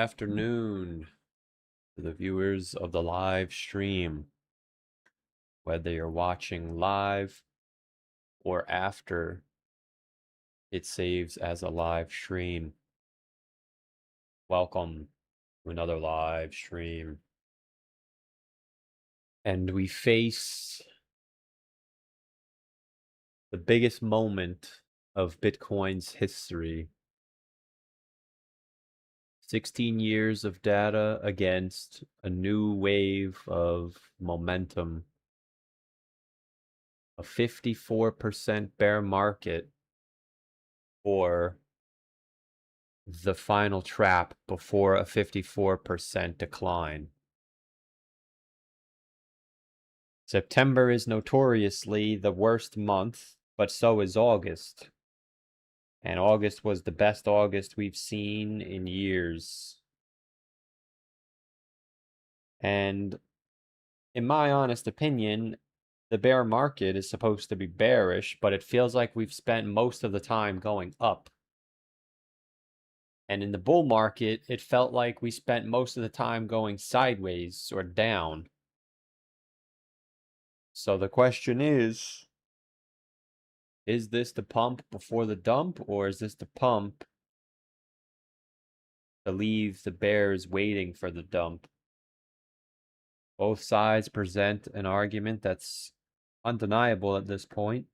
afternoon to the viewers of the live stream. Whether you're watching live or after it saves as a live stream, welcome to another live stream. And we face the biggest moment of Bitcoin's history. 16 years of data against a new wave of momentum. A 54% bear market, or the final trap before a 54% decline. September is notoriously the worst month, but so is August. And August was the best August we've seen in years. And in my honest opinion, the bear market is supposed to be bearish, but it feels like we've spent most of the time going up. And in the bull market, it felt like we spent most of the time going sideways or down. So the question is this the pump before the dump, or is this the pump to leave the bears waiting for the dump? Both sides present an argument that's undeniable at this point.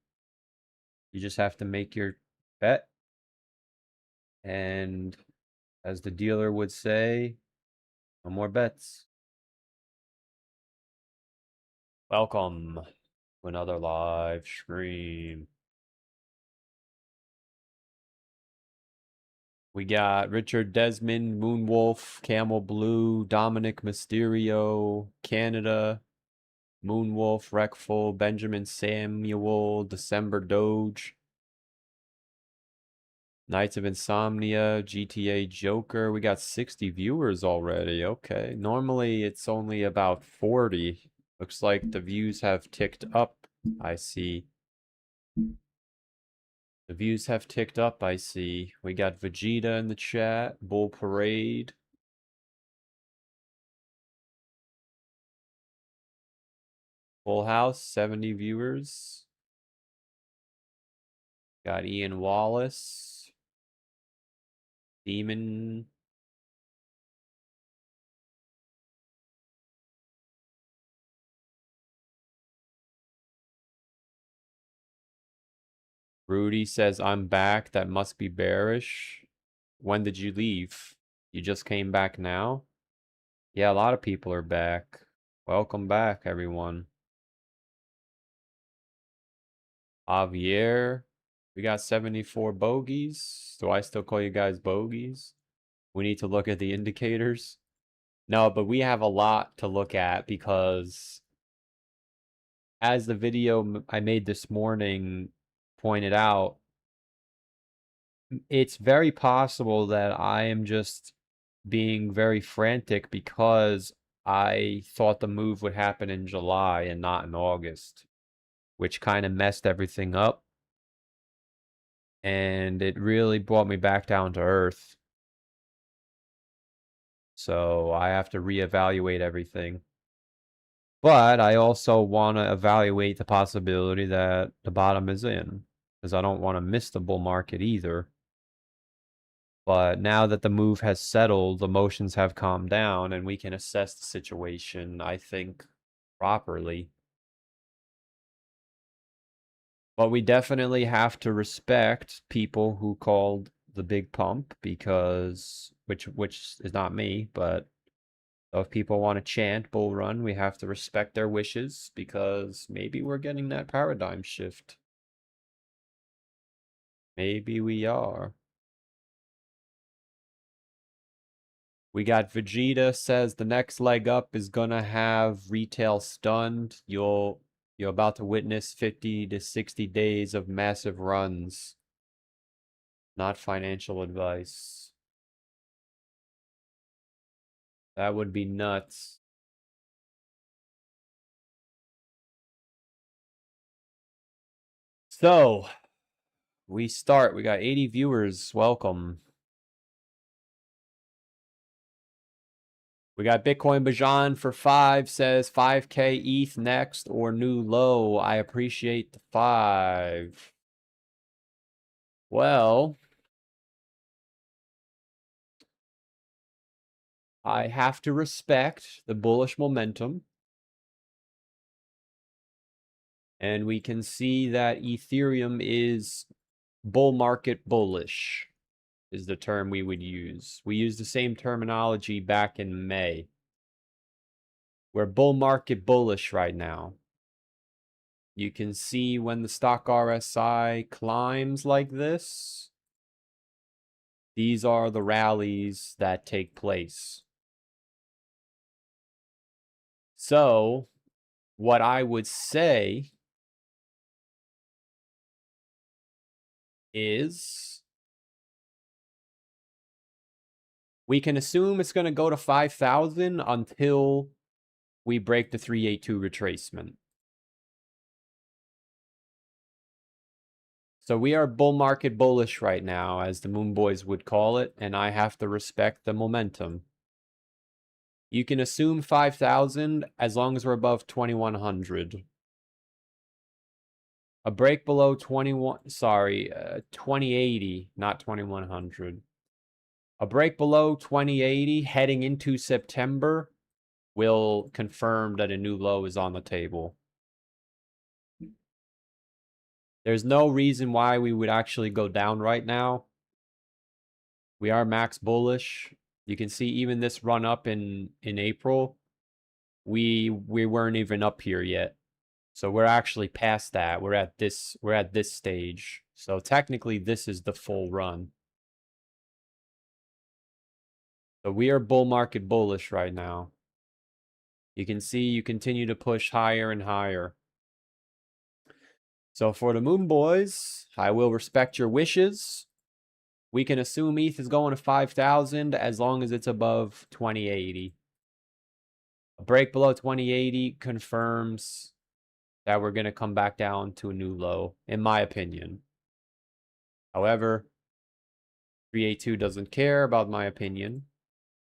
You just have to make your bet. And as the dealer would say, no more bets. Welcome to another live stream. We got Richard Desmond, Moonwolf, Camel Blue, Dominic Mysterio, Canada, Moonwolf, Wreckful, Benjamin Samuel, December Doge, Knights of Insomnia, GTA Joker. We got 60 viewers already. Okay. Normally it's only about 40. Looks like the views have ticked up. I see. The views have ticked up, I see. We got Vegeta in the chat, Bull Parade. Full House, 70 viewers. Got Ian Wallace. Demon. Rudy says, I'm back. That must be bearish. When did you leave? You just came back now? Yeah, a lot of people are back. Welcome back, everyone. Javier. We got 74 bogeys. Do I still call you guys bogeys? We need to look at the indicators. No, but we have a lot to look at because as the video I made this morning pointed out, it's very possible that I am just being very frantic because I thought the move would happen in July and not in August, which kind of messed everything up. And it really brought me back down to earth. So I have to reevaluate everything. But I also want to evaluate the possibility that the bottom is in, because I don't want to miss the bull market either. But now that the move has settled, emotions have calmed down, and we can assess the situation, I think, properly. But we definitely have to respect people who called the big pump, because which is not me, but if people want to chant bull run, we have to respect their wishes, because maybe we're getting that paradigm shift. Maybe we are. We got Vegeta says the next leg up is gonna have retail stunned. You're about to witness 50 to 60 days of massive runs. Not financial advice. That would be nuts. So, we start. We got 80 viewers. Welcome. We got Bitcoin Bajan for 5, says 5K ETH next or new low. I appreciate the 5. Well, I have to respect the bullish momentum. And we can see that Ethereum is bull market bullish is the term we would use. We used the same terminology back in May. We're bull market bullish right now. You can see when the stock RSI climbs like this, these are the rallies that take place. So, what I would say is we can assume it's going to go to 5,000 until we break the 382 retracement. So we are bull market bullish right now, as the Moon Boys would call it, and I have to respect the momentum. You can assume 5,000 as long as we're above 2,100. A break below 2080, not 2,100. A break below 2080 heading into September will confirm that a new low is on the table. There's no reason why we would actually go down right now. We are max bullish. You can see even this run up in April, we weren't even up here yet. So we're actually past that. We're at this stage. So technically this is the full run. So we are bull market bullish right now. You can see you continue to push higher and higher. So for the Moon Boys, I will respect your wishes. We can assume ETH is going to 5,000 as long as it's above 2080. A break below 2080 confirms that we're going to come back down to a new low, in my opinion. However, 382 doesn't care about my opinion,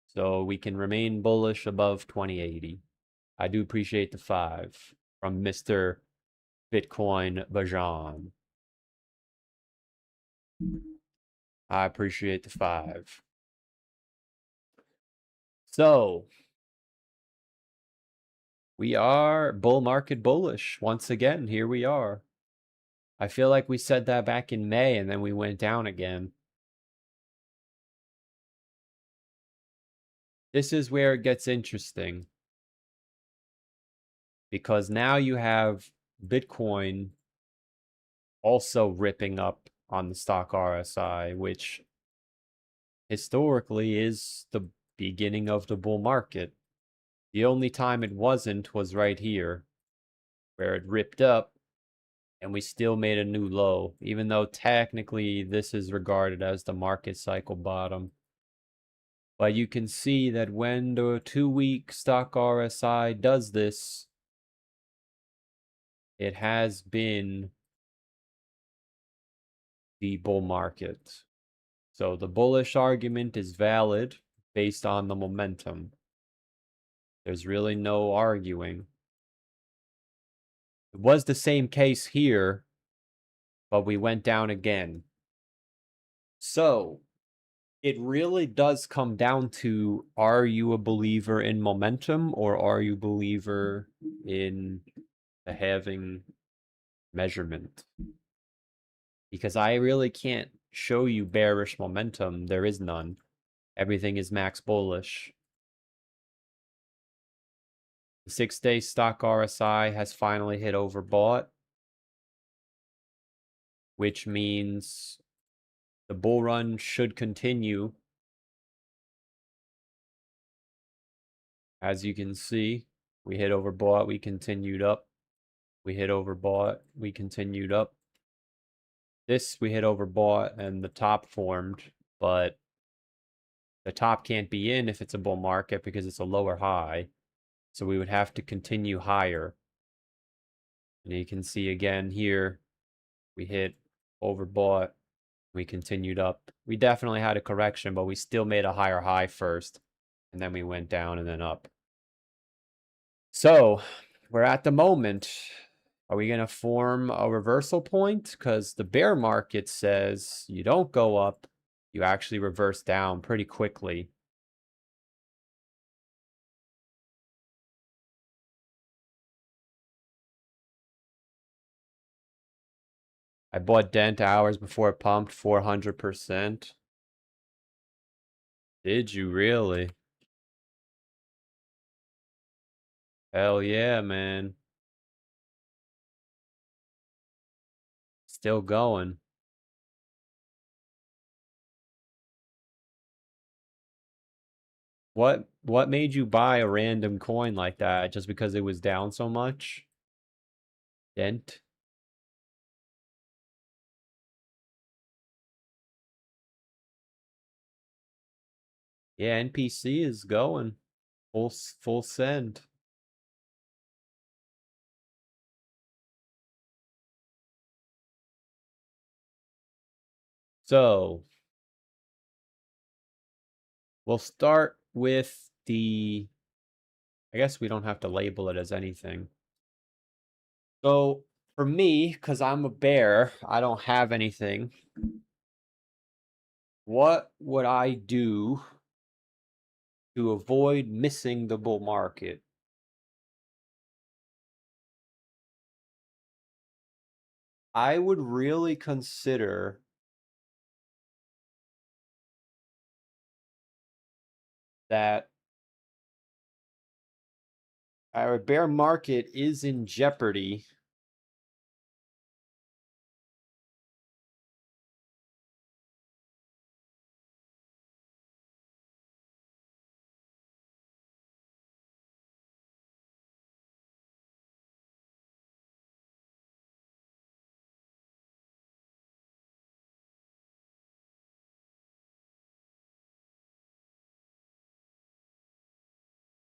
so we can remain bullish above 2080. I do appreciate the 5 from Mr. Bitcoin Bajan. I appreciate the 5. So, we are bull market bullish. Once again, here we are. I feel like we said that back in May and then we went down again. This is where it gets interesting. Because now you have Bitcoin also ripping up on the stock RSI, which historically is the beginning of the bull market. The only time it wasn't was right here, where it ripped up and we still made a new low, even though technically this is regarded as the market cycle bottom. But you can see that when the 2-week stock RSI does this, it has been the bull market. So the bullish argument is valid based on the momentum. There's really no arguing. It was the same case here, but we went down again. So it really does come down to, are you a believer in momentum or are you a believer in the halving measurement? Because I really can't show you bearish momentum. There is none. Everything is max bullish. The 6-day stock RSI has finally hit overbought, which means the bull run should continue. As you can see, we hit overbought, we continued up. We hit overbought, we continued up. This we hit overbought and the top formed, but the top can't be in if it's a bull market because it's a lower high. So we would have to continue higher. And you can see again here, we hit overbought, we continued up. We definitely had a correction, but we still made a higher high first. And then we went down and then up. So we're at the moment. Are we going to form a reversal point? Because the bear market says you don't go up, you actually reverse down pretty quickly. I bought Dent hours before it pumped 400%. Did you really? Hell yeah, man. Still going. What made you buy a random coin like that just because it was down so much? Dent? Yeah, NPC is going. Full send. So we'll start with the, I guess we don't have to label it as anything. So for me, because I'm a bear, I don't have anything. What would I do to avoid missing the bull market? I would really consider that our bear market is in jeopardy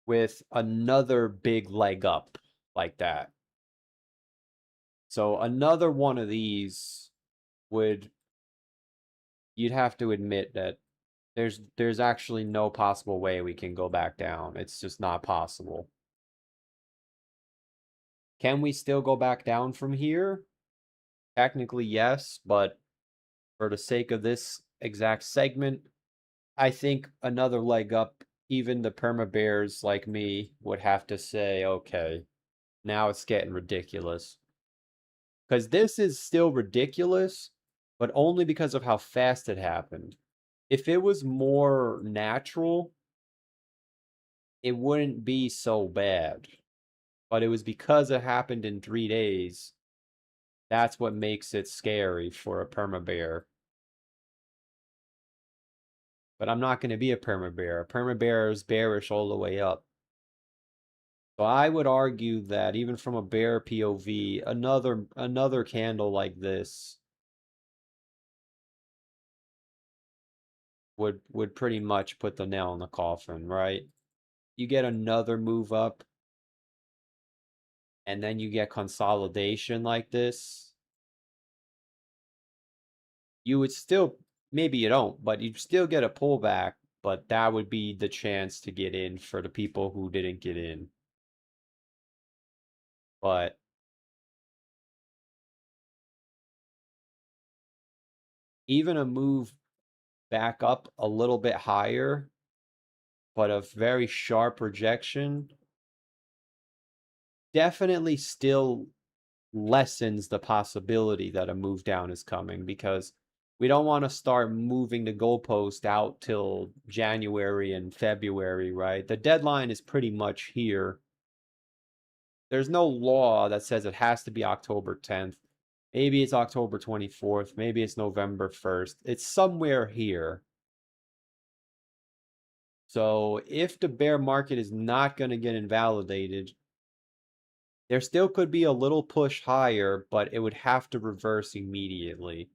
with another big leg up like that. So another one of these would, you'd have to admit that there's actually no possible way we can go back down. It's just not possible. Can we still go back down from here? Technically, yes, but for the sake of this exact segment, I think another leg up, even the perma bears like me would have to say, okay, now it's getting ridiculous. Because this is still ridiculous, but only because of how fast it happened. If it was more natural, it wouldn't be so bad. But it was because it happened in 3 days. That's what makes it scary for a perma bear. But I'm not going to be a perma bear. A perma bear is bearish all the way up. So I would argue that even from a bear POV, another candle like this would pretty much put the nail in the coffin, right? You get another move up, and then you get consolidation like this. You would still, maybe you don't, but you'd still get a pullback, but that would be the chance to get in for the people who didn't get in. But even a move back up a little bit higher, but a very sharp rejection, definitely still lessens the possibility that a move down is coming, because we don't want to start moving the goalpost out till January and February, right? The deadline is pretty much here. There's no law that says it has to be October 10th. Maybe it's October 24th. Maybe it's November 1st. It's somewhere here. So if the bear market is not going to get invalidated, there still could be a little push higher, but it would have to reverse immediately.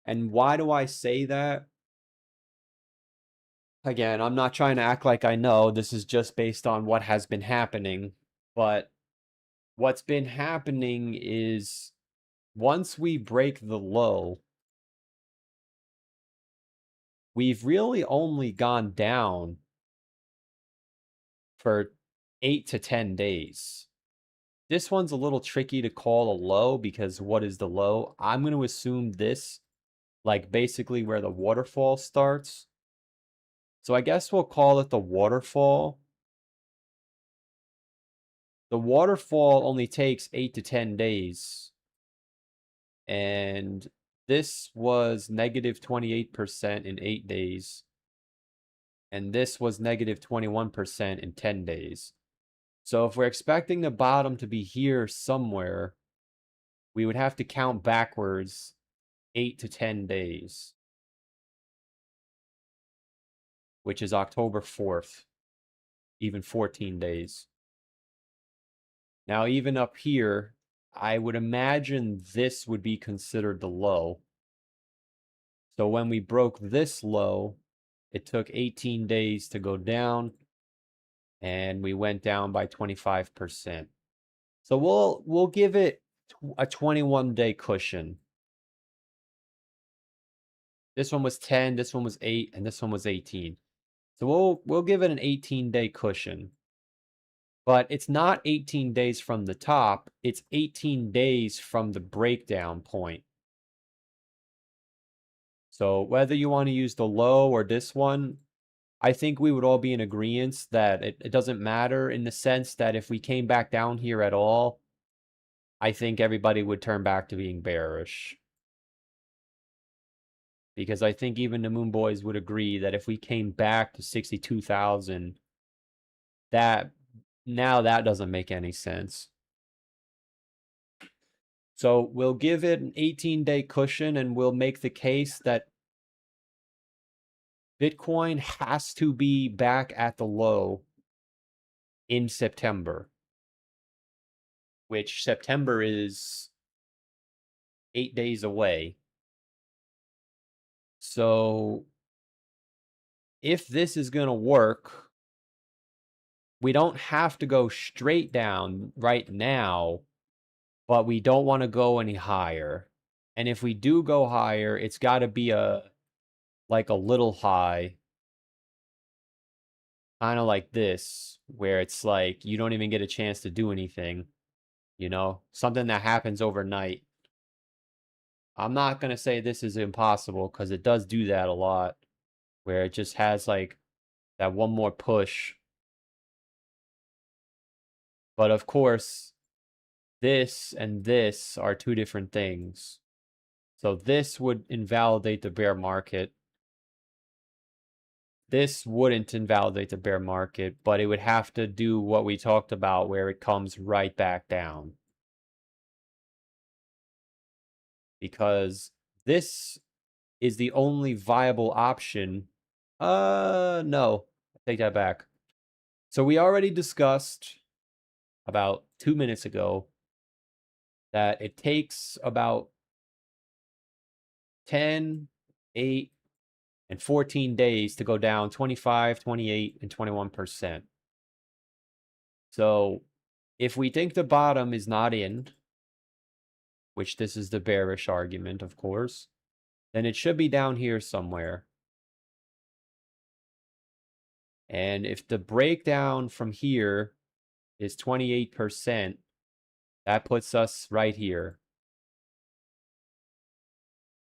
And why do I say that? Again, I'm not trying to act like I know. This is just based on what has been happening. But what's been happening is once we break the low, we've really only gone down for 8 to 10 days. This one's a little tricky to call a low because what is the low? I'm going to assume this, like basically where the waterfall starts. So I guess we'll call it the waterfall. The waterfall only takes 8 to 10 days. And this was negative 28% in 8 days. And this was negative 21% in 10 days. So if we're expecting the bottom to be here somewhere, we would have to count backwards 8 to 10 days, which is October 4th, even 14 days. Now, even up here, I would imagine this would be considered the low. So when we broke this low, it took 18 days to go down, and we went down by 25%. So we'll give it a 21-day cushion. This one was 10, this one was 8, and this one was 18. So we'll give it an 18-day cushion. But it's not 18 days from the top, it's 18 days from the breakdown point. So whether you want to use the low or this one, I think we would all be in agreement that it doesn't matter, in the sense that if we came back down here at all, I think everybody would turn back to being bearish. Because I think even the Moon Boys would agree that if we came back to 62,000, that doesn't make any sense. So we'll give it an 18-day cushion, and we'll make the case that Bitcoin has to be back at the low in September, which September is 8 days away. So if this is going to work, we don't have to go straight down right now, but we don't want to go any higher. And if we do go higher, it's got to be like a little high, kind of like this, where it's like you don't even get a chance to do anything, something that happens overnight. I'm not going to say this is impossible, because it does do that a lot, where it just has like that one more push. But of course, this and this are two different things. So this would invalidate the bear market. This wouldn't invalidate the bear market, but it would have to do what we talked about, where it comes right back down. Because this is the only viable option. No, I take that back. So we already discussed about 2 minutes ago that it takes about 10, 8, and 14 days to go down 25, 28, and 21%. So if we think the bottom is not in, which this is the bearish argument, of course, then it should be down here somewhere. And if the breakdown from here is 28%, that puts us right here.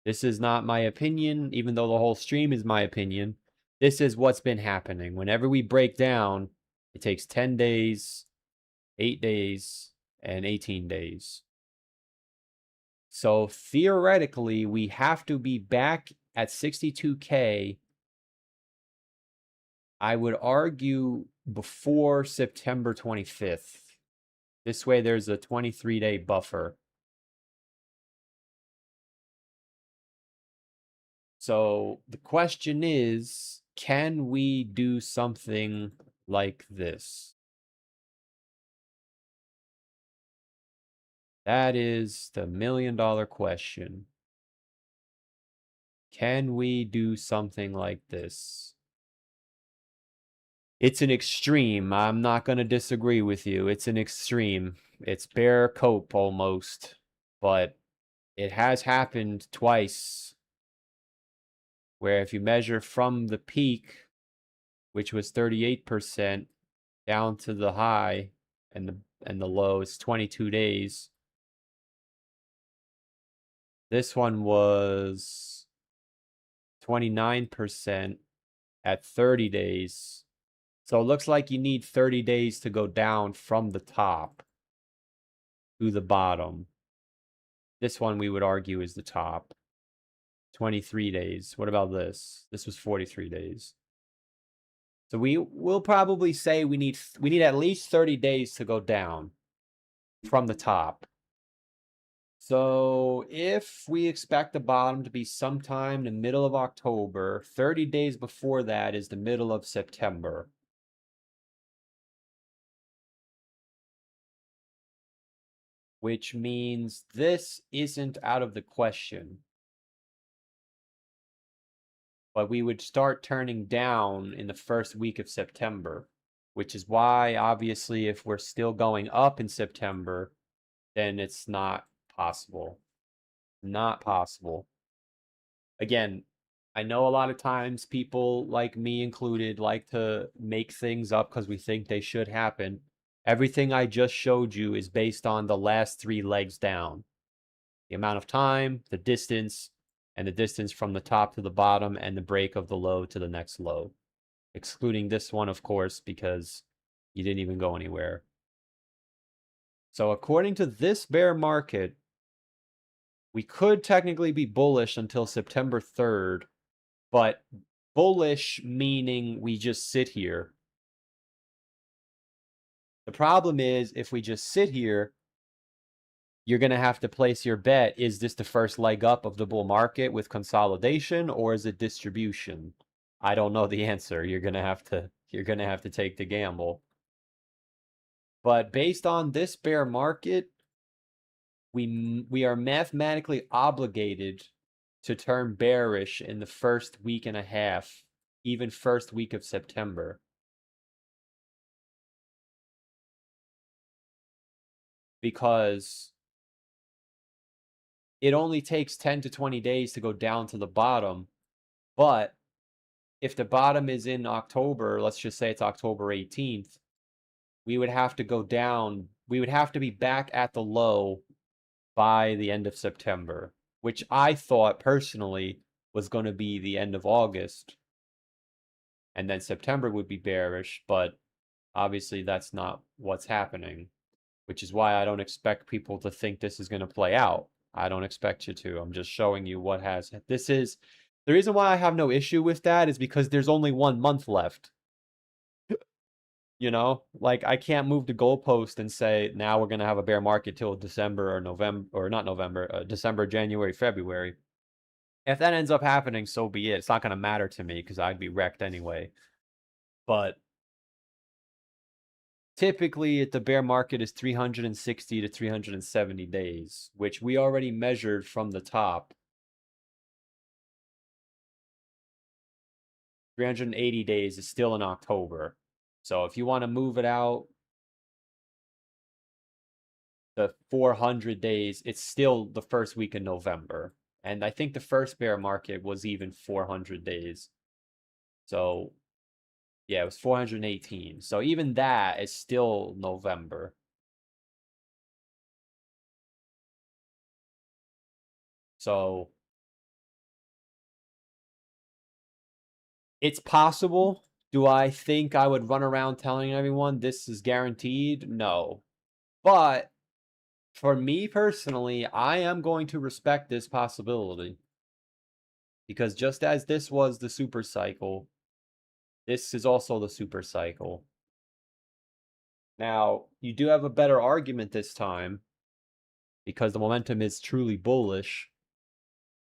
This is not my opinion, even though the whole stream is my opinion. This is what's been happening. Whenever we break down, it takes 10 days, 8 days, and 18 days. So theoretically, we have to be back at 62K. I would argue before September 25th. This way there's a 23-day buffer. So the question is, can we do something like this? That is the million-dollar question. Can we do something like this? It's an extreme. I'm not going to disagree with you. It's an extreme. It's bear cope almost. But it has happened twice, where if you measure from the peak, which was 38%, down to the high and the low is 22 days. This one was 29% at 30 days. So it looks like you need 30 days to go down from the top to the bottom. This one we would argue is the top. 23 days. What about this? This was 43 days. So we will probably say we need at least 30 days to go down from the top. So if we expect the bottom to be sometime in the middle of October, 30 days before that is the middle of September. Which means this isn't out of the question. But we would start turning down in the first week of September, which is why, obviously, if we're still going up in September, then it's not possible. Not possible. Again, I know a lot of times people, like me included, like to make things up because we think they should happen. Everything I just showed you is based on the last 3 legs down. The amount of time, the distance, and the distance from the top to the bottom, and the break of the low to the next low. Excluding this one, of course, because you didn't even go anywhere. So according to this bear market, we could technically be bullish until September 3rd, but bullish meaning we just sit here. The problem is, if we just sit here, you're going to have to place your bet. Is this the first leg up of the bull market with consolidation, or is it distribution? I don't know the answer. You're going to have to take the gamble. But based on this bear market, we are mathematically obligated to turn bearish in the first week and a half, even first week of September. Because it only takes 10 to 20 days to go down to the bottom. But if the bottom is in October, let's just say it's October 18th, we would have to go down. We would have to be back at the low by the end of September, which I thought personally was going to be the end of August. And then September would be bearish, but obviously that's not what's happening, which is why I don't expect people to think this is going to play out. I don't expect you to. I'm just showing you what has. This is the reason why I have no issue with that is because there's only 1 month left. You know, like I can't move the goalpost and say now we're going to have a bear market till December or November, or not November, December, January, February. If that ends up happening, so be it. It's not going to matter to me because I'd be wrecked anyway. But typically, the bear market is 360 to 370 days, which we already measured from the top. 380 days is still in October. So if you want to move it out to 400 days, it's still the first week in November. And I think the first bear market was even 400 days. So yeah, it was 418. So even that is still November. So it's possible. Do I think I would run around telling everyone this is guaranteed? No. But for me personally, I am going to respect this possibility. Because just as this was the super cycle, this is also the super cycle. Now, you do have a better argument this time because the momentum is truly bullish.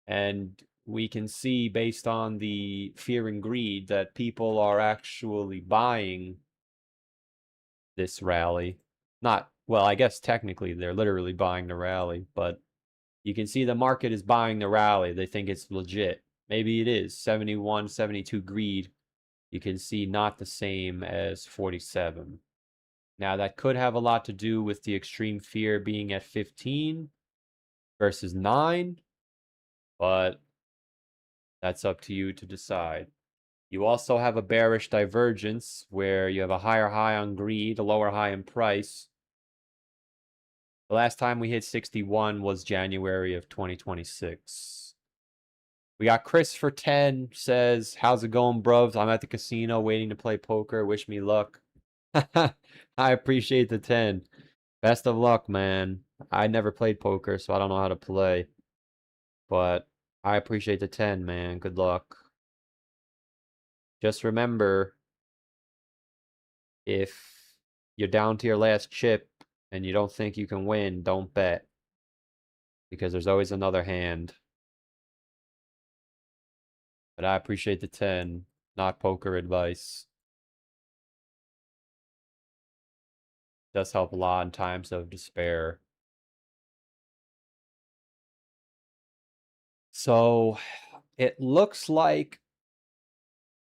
And we can see based on the fear and greed that people are actually buying this rally. Not, well, I guess technically they're literally buying the rally, but you can see the market is buying the rally. They think it's legit. Maybe it is. 71, 72 greed. You can see not the same as 47. Now, that could have a lot to do with the extreme fear being at 15 versus 9, but that's up to you to decide. You also have a bearish divergence where you have a higher high on greed, a lower high in price. The last time we hit 61 was January of 2026. We got Chris for 10 says, how's it going, bruvs? I'm at the casino waiting to play poker. Wish me luck. I appreciate the 10. Best of luck, man. I never played poker, so I don't know how to play. But I appreciate the 10, man. Good luck. Just remember, if you're down to your last chip and you don't think you can win, don't bet. Because there's always another hand. But I appreciate the 10, not poker advice. Does help a lot in times of despair. So it looks like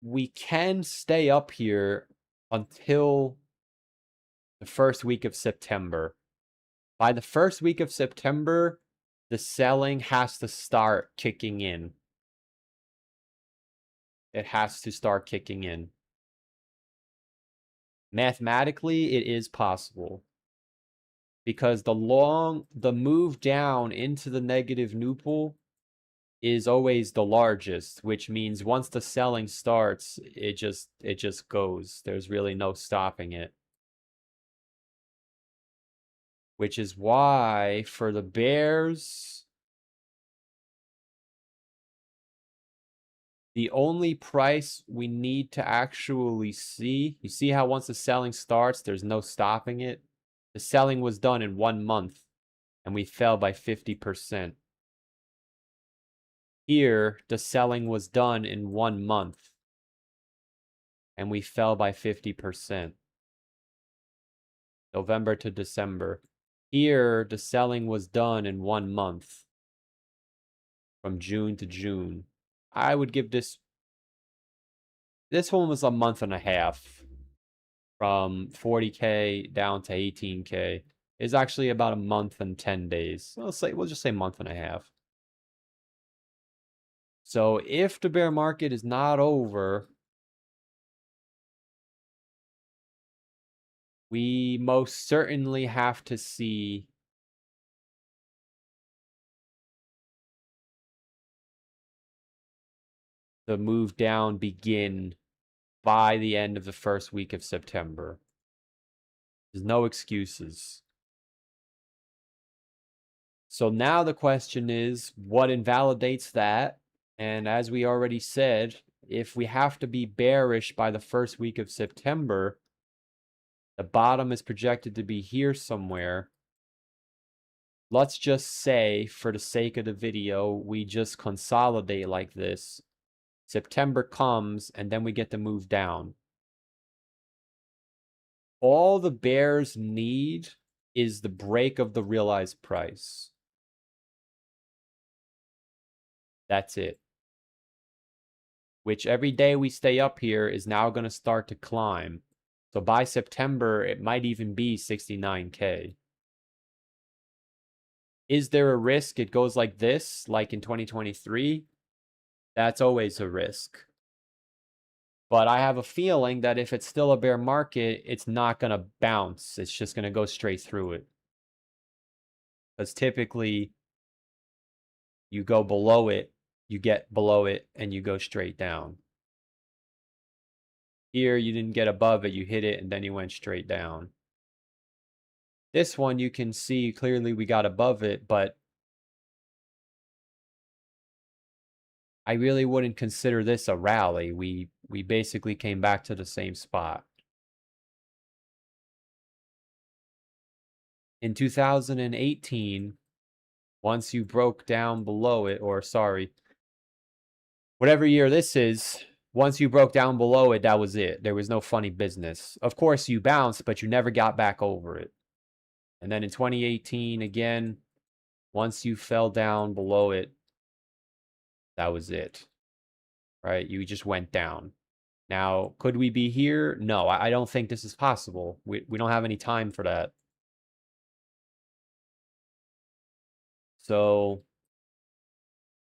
we can stay up here until the first week of September. By the first week of September, the selling has to start kicking in. It has to start kicking in. Mathematically, it is possible. Because the move down into the negative new pool is always the largest, which means once the selling starts, it just goes. There's really no stopping it. Which is why for the bears, the only price we need to actually see, you see how once the selling starts, there's no stopping it? The selling was done in 1 month, and we fell by 50%. Here, the selling was done in 1 month, and we fell by 50%. November to December. Here, the selling was done in 1 month, from June to June. I would give this one was a month and a half, from 40K down to 18K. It's actually about a month and 10 days. We'll just say month and a half. So if the bear market is not over, we most certainly have to see the move down begin by the end of the first week of September. There's no excuses. So now the question is, what invalidates that? And as we already said, if we have to be bearish by the first week of September, the bottom is projected to be here somewhere. Let's just say, for the sake of the video, we just consolidate like this. September comes, and then we get to move down. All the bears need is the break of the realized price. That's it. Which every day we stay up here is now going to start to climb. So by September, it might even be 69K. Is there a risk it goes like this, like in 2023? That's always a risk. But I have a feeling that if it's still a bear market, it's not going to bounce. It's just going to go straight through it. Because typically, you go below it, you get below it, and you go straight down. Here, you didn't get above it, you hit it, and then you went straight down. This one, you can see clearly we got above it, but I really wouldn't consider this a rally. We basically came back to the same spot. In 2018, once you broke down below it, or sorry, whatever year this is, once you broke down below it, that was it. There was no funny business. Of course, you bounced, but you never got back over it. And then in 2018, again, once you fell down below it, that was it. Right? You just went down. Now, could we be here? No, I don't think this is possible. We don't have any time for that. So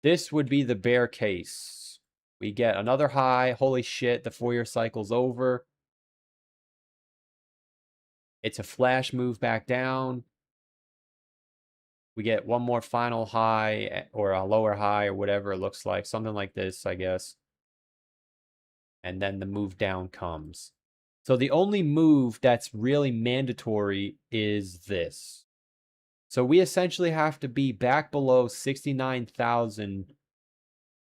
this would be the bear case. We get another high. Holy shit, the 4-year cycle's over. It's a flash move back down. We get one more final high or a lower high or whatever it looks like. Something like this, I guess. And then the move down comes. So the only move that's really mandatory is this. So we essentially have to be back below 69,000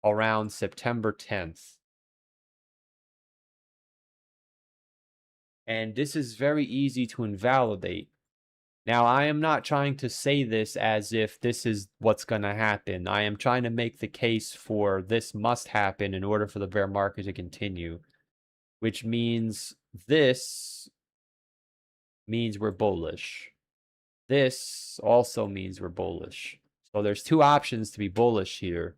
around September 10th. And this is very easy to invalidate. Now, I am not trying to say this as if this is what's going to happen. I am trying to make the case for this must happen in order for the bear market to continue, which means this means we're bullish. This also means we're bullish. So there's two options to be bullish here.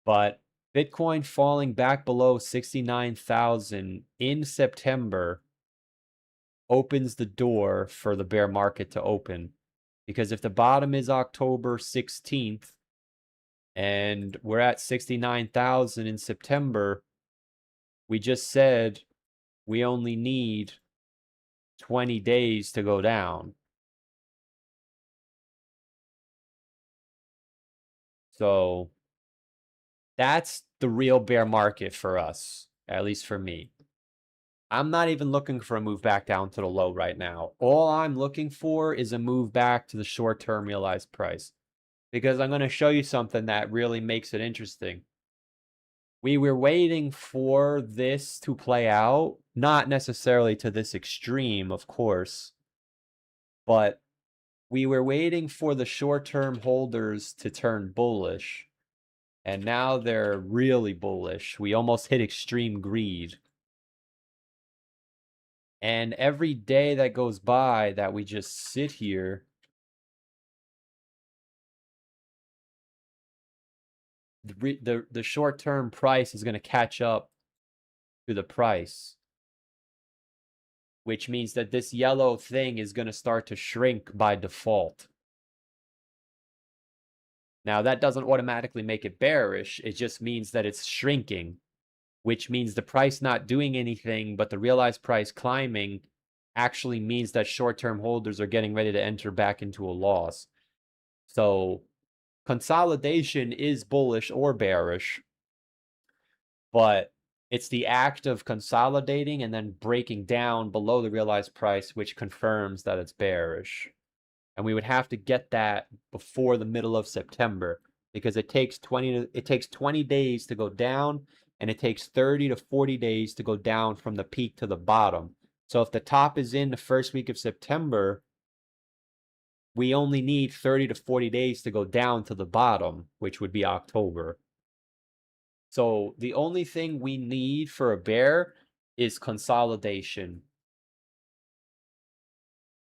But Bitcoin falling back below 69,000 in September opens the door for the bear market to open. Because if the bottom is October 16th and we're at 69,000 in September, we just said we only need 20 days to go down. So that's the real bear market for us, at least for me. I'm not even looking for a move back down to the low right now. All I'm looking for is a move back to the short-term realized price. Because I'm going to show you something that really makes it interesting. We were waiting for this to play out, not necessarily to this extreme, of course, but we were waiting for the short-term holders to turn bullish, and now they're really bullish. We almost hit extreme greed. And every day that goes by that we just sit here, the short-term price is going to catch up to the price, which means that this yellow thing is going to start to shrink by default. Now, that doesn't automatically make it bearish. It just means that it's shrinking, which means the price not doing anything, but the realized price climbing actually means that short-term holders are getting ready to enter back into a loss. So consolidation is bullish or bearish, but it's the act of consolidating and then breaking down below the realized price, which confirms that it's bearish. And we would have to get that before the middle of September, because it takes 20 days to go down, and it takes 30 to 40 days to go down from the peak to the bottom. So if the top is in the first week of September, we only need 30 to 40 days to go down to the bottom, which would be October. So the only thing we need for a bear is consolidation.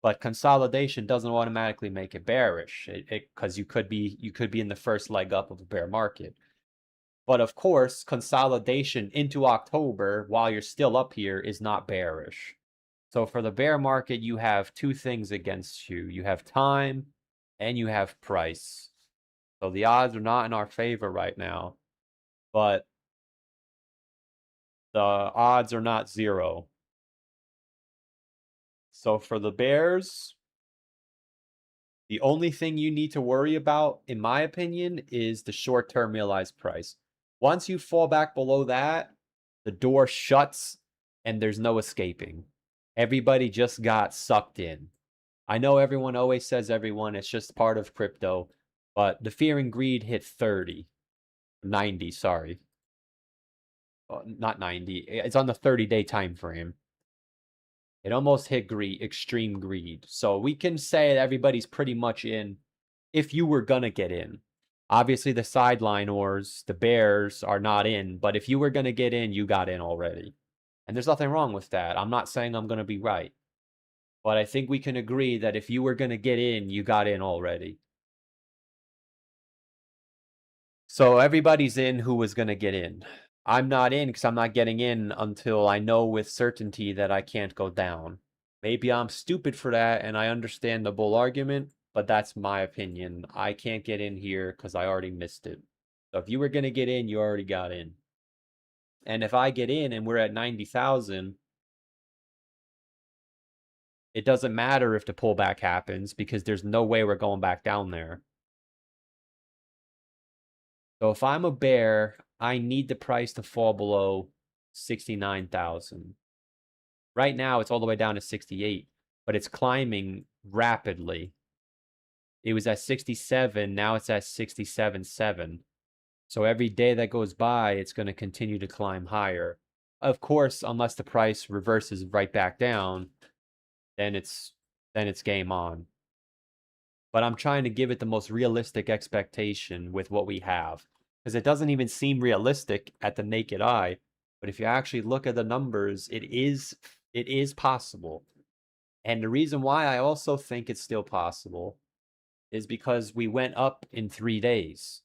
But consolidation doesn't automatically make it bearish, because you could be in the first leg up of a bear market. But of course, consolidation into October while you're still up here is not bearish. So for the bear market, you have two things against you. You have time and you have price. So the odds are not in our favor right now, but the odds are not zero. So for the bears, the only thing you need to worry about, in my opinion, is the short-term realized price. Once you fall back below that, the door shuts and there's no escaping. Everybody just got sucked in. I know everyone always says it's just part of crypto, but the fear and greed hit 90, sorry. Not 90, it's on the 30-day time frame. It almost hit extreme greed. So we can say that everybody's pretty much in if you were gonna get in. Obviously, the sideliners, the bears, are not in, but if you were gonna get in, you got in already. And there's nothing wrong with that. I'm not saying I'm gonna be right. But I think we can agree that if you were gonna get in, you got in already. So everybody's in who was gonna get in. I'm not in because I'm not getting in until I know with certainty that I can't go down. Maybe I'm stupid for that and I understand the bull argument, but that's my opinion. I can't get in here because I already missed it. So if you were going to get in, you already got in. And if I get in and we're at 90,000, it doesn't matter if the pullback happens because there's no way we're going back down there. So if I'm a bear, I need the price to fall below 69,000. Right now, it's all the way down to 68, but it's climbing rapidly. It was at 67, now it's at 67.7. So every day that goes by, it's going to continue to climb higher. Of course, unless the price reverses right back down, then it's game on. But I'm trying to give it the most realistic expectation with what we have, because it doesn't even seem realistic at the naked eye. But if you actually look at the numbers, it is possible. And the reason why I also think it's still possible is because we went up in 3 days.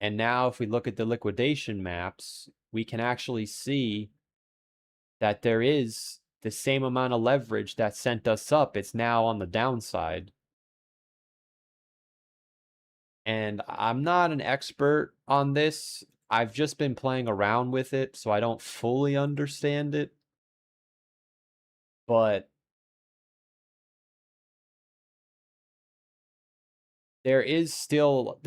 And now if we look at the liquidation maps, we can actually see that there is the same amount of leverage that sent us up. It's now on the downside. And I'm not an expert on this. I've just been playing around with it, so I don't fully understand it. But there is still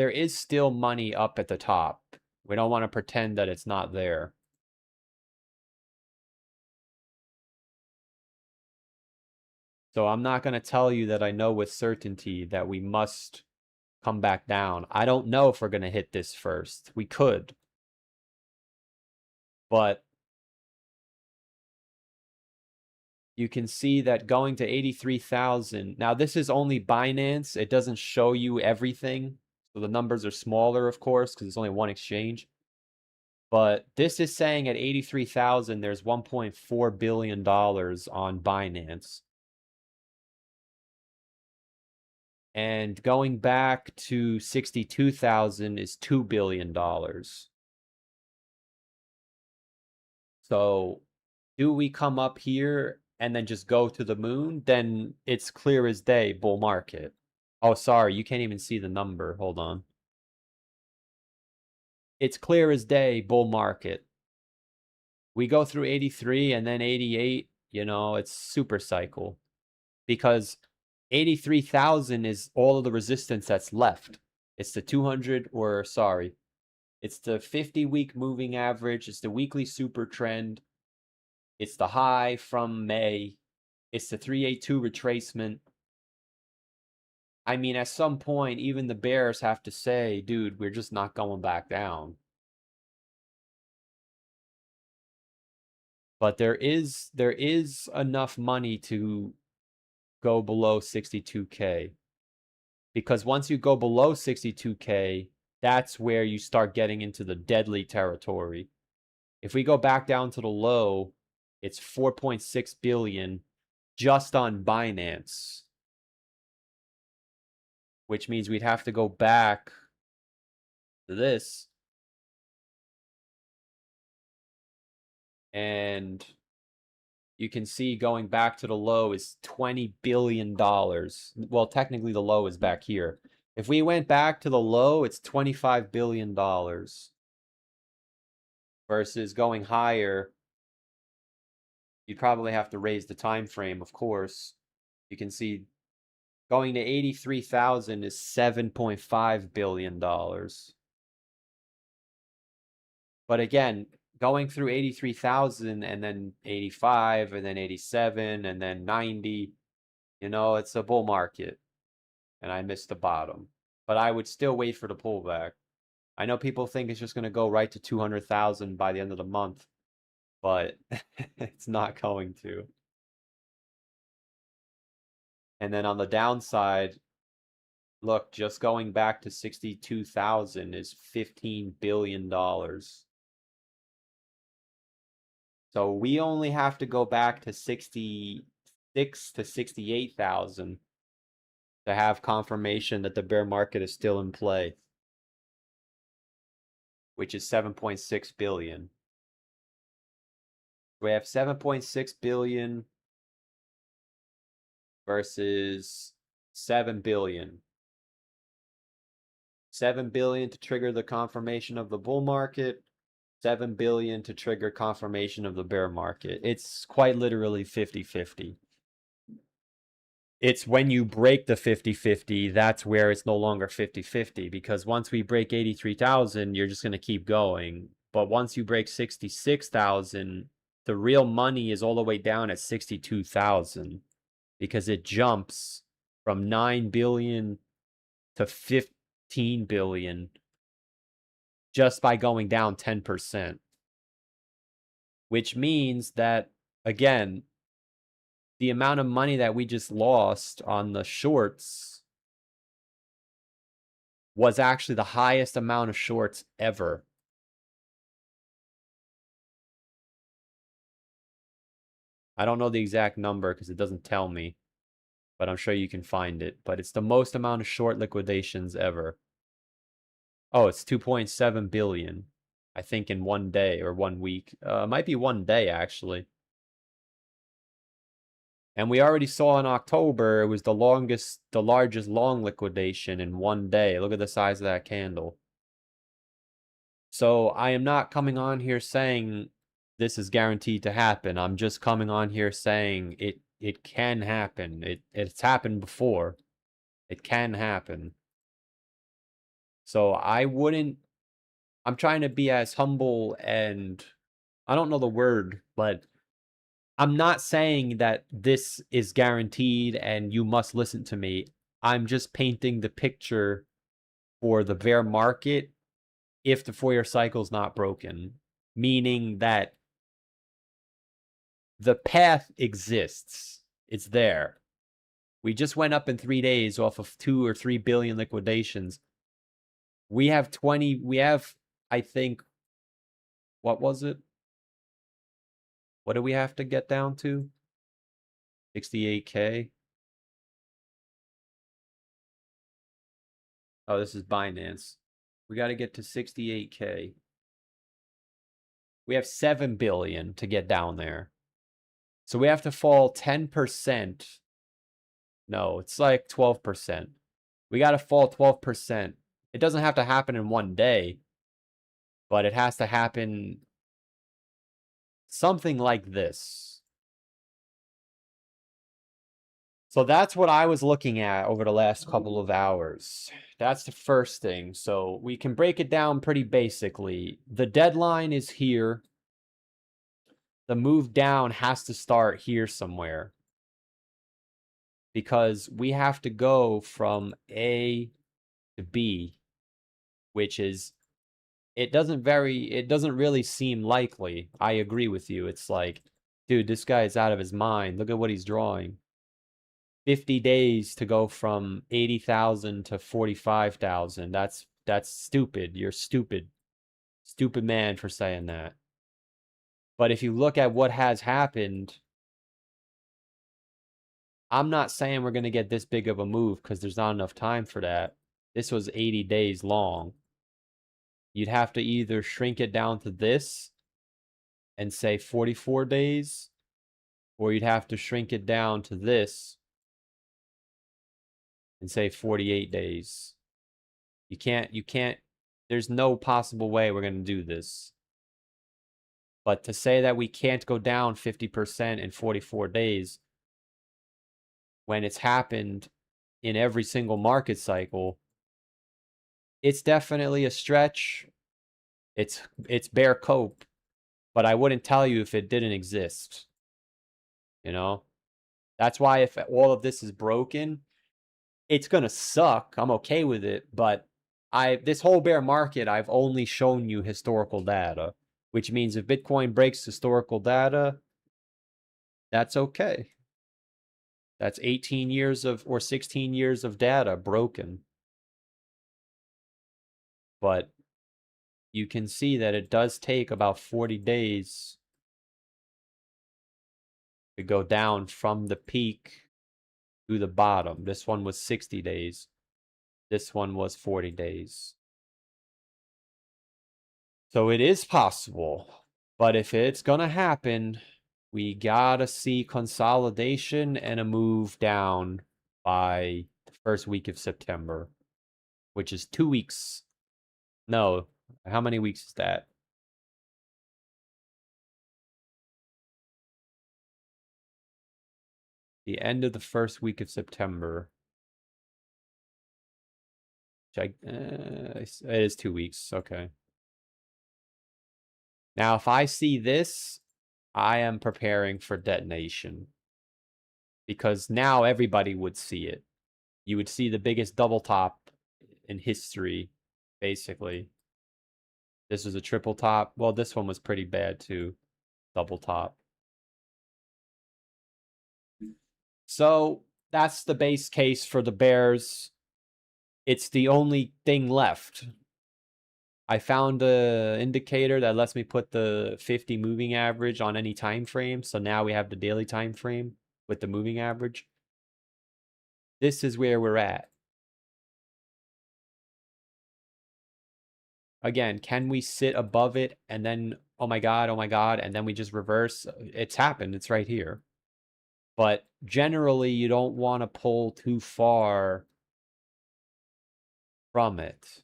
money up at the top. We don't want to pretend that it's not there. So I'm not going to tell you that I know with certainty that we must come back down. I don't know if we're going to hit this first. We could. But you can see that going to 83,000. Now, this is only Binance. It doesn't show you everything. So the numbers are smaller, of course, because it's only one exchange. But this is saying at 83,000, there's $1.4 billion on Binance. And going back to 62,000 is $2 billion. So do we come up here and then just go to the moon? Then it's clear as day, bull market. Oh, sorry, you can't even see the number. Hold on. It's clear as day, bull market. We go through 83 and then 88, it's super cycle. Because 83,000 is all of the resistance that's left. It's the 200, or sorry, it's the 50-week moving average. It's the weekly super trend. It's the high from May. It's the 382 retracement. I mean, at some point, even the bears have to say, dude, we're just not going back down. But there is enough money to go below 62K. Because once you go below 62K, that's where you start getting into the deadly territory. If we go back down to the low, it's 4.6 billion just on Binance, which means we'd have to go back to this. And you can see going back to the low is $20 billion. Well, technically the low is back here. If we went back to the low, it's $25 billion. Versus going higher, you'd probably have to raise the time frame, of course. You can see going to 83,000 is $7.5 billion. But again, going through 83,000 and then 85 and then 87 and then 90, it's a bull market. And I missed the bottom. But I would still wait for the pullback. I know people think it's just going to go right to 200,000 by the end of the month, but it's not going to. And then on the downside, look, just going back to 62,000 is $15 billion. So we only have to go back to 66 to 68,000 to have confirmation that the bear market is still in play, which is 7.6 billion. We have 7.6 billion versus 7 billion. 7 billion to trigger the confirmation of the bull market, 7 billion to trigger confirmation of the bear market. It's quite literally 50-50. It's when you break the 50-50, that's where it's no longer 50-50, because once we break 83,000, you're just going to keep going. But once you break 66,000, the real money is all the way down at 62,000, because it jumps from 9 billion to 15 billion just by going down 10%. Which means that, again, the amount of money that we just lost on the shorts was actually the highest amount of shorts ever. I don't know the exact number because it doesn't tell me, but I'm sure you can find it. But it's the most amount of short liquidations ever. Oh, it's 2.7 billion, I think, in one day or 1 week. Might be 1 day, actually. And we already saw in October, it was the largest long liquidation in 1 day. Look at the size of that candle. So I am not coming on here saying this is guaranteed to happen. I'm just coming on here saying it can happen. It's happened before. It can happen. So I'm trying to be as humble and I don't know the word, but I'm not saying that this is guaranteed and you must listen to me. I'm just painting the picture for the bear market if the 4-year cycle is not broken, meaning that the path exists. It's there. We just went up in 3 days off of 2 or 3 billion liquidations. We have, I think, what was it? What do we have to get down to? 68K. Oh, this is Binance. We got to get to 68K. We have 7 billion to get down there. So we have to fall 10%. No, it's like 12%. We got to fall 12%. It doesn't have to happen in 1 day, but it has to happen something like this. So that's what I was looking at over the last couple of hours. That's the first thing. So we can break it down pretty basically. The deadline is here. The move down has to start here somewhere, because we have to go from A to B, which is, it doesn't really seem likely. I agree with you. It's like, dude, this guy is out of his mind. Look at what he's drawing. 50 days to go from 80,000 to 45,000. That's stupid. You're stupid. Stupid man for saying that. But if you look at what has happened, I'm not saying we're going to get this big of a move because there's not enough time for that. This was 80 days long. You'd have to either shrink it down to this and say 44 days, or you'd have to shrink it down to this and say 48 days. You can't, there's no possible way we're going to do this. But to say that we can't go down 50% in 44 days when it's happened in every single market cycle, it's definitely a stretch. It's bear cope, but I wouldn't tell you if it didn't exist. You know? That's why if all of this is broken, it's going to suck. I'm okay with it, but this whole bear market, I've only shown you historical data, which means if Bitcoin breaks historical data, that's okay. That's 18 years or 16 years of data broken. But you can see that it does take about 40 days to go down from the peak to the bottom. This one was 60 days. This one was 40 days. So it is possible. But if it's going to happen, we gotta see consolidation and a move down by the first week of September, which is 2 weeks. No, how many weeks is that? The end of the first week of September. It is 2 weeks. Okay. Now, if I see this, I am preparing for detonation. Because now everybody would see it. You would see the biggest double top in history, basically. This was a triple top. Well, this one was pretty bad too. Double top. So that's the base case for the bears. It's the only thing left. I found an indicator that lets me put the 50 moving average on any time frame. So now we have the daily time frame with the moving average. This is where we're at. Again, can we sit above it and then, oh my God, and then we just reverse? It's happened. It's right here. But generally, you don't want to pull too far from it.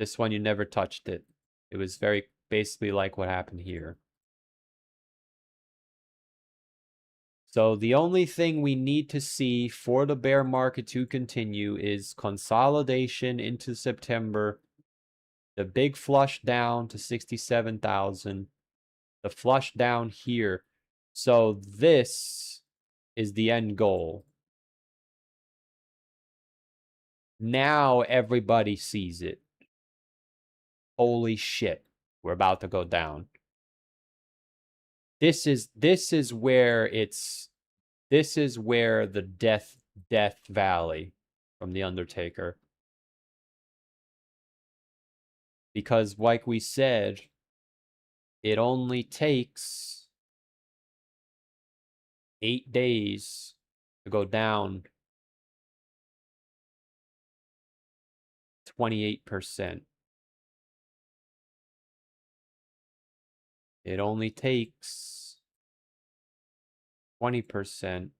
This one, you never touched it. It was very basically like what happened here. So the only thing we need to see for the bear market to continue is consolidation into September, the big flush down to 67,000, the flush down here. So this is the end goal. Now everybody sees it. Holy shit, we're about to go down. This is where the death valley from the Undertaker. Because like we said, it only takes 8 days to go down 28%. It only takes 20%,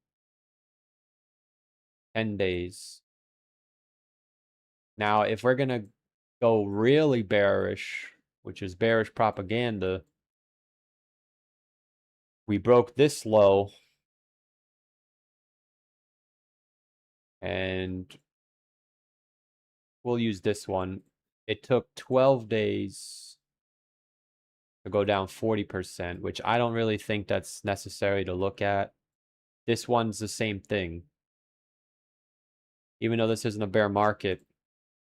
10 days. Now, if we're going to go really bearish, which is bearish propaganda, we broke this low. And we'll use this one. It took 12 days to go down 40%, which I don't really think that's necessary to look at. This one's the same thing. Even though this isn't a bear market,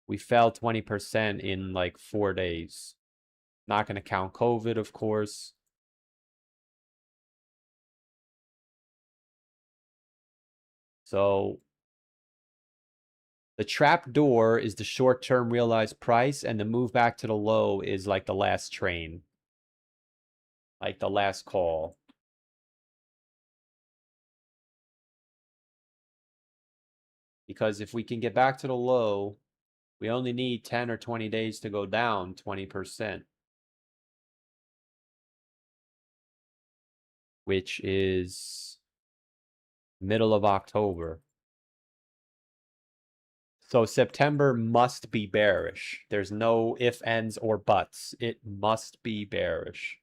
we fell 20% in like 4 days. Not going to count COVID, of course. So the trap door is the short-term realized price, and the move back to the low is like the last train. Like the last call. Because if we can get back to the low, we only need 10 or 20 days to go down 20%. Which is middle of October. So September must be bearish. There's no ifs, ands, or buts. It must be bearish.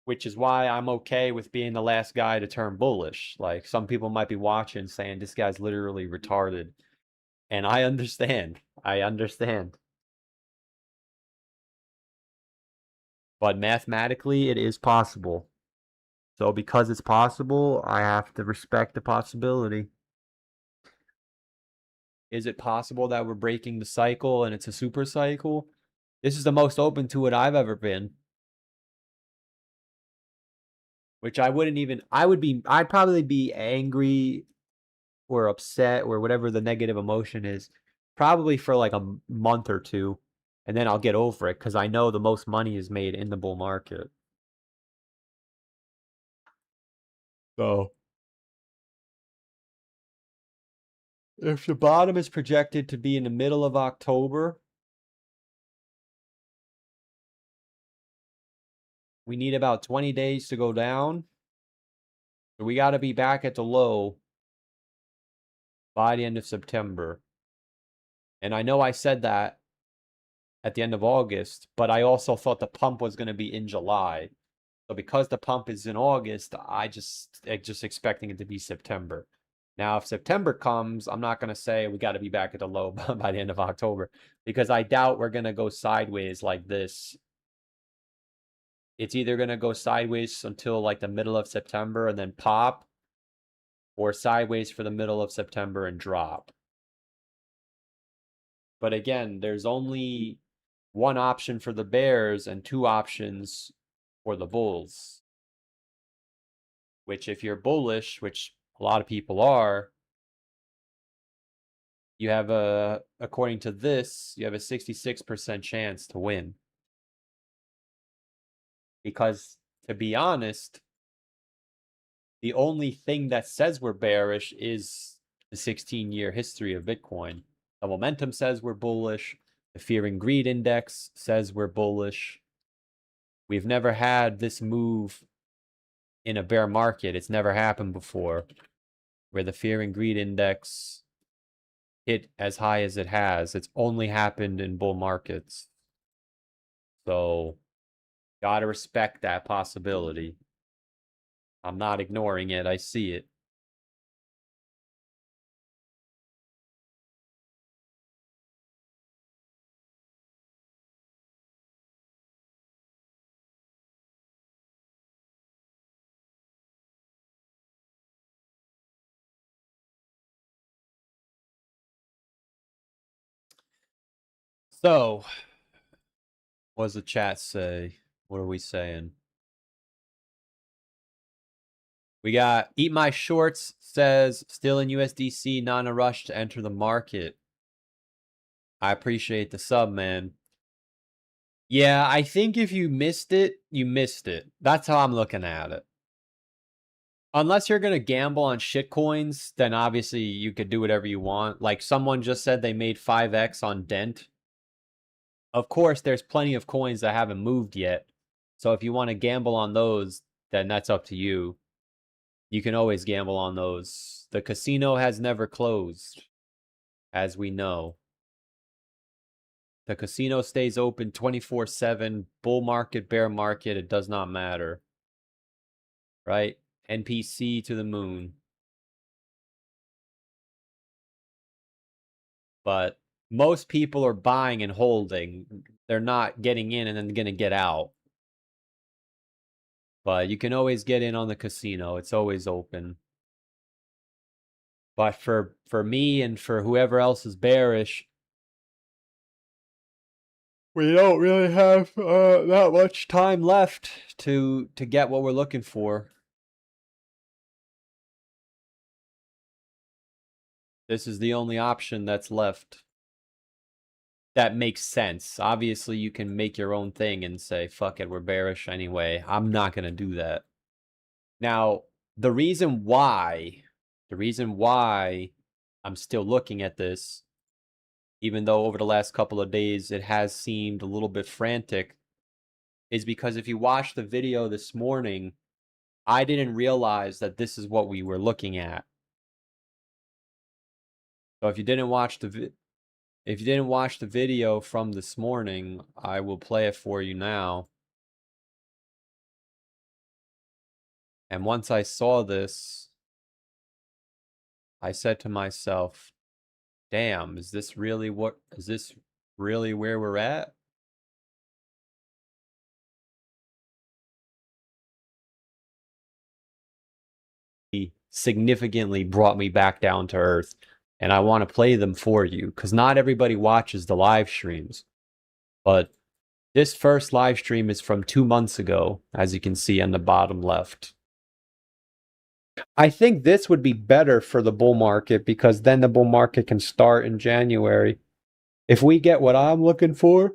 Which is why I'm okay with being the last guy to turn bullish. Like, some people might be watching saying this guy's literally retarded. And I understand. I understand. But mathematically, it is possible. So because it's possible, I have to respect the possibility. Is it possible that we're breaking the cycle and it's a super cycle? This is the most open to it I've ever been. Which I wouldn't even, I'd probably be angry or upset or whatever the negative emotion is, probably for like a month or two. And then I'll get over it because I know the most money is made in the bull market. So if the bottom is projected to be in the middle of October, we need about 20 days to go down. So we got to be back at the low by the end of September. And I know I said that at the end of August, but I also thought the pump was going to be in July. So because the pump is in August, I'm just expecting it to be September. Now, if September comes, I'm not going to say we got to be back at the low by the end of October, because I doubt we're going to go sideways like this. It's either going to go sideways until like the middle of September and then pop, or sideways for the middle of September and drop. But again, there's only one option for the bears and two options for the bulls. Which if you're bullish, which a lot of people are, you have according to this, you have a 66% chance to win. Because to be honest, the only thing that says we're bearish is the 16-year history of Bitcoin. The momentum says we're bullish. The fear and greed index says we're bullish. We've never had this move in a bear market. It's never happened before, where the fear and greed index hit as high as it has. It's only happened in bull markets. So, gotta respect that possibility. I'm not ignoring it. I see it. So, what does the chat say? What are we saying? We got Eat My Shorts says, still in USDC, not in a rush to enter the market. I appreciate the sub, man. Yeah, I think if you missed it, you missed it. That's how I'm looking at it. Unless you're going to gamble on shitcoins, then obviously you could do whatever you want. Like someone just said they made 5x on Dent. Of course, there's plenty of coins that haven't moved yet. So if you want to gamble on those, then that's up to you. You can always gamble on those. The casino has never closed, as we know. The casino stays open 24/7, bull market, bear market, it does not matter. Right? NPC to the moon. But most people are buying and holding. They're not getting in and then going to get out. But you can always get in on the casino. It's always open. But for me and for whoever else is bearish, we don't really have that much time left to get what we're looking for. This is the only option that's left that makes sense. Obviously, you can make your own thing and say, fuck it, we're bearish anyway. I'm not going to do that. Now, the reason why I'm still looking at this, even though over the last couple of days it has seemed a little bit frantic, is because if you watch the video this morning, I didn't realize that this is what we were looking at. So if you didn't watch the video from this morning, I will play it for you now. And once I saw this, I said to myself, damn, is this really where we're at? He significantly brought me back down to earth. And I want to play them for you because not everybody watches the live streams. But this first live stream is from 2 months ago, as you can see on the bottom left. I think this would be better for the bull market because then the bull market can start in January. If we get what I'm looking for,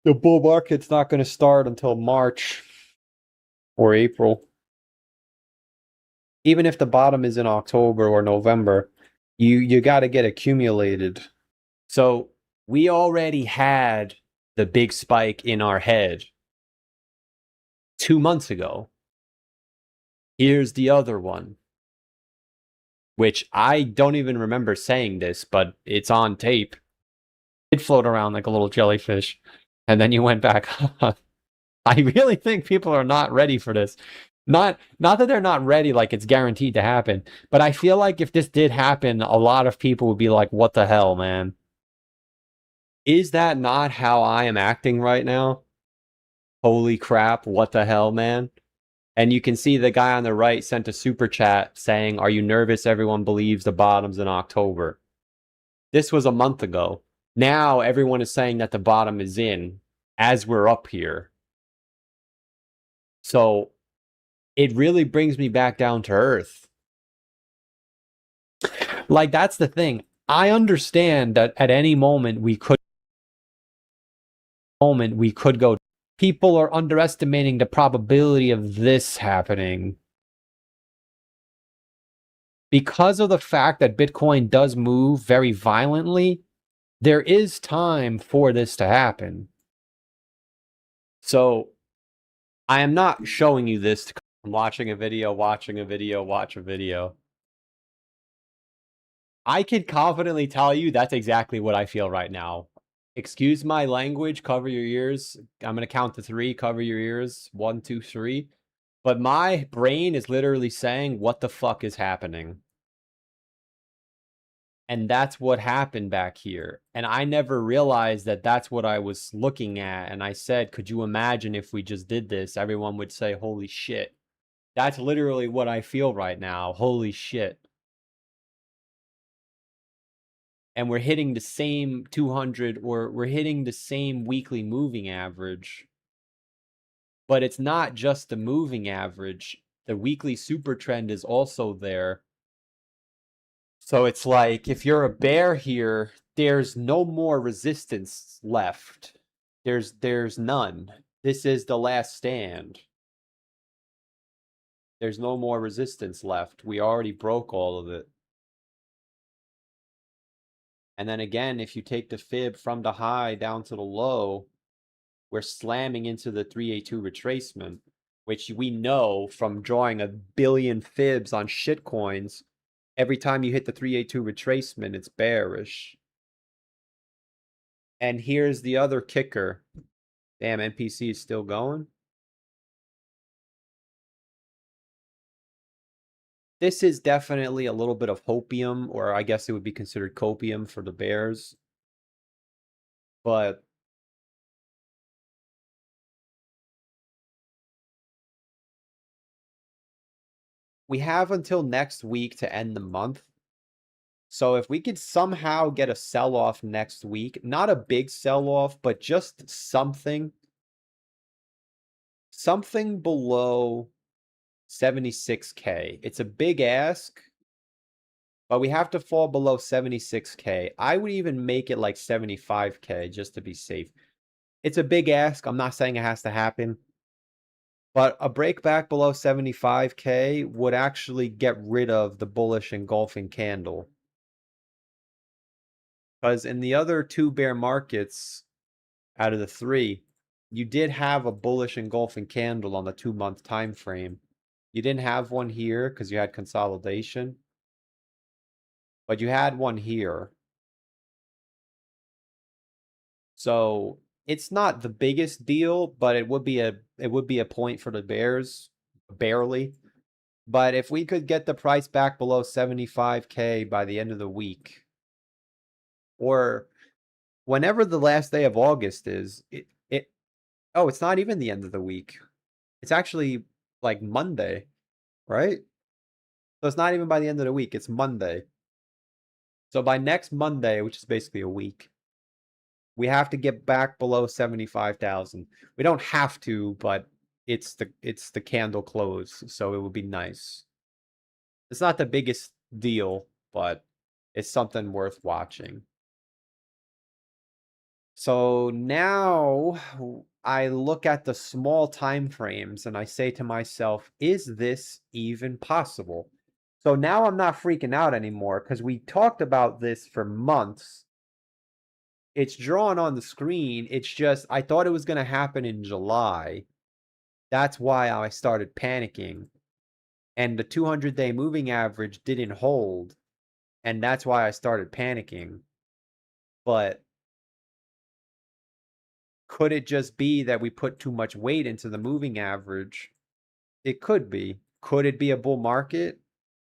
the bull market's not going to start until March or April. Even if the bottom is in October or November, you got to get accumulated. So we already had the big spike in our head 2 months ago. Here's the other one. which I don't even remember saying this, but it's on tape. It float around like a little jellyfish, and then you went back on. I really think people are not ready for this. Not that they're not ready, like it's guaranteed to happen, but I feel like if this did happen, a lot of people would be like, what the hell, man? Is that not how I am acting right now? Holy crap, what the hell, man? And you can see the guy on the right sent a super chat saying, are you nervous? Everyone believes the bottom's in October. This was a month ago. Now everyone is saying that the bottom is in as we're up here. So it really brings me back down to earth. Like, that's the thing. I understand that at any moment we could go. People are underestimating the probability of this happening. Because of the fact that Bitcoin does move very violently, there is time for this to happen. So I am not showing you this. I'm watching a video, watch a video. I can confidently tell you that's exactly what I feel right now. Excuse my language, cover your ears. I'm going to count to 3, cover your ears. 1, 2, 3. But my brain is literally saying, what the fuck is happening? And that's what happened back here. And I never realized that that's what I was looking at. And I said, could you imagine if we just did this? Everyone would say, holy shit. That's literally what I feel right now. Holy shit. And we're hitting the same 200, or we're hitting the same weekly moving average. But it's not just the moving average. The weekly super trend is also there. So it's like, if you're a bear here, there's no more resistance left. There's none. This is the last stand. There's no more resistance left. We already broke all of it. And then again, if you take the fib from the high down to the low, we're slamming into the 382 retracement, which we know from drawing a billion fibs on shitcoins. Every time you hit the 382 retracement, it's bearish. And here's the other kicker. Damn, NPC is still going. This is definitely a little bit of hopium, or I guess it would be considered copium for the bears. But we have until next week to end the month. So if we could somehow get a sell-off next week, not a big sell-off, but just something below 76K. It's a big ask, but we have to fall below 76K. I would even make it like 75K just to be safe. It's a big ask. I'm not saying it has to happen. But a break back below 75K would actually get rid of the bullish engulfing candle. Because in the other 2 bear markets out of the 3, you did have a bullish engulfing candle on the 2-month time frame. You didn't have one here because you had consolidation. But you had one here. So it's not the biggest deal, but it would be a point for the bears, barely. But if we could get the price back below 75K by the end of the week, or whenever the last day of August is, oh, it's not even the end of the week. It's actually like Monday, right? So it's not even by the end of the week, it's Monday. So by next Monday, which is basically a week, we have to get back below 75,000. We don't have to, but it's the candle close, so it would be nice. It's not the biggest deal, but it's something worth watching. So now I look at the small time frames and I say to myself, is this even possible? So now I'm not freaking out anymore because we talked about this for months. It's drawn on the screen. It's just, I thought it was going to happen in July. That's why I started panicking. and the 200-day moving average didn't hold, and that's why I started panicking. But could it just be that we put too much weight into the moving average? It could be. Could it be a bull market?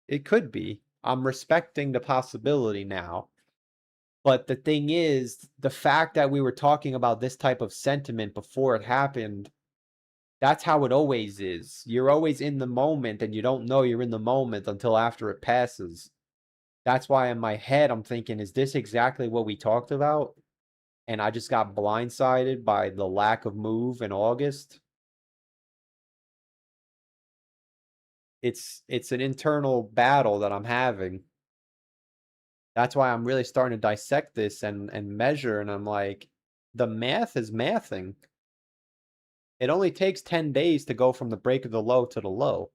It could be. I'm respecting the possibility now. But the thing is, the fact that we were talking about this type of sentiment before it happened, that's how it always is. You're always in the moment and you don't know you're in the moment until after it passes. That's why in my head I'm thinking, is this exactly what we talked about? And I just got blindsided by the lack of move in August. It's an internal battle that I'm having. That's why I'm really starting to dissect this and measure, and I'm like, the math is mathing. It only takes 10 days to go from the break of the low to the low.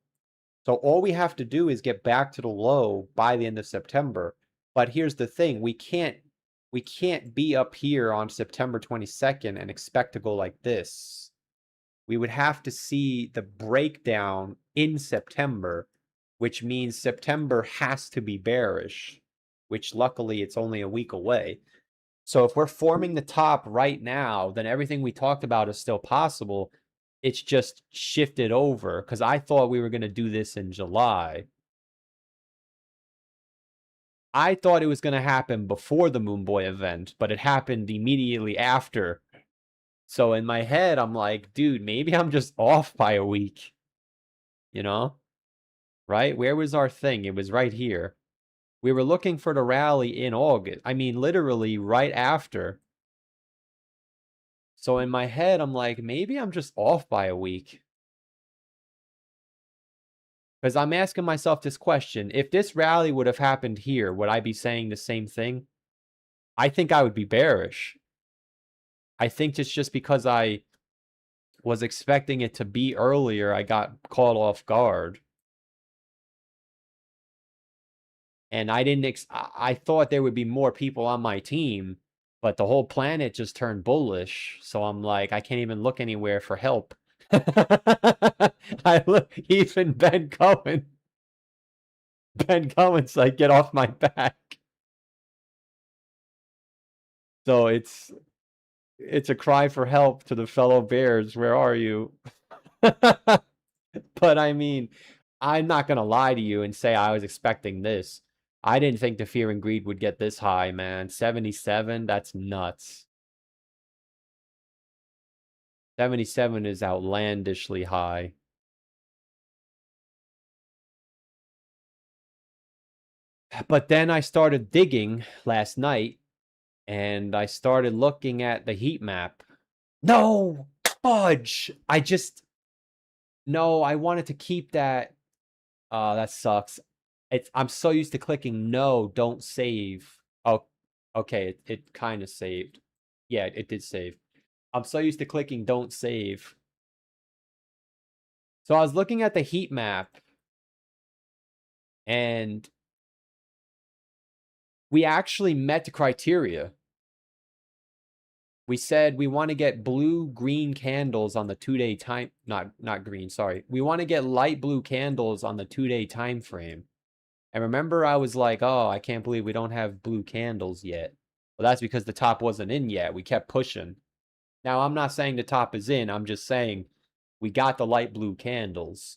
So all we have to do is get back to the low by the end of September. But here's the thing, we can't be up here on September 22nd and expect to go like this. We would have to see the breakdown in September, which means September has to be bearish, which luckily it's only a week away. So if we're forming the top right now, then everything we talked about is still possible. It's just shifted over because I thought we were going to do this in July. I thought it was going to happen before the Moon Boy event, but it happened immediately after. So in my head, I'm like, dude, maybe I'm just off by a week. You know? Right? Where was our thing? It was right here. We were looking for the rally in August. I mean, literally right after. So in my head, I'm like, maybe I'm just off by a week. Because I'm asking myself this question. If this rally would have happened here, would I be saying the same thing? I think I would be bearish. I think it's just because I was expecting it to be earlier, I got caught off guard. And I didn't, I thought there would be more people on my team, but the whole planet just turned bullish. So I'm like, I can't even look anywhere for help. I look, even Ben Cohen. Ben Cohen's like, get off my back. So it's a cry for help to the fellow bears. Where are you? But I mean, I'm not gonna lie to you and say I was expecting this. I didn't think the fear and greed would get this high, man. 77, that's nuts. 77 is outlandishly high. But then I started digging last night and I started looking at the heat map. No, fudge. No, I wanted to keep that. That sucks. I'm so used to clicking no, don't save. Oh, okay, it kind of saved. Yeah, it did save. I'm so used to clicking don't save. So I was looking at the heat map and we actually met the criteria. We said we want to get blue-green candles on the 2-day time, not green, sorry. We want to get light blue candles on the 2-day time frame. And remember I was like, oh, I can't believe we don't have blue candles yet. Well, that's because the top wasn't in yet. We kept pushing. Now, I'm not saying the top is in. I'm just saying we got the light blue candles.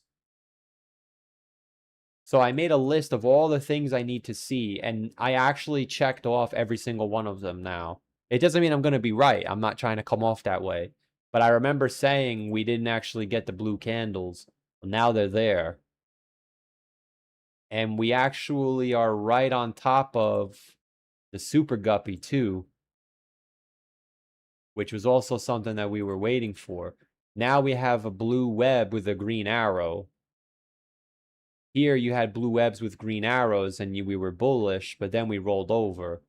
So I made a list of all the things I need to see, and I actually checked off every single one of them now. It doesn't mean I'm going to be right. I'm not trying to come off that way. But I remember saying we didn't actually get the blue candles. Well, now they're there. And we actually are right on top of the super guppy too, which was also something that we were waiting for. Now we have a blue web with a green arrow. Here you had blue webs with green arrows and we were bullish, but then we rolled over.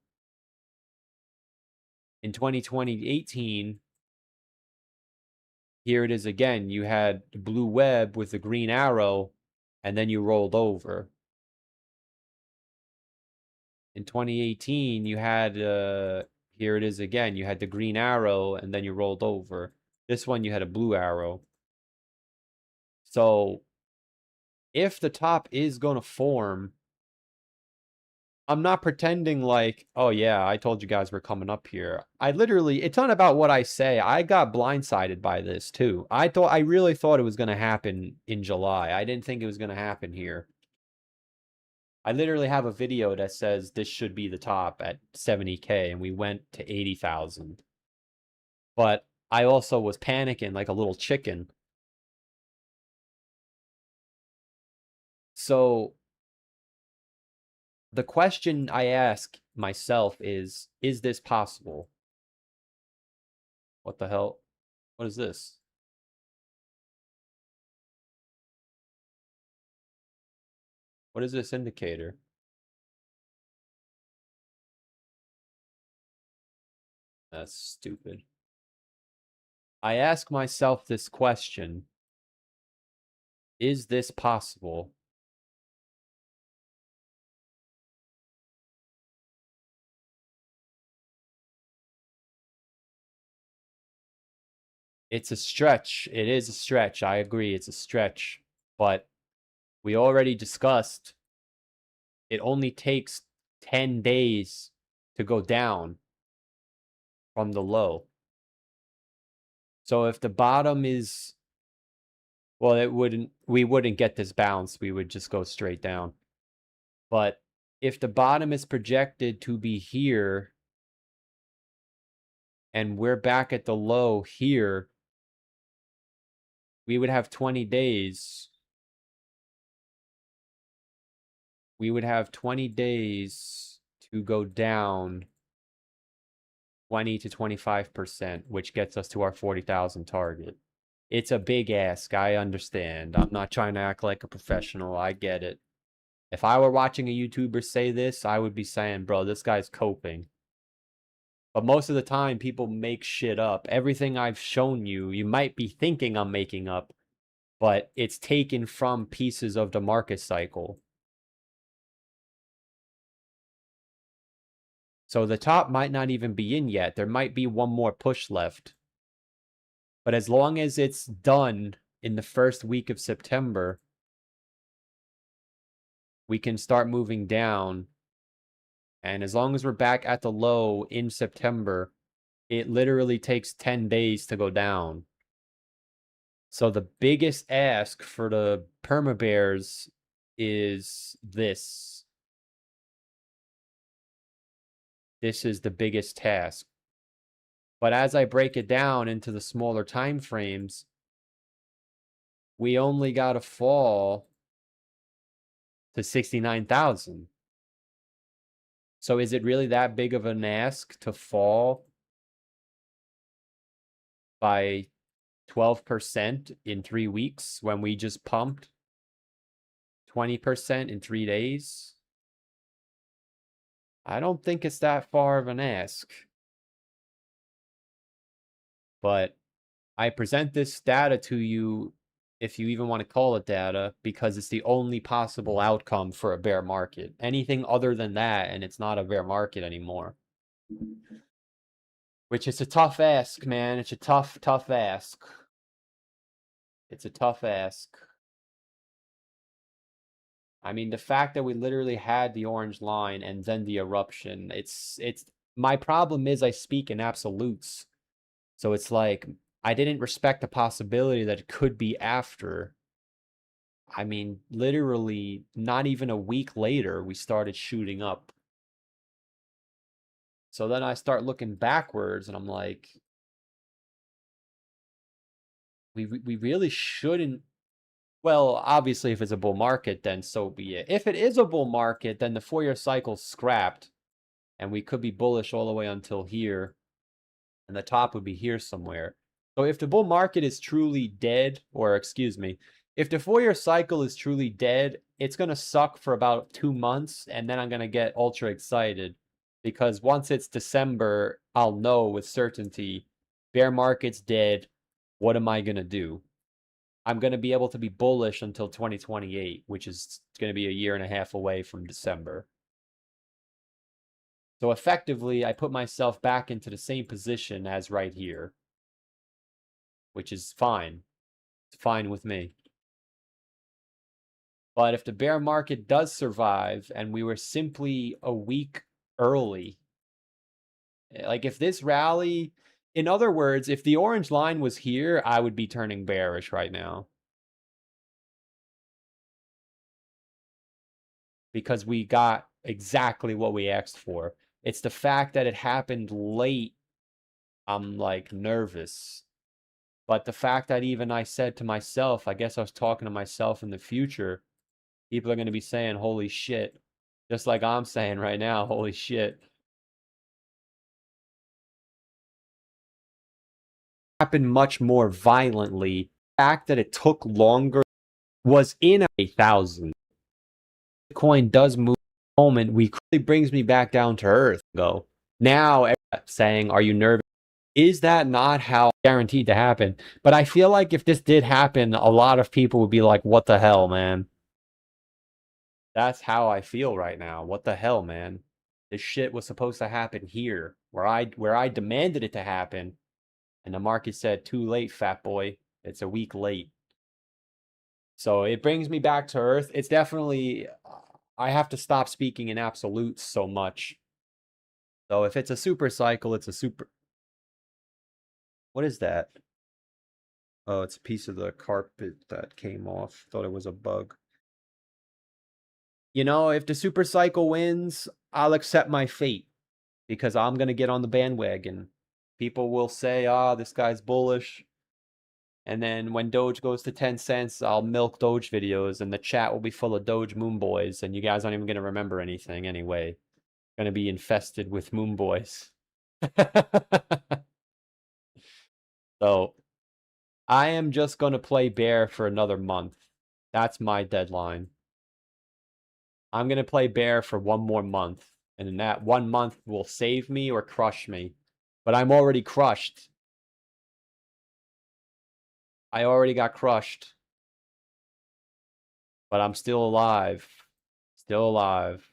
In 2018, here it is again. You had the blue web with the green arrow, and then you rolled over. In 2018, you had, here it is again. You had the green arrow, and then you rolled over. This one, you had a blue arrow. So if the top is going to form, I'm not pretending like, oh yeah, I told you guys we're coming up here. I literally, it's not about what I say. I got blindsided by this too. I really thought it was going to happen in July. I didn't think it was going to happen here. I literally have a video that says this should be the top at 70K and we went to 80,000. But I also was panicking like a little chicken. So the question I ask myself is this possible? What the hell? What is this? What is this indicator? That's stupid. I ask myself this question. Is this possible? It's a stretch. It is a stretch. I agree. It's a stretch. But we already discussed it only takes 10 days to go down from the low. So if the bottom is, well, we wouldn't get this bounce. We would just go straight down. But if the bottom is projected to be here and we're back at the low here, we would have 20 days. We would have 20 days to go down 20 to 25%, which gets us to our 40,000 target. It's a big ask. I understand. I'm not trying to act like a professional. I get it. If I were watching a YouTuber say this, I would be saying, bro, this guy's coping. But most of the time, people make shit up. Everything I've shown you, you might be thinking I'm making up, but it's taken from pieces of the market cycle. So the top might not even be in yet. There might be one more push left. But as long as it's done in the first week of September, we can start moving down. And as long as we're back at the low in September, it literally takes 10 days to go down. So the biggest ask for the perma bears is this. This is the biggest task. But as I break it down into the smaller time frames, we only got to fall to 69,000. So is it really that big of an ask to fall by 12% in 3 weeks when we just pumped 20% in 3 days? I don't think it's that far of an ask. But I present this data to you, if you even want to call it data, because it's the only possible outcome for a bear market. Anything other than that, and it's not a bear market anymore. Which is a tough ask, man. It's a tough ask. It's a tough ask. I mean, the fact that we literally had the orange line and then the eruption, it's my problem is I speak in absolutes. So it's like I didn't respect the possibility that it could be after. I mean, literally not even a week later, we started shooting up. So then I start looking backwards and I'm like, we really shouldn't. Well, obviously, if it's a bull market, then so be it. If it is a bull market, then the 4-year cycle's scrapped and we could be bullish all the way until here. And the top would be here somewhere. So if the bull market is truly dead, or excuse me, if the 4-year cycle is truly dead, it's going to suck for about 2 months, and then I'm going to get ultra excited. Because once it's December, I'll know with certainty, bear market's dead, what am I going to do? I'm going to be able to be bullish until 2028, which is going to be a year and a half away from December. So effectively, I put myself back into the same position as right here, which is fine. It's fine with me. But if the bear market does survive and we were simply a week early, like if this rally, in other words, if the orange line was here, I would be turning bearish right now. Because we got exactly what we asked for. It's the fact that it happened late. I'm like nervous. But the fact that even I said to myself, I guess I was talking to myself in the future, people are going to be saying, holy shit. Just like I'm saying right now, holy shit. Happened much more violently. The fact that it took longer was in 1,000. The coin does move. Moment we really brings me back down to earth. Go now saying, are you nervous? Is that not how guaranteed to happen? But I feel like if this did happen, a lot of people would be like, what the hell, man? That's how I feel right now. What the hell, man? This shit was supposed to happen here, where I demanded it to happen, and the market said, too late, fat boy. It's a week late. So it brings me back to earth. It's definitely, I have to stop speaking in absolutes so much. So if it's a super cycle, it's a super. What is that? Oh, it's a piece of the carpet that came off. Thought it was a bug. You know, if the super cycle wins, I'll accept my fate because I'm going to get on the bandwagon. People will say, ah, this guy's bullish. And then when Doge goes to 10 cents, I'll milk Doge videos and the chat will be full of Doge moon boys. And you guys aren't even going to remember anything anyway. Going to be infested with moon boys. So I am just going to play bear for another month. That's my deadline. I'm going to play bear for one more month. And in that 1 month will save me or crush me. But I'm already crushed. I already got crushed. But I'm still alive. Still alive.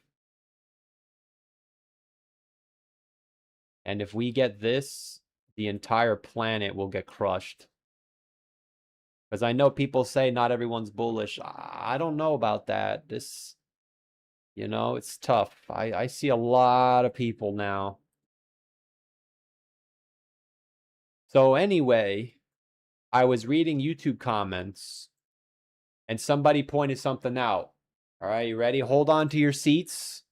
And if we get this, the entire planet will get crushed. Because I know people say not everyone's bullish. I don't know about that. This, you know, it's tough. I see a lot of people now. So anyway, I was reading YouTube comments and somebody pointed something out. All right, you ready? Hold on to your seats.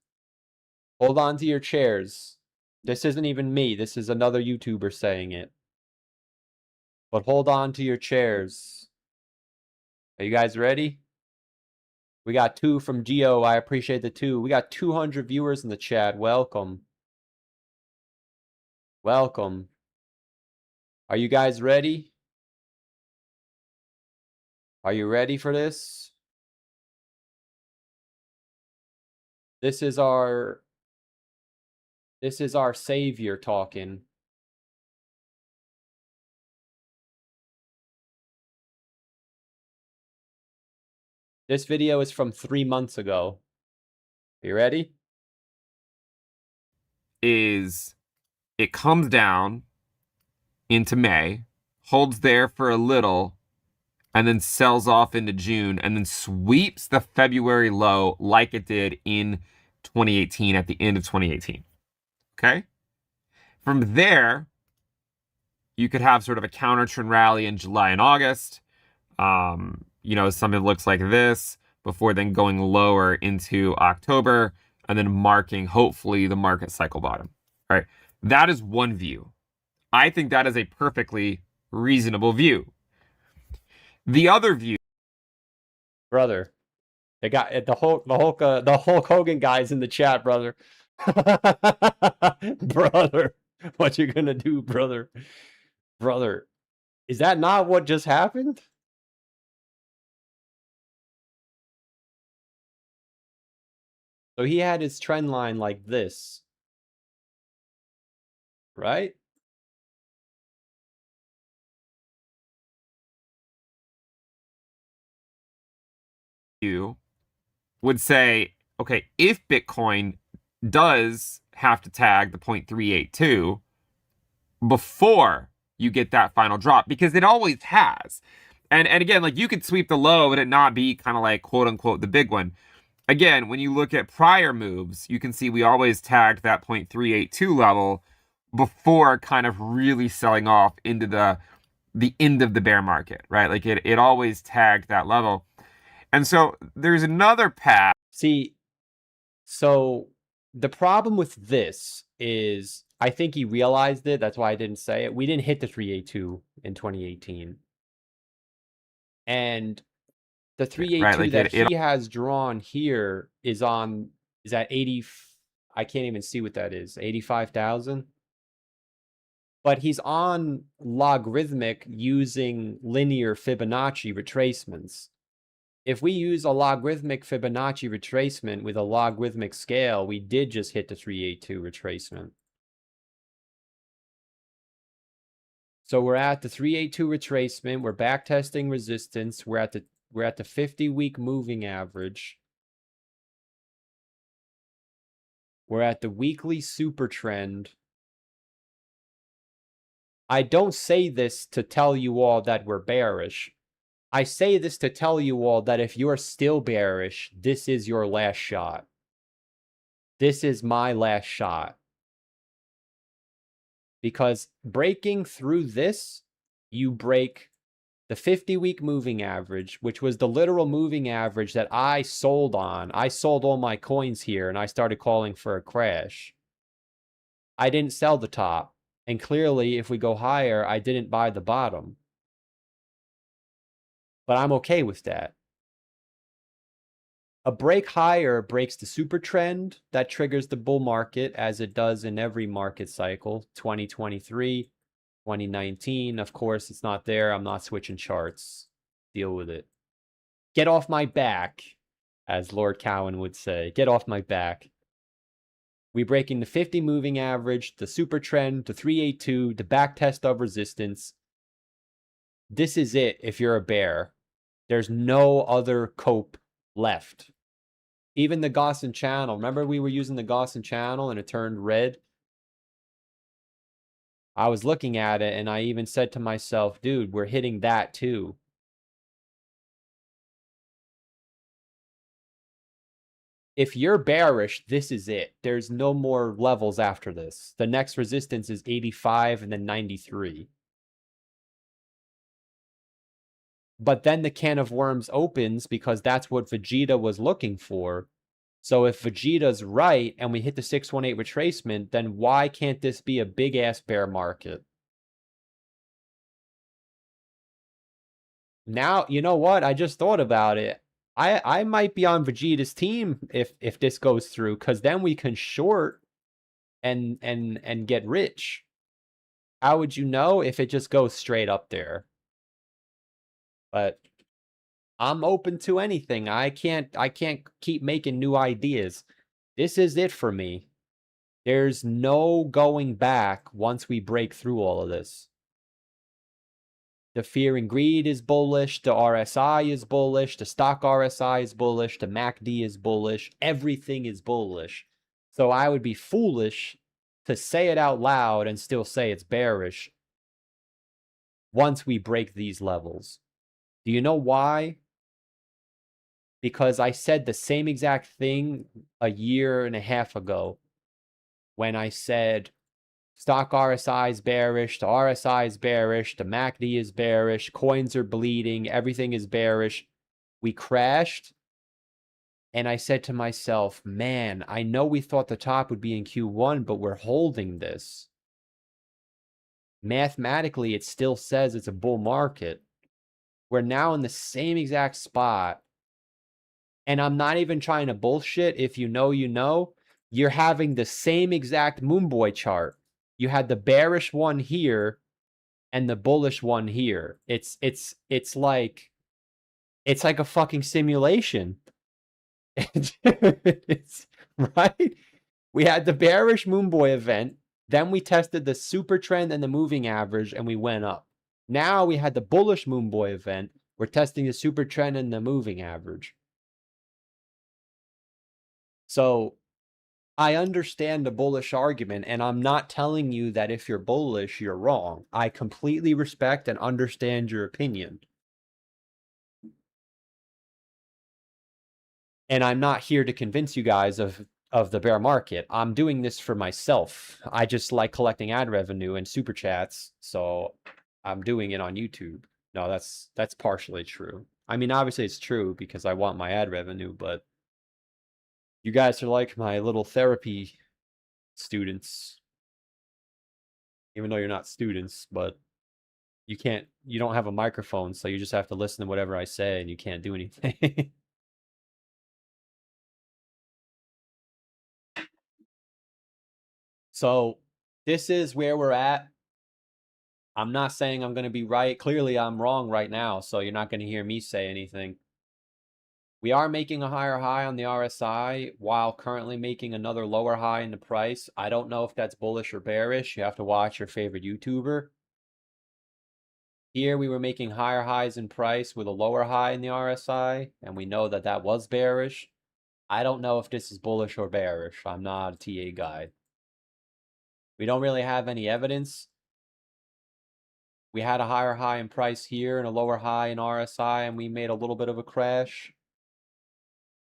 Hold on to your chairs. This isn't even me. This is another YouTuber saying it. But hold on to your chairs. Are you guys ready? We got 2 from Geo. I appreciate the 2. We got 200 viewers in the chat. Welcome. Welcome. Are you guys ready? Are you ready for this? This is our savior talking. This video is from 3 months ago. Are you ready? Is it comes down into May, holds there for a little, and then sells off into June, and then sweeps the February low like it did in 2018 at the end of 2018. Okay? From there, you could have sort of a counter trend rally in July and August. You know, something that looks like this before then going lower into October and then marking, hopefully, the market cycle bottom. All right. That is one view. I think that is a perfectly reasonable view. The other view, Brother, they got the Hulk Hogan guys in the chat, brother. Brother, what you gonna do, brother? Brother, is that not what just happened? So he had his trend line like this, right? you would say, okay, if Bitcoin does have to tag the 0.382 before you get that final drop, because it always has. And again, like you could sweep the low and it not be kind of like quote unquote the big one. Again, when you look at prior moves, you can see we always tagged that 0.382 level before kind of really selling off into the end of the bear market, right? Like it always tagged that level. And so there's another path. See, so the problem with this is I think he realized it. That's why I didn't say it. We didn't hit the 382 in 2018. And the Right? 382 Like that it he has drawn here is at 80. I can't even see what that is. 85,000. But he's on logarithmic using linear Fibonacci retracements. If we use a logarithmic Fibonacci retracement with a logarithmic scale, we did just hit the 382 retracement. So we're at the 382 retracement. We're back testing resistance. We're at the 50-week moving average. We're at the weekly super trend. I don't say this to tell you all that we're bearish. I say this to tell you all that if you're still bearish, this is your last shot. This is my last shot. Because breaking through this, you break the 50-week moving average, which was the literal moving average that I sold on. I sold all my coins here, and I started calling for a crash. I didn't sell the top. And clearly, if we go higher, I didn't buy the bottom. But I'm okay with that. A break higher breaks the super trend that triggers the bull market, as it does in every market cycle. 2023, 2019. Of course, it's not there. I'm not switching charts. Deal with it. Get off my back, as Lord Cowan would say. Get off my back. We breaking the 50 moving average, the super trend, the 382, the back test of resistance. This is it if you're a bear. There's no other cope left. Even the Gaussian channel. Remember we were using the Gaussian channel and it turned red? I was looking at it and I even said to myself, dude, we're hitting that too. If you're bearish, this is it. There's no more levels after this. The next resistance is 85 and then 93. But then the can of worms opens because that's what Vegeta was looking for. So if Vegeta's right and we hit the 618 retracement, then why can't this be a big-ass bear market? Now, you know what? I just thought about it. I might be on Vegeta's team if this goes through, because then we can short and get rich. How would you know if it just goes straight up there? But I'm open to anything. I can't keep making new ideas. This is it for me. There's no going back once we break through all of this. The fear and greed is bullish. The RSI is bullish. The stock RSI is bullish. The MACD is bullish. Everything is bullish. So I would be foolish to say it out loud and still say it's bearish once we break these levels. Do you know why? Because I said the same exact thing a year and a half ago when I said stock RSI is bearish, the RSI is bearish, the MACD is bearish, coins are bleeding, everything is bearish. We crashed, and I said to myself, man, I know we thought the top would be in Q1, but we're holding this. Mathematically, it still says it's a bull market. We're now in the same exact spot. And I'm not even trying to bullshit. If you know, you know. You're having the same exact Moonboy chart. You had the bearish one here and the bullish one here. It's like a fucking simulation. It's right. We had the bearish Moonboy event, then we tested the super trend and the moving average, and we went up. Now we had the bullish Moonboy event. We're testing the super trend and the moving average. So I understand the bullish argument, and I'm not telling you that if you're bullish, you're wrong. I completely respect and understand your opinion. And I'm not here to convince you guys of the bear market. I'm doing this for myself. I just like collecting ad revenue and super chats, so I'm doing it on YouTube. No, that's partially true. I mean, obviously it's true because I want my ad revenue, but you guys are like my little therapy students. Even though you're not students, but you don't have a microphone, so you just have to listen to whatever I say and you can't do anything. So this is where we're at. I'm not saying I'm going to be right. Clearly, I'm wrong right now, so you're not going to hear me say anything. We are making a higher high on the RSI while currently making another lower high in the price. I don't know if that's bullish or bearish. You have to watch your favorite YouTuber. Here we were making higher highs in price with a lower high in the RSI, and we know that that was bearish. I don't know if this is bullish or bearish. I'm not a TA guy. We don't really have any evidence. We had a higher high in price here and a lower high in RSI, and we made a little bit of a crash.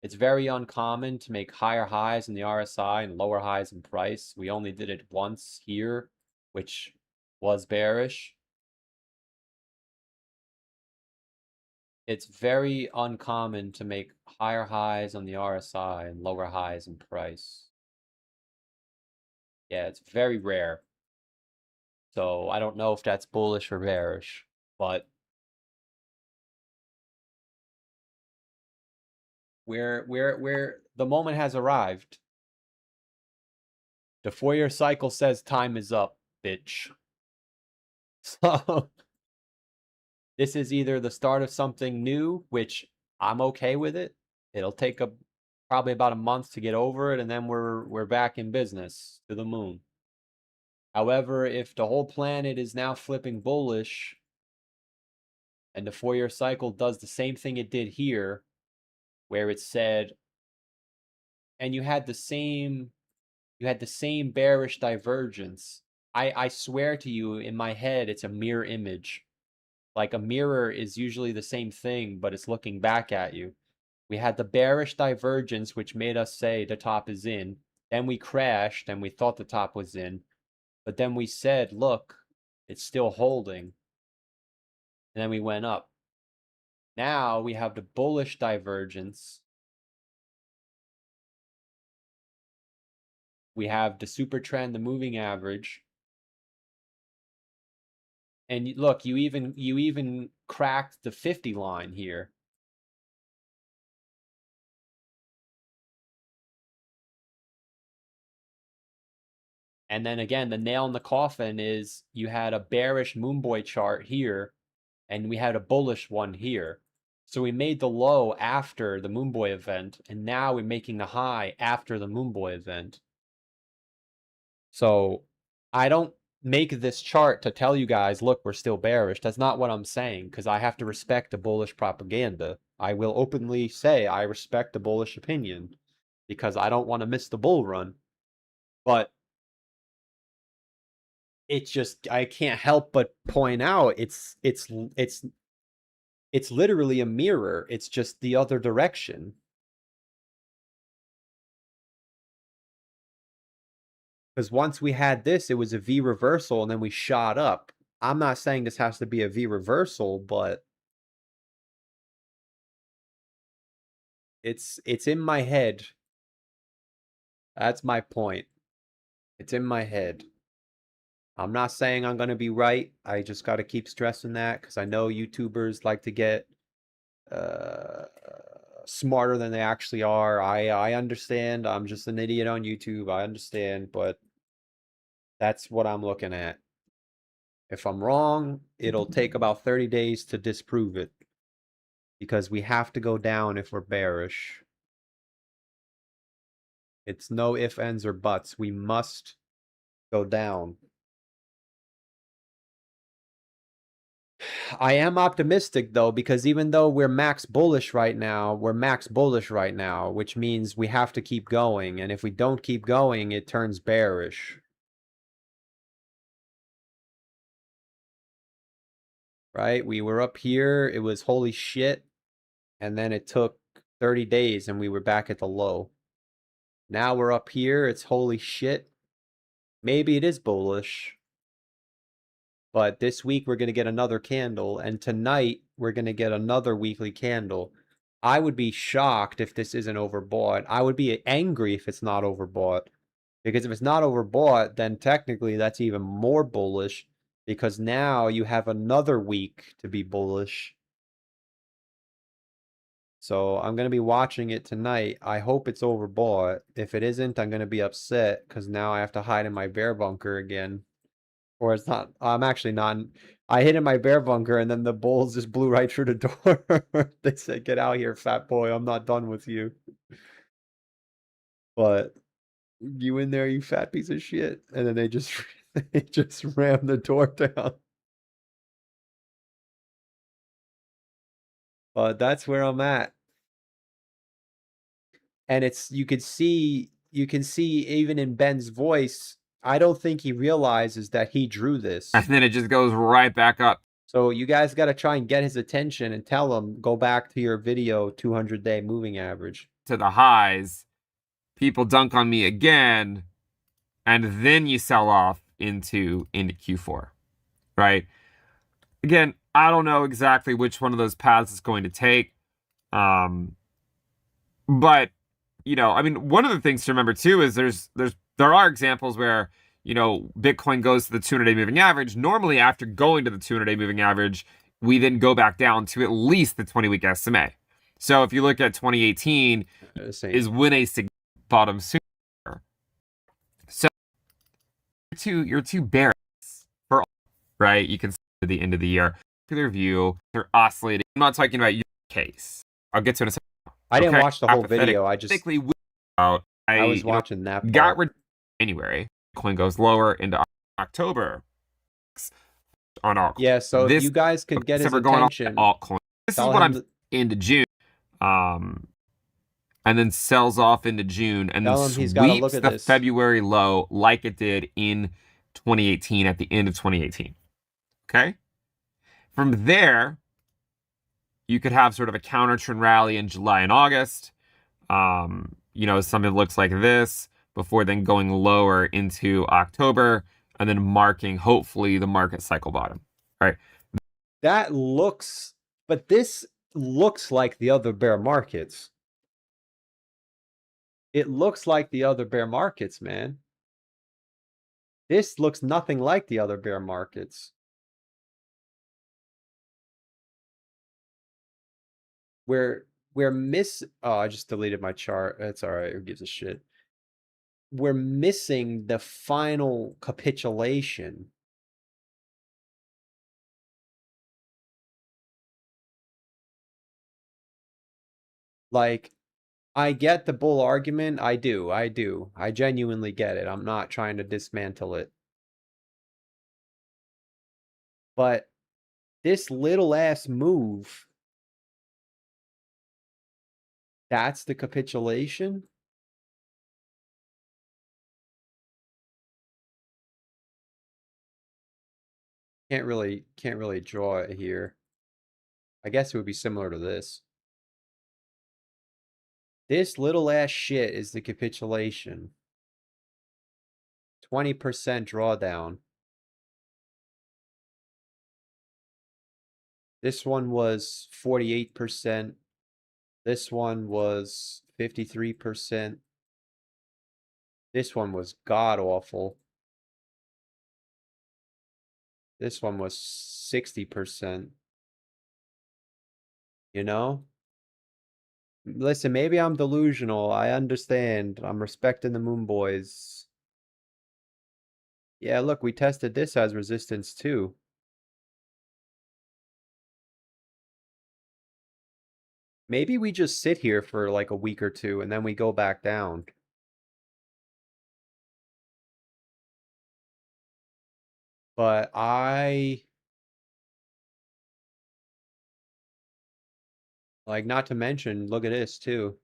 It's very uncommon to make higher highs in the RSI and lower highs in price. We only did it once here, which was bearish. It's very uncommon to make higher highs on the RSI and lower highs in price. Yeah, it's very rare. So I don't know if that's bullish or bearish, but we're the moment has arrived. The Fourier cycle says time is up, bitch. So this is either the start of something new, which I'm okay with it. It'll take probably about a month to get over it, and then we're back in business to the moon. However, if the whole planet is now flipping bullish, and the Fourier cycle does the same thing it did here, where it said, and you had the same bearish divergence. I swear to you, in my head, it's a mirror image. Like a mirror is usually the same thing, but it's looking back at you. We had the bearish divergence, which made us say the top is in. Then we crashed and we thought the top was in. But then we said, look, it's still holding. And then we went up. Now we have the bullish divergence. We have the super trend, the moving average. And look, you even cracked the 50 line here. And then again, the nail in the coffin is you had a bearish Moonboy chart here, and we had a bullish one here. So we made the low after the Moonboy event, and now we're making the high after the Moonboy event. So I don't make this chart to tell you guys, look, we're still bearish. That's not what I'm saying, because I have to respect the bullish propaganda. I will openly say I respect the bullish opinion, because I don't want to miss the bull run. But it's just, I can't help but point out it's literally a mirror. It's just the other direction. Because once we had this, it was a V reversal, and then we shot up. I'm not saying this has to be a V reversal, but it's in my head. That's my point. It's in my head. I'm not saying I'm going to be right. I just got to keep stressing that because I know YouTubers like to get smarter than they actually are. I understand. I'm just an idiot on YouTube. I understand, but that's what I'm looking at. If I'm wrong, it'll take about 30 days to disprove it because we have to go down if we're bearish. It's no ifs, ands, or buts. We must go down. I am optimistic though, because even though we're max bullish right now, which means we have to keep going. And if we don't keep going, it turns bearish. Right? We were up here, it was holy shit. And then it took 30 days and we were back at the low. Now we're up here. It's holy shit. Maybe it is bullish. But this week we're going to get another candle. And tonight we're going to get another weekly candle. I would be shocked if this isn't overbought. I would be angry if it's not overbought. Because if it's not overbought, then technically that's even more bullish. Because now you have another week to be bullish. So I'm going to be watching it tonight. I hope it's overbought. If it isn't, I'm going to be upset because now I have to hide in my bear bunker again. Or it's not, I'm actually not. I hid in my bear bunker and then the bulls just blew right through the door. They said, get out here, fat boy. I'm not done with you. But you in there, you fat piece of shit. And then they just rammed the door down. But that's where I'm at. And it's you can see even in Ben's voice, I don't think he realizes that he drew this. And then it just goes right back up. So you guys got to try and get his attention and tell him, go back to your video 200-day moving average. To the highs, people dunk on me again, and then you sell off into Q4, right? Again, I don't know exactly which one of those paths it's going to take. But, you know, I mean, one of the things to remember too is there are examples where, you know, Bitcoin goes to the 200-day moving average. Normally, after going to the 200-day moving average, we then go back down to at least the 20-week SMA. So if you look at 2018, is when a bottom sooner. So you're too bearish for all, right? You can see at the end of the year. Their view, they're oscillating. I'm not talking about your case. I'll get to it in a second. I didn't watch the whole video. I was watching that part. Got rid of January. Coin goes lower into October. On altcoin. Yeah, so if you guys could get his attention. Altcoin. This is what I'm into June. And then sells off into June and then sweeps the February low like it did in 2018 at the end of 2018. Okay? From there, you could have sort of a counter trend rally in July and August. You know, something that looks like this before then going lower into October and then marking, hopefully, the market cycle bottom. Right? But this looks like the other bear markets. It looks like the other bear markets, man. This looks nothing like the other bear markets. We're oh, I just deleted my chart. That's all right. Who gives a shit? We're missing the final capitulation. Like, I get the bull argument. I do. I genuinely get it. I'm not trying to dismantle it. But this little ass move, that's the capitulation? Can't really draw it here. I guess it would be similar to this. This little ass shit is the capitulation. 20% drawdown. This one was 48%. This one was 53%. This one was god awful. This one was 60%. You know? Listen, maybe I'm delusional. I understand. I'm respecting the Moon Boys. Yeah, look, we tested this as resistance too. Maybe we just sit here for like a week or two and then we go back down. But like, not to mention, look at this too.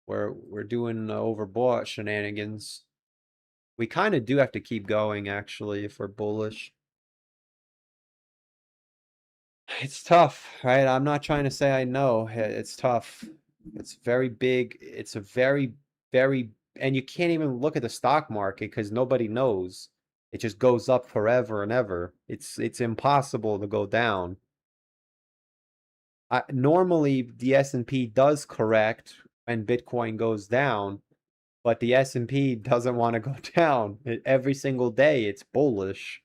We're doing overbought shenanigans. We kind of do have to keep going, actually, if we're bullish. It's tough, right? I'm not trying to say I know. It's tough. It's very big. It's a very, very, and you can't even look at the stock market because nobody knows. It just goes up forever and ever. It's impossible to go down. Normally the S&P does correct when Bitcoin goes down, but the S&P doesn't want to go down. Every single day it's bullish.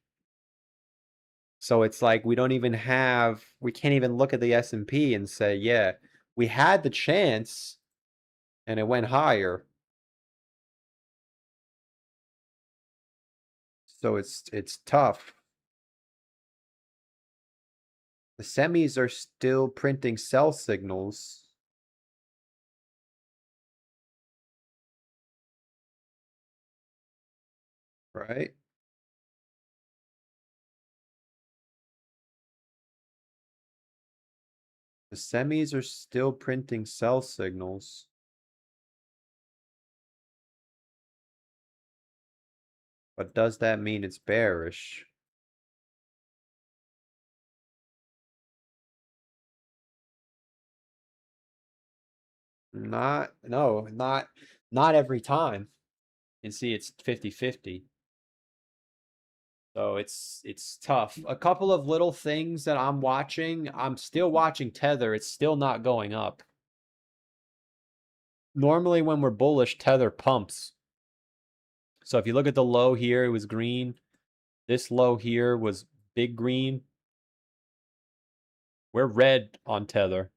So it's like we can't even look at the S&P and say, yeah, we had the chance and it went higher. So it's tough. The semis are still printing sell signals. Right? The semis are still printing sell signals. But does that mean it's bearish? Not every time. And see, it's 50-50. So it's tough. A couple of little things that I'm watching. I'm still watching Tether. It's still not going up. Normally when we're bullish, Tether pumps. So if you look at the low here, it was green. This low here was big green. We're red on Tether.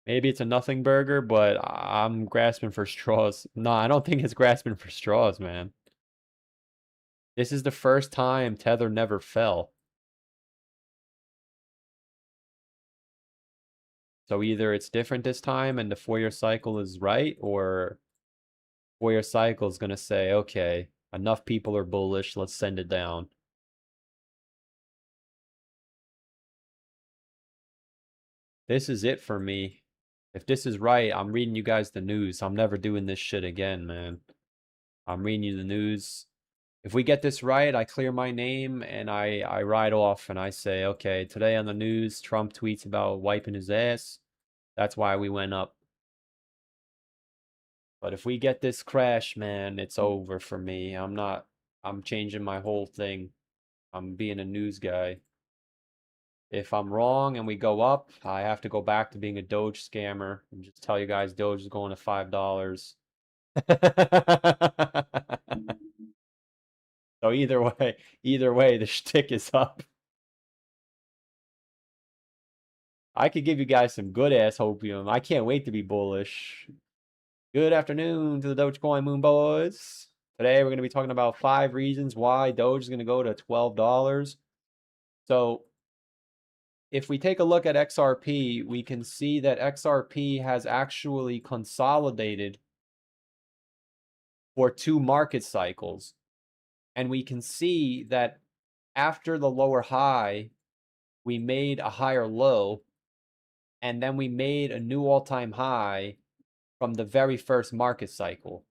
Maybe it's a nothing burger, but I'm grasping for straws. No, I don't think it's grasping for straws, man. This is the first time Tether never fell. So either it's different this time and the 4-year cycle is right, or 4-year cycle is going to say, okay, enough people are bullish, let's send it down. This is it for me. If this is right, I'm reading you guys the news. I'm never doing this shit again, man. I'm reading you the news. If we get this right, I clear my name and I ride off and I say, okay, today on the news, Trump tweets about wiping his ass. That's why we went up. But if we get this crash, man, it's over for me. I'm changing my whole thing. I'm being a news guy. If I'm wrong and we go up, I have to go back to being a Doge scammer and just tell you guys Doge is going to $5. So either way, the shtick is up. I could give you guys some good ass hopium. I can't wait to be bullish. Good afternoon to the Dogecoin Moon Boys. Today we're going to be talking about 5 reasons why Doge is going to go to $12. So if we take a look at XRP, we can see that XRP has actually consolidated for 2 market cycles. And we can see that after the lower high, we made a higher low, and then we made a new all-time high from the very first market cycle.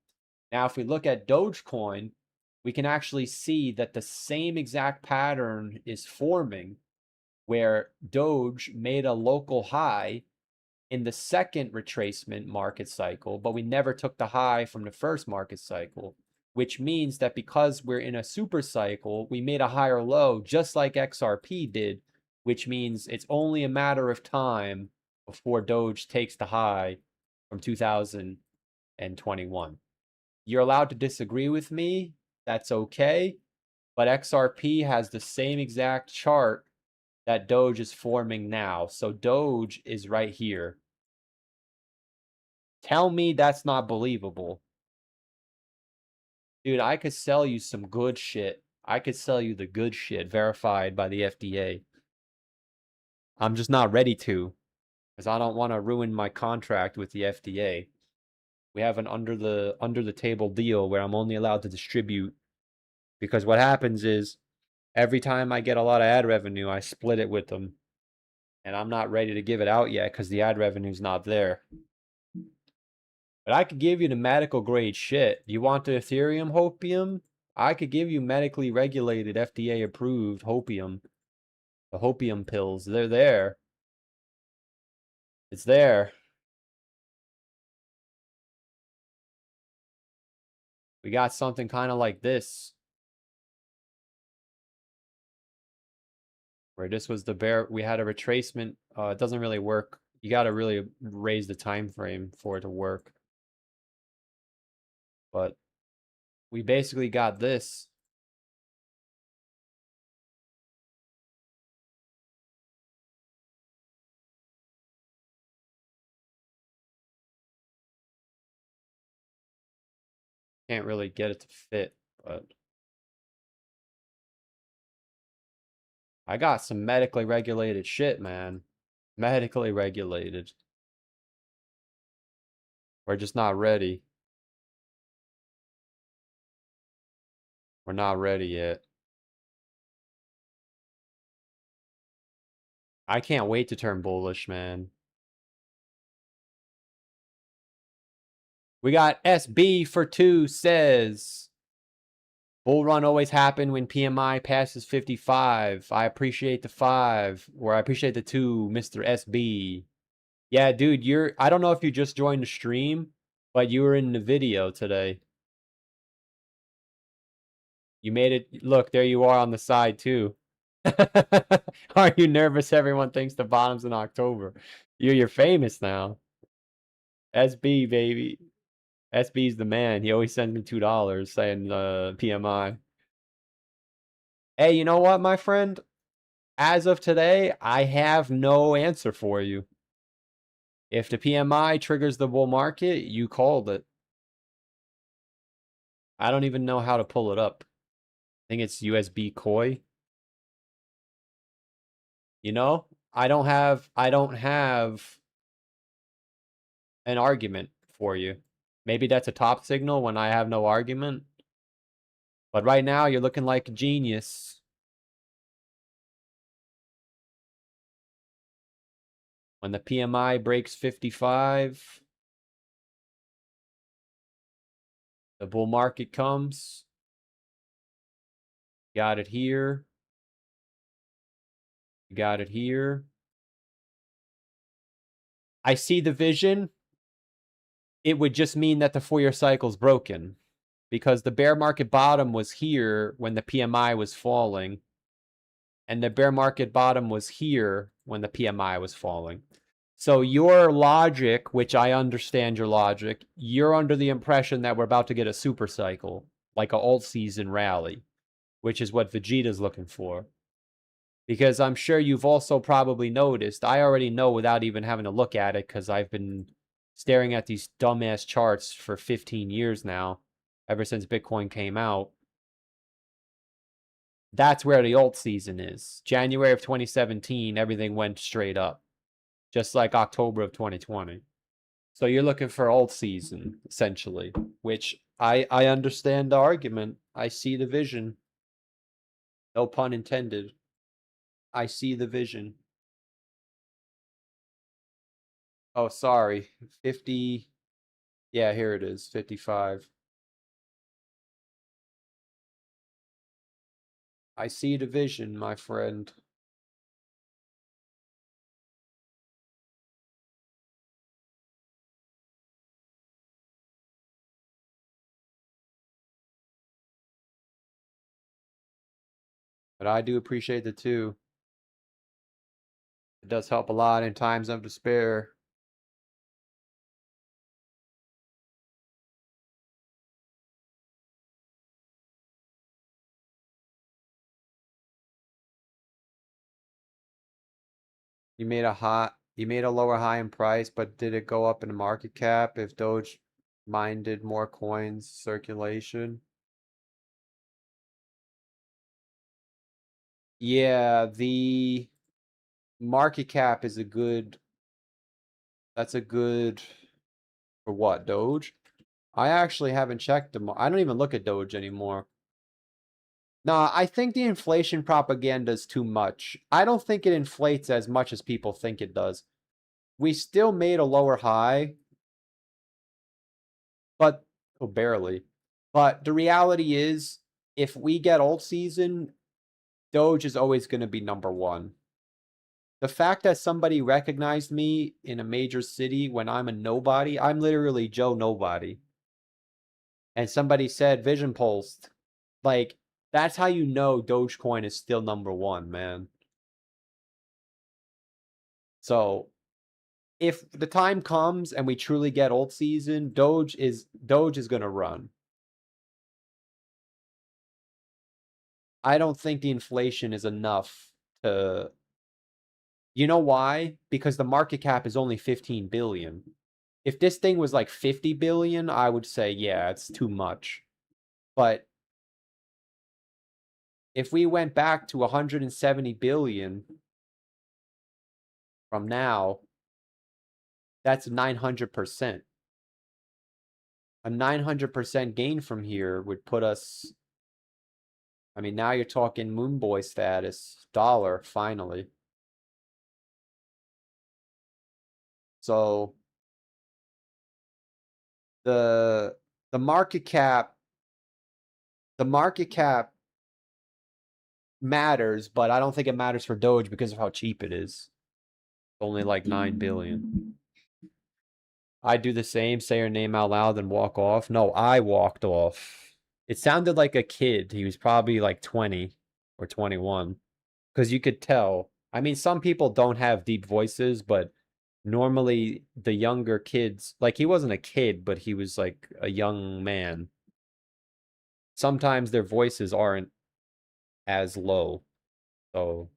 Now, if we look at Dogecoin, we can actually see that the same exact pattern is forming, where Doge made a local high in the second retracement market cycle, but we never took the high from the first market cycle, which means that because we're in a super cycle, we made a higher low just like XRP did, which means it's only a matter of time before Doge takes the high from 2021. You're allowed to disagree with me. That's okay. But XRP has the same exact chart that Doge is forming now. So Doge is right here. Tell me that's not believable. Dude, I could sell you some good shit. I could sell you the good shit verified by the FDA. I'm just not ready to, because I don't want to ruin my contract with the FDA. We have an under the table deal where I'm only allowed to distribute, because what happens is every time I get a lot of ad revenue, I split it with them. And I'm not ready to give it out yet because the ad revenue's not there. But I could give you the medical grade shit. You want the Ethereum hopium? I could give you medically regulated, FDA approved hopium. The hopium pills, they're there. It's there. We got something kind of like this. Where this was the bear, we had a retracement. It doesn't really work. You got to really raise the time frame for it to work. But we basically got this. Can't really get it to fit, but I got some medically regulated shit, man. Medically regulated. We're just not ready. We're not ready yet. I can't wait to turn bullish, man. We got SB for 2 says, bull run always happen when PMI passes 55. I appreciate the 5, or I appreciate the 2, Mr. SB. Yeah, dude, I don't know if you just joined the stream, but you were in the video today. You made it. Look, there you are on the side too. Are you nervous? Everyone thinks the bottom's in October. You're famous now. SB, baby. SB's the man. He always sends me $2 saying PMI. Hey, you know what, my friend? As of today, I have no answer for you. If the PMI triggers the bull market, you called it. I don't even know how to pull it up. I think it's USB Koi. You know, I don't have an argument for you. Maybe that's a top signal when I have no argument. But right now, you're looking like a genius. When the PMI breaks 55, the bull market comes. Got it here. Got it here. I see the vision. It would just mean that the 4-year cycle's broken. Because the bear market bottom was here when the PMI was falling. And the bear market bottom was here when the PMI was falling. So your logic, which I understand your logic, you're under the impression that we're about to get a super cycle, like a alt season rally, which is what Vegeta's looking for. Because I'm sure you've also probably noticed, I already know without even having to look at it, because I've been staring at these dumbass charts for 15 years now, ever since Bitcoin came out. That's where the alt season is. January of 2017, everything went straight up. Just like October of 2020. So you're looking for alt season, essentially. Which I understand the argument. I see the vision. No pun intended. I see the vision. Oh, sorry. 50. Yeah, here it is. 55. I see the vision, my friend. But I do appreciate the 2. It does help a lot in times of despair. You made a lower high in price, but did it go up in the market cap if Doge minded more coins circulation? Yeah, the market cap is that's a good, for what, Doge? I actually haven't checked them. I don't even look at Doge anymore. Nah, I think the inflation propaganda is too much. I don't think it inflates as much as people think it does. We still made a lower high, but barely. But the reality is, if we get alt season, Doge is always going to be number 1. The fact that somebody recognized me in a major city when I'm a nobody, I'm literally Joe Nobody. And somebody said Vision Pulsed. Like, that's how you know Dogecoin is still #1, man. So if the time comes and we truly get alt season, Doge is gonna run. I don't think the inflation is enough to, you know why? Because the market cap is only 15 billion. If this thing was like 50 billion, I would say, yeah, it's too much. But if we went back to 170 billion from now, that's 900%. A 900% gain from here would put us, I mean, now you're talking moon boy status, dollar, finally. So the market cap matters, but I don't think it matters for Doge because of how cheap it is. Only like 9 billion. I do the same, say your name out loud, and walk off. No, I walked off. It sounded like a kid. He was probably like 20 or 21. Because you could tell. I mean, some people don't have deep voices, but normally the younger kids, like he wasn't a kid, but he was like a young man. Sometimes their voices aren't as low. So,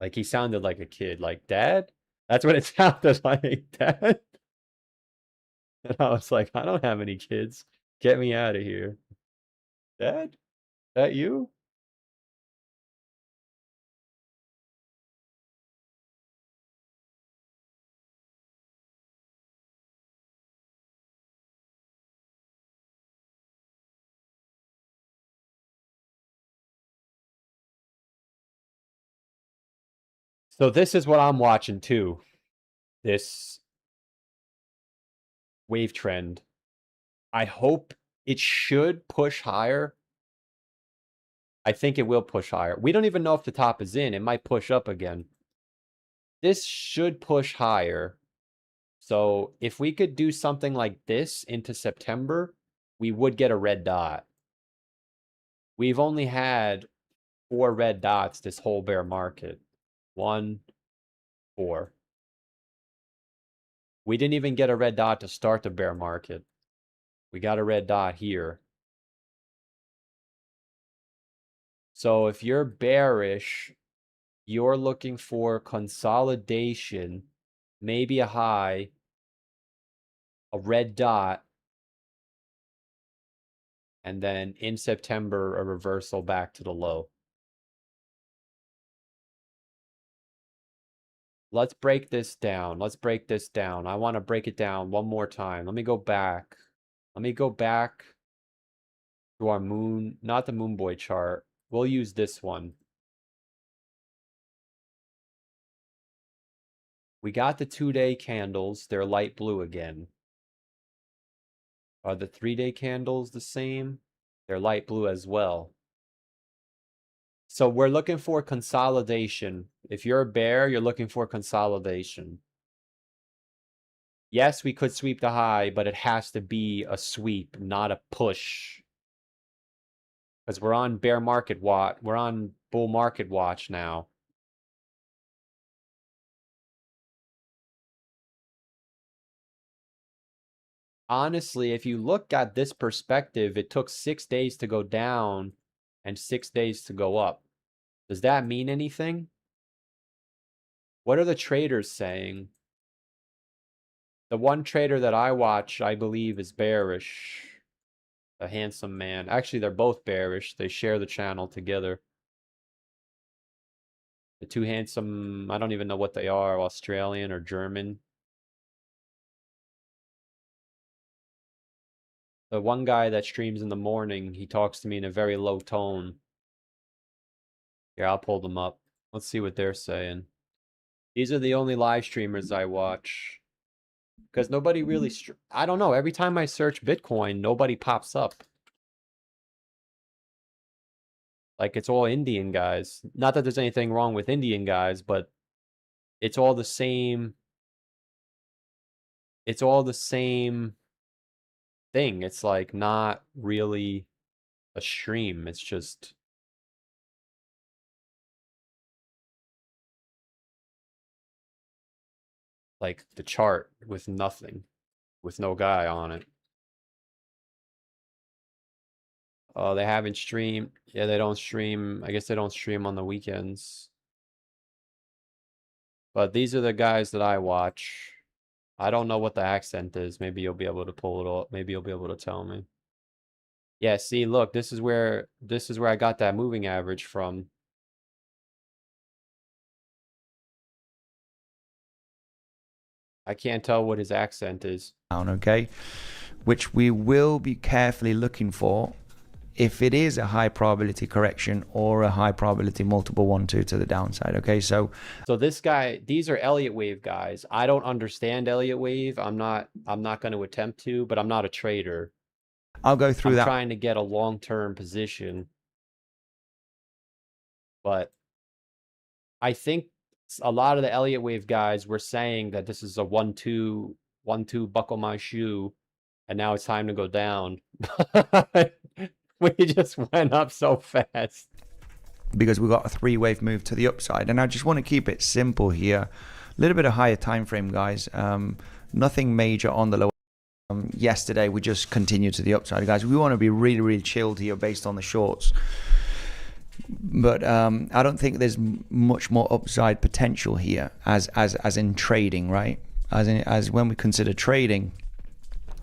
like he sounded like a kid, like, Dad? That's what it sounded like, Dad. And I was like, I don't have any kids. Get me out of here. Dad? That you? So this is what I'm watching too. This wave trend. I hope it should push higher. I think it will push higher. We don't even know if the top is in. It might push up again. This should push higher. So if we could do something like this into September, we would get a red dot. We've only had 4 red dots this whole bear market. 1, 4. We didn't even get a red dot to start the bear market. We got a red dot here. So if you're bearish, you're looking for consolidation, maybe a high, a red dot, and then in September, a reversal back to the low. Let's break this down. Let's break this down. I want to break it down one more time. Let me go back. Let me go back to our moon, not the moon boy chart. We'll use this one. We got the 2-day candles. They're light blue again. Are the 3-day candles the same? They're light blue as well. So we're looking for consolidation. If you're a bear, you're looking for consolidation. Yes, we could sweep the high, but it has to be a sweep, not a push. Because we're on bear market watch. We're on bull market watch now. Honestly, if you look at this perspective, it took 6 days to go down and 6 days to go up. Does that mean anything? What are the traders saying? The one trader that I watch, I believe, is bearish. A handsome man. Actually, they're both bearish. They share the channel together. The two handsome, I don't even know what they are, Australian or German. The one guy that streams in the morning, he talks to me in a very low tone. Here, I'll pull them up. Let's see what they're saying. These are the only live streamers I watch. Because nobody really, I don't know, every time I search Bitcoin, nobody pops up. Like, it's all Indian guys. Not that there's anything wrong with Indian guys, but it's all the same. It's all the same thing. It's like not really a stream. It's just like the chart with nothing, with no guy on it. Oh, they haven't streamed. Yeah, they don't stream. I guess they don't stream on the weekends. But these are the guys that I watch. I don't know what the accent is. Maybe you'll be able to pull it off. Maybe you'll be able to tell me. Yeah, see, look, this is where I got that moving average from. I can't tell what his accent is. Okay, which we will be carefully looking for if it is a high probability correction or a high probability multiple 1-2 to the downside. Okay, so this guy, these are Elliott wave guys. I don't understand Elliott wave. I'm not going to attempt to, but I'm not a trader. I'll go through I'm that. trying to get a long-term position. But I think a lot of the Elliott wave guys were saying that this is a 1-2 buckle my shoe, and now it's time to go down. We just went up so fast because we got a 3-wave move to the upside, and I just want to keep it simple here. A little bit of higher time frame, guys. Nothing major on the lower. Yesterday we just continued to the upside, guys. We want to be really, really chilled here based on the shorts. But I don't think there's much more upside potential here as in trading, right? As when we consider trading,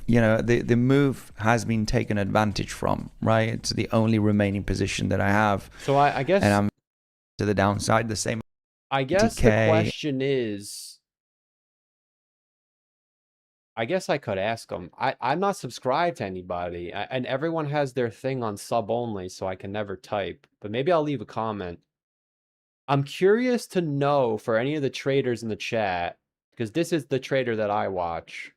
you know, the move has been taken advantage from, right? It's the only remaining position that I have. So I guess, and I'm to the downside the same. I guess the question is, I guess I could ask them. I'm not subscribed to anybody, and everyone has their thing on sub only, so I can never type. But maybe I'll leave a comment. I'm curious to know for any of the traders in the chat, because this is the trader that I watch.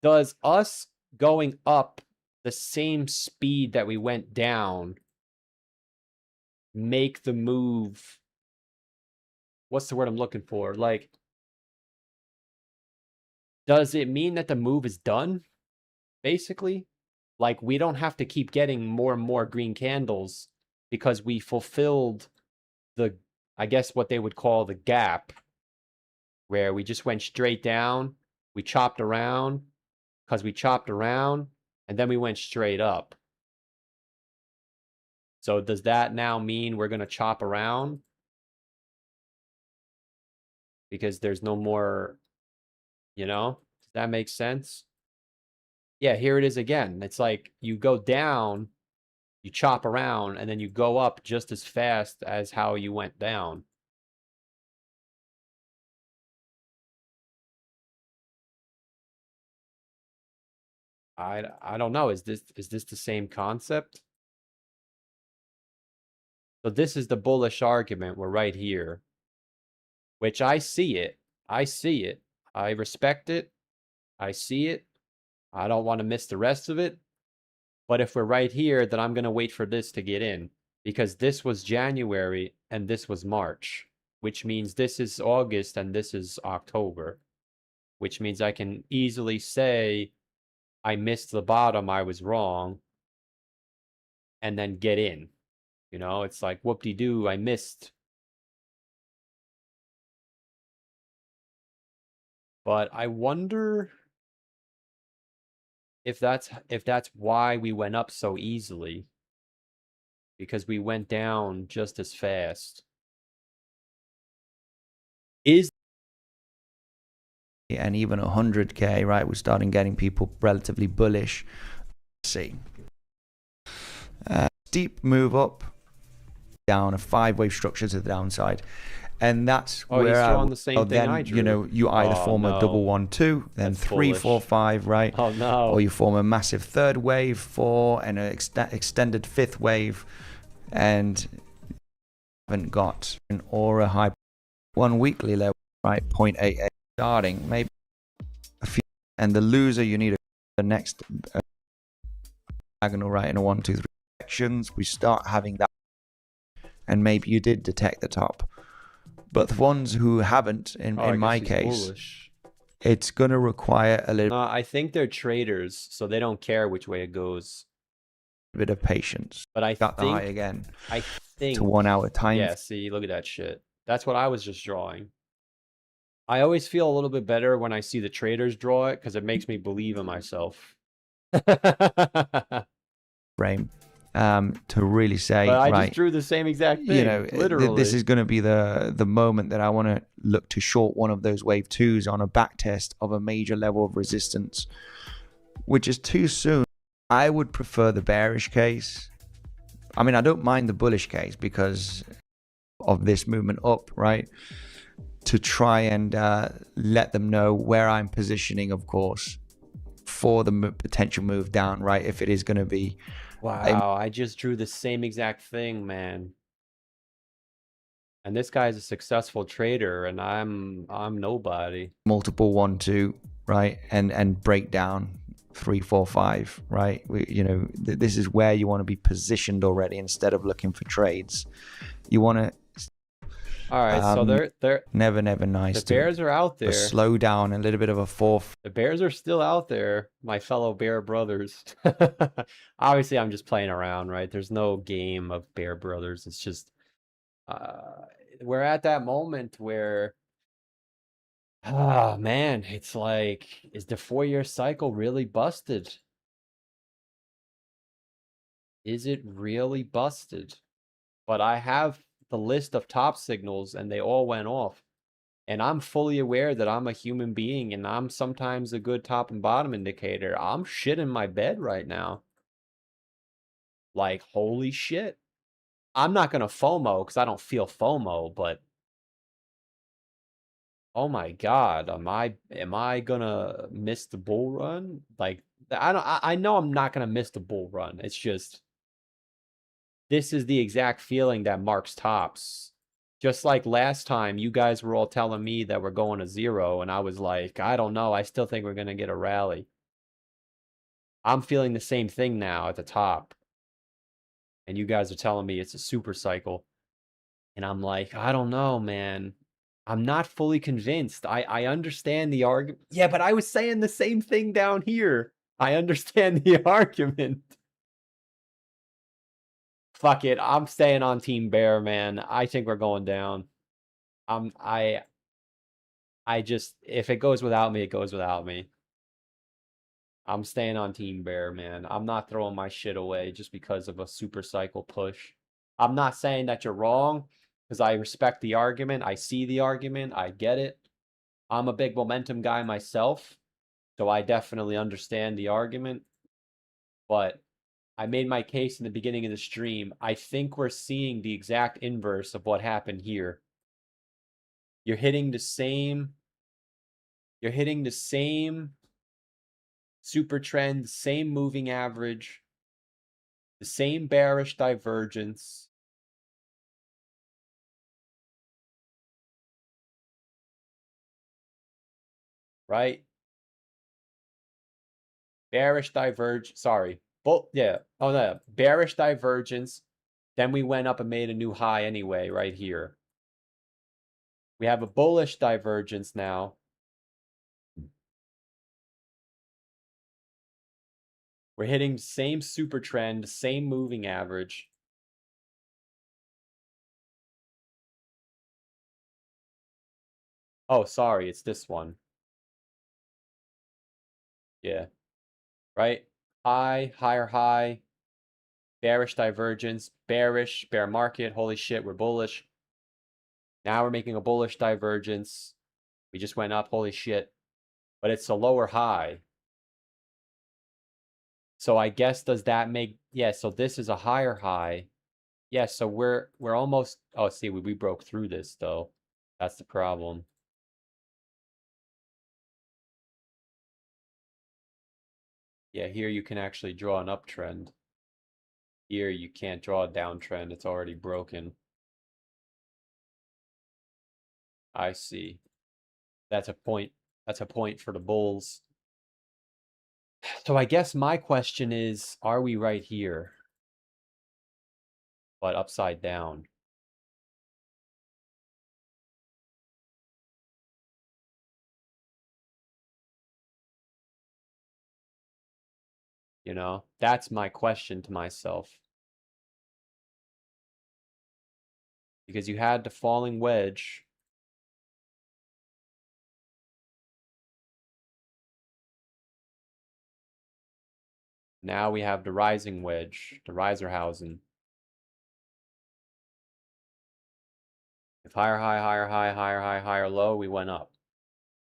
Does us going up the same speed that we went down make the move? What's the word I'm looking for? Like, does it mean that the move is done, basically? Like, we don't have to keep getting more and more green candles because we fulfilled the, I guess what they would call the gap, where we just went straight down, we chopped around, because we chopped around, and then we went straight up. So does that now mean we're going to chop around? Because there's no more... You know, does that make sense? Yeah, here it is again. It's like you go down, you chop around, and then you go up just as fast as how you went down. I don't know. Is this the same concept? So this is the bullish argument. We're right here, which I see it. I see it. I respect it. I see it. I don't want to miss the rest of it. But if we're right here, then I'm going to wait for this to get in, because this was January and this was March, which means this is August and this is October, which means I can easily say I missed the bottom, I was wrong, and then get in. You know, it's like whoop-de-doo, I missed. But I wonder if that's why we went up so easily, because we went down just as fast. And even 100K, right? We're starting getting people relatively bullish. Let's see. Steep move up, down, a 5-wave structure to the downside. And that's where he's on the same thing then, I drew. you know, you either form a double 1-2, then That's 3, foolish. 4, 5, right? Oh no. Or you form a massive 3rd wave, 4, and an extended 5th wave, and haven't got an aura high 1 weekly level, right? 0.88 starting, maybe a few, and the loser you need the next diagonal, right? In a 1, 2, 3 sections, we start having that, and maybe you did detect the top. But the ones who haven't, in I my guess he's case, bullish. it's going to require a little I think they're traders, so they don't care which way it goes. bit of patience. But I Got the high think, again I think, to 1 hour time. yeah, see, look at that shit. That's what I was just drawing. I always feel a little bit better when I see the traders draw it because it makes me believe in myself. Frame to really say, But I right, just drew the same exact thing. you know, literally. this is going to be the moment that I want to look to short one of those wave twos on a back test of a major level of resistance, which is too soon. I would prefer the bearish case. I mean, I don't mind the bullish case because of this movement up, right? To try and let them know where I'm positioning, of course, for the potential move down, right? If it is going to be. Wow, I just drew the same exact thing, man. And this guy's a successful trader, and I'm nobody. Multiple 1, 2, right? And break down 3, 4, 5, right? This is where you want to be positioned already instead of looking for trades. You want to. All right, so they're never nice. The Bears are out there. Slow down, a little bit of a fourth. The Bears are still out there, my fellow Bear brothers. Obviously, I'm just playing around, right? There's no game of Bear brothers. It's just we're at that moment where, oh man, it's like, is the 4-year cycle really busted? Is it really busted? But I have the list of top signals and they all went off. And I'm fully aware that I'm a human being and I'm sometimes a good top and bottom indicator. I'm shit in my bed right now. Like, holy shit. I'm not going to FOMO because I don't feel FOMO, but oh my God, am I going to miss the bull run? Like, I know I'm not going to miss the bull run. It's just, this is the exact feeling that marks tops. Just like last time, you guys were all telling me that we're going to 0, and I was like, I don't know. I still think we're going to get a rally. I'm feeling the same thing now at the top. And you guys are telling me it's a super cycle. And I'm like, I don't know, man. I'm not fully convinced. I understand the argument. Yeah, but I was saying the same thing down here. I understand the argument. Fuck it. I'm staying on Team Bear, man. I think we're going down. I just, if it goes without me, it goes without me. I'm staying on Team Bear, man. I'm not throwing my shit away just because of a super cycle push. I'm not saying that you're wrong because I respect the argument. I see the argument. I get it. I'm a big momentum guy myself, so I definitely understand the argument. But I made my case in the beginning of the stream. I think we're seeing the exact inverse of what happened here. You're hitting the same super trend, same moving average, the same bearish divergence. Right? Bearish diverge, sorry. Yeah. Oh no, bearish divergence. Then we went up and made a new high anyway, right here. We have a bullish divergence now. We're hitting same super trend, same moving average. Oh, sorry, it's this one. Yeah. Right? High, higher high, bearish divergence, bearish, bear market, holy shit, we're bullish. Now we're making a bullish divergence. We just went up, holy shit. But it's a lower high. So I guess does that make, yeah, so this is a higher high. Yeah, so we're almost, oh, see, we broke through this though. That's the problem. Yeah, here you can actually draw an uptrend. Here you can't draw a downtrend, it's already broken. I see. That's a point for the bulls. So I guess my question is, are we right here? But upside down. You know, that's my question to myself. Because you had the falling wedge. Now we have the rising wedge, the Riserhausen. If higher high, higher high, higher high, higher low, we went up.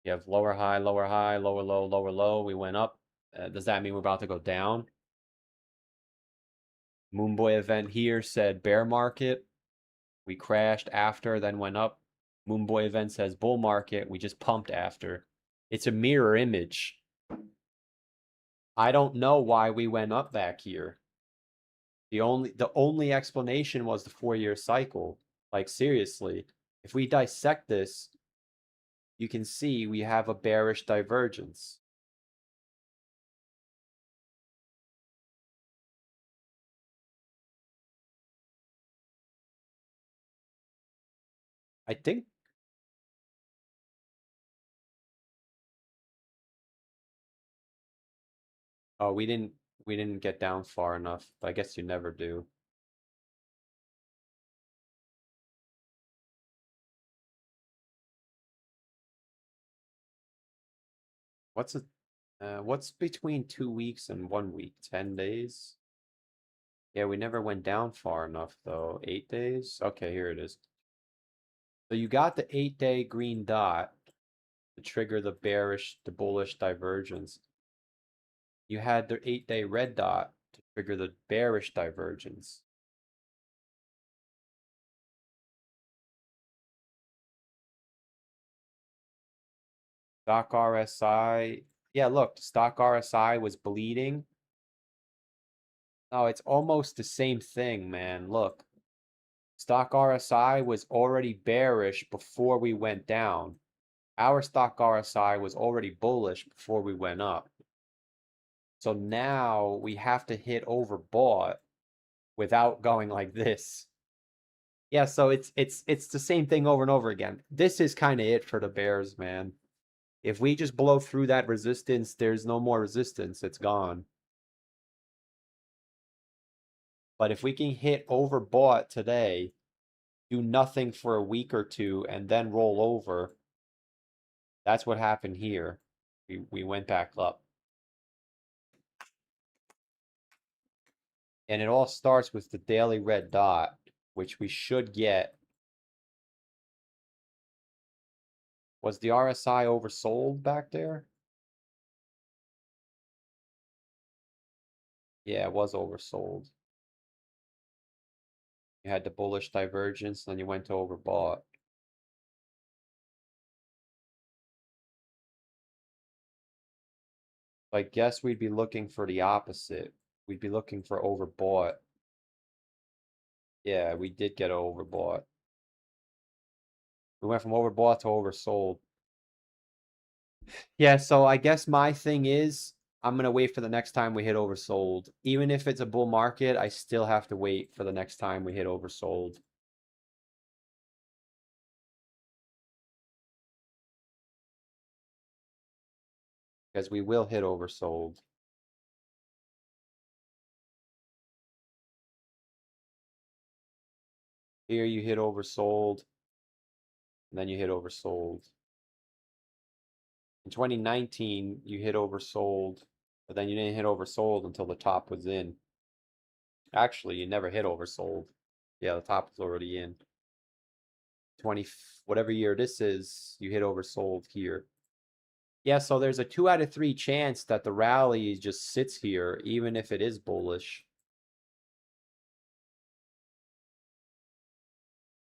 You have lower high, lower high, lower low, lower low, we went up. Does that mean we're about to go down? Moonboy event here said bear market. We crashed after, then went up. Moonboy event says bull market. We just pumped after. It's a mirror image. I don't know why we went up back here. The only explanation was the 4-year cycle. Like seriously, if we dissect this, you can see we have a bearish divergence. I think oh, we didn't get down far enough, but I guess you never do. What's between 2 weeks and 1 week? 10 days? Yeah, we never went down far enough though. 8 days? Okay, here it is. So you got the 8-day green dot to trigger the bullish divergence. You had the 8-day red dot to trigger the bearish divergence. Stock RSI. Yeah, look, stock RSI was bleeding. No, it's almost the same thing, man. Look, stock RSI was already bearish before we went down. Our stock RSI was already bullish before we went up. So now we have to hit overbought without going like this. Yeah, so it's the same thing over and over again. This is kind of it for the bears, man. If we just blow through that resistance, there's no more resistance. It's gone. But if we can hit overbought today, do nothing for a week or two, and then roll over, that's what happened here. We went back up. And it all starts with the daily red dot, which we should get. Was the RSI oversold back there? Yeah, it was oversold. You had the bullish divergence, then you went to overbought. I guess we'd be looking for the opposite. We'd be looking for overbought. Yeah, we did get overbought. We went from overbought to oversold. Yeah, so I guess my thing is I'm gonna wait for the next time we hit oversold. Even if it's a bull market, I still have to wait for the next time we hit oversold. Because we will hit oversold. Here you hit oversold, and then you hit oversold. In 2019, you hit oversold, but then you didn't hit oversold until the top was in. Actually, you never hit oversold. Yeah, the top was already in. 20, whatever year this is, you hit oversold here. Yeah, so there's a 2 out of 3 chance that the rally just sits here, even if it is bullish.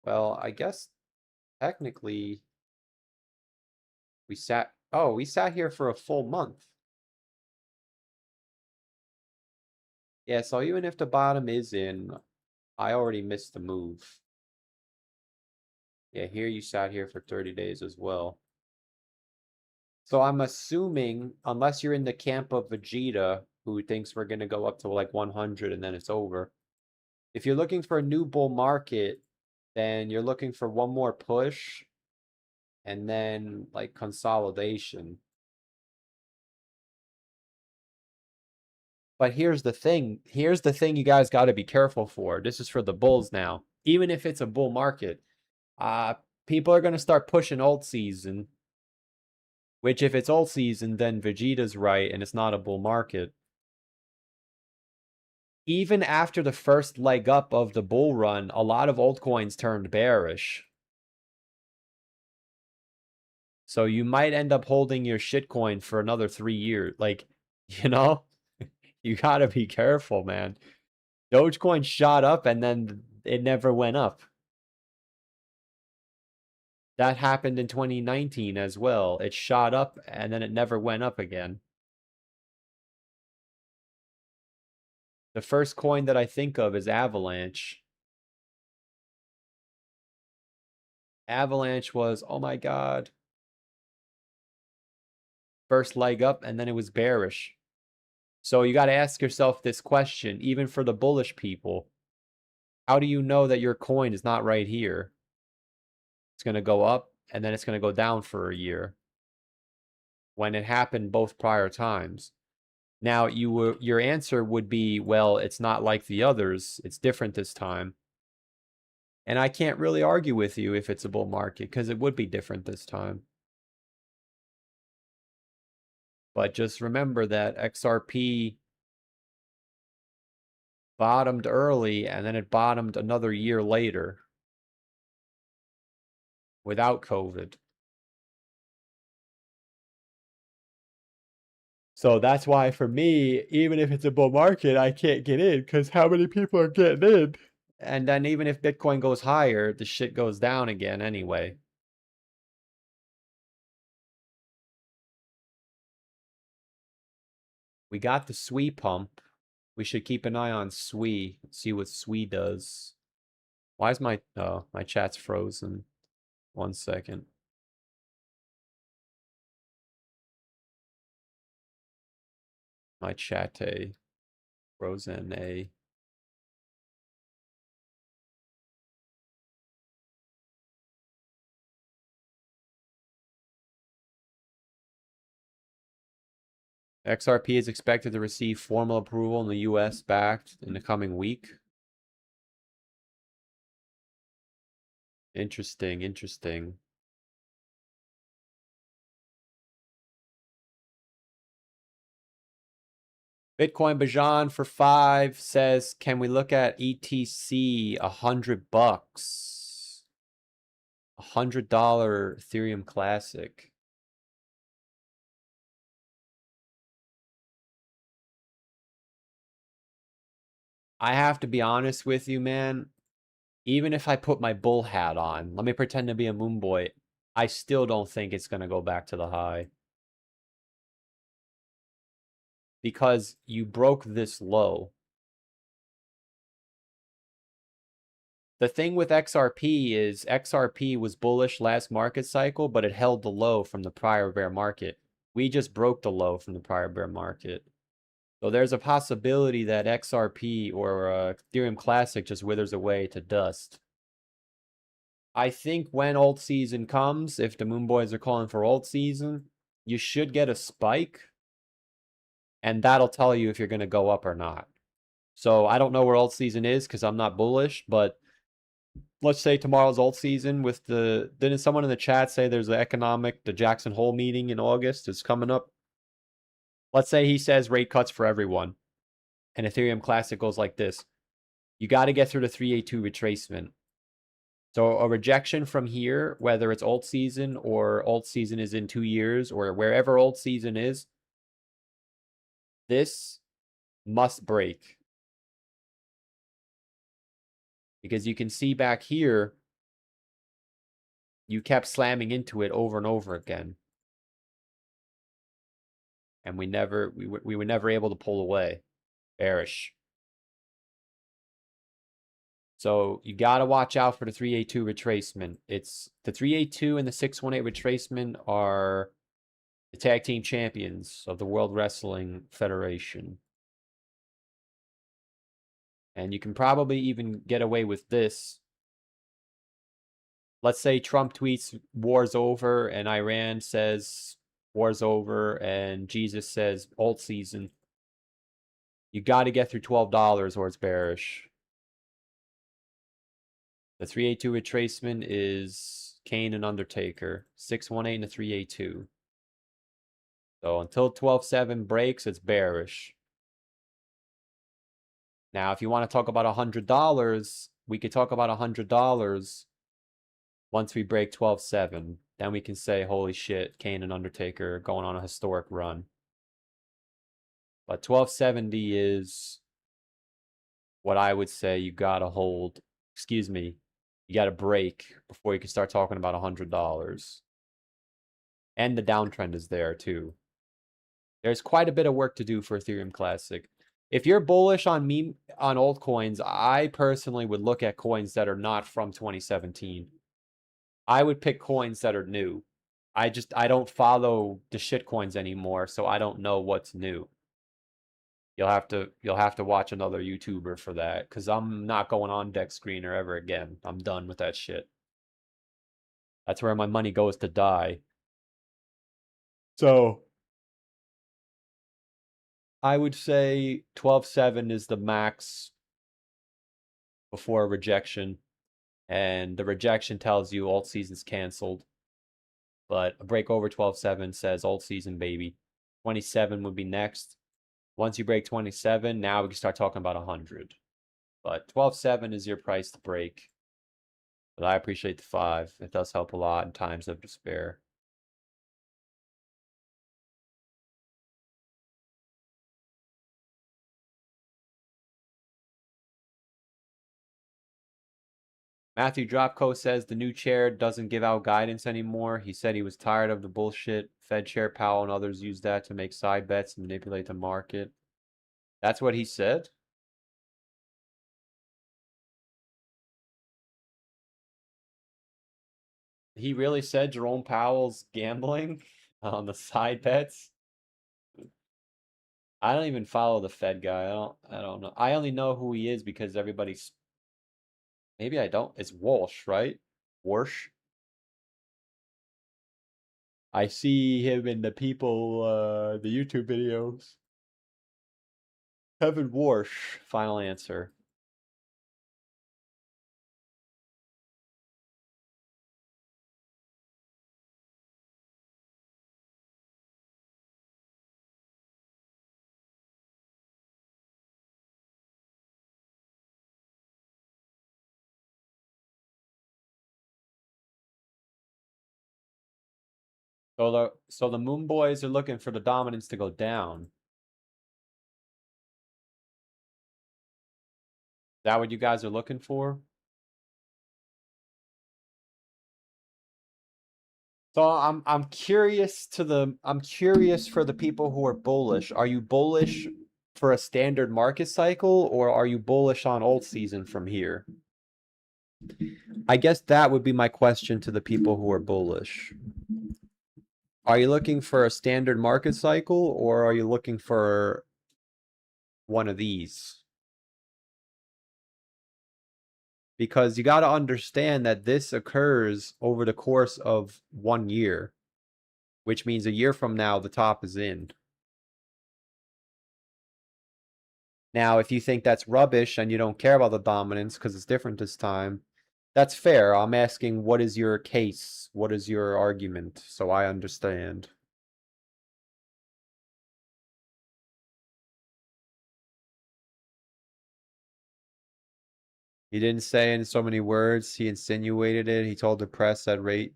Well, I guess technically we sat here for a full month. Yeah, so even if the bottom is in, I already missed the move. Yeah, here you sat here for 30 days as well. So I'm assuming, unless you're in the camp of Vegeta, who thinks we're going to go up to like 100 and then it's over. If you're looking for a new bull market, then you're looking for one more push and then like consolidation. But here's the thing. Here's the thing you guys got to be careful for. This is for the bulls now. Even if it's a bull market, people are going to start pushing alt season. Which, if it's alt season, then Vegeta's right and it's not a bull market. Even after the first leg up of the bull run, a lot of altcoins turned bearish. So you might end up holding your shitcoin for another 3 years. Like, you know, you gotta be careful, man. Dogecoin shot up and then it never went up. That happened in 2019 as well. It shot up and then it never went up again. The first coin that I think of is Avalanche. Avalanche was, oh my God. First leg up and then it was bearish. So you got to ask yourself this question, even for the bullish people. How do you know that your coin is not right here? It's going to go up and then it's going to go down for a year. When it happened both prior times. Now, your answer would be, well, it's not like the others. It's different this time. And I can't really argue with you if it's a bull market, because it would be different this time. But just remember that XRP bottomed early, and then it bottomed another year later without COVID. So that's why for me, even if it's a bull market, I can't get in because how many people are getting in? And then even if Bitcoin goes higher, the shit goes down again anyway. We got the SWE pump. We should keep an eye on SWE, see what SWE does. Why is my chat's frozen? 1 second. My chat frozen . XRP is expected to receive formal approval in the US backed in the coming week. Interesting, interesting. Bitcoin Bajan for 5 says, can we look at ETC $100? $100 Ethereum Classic. I have to be honest with you, man. Even if I put my bull hat on, let me pretend to be a moon boy, I still don't think it's going to go back to the high. Because you broke this low. The thing with XRP is XRP was bullish last market cycle, but it held the low from the prior bear market. We just broke the low from the prior bear market. So there's a possibility that XRP or Ethereum Classic just withers away to dust. I think when alt season comes, if the Moon Boys are calling for alt season, you should get a spike. And that'll tell you if you're going to go up or not. So I don't know where alt season is because I'm not bullish, but let's say tomorrow's alt season with the... Didn't someone in the chat say there's the Jackson Hole meeting in August is coming up? Let's say he says rate cuts for everyone. And Ethereum Classic goes like this. You got to get through the 382 retracement. So a rejection from here, whether it's alt season or alt season is in 2 years or wherever alt season is, this must break. Because you can see back here, you kept slamming into it over and over again. And we were never able to pull away. Bearish. So you got to watch out for the 382 retracement. It's the 382 and the 618 retracement are the tag team champions of the World Wrestling Federation. And you can probably even get away with this. Let's say Trump tweets war's over and Iran says war's over and Jesus says alt season. You got to get through $12 or it's bearish. The 382 retracement is Kane and Undertaker. 618 to 382. So until 12.7 breaks, it's bearish. Now, if you want to talk about $100, we could talk about $100 once we break 12.7. Then we can say, holy shit, Kane and Undertaker going on a historic run. But 1270 is what I would say you gotta hold. Excuse me. You gotta break before you can start talking about $100. And the downtrend is there too. There's quite a bit of work to do for Ethereum Classic. If you're bullish on altcoins, I personally would look at coins that are not from 2017. I would pick coins that are new. I don't follow the shit coins anymore, so I don't know what's new. You'll have to watch another YouTuber for that, because I'm not going on Dex Screener ever again. I'm done with that shit. That's where my money goes to die. So I would say 12.7 is the max before rejection. And the rejection tells you alt season's canceled. But a break over 12.7 says alt season, baby. 27 would be next. Once you break 27, now we can start talking about 100. But 12.7 is your price to break. But I appreciate the 5. It does help a lot in times of despair. Matthew Dropco says the new chair doesn't give out guidance anymore. He said he was tired of the bullshit. Fed Chair Powell and others use that to make side bets and manipulate the market. That's what he said? He really said Jerome Powell's gambling on the side bets? I don't even follow the Fed guy. I don't know. I only know who he is because everybody's, maybe I don't. It's Walsh, right? Warsh. I see him in the the YouTube videos. Kevin Warsh, final answer. So the Moon Boys are looking for the dominance to go down. Is that what you guys are looking for? So I'm curious for the people who are bullish. Are you bullish for a standard market cycle, or are you bullish on alt season from here? I guess that would be my question to the people who are bullish. Are you looking for a standard market cycle, or are you looking for one of these? Because you got to understand that this occurs over the course of 1 year, which means a year from now, the top is in. Now, if you think that's rubbish and you don't care about the dominance because it's different this time, that's fair. I'm asking, what is your case? What is your argument? So I understand. He didn't say in so many words. He insinuated it. He told the press that rate.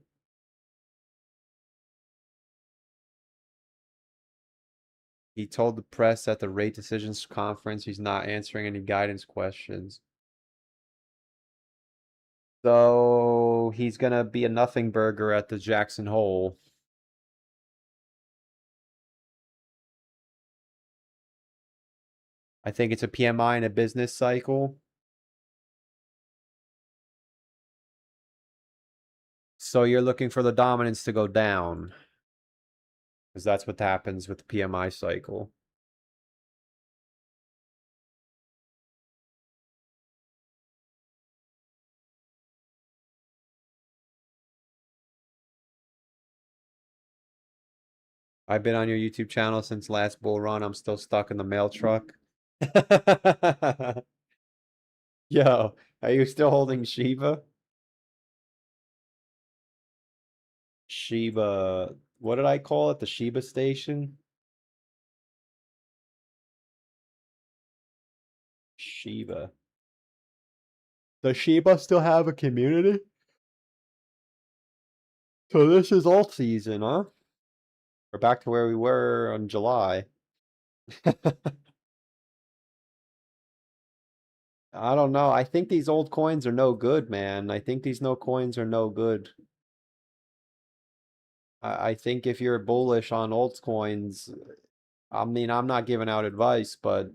He told the press at the rate decisions conference he's not answering any guidance questions. So he's gonna be a nothing burger at the Jackson Hole. I think it's a PMI in a business cycle. So you're looking for the dominance to go down, because that's what happens with the PMI cycle. I've been on your YouTube channel since last bull run. I'm still stuck in the mail truck. Yo, are you still holding Shiba? Shiba, what did I call it? The Shiba station? Shiba. Does Shiba still have a community? So this is alt season, huh? We're back to where we were in July. I don't know. I think these old coins are no good, man. I think these no coins are no good. I think if you're bullish on altcoins, I mean, I'm not giving out advice, but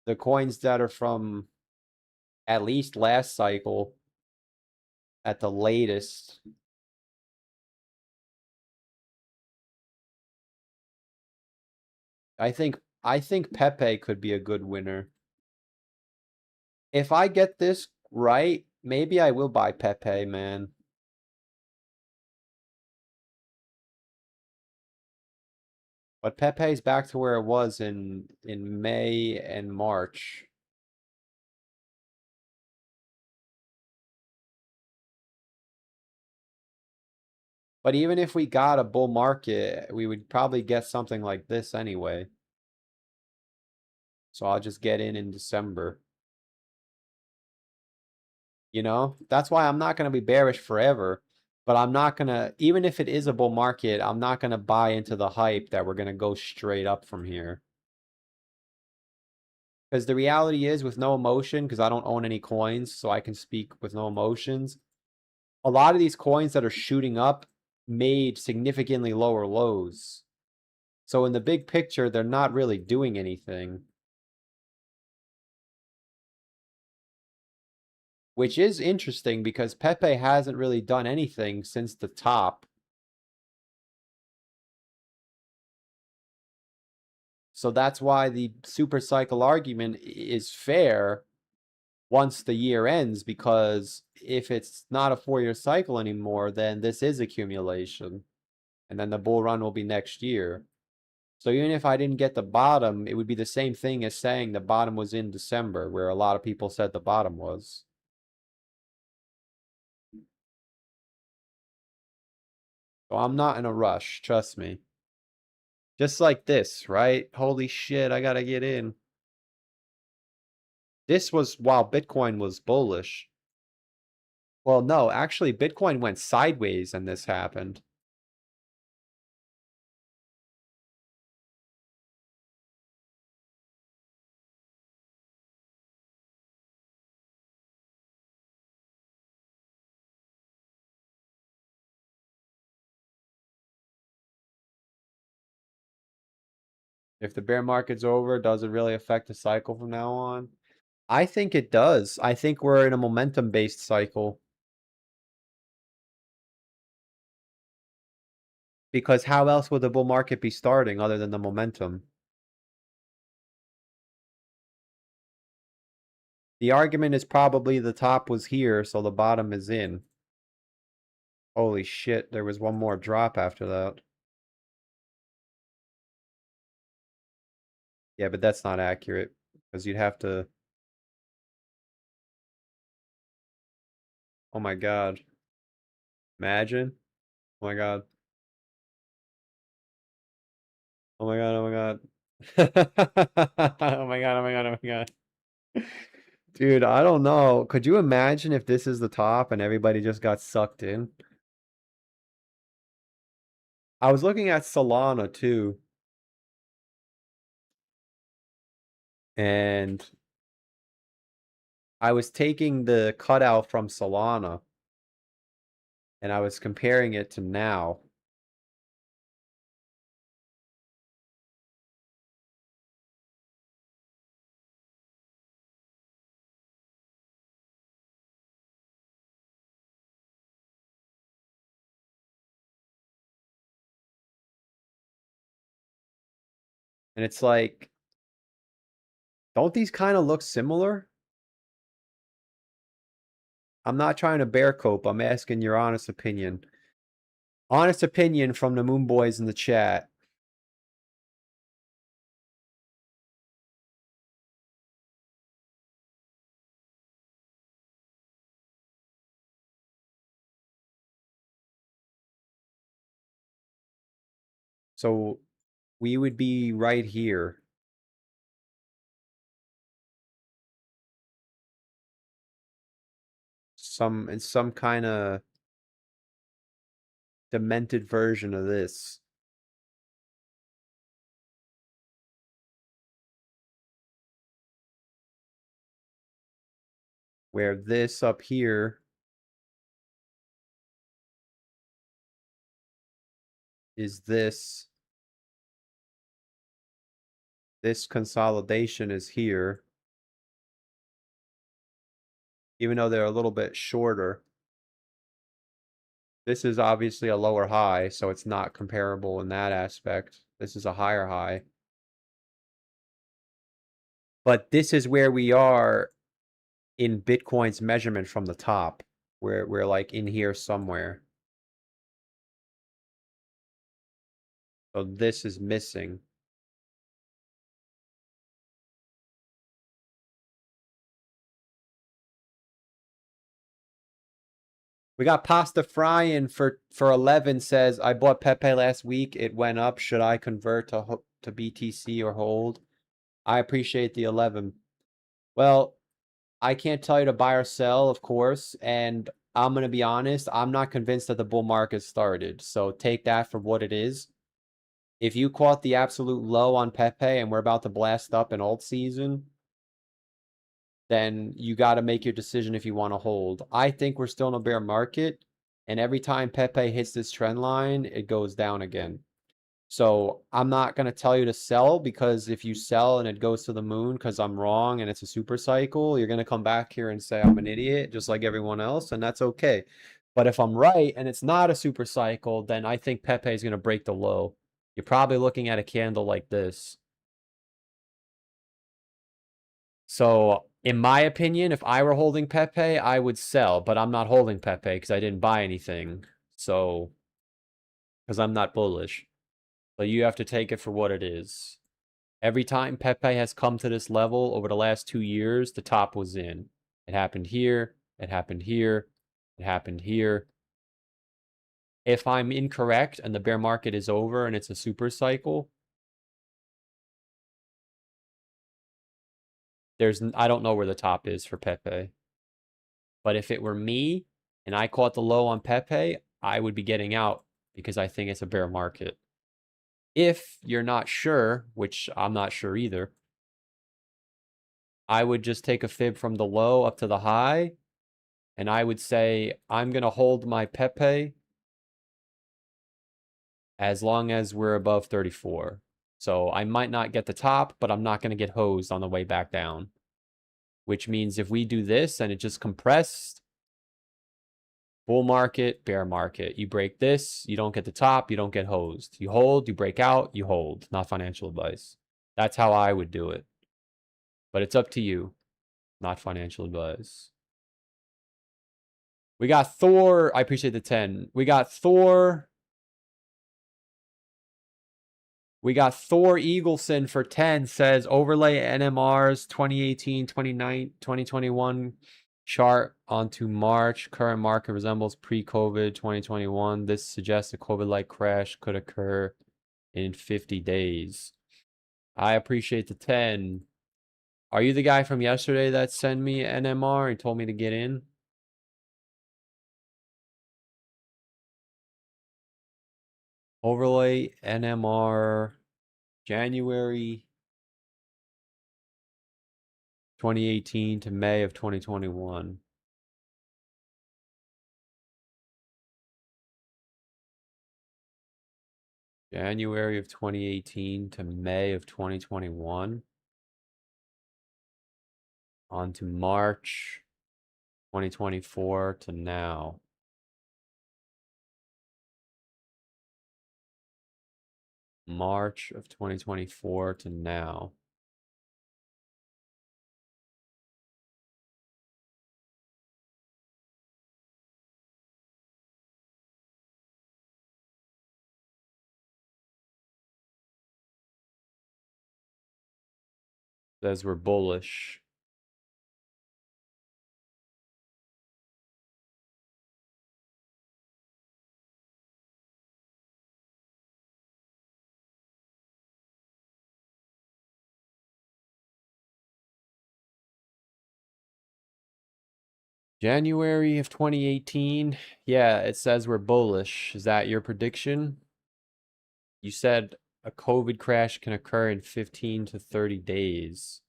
the coins that are from at least last cycle at the latest, I think Pepe could be a good winner. If I get this right, maybe I will buy Pepe, man. But Pepe's back to where it was in May and March. But even if we got a bull market, we would probably get something like this anyway. So I'll just get in December. You know, that's why I'm not going to be bearish forever. But I'm not going to, even if it is a bull market, I'm not going to buy into the hype that we're going to go straight up from here. Because the reality is, with no emotion, because I don't own any coins, so I can speak with no emotions. A lot of these coins that are shooting up made significantly lower lows. So in the big picture, they're not really doing anything. Which is interesting because Pepe hasn't really done anything since the top. So that's why the super cycle argument is fair once the year ends, because if it's not a 4-year cycle anymore, then this is accumulation. And then the bull run will be next year. So even if I didn't get the bottom, it would be the same thing as saying the bottom was in December, where a lot of people said the bottom was. So I'm not in a rush, trust me. Just like this, right? Holy shit, I gotta get in. This was while Bitcoin was bullish. Well, no, actually, Bitcoin went sideways and this happened. If the bear market's over, does it really affect the cycle from now on? I think it does. I think we're in a momentum-based cycle. Because how else would the bull market be starting other than the momentum? The argument is probably the top was here, so the bottom is in. Holy shit, there was one more drop after that. Yeah, but that's not accurate, because you'd have to... Oh my god. Imagine. Oh my god. Oh my god, oh my god. Oh my god, oh my god, oh my god. Dude, I don't know. Could you imagine if this is the top and everybody just got sucked in? I was looking at Solana too. And I was taking the cutout from Solana and I was comparing it to now. And it's like, don't these kind of look similar? I'm not trying to bear cope. I'm asking your honest opinion. Honest opinion from the Moon Boys in the chat. So we would be right here. It's some kind of demented version of this. Where this up here is this. This consolidation is here. Even though they're a little bit shorter. This is obviously a lower high, so it's not comparable in that aspect. This is a higher high. But this is where we are in Bitcoin's measurement from the top. We're like in here somewhere. So this is missing. We got Pasta Frying for 11 says, I bought Pepe last week. It went up. Should I convert to BTC or hold? I appreciate the 11. Well, I can't tell you to buy or sell, of course. And I'm going to be honest, I'm not convinced that the bull market started. So take that for what it is. If you caught the absolute low on Pepe and we're about to blast up an alt season, then you got to make your decision if you want to hold. I think we're still in a bear market, and every time Pepe hits this trend line, it goes down again. So I'm not going to tell you to sell, because if you sell and it goes to the moon because I'm wrong and it's a super cycle, you're going to come back here and say I'm an idiot just like everyone else, and that's okay. But if I'm right and it's not a super cycle, then I think Pepe is going to break the low. You're probably looking at a candle like this. So, in my opinion, if I were holding Pepe, I would sell, but I'm not holding Pepe because I didn't buy anything. So, because I'm not bullish. So you have to take it for what it is. Every time Pepe has come to this level over the last 2 years, the top was in. It happened here, it happened here, it happened here. If I'm incorrect and the bear market is over and it's a super cycle, I don't know where the top is for Pepe. But if it were me and I caught the low on Pepe, I would be getting out because I think it's a bear market. If you're not sure, which I'm not sure either, I would just take a fib from the low up to the high, and I would say I'm going to hold my Pepe as long as we're above 34. So I might not get the top, but I'm not going to get hosed on the way back down. Which means if we do this and it just compressed, bull market, bear market. You break this, you don't get the top, you don't get hosed. You hold, you break out, you hold. Not financial advice. That's how I would do it. But it's up to you. Not financial advice. We got Thor. I appreciate the 10. We got Thor. We got Thor Eagleson for 10 says overlay NMR's 2018, 2021 chart onto March. Current market resembles pre-COVID 2021. This suggests a COVID-like crash could occur in 50 days. I appreciate the 10. Are you the guy from yesterday that sent me NMR and told me to get in? Overlay NMR January 2018 to May of 2021. January of 2018 to May of 2021. On to March 2024 to now. March of 2024 to now. Says we're bullish. January of 2018. Yeah, it says we're bullish. Is that your prediction? You said a COVID crash can occur in 15 to 30 days.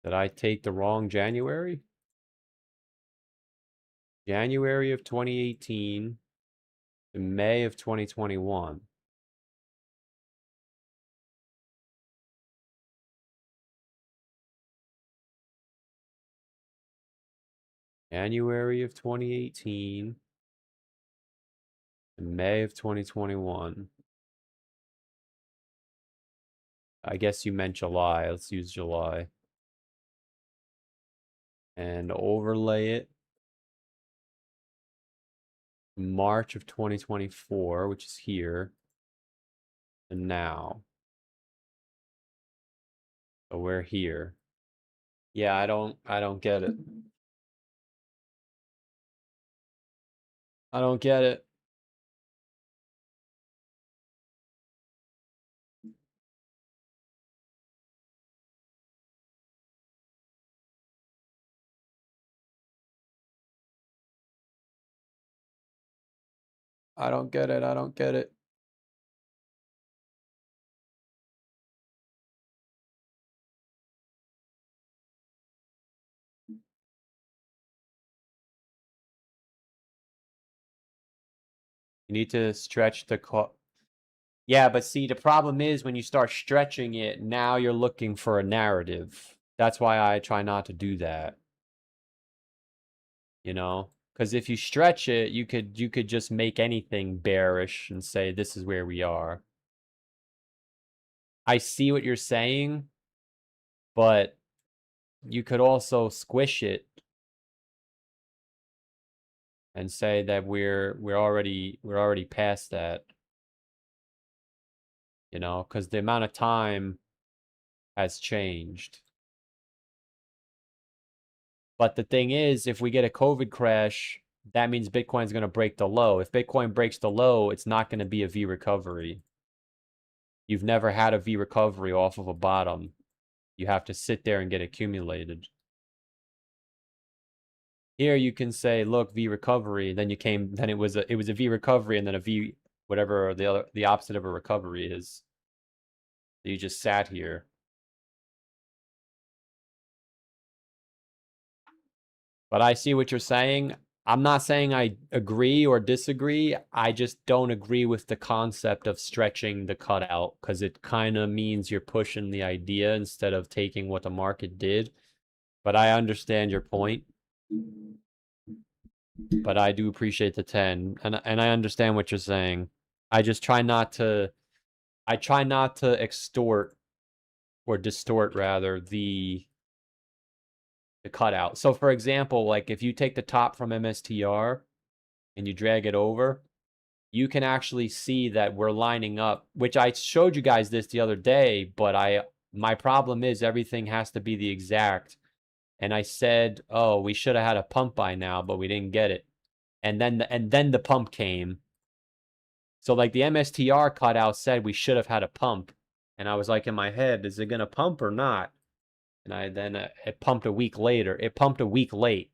Did I take the wrong January? January of 2018 to May of 2021. January of 2018 to May of 2021. I guess you meant July. Let's use July. And overlay it. March of 2024, which is here. And now. So we're here. Yeah, I don't get it. I don't get it. I don't get it. I don't get it. You need to stretch the Yeah, but see, the problem is when you start stretching it, now you're looking for a narrative. That's why I try not to do that. You know? Because if you stretch it, you could just make anything bearish and say this is where we are. I see what you're saying, but you could also squish it and say that we're already past that. You know, because the amount of time has changed. But the thing is, if we get a COVID crash, that means Bitcoin's going to break the low. If Bitcoin breaks the low, it's not going to be a V recovery. You've never had a V recovery off of a bottom. You have to sit there and get accumulated. Here you can say, look, V recovery, then it was a V recovery and then a V, whatever the opposite of a recovery is. You just sat here. But I see what you're saying. I'm not saying I agree or disagree. I just don't agree with the concept of stretching the cutout because it kind of means you're pushing the idea instead of taking what the market did. But I understand your point. But I do appreciate the 10 and I understand what you're saying. I just try not to extort or distort rather the cutout. So for example, like if you take the top from MSTR and you drag it over, you can actually see that we're lining up, which I showed you guys this the other day, but my problem is everything has to be the exact. And I said, oh, we should have had a pump by now, but we didn't get it. And then the pump came. So like the MSTR cutout said we should have had a pump. And I was like in my head, is it going to pump or not? And it pumped a week later. It pumped a week late.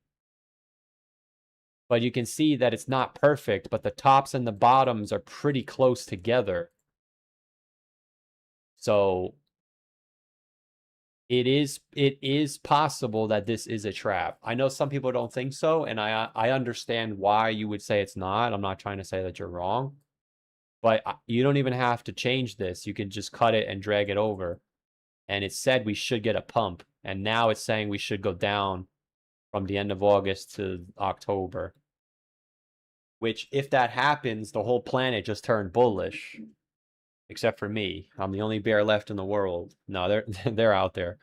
But you can see that it's not perfect, but the tops and the bottoms are pretty close together. So it is possible that this is a trap. I know some people don't think so, and I understand why you would say it's not. I'm not trying to say that you're wrong. But you don't even have to change this. You can just cut it and drag it over. And it said we should get a pump. And now it's saying we should go down from the end of August to October. Which, if that happens, the whole planet just turned bullish. Except for me. I'm the only bear left in the world. No, they're out there.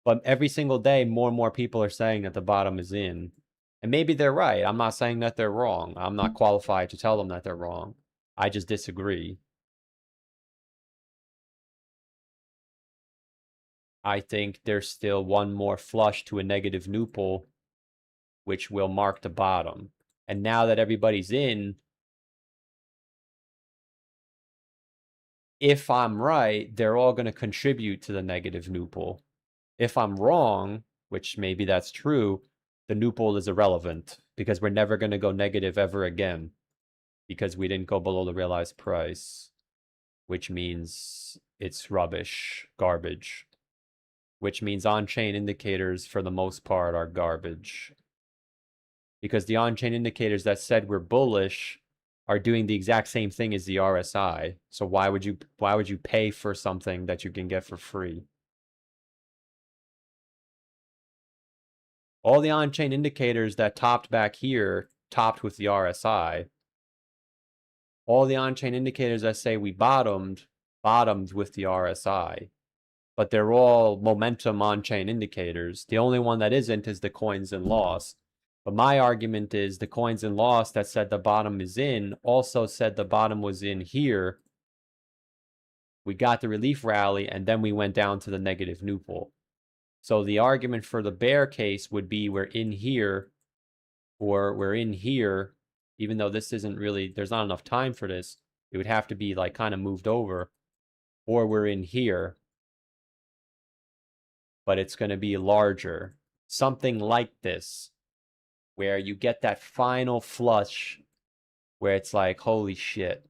But every single day, more and more people are saying that the bottom is in. And maybe they're right. I'm not saying that they're wrong. I'm not qualified to tell them that they're wrong. I just disagree. I think there's still one more flush to a negative nupal, which will mark the bottom. And now that everybody's in, if I'm right, they're all going to contribute to the negative nupal. If I'm wrong, which maybe that's true, the nupal is irrelevant because we're never going to go negative ever again because we didn't go below the realized price, which means it's rubbish, garbage, which means on-chain indicators for the most part are garbage because the on-chain indicators that said we're bullish are doing the exact same thing as the RSI. So why would you pay for something that you can get for free? All the on-chain indicators that topped back here topped with the RSI. All the on-chain indicators that say we bottomed with the RSI. But they're all momentum on-chain indicators. The only one that isn't is the coins in loss. But my argument is the coins in loss that said the bottom is in also said the bottom was in here. We got the relief rally and then we went down to the negative nupal. So the argument for the bear case would be we're in here or we're in here, even though this isn't really, there's not enough time for this. It would have to be like kind of moved over, or we're in here, but it's going to be larger. Something like this, where you get that final flush where it's like, holy shit.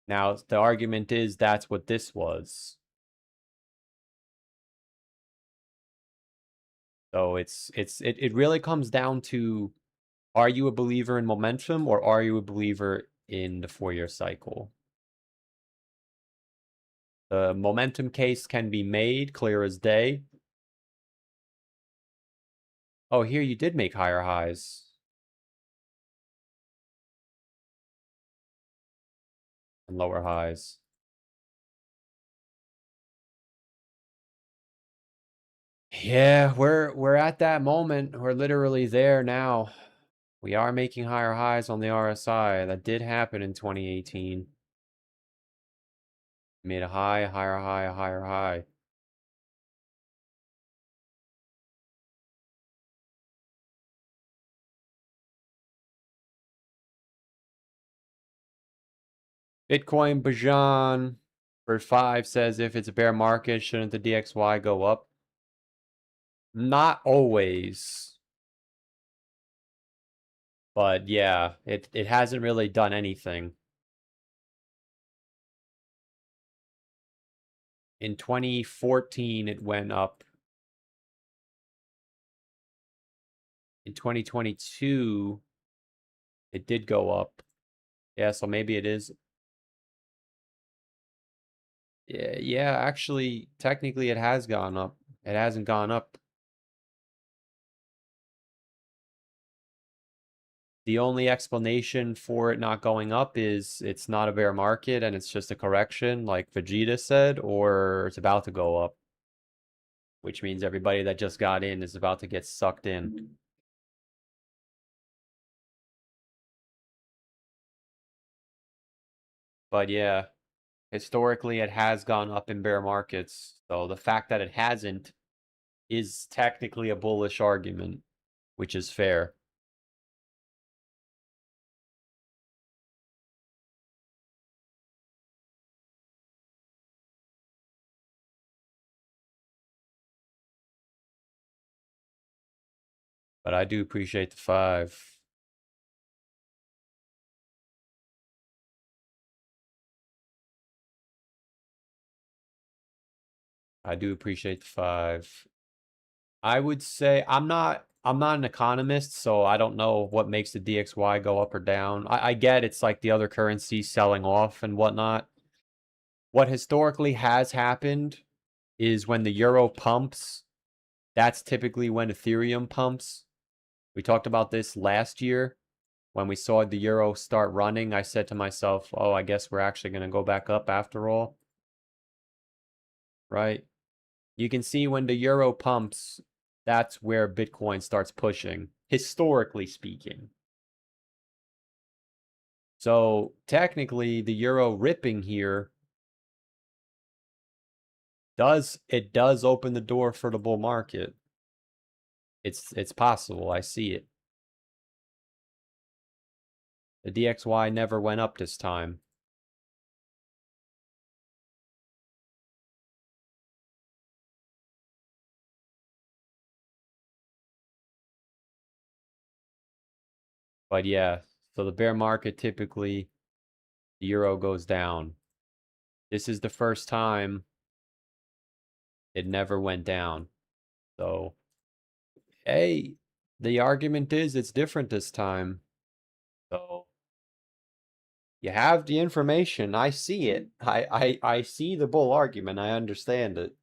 Now, the argument is that's what this was. So it really comes down to, are you a believer in momentum or are you a believer in the 4-year cycle? The momentum case can be made clear as day. Oh, here you did make higher highs. And lower highs. Yeah, we're at that moment. We're literally there now. We are making higher highs on the RSI. That did happen in 2018. Made a high, a higher high, a higher high. Bitcoin Bajan for 5 says if it's a bear market, shouldn't the DXY go up? Not always. But yeah, it hasn't really done anything. In 2014, it went up. In 2022, it did go up. Yeah, so maybe it is. Yeah, actually, technically it has gone up. It hasn't gone up. The only explanation for it not going up is it's not a bear market and it's just a correction, like Vegeta said, or it's about to go up. Which means everybody that just got in is about to get sucked in. But yeah, historically it has gone up in bear markets. So the fact that it hasn't is technically a bullish argument, which is fair. But I do appreciate the 5. I do appreciate the 5. I would say I'm not an economist, so I don't know what makes the DXY go up or down. I get it's like the other currencies selling off and whatnot. What historically has happened is when the euro pumps, that's typically when Ethereum pumps. We talked about this last year. When we saw the euro start running, I said to myself, oh, I guess we're actually going to go back up after all. Right? You can see when the euro pumps, that's where Bitcoin starts pushing, historically speaking. So technically, the euro ripping here does open the door for the bull market. It's possible. I see it. The DXY never went up this time. But yeah, so the bear market typically, the euro goes down. This is the first time it never went down. So, hey, the argument is it's different this time. So, you have the information. I see it. I see the bull argument. I understand it.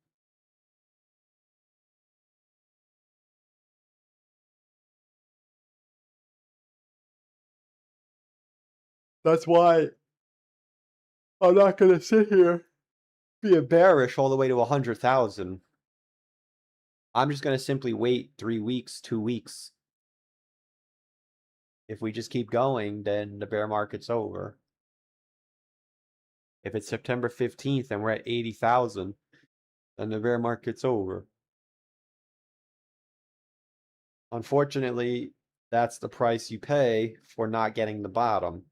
That's why I'm not gonna sit here being bearish all the way to 100,000. I'm just gonna simply wait 3 weeks, 2 weeks. If we just keep going, then the bear market's over. If it's September 15th and we're at 80,000, then the bear market's over. Unfortunately, that's the price you pay for not getting the bottom.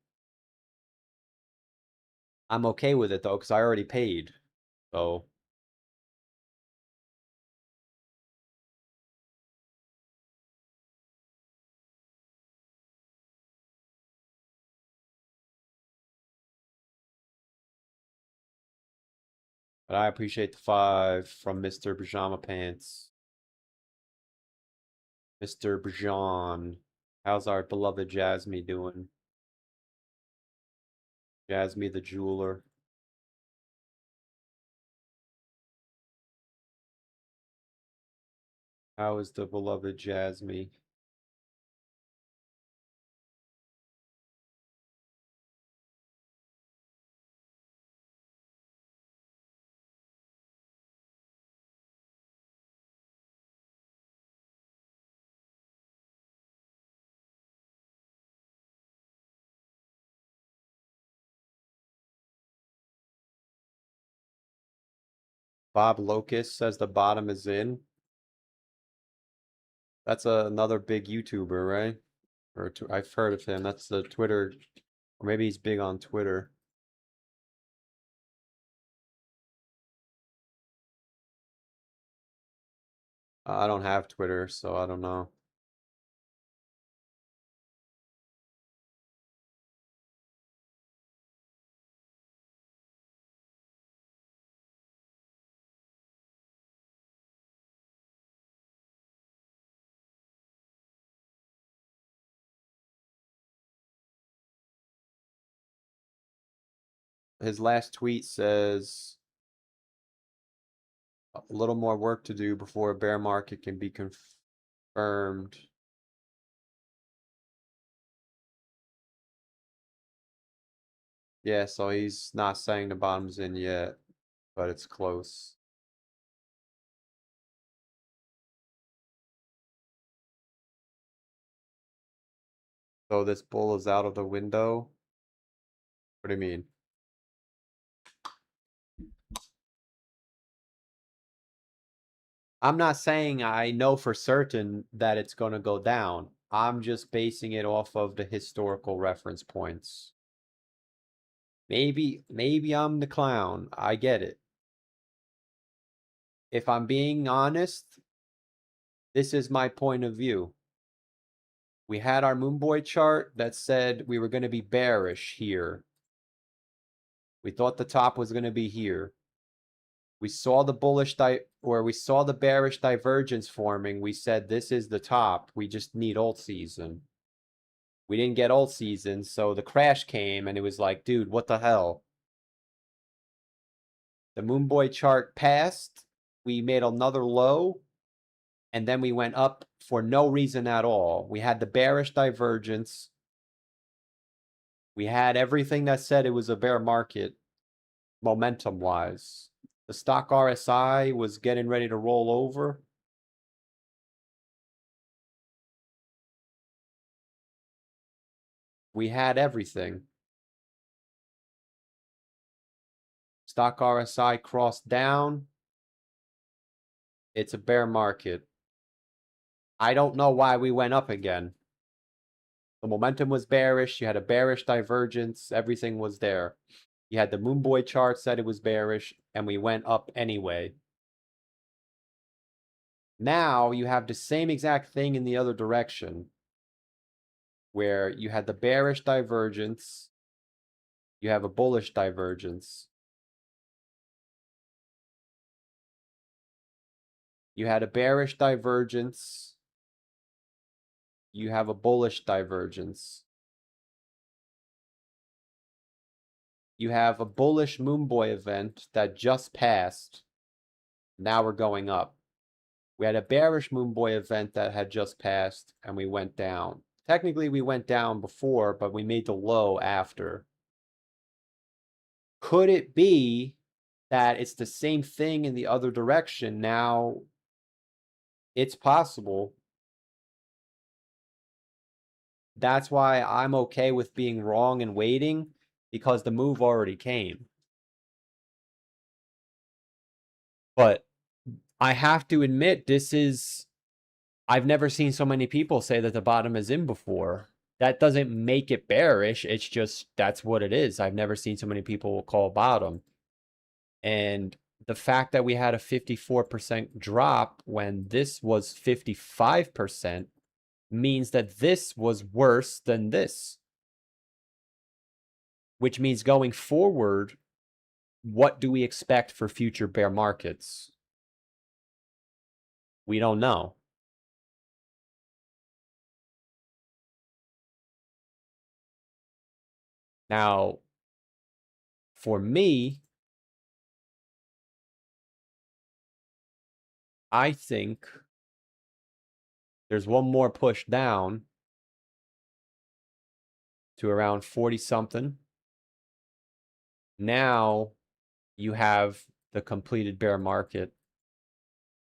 I'm okay with it though, because I already paid. So but I appreciate the 5 from Mr. Pajama Pants. Mr. Bajan. How's our beloved Jasmine doing? Jasmine the jeweler. How is the beloved Jasmine? Bob Locust says the bottom is in. That's another big YouTuber, right? Or I've heard of him. That's the Twitter, or maybe he's big on Twitter. I don't have Twitter, so I don't know. His last tweet says a little more work to do before a bear market can be confirmed. Yeah, so he's not saying the bottom's in yet, but it's close. So this bull is out of the window? What do you mean? I'm not saying I know for certain that it's going to go down. I'm just basing it off of the historical reference points. Maybe I'm the clown. I get it. If I'm being honest, this is my point of view. We had our Moonboy chart that said we were going to be bearish here. We thought the top was going to be here. We saw the we saw the bearish divergence forming. We said this is the top. We just need alt season. We didn't get alt season, so the crash came and it was like, dude, what the hell? The Moonboy chart passed. We made another low. And then we went up for no reason at all. We had the bearish divergence. We had everything that said it was a bear market, momentum-wise. The stock RSI was getting ready to roll over. We had everything. Stock RSI crossed down. It's a bear market. I don't know why we went up again. The momentum was bearish. You had a bearish divergence. Everything was there. You had the moon boy chart said it was bearish, and we went up anyway. Now you have the same exact thing in the other direction, where you had the bearish divergence. You have a bullish divergence. You had a bearish divergence. You have a bullish divergence. You have a bullish moon boy event that just passed. Now we're going up. We had a bearish moon boy event that had just passed, and we went down. Technically, we went down before, but we made the low after. Could it be that it's the same thing in the other direction? Now, it's possible. That's why I'm okay with being wrong and waiting, because the move already came. But I have to admit, I've never seen so many people say that the bottom is in before. That doesn't make it bearish. It's just, that's what it is. I've never seen so many people call bottom. And the fact that we had a 54% drop when this was 55% means that this was worse than this. Which means going forward, what do we expect for future bear markets? We don't know. Now, for me, I think there's one more push down to around 40 something. Now you have the completed bear market,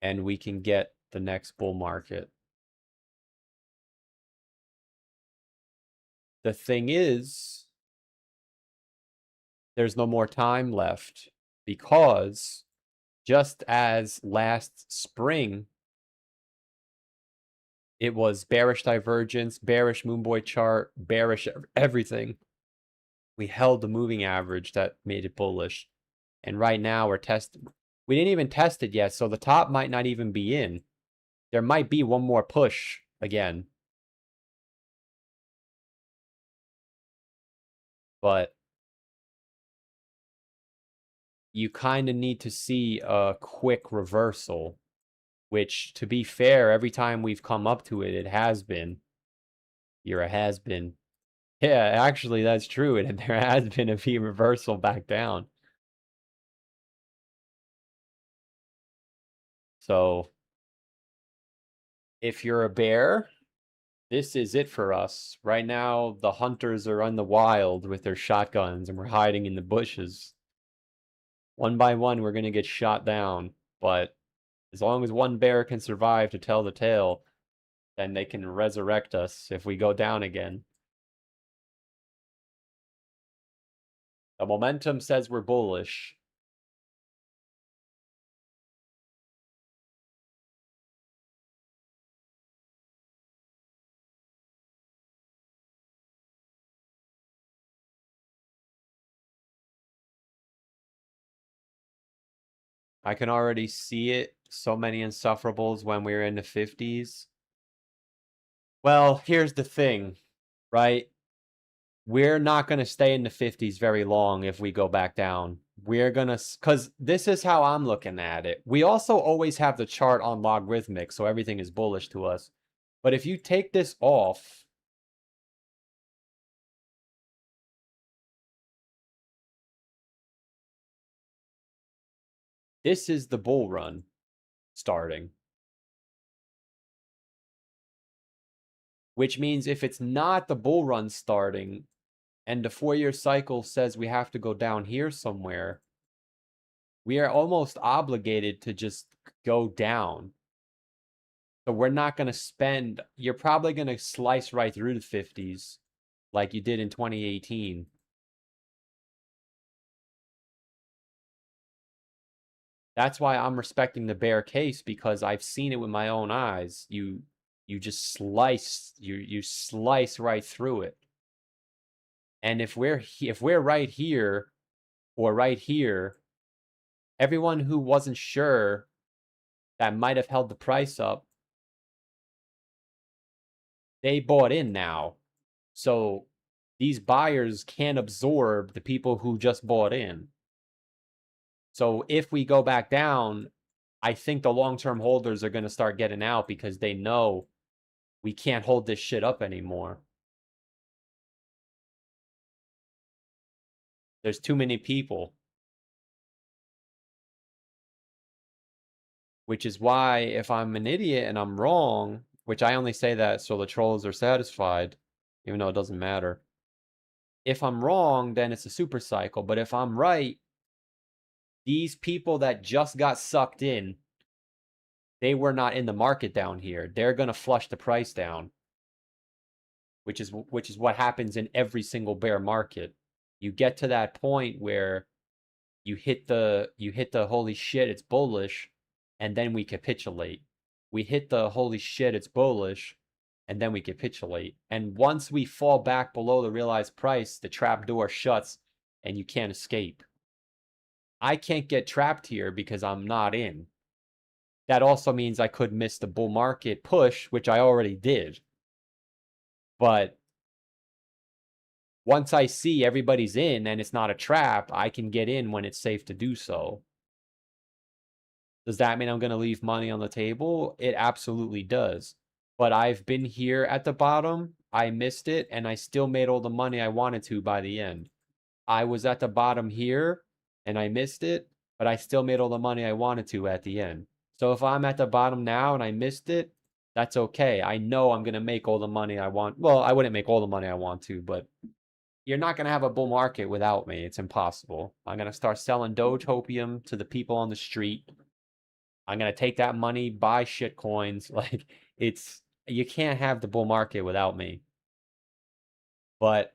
and we can get the next bull market. The thing is, there's no more time left, because just as last spring, it was bearish divergence, bearish moon boy chart, bearish everything. We held the moving average that made it bullish. And right now we're testing. We didn't even test it yet, so the top might not even be in. There might be one more push again. But you kind of need to see a quick reversal, which, to be fair, every time we've come up to it, it has been. You're a has-been. Yeah, actually, that's true. And there has been a V reversal back down. So, if you're a bear, this is it for us. Right now, the hunters are in the wild with their shotguns, and we're hiding in the bushes. One by one, we're going to get shot down. But as long as one bear can survive to tell the tale, then they can resurrect us if we go down again. The momentum says we're bullish. I can already see it. So many insufferables when we were in the 50s. Well, here's the thing, right? We're not going to stay in the 50s very long if we go back down. We're going to, because this is how I'm looking at it. We also always have the chart on logarithmic, so everything is bullish to us. But if you take this off, this is the bull run starting. Which means if it's not the bull run starting, and the 4-year cycle says we have to go down here somewhere, we are almost obligated to just go down. So we're not going to spend, you're probably going to slice right through the 50s like you did in 2018. That's why I'm respecting the bear case, because I've seen it with my own eyes. You just slice, you slice right through it. And if we're right here or right here, everyone who wasn't sure that might have held the price up, they bought in now. So these buyers can't absorb the people who just bought in. So if we go back down, I think the long-term holders are going to start getting out because they know we can't hold this shit up anymore. There's too many people. Which is why if I'm an idiot and I'm wrong, which I only say that so the trolls are satisfied, even though it doesn't matter. If I'm wrong, then it's a super cycle. But if I'm right, these people that just got sucked in, they were not in the market down here. They're going to flush the price down, which is what happens in every single bear market. You get to that point where you hit the holy shit, it's bullish, and then we capitulate. We hit the holy shit, it's bullish, and then we capitulate. And once we fall back below the realized price, the trap door shuts and you can't escape. I can't get trapped here because I'm not in. That also means I could miss the bull market push, which I already did. But once I see everybody's in and it's not a trap, I can get in when it's safe to do so. Does that mean I'm going to leave money on the table? It absolutely does. But I've been here at the bottom, I missed it, and I still made all the money I wanted to by the end. I was at the bottom here, and I missed it, but I still made all the money I wanted to at the end. So if I'm at the bottom now and I missed it, that's okay. I know I'm going to make all the money I want. Well, I wouldn't make all the money I want to, but you're not going to have a bull market without me. It's impossible. I'm going to start selling Dogecoin to the people on the street. I'm going to take that money, buy shit coins. Like, you can't have the bull market without me. But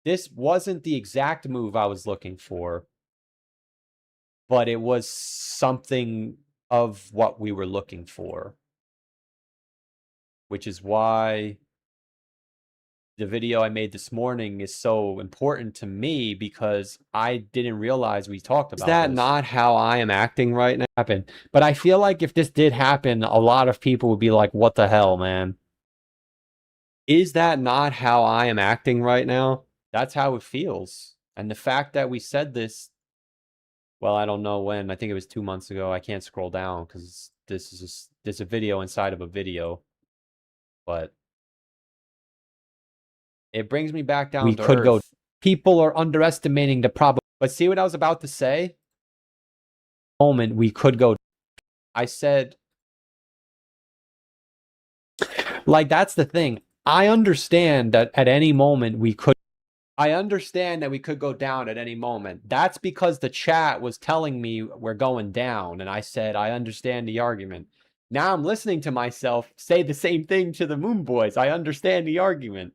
this wasn't the exact move I was looking for, but it was something of what we were looking for, which is why the video I made this morning is so important to me, because I didn't realize we talked about this. Is that not how I am acting right now? But I feel like if this did happen, a lot of people would be like, what the hell, man? Is that not how I am acting right now? That's how it feels. And the fact that we said this, well, I don't know when. I think it was 2 months ago. I can't scroll down because there's a video inside of a video. But it brings me back down to earth. People are underestimating the problem. But see what I was about to say? Moment we could go. I said, like, that's the thing. I understand that at any moment we could. I understand that we could go down at any moment. That's because the chat was telling me we're going down. And I said, I understand the argument. Now I'm listening to myself say the same thing to the Moon Boys. I understand the argument.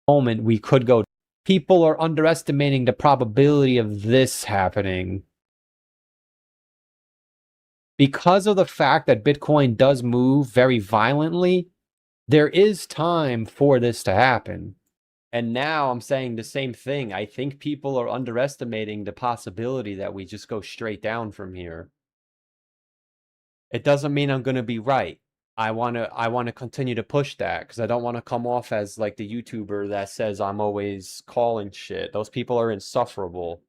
Moment we could go. People are underestimating the probability of this happening. Because of the fact that Bitcoin does move very violently, there is time for this to happen. And now I'm saying the same thing. I think people are underestimating the possibility that we just go straight down from here. It doesn't mean I'm going to be right. I want to continue to push that because I don't want to come off as like the YouTuber that says I'm always calling shit. Those people are insufferable.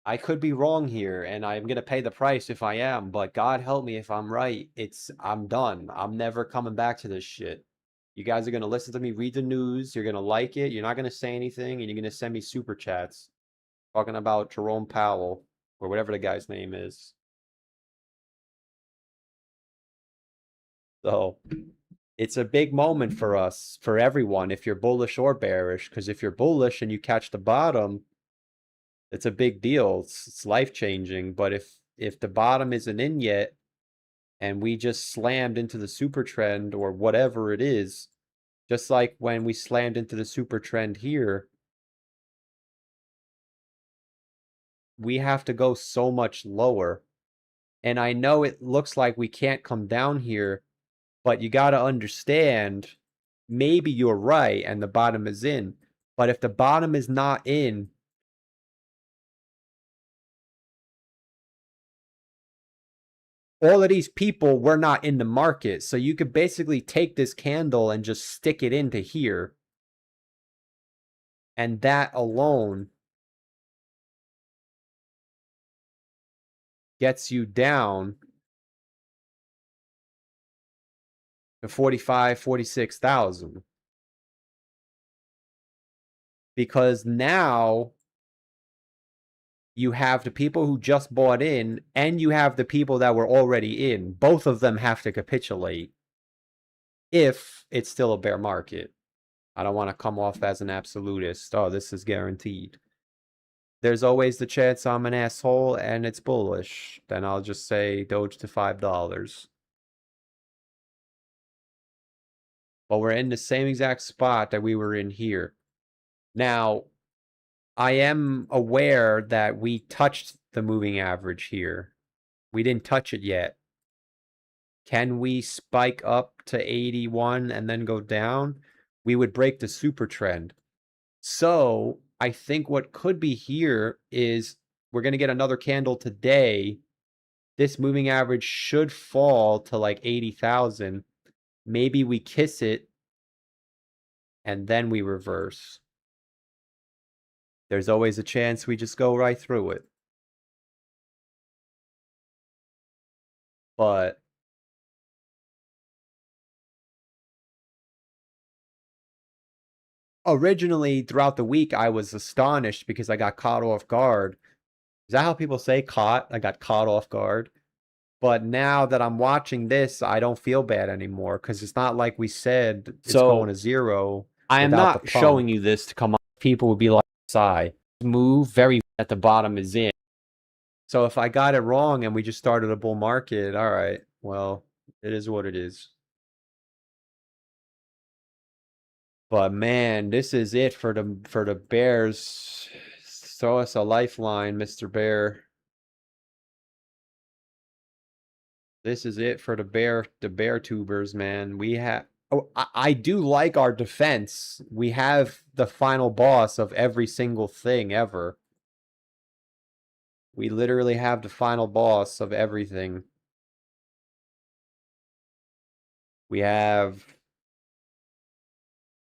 I could be wrong here, and I'm going to pay the price if I am, but God help me if I'm right. I'm done. I'm never coming back to this shit. You guys are going to listen to me read the news. You're going to like it. You're not going to say anything, and you're going to send me super chats talking about Jerome Powell or whatever the guy's name is. So it's a big moment for us, for everyone, if you're bullish or bearish, because if you're bullish and you catch the bottom, it's a big deal. It's life-changing. But if the bottom isn't in yet and we just slammed into the super trend or whatever it is, just like when we slammed into the super trend here, we have to go so much lower. And I know it looks like we can't come down here, but you got to understand, maybe you're right and the bottom is in. But if the bottom is not in, all of these people were not in the market. So you could basically take this candle and just stick it into here. And that alone gets you down to 45, 46,000. Because now you have the people who just bought in and you have the people that were already in. Both of them have to capitulate if it's still a bear market. I don't want to come off as an absolutist. Oh, this is guaranteed. There's always the chance I'm an asshole and it's bullish. Then I'll just say Doge to $5. But we're in the same exact spot that we were in here. Now, I am aware that we touched the moving average here. We didn't touch it yet. Can we spike up to 81 and then go down? We would break the super trend. So I think what could be here is we're going to get another candle today. This moving average should fall to like 80,000. Maybe we kiss it and then we reverse. There's always a chance we just go right through it. But originally, throughout the week, I was astonished because I got caught off guard. Is that how people say caught? I got caught off guard. But now that I'm watching this, I don't feel bad anymore because it's not like we said it's going to zero. I am not showing you this to come on. People would be like, "Sigh, move very at the bottom is in." So if I got it wrong and we just started a bull market, all right, well, it is what it is. But man, this is it for the Bears. Throw us a lifeline, Mr. Bear. This is it for the bear tubers, man. We have I do like our defense. We have the final boss of every single thing ever. We literally have the final boss of everything. We have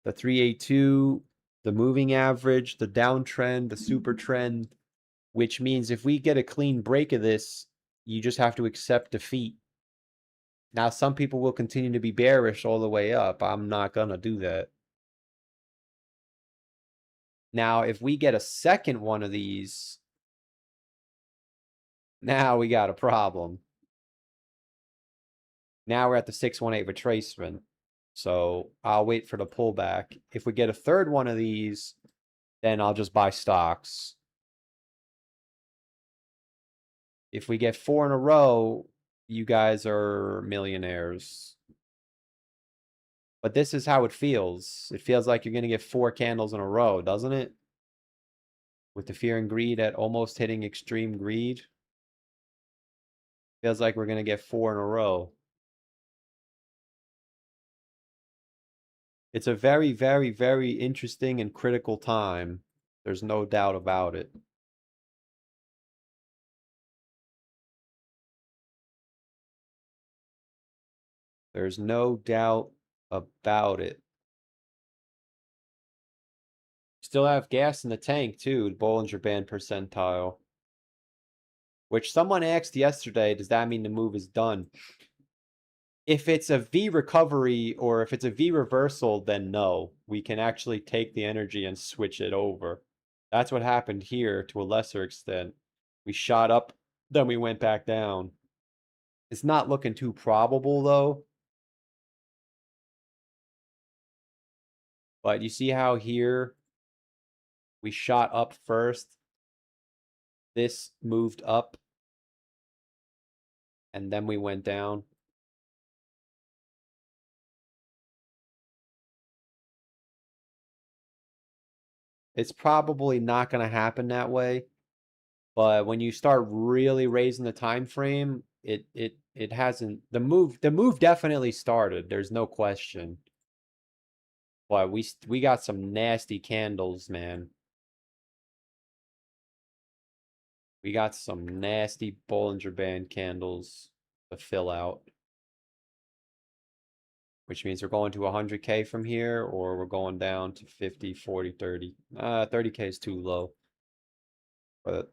the 382, the moving average, the downtrend, the super trend, which means if we get a clean break of this, you just have to accept defeat. Now, some people will continue to be bearish all the way up. I'm not going to do that. Now, if we get a second one of these, now we got a problem. Now we're at the 618 retracement. So I'll wait for the pullback. If we get a third one of these, then I'll just buy stocks. If we get 4 in a row, you guys are millionaires. But this is how it feels. It feels like you're going to get 4 candles in a row, doesn't it? With the fear and greed at almost hitting extreme greed. Feels like we're going to get 4 in a row. It's a very, very, very interesting and critical time. There's no doubt about it. There's no doubt about it. Still have gas in the tank, too, Bollinger Band percentile. Which someone asked yesterday, does that mean the move is done? If it's a V recovery or if it's a V reversal, then no. We can actually take the energy and switch it over. That's what happened here to a lesser extent. We shot up, then we went back down. It's not looking too probable, though. But you see how here we shot up first. This moved up. And then we went down. It's probably not going to happen that way. But when you start really raising the time frame, it hasn't, the move definitely started. There's no question. But we got some nasty candles, man. We got some nasty Bollinger Band candles to fill out. Which means we're going to 100K from here, or we're going down to 50, 40, 30. 30K is too low. But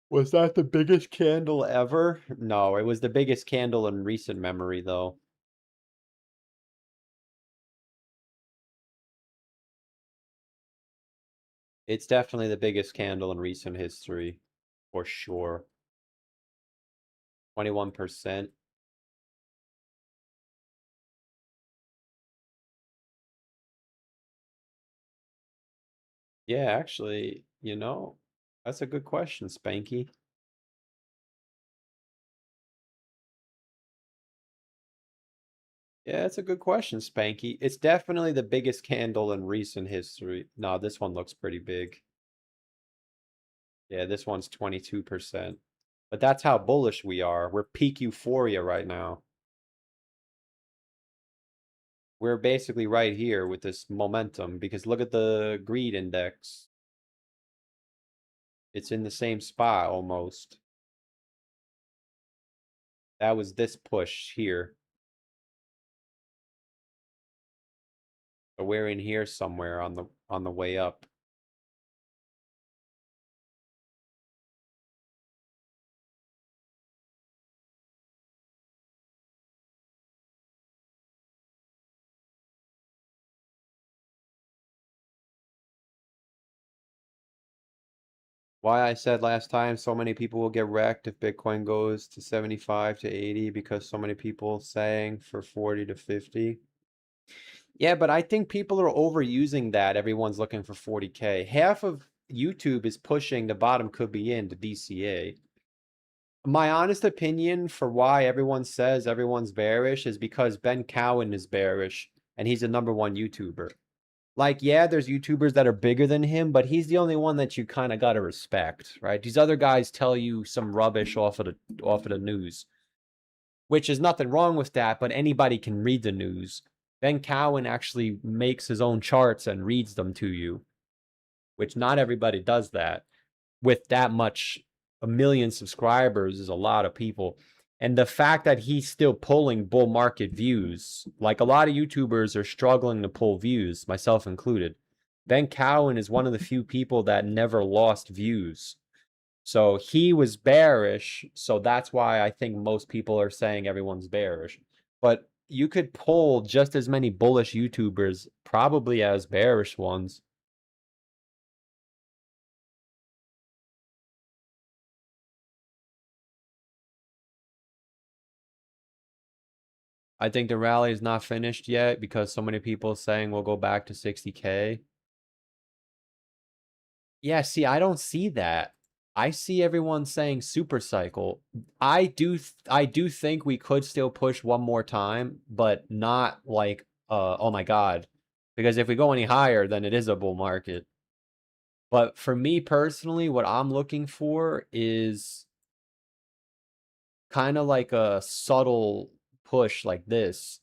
was that the biggest candle ever? No, it was the biggest candle in recent memory, though. It's definitely the biggest candle in recent history, for sure. 21%. Yeah, actually, that's a good question, Spanky. Yeah, that's a good question, Spanky. It's definitely the biggest candle in recent history. No, this one looks pretty big. Yeah, this one's 22%. But that's how bullish we are. We're peak euphoria right now. We're basically right here with this momentum because look at the greed index. It's in the same spot almost. That was this push here. So we're in here somewhere on the way up. Why I said last time so many people will get wrecked if Bitcoin goes to 75 to 80 because so many people saying for 40 to 50. Yeah, but I think people are overusing that. Everyone's looking for 40K. Half of YouTube is pushing the bottom could be in to DCA. My honest opinion for why everyone says everyone's bearish is because Ben Cowan is bearish and he's the #1 YouTuber. Like, yeah, there's YouTubers that are bigger than him, but he's the only one that you kind of got to respect, right? These other guys tell you some rubbish off of the news, which is nothing wrong with that, but anybody can read the news. Ben Cowan actually makes his own charts and reads them to you, which not everybody does that. With that much, 1 million subscribers is a lot of people. And the fact that he's still pulling bull market views, like a lot of YouTubers are struggling to pull views, myself included. Ben Cowan is one of the few people that never lost views. So he was bearish. So that's why I think most people are saying everyone's bearish. But you could pull just as many bullish YouTubers, probably as bearish ones. I think the rally is not finished yet because so many people saying we'll go back to 60K. Yeah, see, I don't see that. I see everyone saying super cycle. I do think we could still push one more time, but not like oh my God. Because if we go any higher, then it is a bull market. But for me personally, what I'm looking for is kind of like a subtle push like this.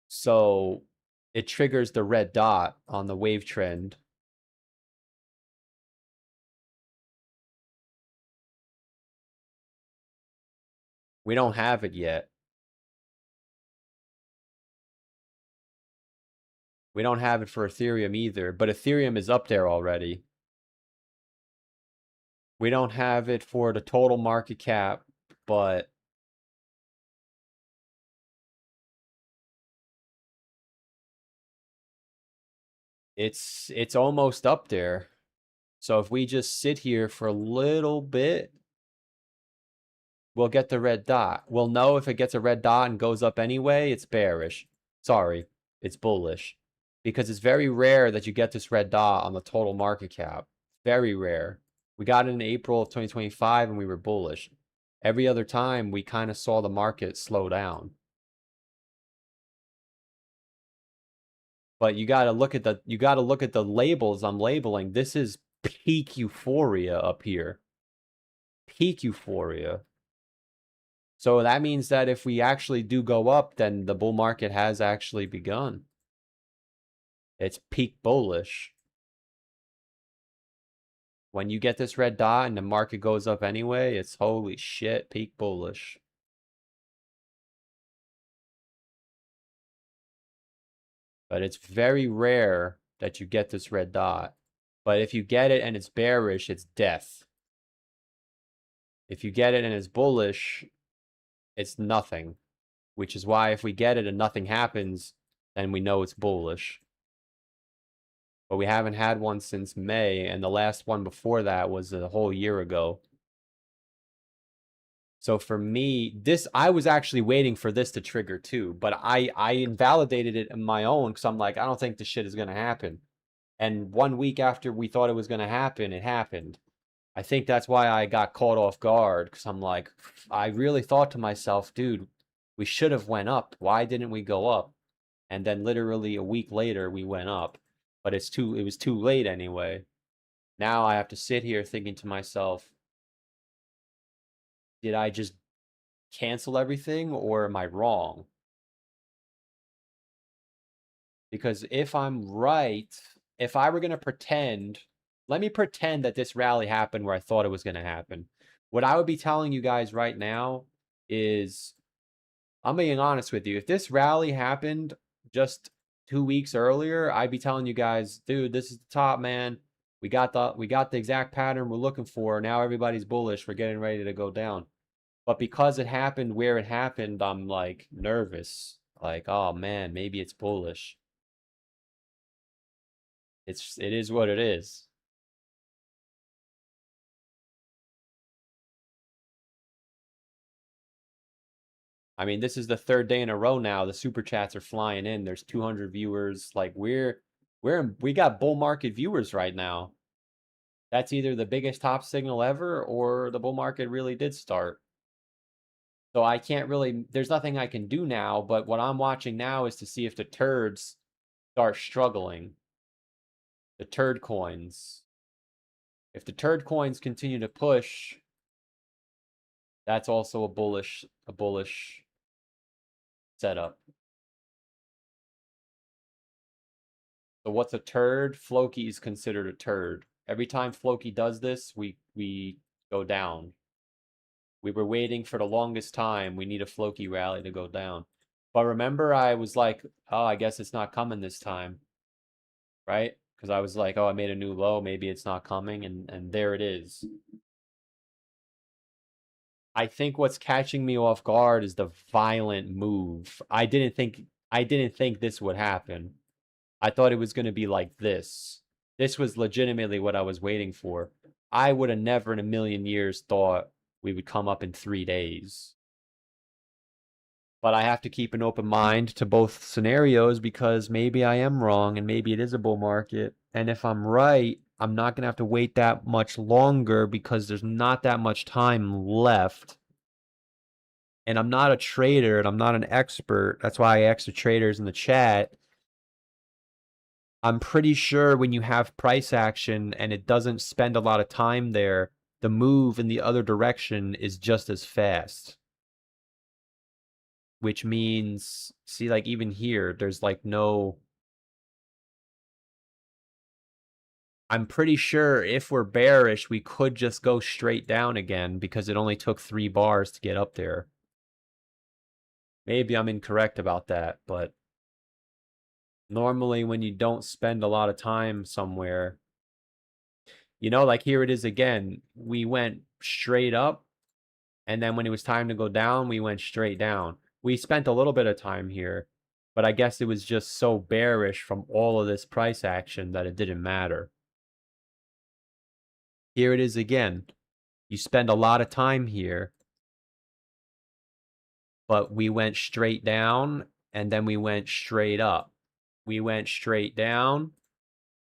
So it triggers the red dot on the wave trend. We don't have it yet. We don't have it for Ethereum either, but Ethereum is up there already. We don't have it for the total market cap, but it's almost up there. So if we just sit here for a little bit, we'll get the red dot. We'll know if it gets a red dot and goes up anyway, it's bearish. Sorry, it's bullish. Because it's very rare that you get this red dot on the total market cap. Very rare. We got it in April of 2025 and we were bullish. Every other time we kind of saw the market slow down. But you got to look at the labels I'm labeling. This is peak euphoria up here. Peak euphoria. So that means that if we actually do go up, then the bull market has actually begun. It's peak bullish. When you get this red dot and the market goes up anyway, it's holy shit, peak bullish. But it's very rare that you get this red dot. But if you get it and it's bearish, it's death. If you get it and it's bullish, it's nothing. Which is why if we get it and nothing happens, then we know it's bullish. But we haven't had one since May, and the last one before that was a whole year ago. So for me, I was actually waiting for this to trigger too, but I invalidated it in my own because I'm like, I don't think this shit is going to happen. And 1 week after we thought it was going to happen, it happened. I think that's why I got caught off guard because I'm like, I really thought to myself, dude, we should have went up. Why didn't we go up? And then literally a week later, we went up. But it was too late anyway. Now I have to sit here thinking to myself, did I just cancel everything or am I wrong? Because if I'm right, if I were going to pretend, let me pretend that this rally happened where I thought it was going to happen. What I would be telling you guys right now is, I'm being honest with you. If this rally happened just 2 weeks earlier, I'd be telling you guys, dude, this is the top, man. We got the exact pattern we're looking for. Now everybody's bullish. We're getting ready to go down. But because it happened where it happened, I'm like nervous. Like, oh man, maybe it's bullish. It is what it is. I mean, this is the 3rd day in a row now. The super chats are flying in. There's 200 viewers. Like we got bull market viewers right now. That's either the biggest top signal ever or the bull market really did start. So I can't really, there's nothing I can do now, but what I'm watching now is to see if the turds start struggling. The turd coins. If the turd coins continue to push, that's also a bullish setup. So what's a turd? Floki is considered a turd. Every time Floki does this, we go down. We were waiting for the longest time. We need a Floki rally to go down. But remember, I was like, oh, I guess it's not coming this time. Right? Because I was like, oh, I made a new low. Maybe it's not coming. And there it is. I think what's catching me off guard is the violent move. I didn't think this would happen. I thought it was going to be like this. This was legitimately what I was waiting for. I would have never in a million years thought we would come up in 3 days. But I have to keep an open mind to both scenarios because maybe I am wrong and maybe it is a bull market. And if I'm right, I'm not going to have to wait that much longer because there's not that much time left. And I'm not a trader and I'm not an expert. That's why I asked the traders in the chat. I'm pretty sure when you have price action and it doesn't spend a lot of time there, the move in the other direction is just as fast. Which means, see, like even here, there's like no... I'm pretty sure if we're bearish, we could just go straight down again because it only took 3 bars to get up there. Maybe I'm incorrect about that, but normally when you don't spend a lot of time somewhere, you know, like here it is again. We went straight up, and then when it was time to go down, we went straight down. We spent a little bit of time here, but I guess it was just so bearish from all of this price action that it didn't matter. Here it is again. You spend a lot of time here, but we went straight down, and then we went straight up. We went straight down,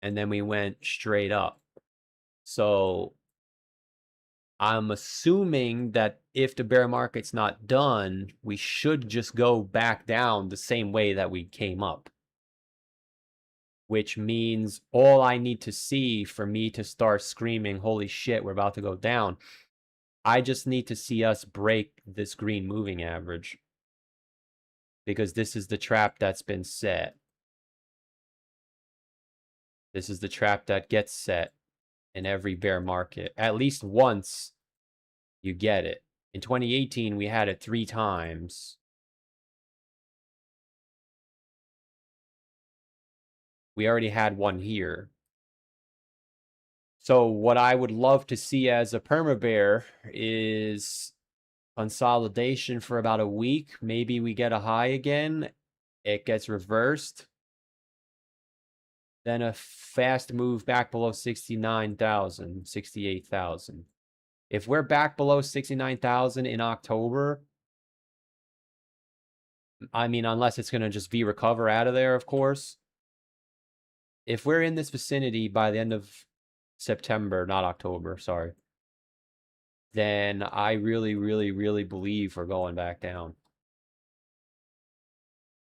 and then we went straight up. So I'm assuming that if the bear market's not done, we should just go back down the same way that we came up. which means all I need to see for me to start screaming, holy shit, we're about to go down. I just need to see us break this green moving average, because this is the trap that's been set. This is the trap that gets set in every bear market. At least once you get it. In 2018, we had it 3 times. We already had one here. So what I would love to see as a perma bear is consolidation for about a week. Maybe we get a high again. It gets reversed. Then a fast move back below 69,000, 68,000. If we're back below 69,000 in October, I mean, unless it's going to just V-recover out of there, of course. If we're in this vicinity by the end of September, not October, sorry, then I really, really, really believe we're going back down.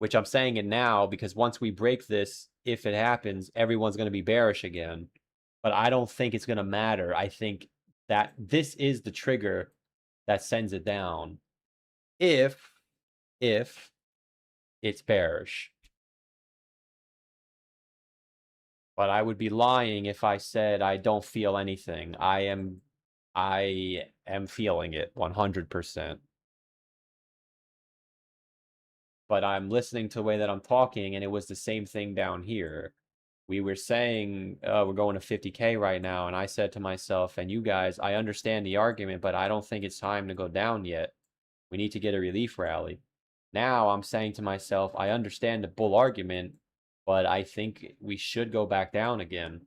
Which I'm saying it now because once we break this, if it happens, everyone's going to be bearish again. But I don't think it's going to matter. I think that this is the trigger that sends it down. If it's bearish. But I would be lying if I said I don't feel anything. I am feeling it 100%. But I'm listening to the way that I'm talking, and it was the same thing down here. We were saying we're going to 50K right now, and I said to myself, and you guys, I understand the argument, but I don't think it's time to go down yet. We need to get a relief rally. Now I'm saying to myself, I understand the bull argument, but I think we should go back down again.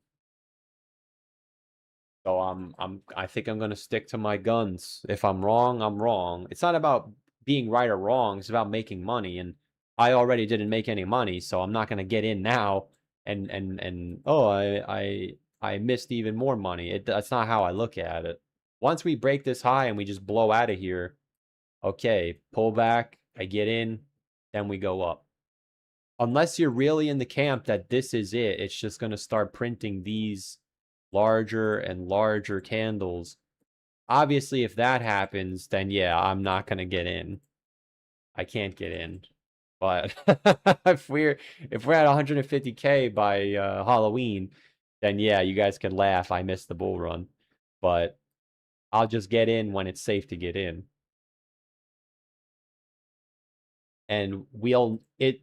So I think I'm gonna stick to my guns. If I'm wrong, I'm wrong. It's not about being right or wrong. It's about making money, and I already didn't make any money, so I'm not gonna get in now and oh I missed even more money. That's not how I look at it. Once we break this high and we just blow out of here, okay, pull back, I get in, then we go up. Unless you're really in the camp that this is it, it's just gonna start printing these larger and larger candles. Obviously, if that happens, then yeah, I'm not gonna get in. I can't get in. But if we're at 150K by Halloween, then yeah, you guys can laugh. I missed the bull run. But I'll just get in when it's safe to get in. And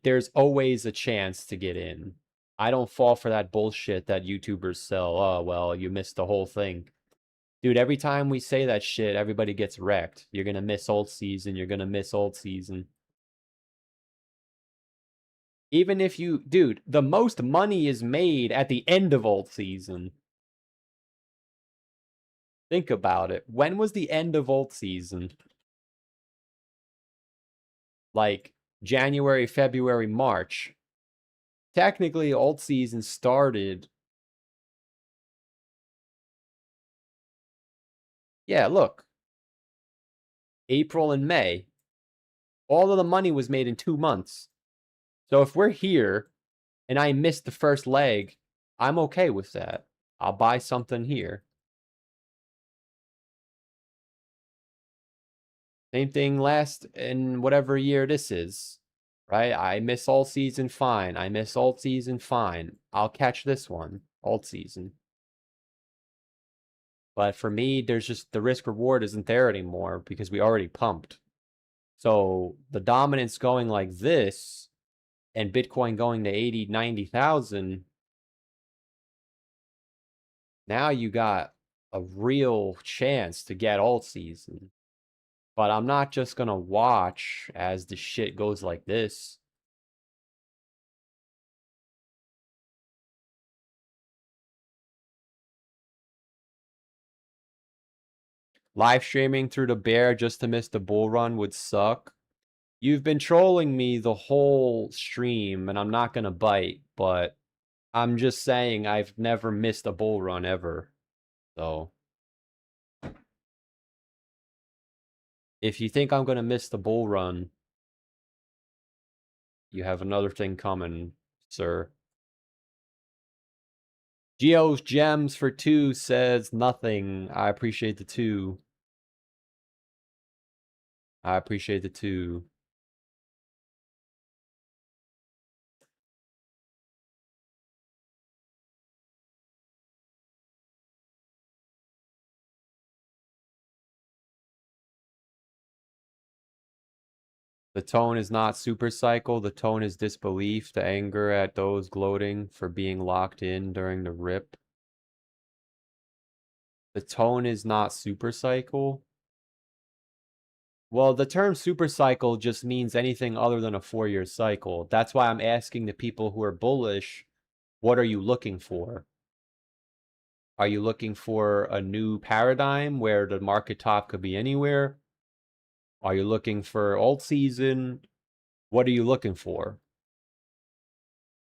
there's always a chance to get in. I don't fall for that bullshit that YouTubers sell. Oh, well, you missed the whole thing. Dude, every time we say that shit, everybody gets wrecked. You're gonna miss old season. You're gonna miss old season. Even if you... Dude, the most money is made at the end of old season. Think about it. When was the end of old season? Like, January, February, March. Technically, old season started... Yeah, look. April and May. All of the money was made in 2 months. So if we're here and I missed the first leg, I'm okay with that. I'll buy something here. Same thing last in whatever year this is, right? I miss all season, fine. I miss alt season, fine. I'll catch this one, alt season. But for me, there's just the risk reward isn't there anymore because we already pumped. So the dominance going like this and Bitcoin going to 80, 90,000. Now you got a real chance to get alt season. But I'm not just gonna watch as the shit goes like this. Live streaming through the bear just to miss the bull run would suck. You've been trolling me the whole stream, and I'm not gonna bite, but I'm just saying I've never missed a bull run ever. So if you think I'm gonna miss the bull run, you have another thing coming, sir. Geo's Gems for 2 says nothing. I appreciate the 2. I appreciate the 2. The tone is not super cycle. The tone is disbelief, the anger at those gloating for being locked in during the rip. The tone is not super cycle. Well, the term super cycle just means anything other than a 4-year cycle. That's why I'm asking the people who are bullish, what are you looking for? Are you looking for a new paradigm where the market top could be anywhere? Are you looking for alt season? What are you looking for?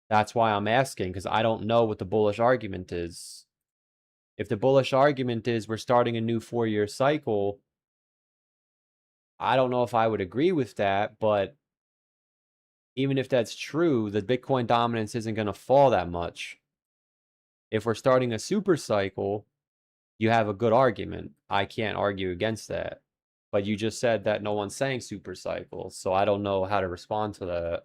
That's why I'm asking, because I don't know what the bullish argument is. If the bullish argument is we're starting a new 4-year cycle, I don't know if I would agree with that, but even if that's true, the Bitcoin dominance isn't going to fall that much. If we're starting a super cycle, you have a good argument. I can't argue against that. But you just said that no one's saying super cycle, so I don't know how to respond to that.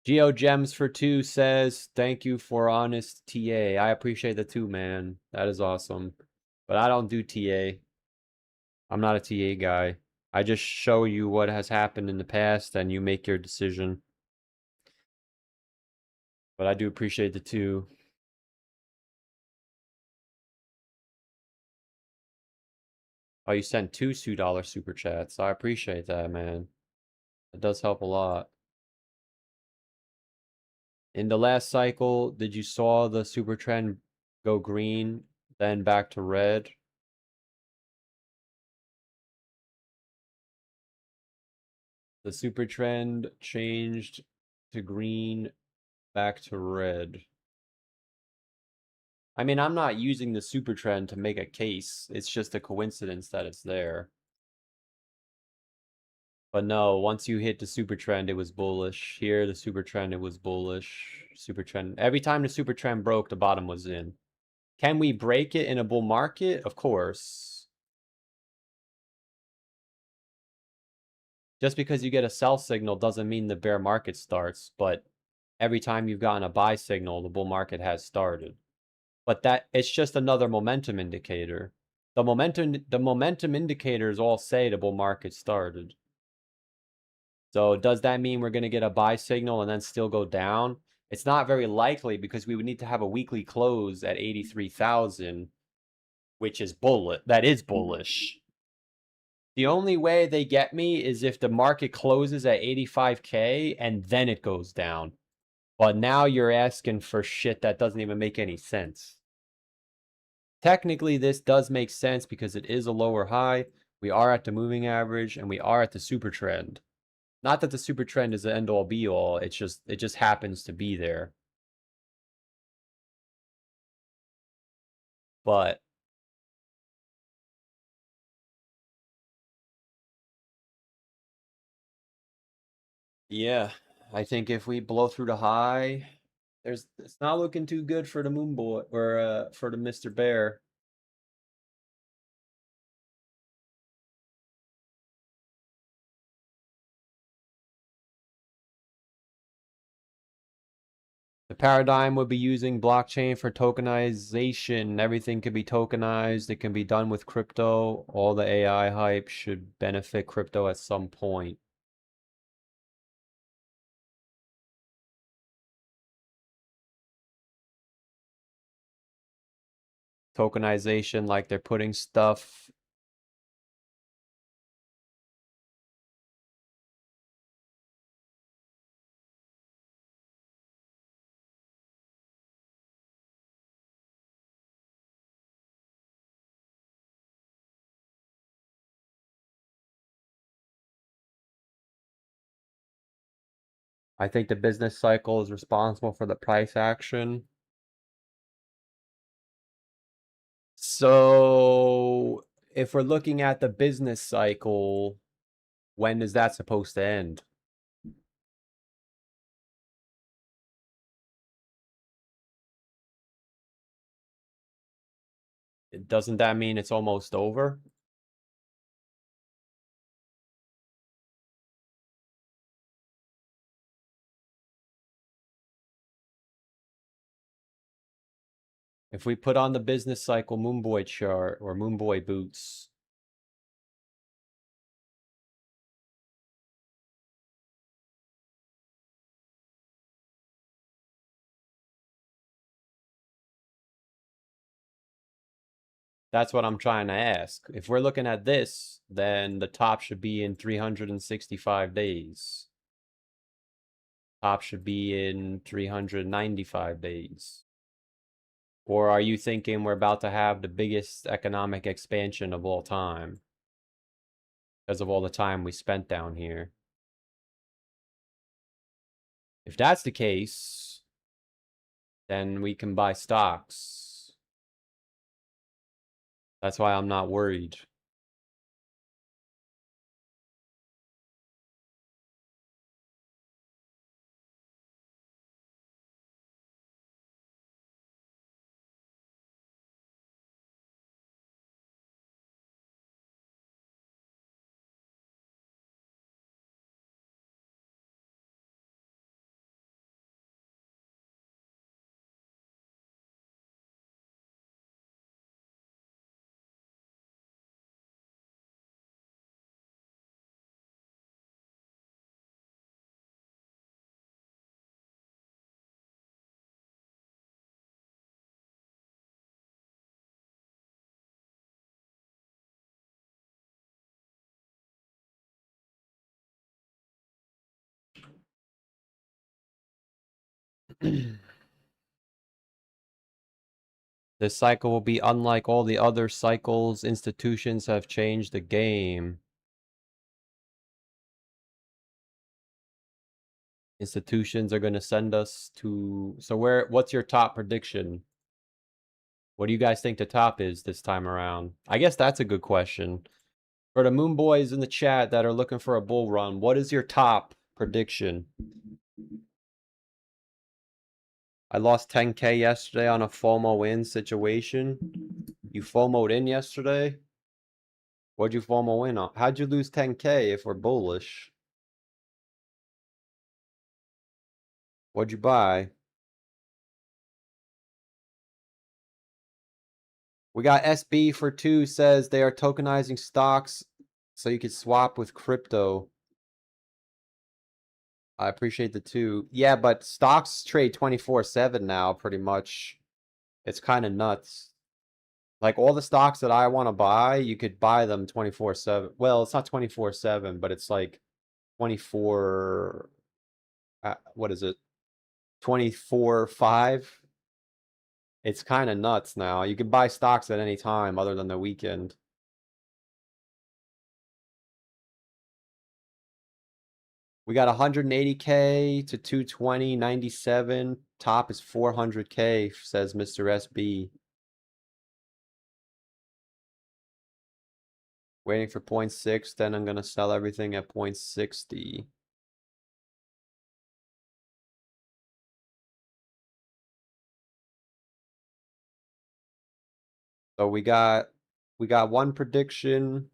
Geo Gems for 2 says, thank you for honest TA. I appreciate the 2, man. That is awesome. But I don't do TA. I'm not a TA guy. I just show you what has happened in the past and you make your decision. But I do appreciate the 2. Oh, you sent 2 $2 super chats. I appreciate that, man. It does help a lot. In the last cycle, did you saw the super trend go green, then back to red? The super trend changed to green, back to red. I mean, I'm not using the super trend to make a case. It's just a coincidence that it's there. But no, once you hit the super trend, it was bullish. Here, the super trend, it was bullish. Super trend. Every time the super trend broke, the bottom was in. Can we break it in a bull market? Of course. Just because you get a sell signal doesn't mean the bear market starts, but every time you've gotten a buy signal, the bull market has started. But that it's just another momentum indicator. The momentum indicators all say the bull market started. So does that mean we're going to get a buy signal and then still go down? It's not very likely because we would need to have a weekly close at 83,000, which is bullish. That is bullish. The only way they get me is if the market closes at 85K and then it goes down. But now you're asking for shit that doesn't even make any sense. Technically, this does make sense because it is a lower high. We are at the moving average and we are at the super trend. Not that the super trend is the end all be all. It just happens to be there. But yeah, I think if we blow through the high, it's not looking too good for the moon boy or for the Mr. Bear. The paradigm would be using blockchain for tokenization. Everything can be tokenized. It can be done with crypto. All the AI hype should benefit crypto at some point. Tokenization, like they're putting stuff. I think the business cycle is responsible for the price action. So if we're looking at the business cycle, when is that supposed to end? Doesn't that mean it's almost over? If we put on the business cycle Moonboy chart or Moonboy boots, that's what I'm trying to ask. If we're looking at this, then the top should be in 365 days. Top should be in 395 days. Or are you thinking we're about to have the biggest economic expansion of all time because of all the time we spent down here? If that's the case, then we can buy stocks. That's why I'm not worried. This cycle will be unlike all the other cycles. Institutions have changed the game. Institutions are going to send us to... So what's your top prediction? What do you guys think the top is this time around? I guess that's a good question. For the Moon Boys in the chat that are looking for a bull run, what is your top prediction? I lost 10K yesterday on a FOMO in situation. You FOMO'd in yesterday? What'd you FOMO in on? How'd you lose 10K if we're bullish? What'd you buy? We got SB for 2 says they are tokenizing stocks so you could swap with crypto. I appreciate the 2. Yeah, but stocks trade 24/7 now, pretty much. It's kind of nuts. Like all the stocks that I want to buy, you could buy them 24/7. Well, it's not 24/7, but it's like 24, what is it? 24/5. It's kind of nuts now. You can buy stocks at any time other than the weekend. We got 180K to 220, 97. Top is 400K, says Mr. SB. Waiting for 0.6, then I'm going to sell everything at 0.60. So we got one prediction.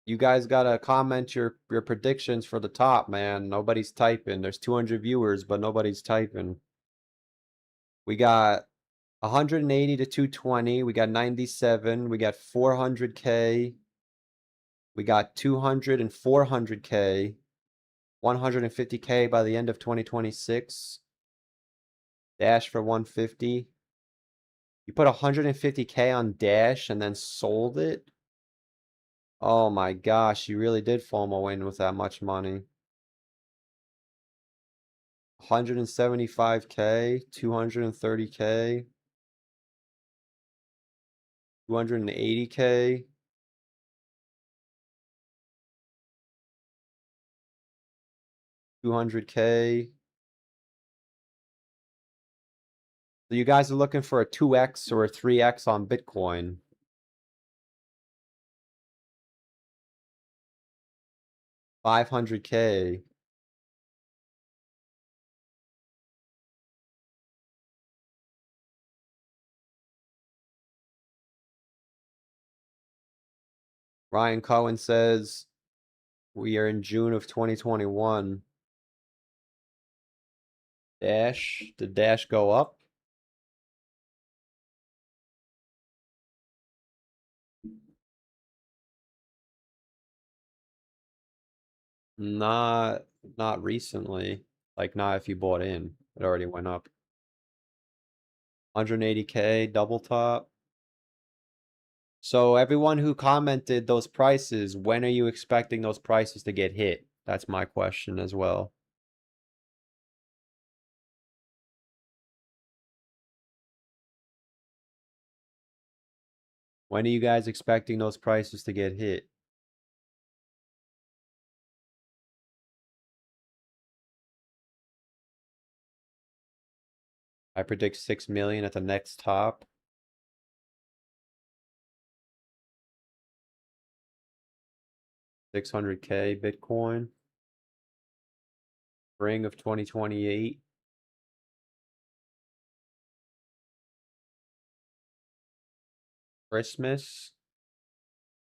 You guys gotta comment your predictions for the top, man. Nobody's typing. There's 200 viewers, but nobody's typing. We got 180 to 220. We got 97. We got 400K. We got 200 and 400K. 150K by the end of 2026. Dash for 150. You put 150K on Dash and then sold it? Oh my gosh, you really did FOMO in with that much money. 175K, 230K, 280K. $200K. So you guys are looking for a 2x or a 3x on Bitcoin. $500K. Ryan Cohen says we are in June of 2021. Dash, did Dash go up? Not recently. Like not if you bought in. It already went up. 180K double top. So everyone who commented those prices, when are you expecting those prices to get hit? That's my question as well. When are you guys expecting those prices to get hit? I predict 6 million at the next top. $600K Bitcoin. Spring of 2028. Christmas.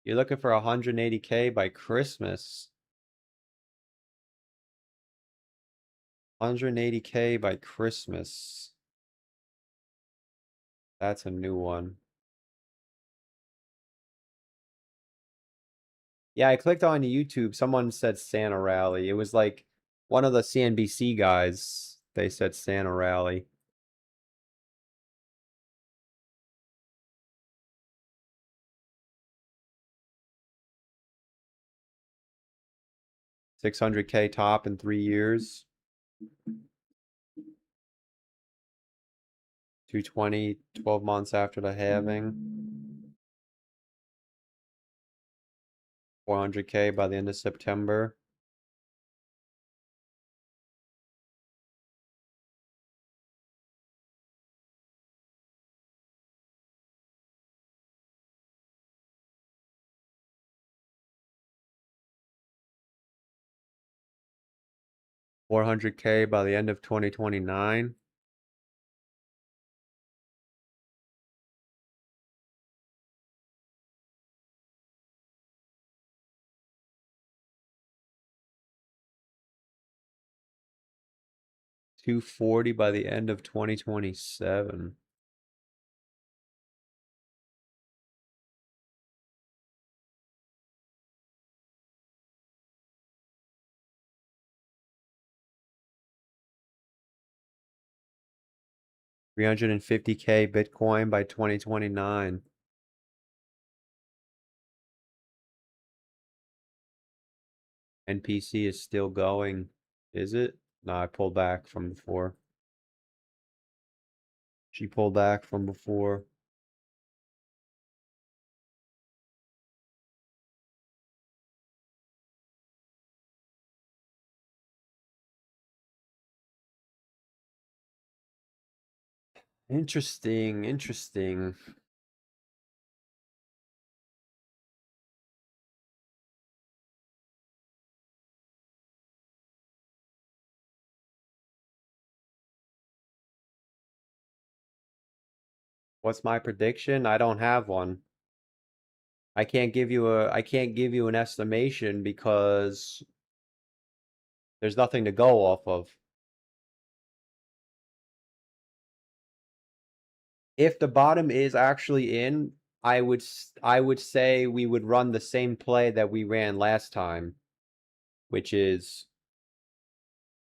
You're looking for 180K by Christmas. 180K by Christmas. That's a new one. Yeah, I clicked on YouTube. Someone said Santa Rally. It was like one of the CNBC guys. They said Santa Rally. $600K top in 3 years. 220, 12 months after the halving. 400K by the end of September. $400K by the end of 2029. $240 by the end of 2027. $350K Bitcoin by 2029. NPC is still going. Is it? No, I pulled back from before. She pulled back from before. Interesting, interesting. What's my prediction? I don't have one. I can't give you an estimation because there's nothing to go off of. If the bottom is actually in, I would say we would run the same play that we ran last time, which is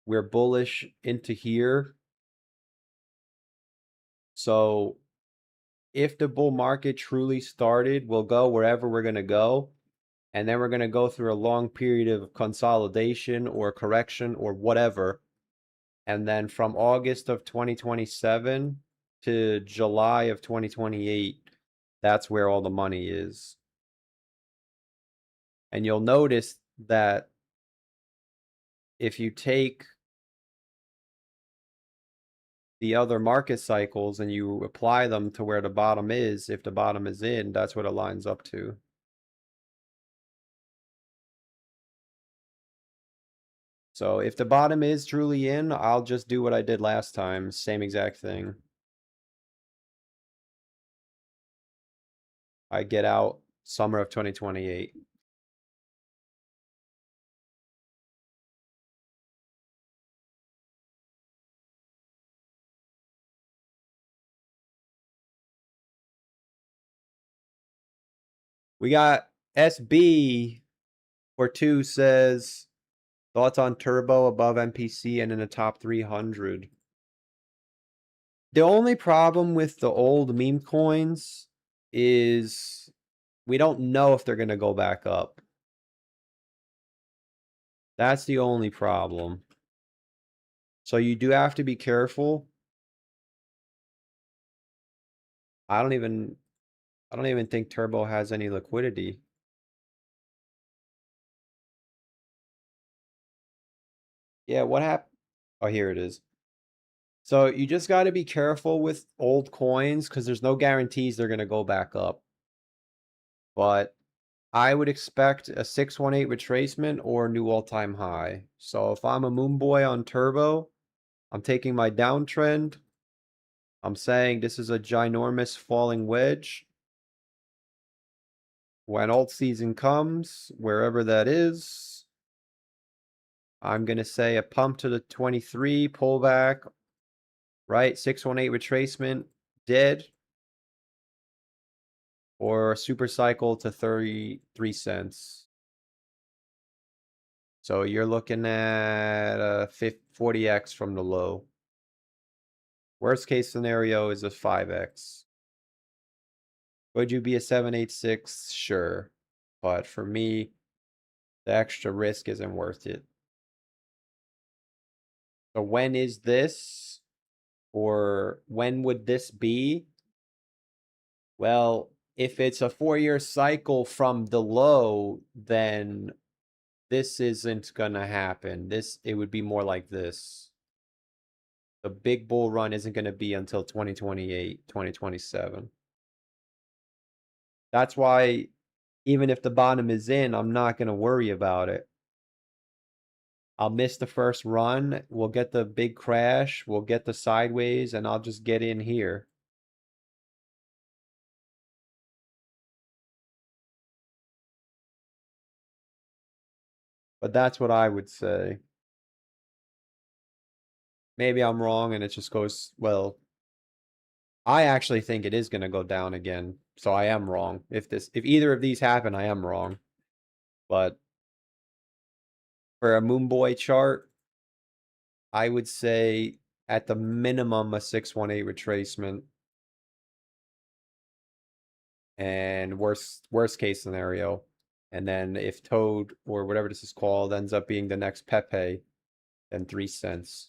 we're bullish into here. So if the bull market truly started, we'll go wherever we're going to go. And then we're going to go through a long period of consolidation or correction or whatever. And then from August of 2027 to July of 2028, that's where all the money is. And you'll notice that if you take the other market cycles and you apply them to where the bottom is, if the bottom is in, that's what it lines up to. So if the bottom is truly in, I'll just do what I did last time. Same exact thing. I get out summer of 2028. We got SB for 2 says thoughts on Turbo above MPC and in the top 300. The only problem with the old meme coins is we don't know if they're going to go back up. That's the only problem. So you do have to be careful. I don't even think Turbo has any liquidity. Yeah, what happened? Oh, here it is. So you just got to be careful with old coins because there's no guarantees they're going to go back up. But I would expect a 618 retracement or new all-time high. So if I'm a moon boy on Turbo, I'm taking my downtrend. I'm saying this is a ginormous falling wedge. When alt season comes, wherever that is, I'm going to say a pump to the 23, pullback, right? 618 retracement, dead. Or a super cycle to 33 cents. So you're looking at a 40x from the low. Worst case scenario is a 5x. Would you be a 786? Sure. But for me, the extra risk isn't worth it. So when is this? Or when would this be? Well, if it's a 4-year cycle from the low, then this isn't gonna happen. It would be more like this. The big bull run isn't gonna be until 2028, 2027. That's why even if the bottom is in, I'm not gonna worry about it. I'll miss the first run, we'll get the big crash, we'll get the sideways, and I'll just get in here. But that's what I would say. Maybe I'm wrong and it just goes, well, I actually think it is going to go down again. So I am wrong. If either of these happen, I am wrong. But for a Moon Boy chart, I would say at the minimum a 618 retracement. And worst case scenario. And then if Toad or whatever this is called ends up being the next Pepe, then 3 cents.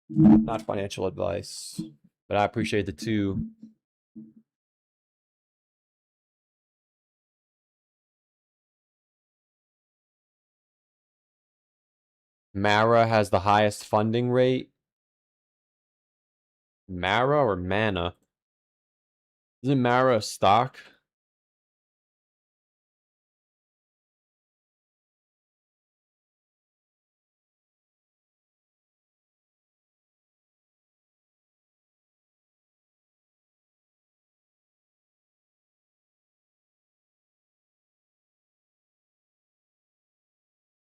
Not financial advice, but I appreciate the 2. Mara has the highest funding rate. Mara or Mana? Isn't Mara a stock?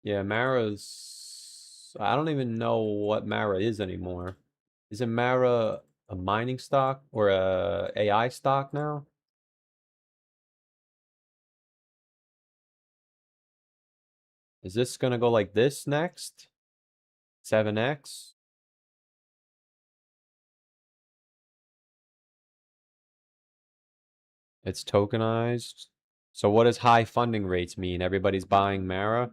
Yeah, Mara's... I don't even know what Mara is anymore. Isn't Mara a mining stock or a AI stock now? Is this gonna go like this next? 7x? It's tokenized. So what does high funding rates mean? Everybody's buying Mara?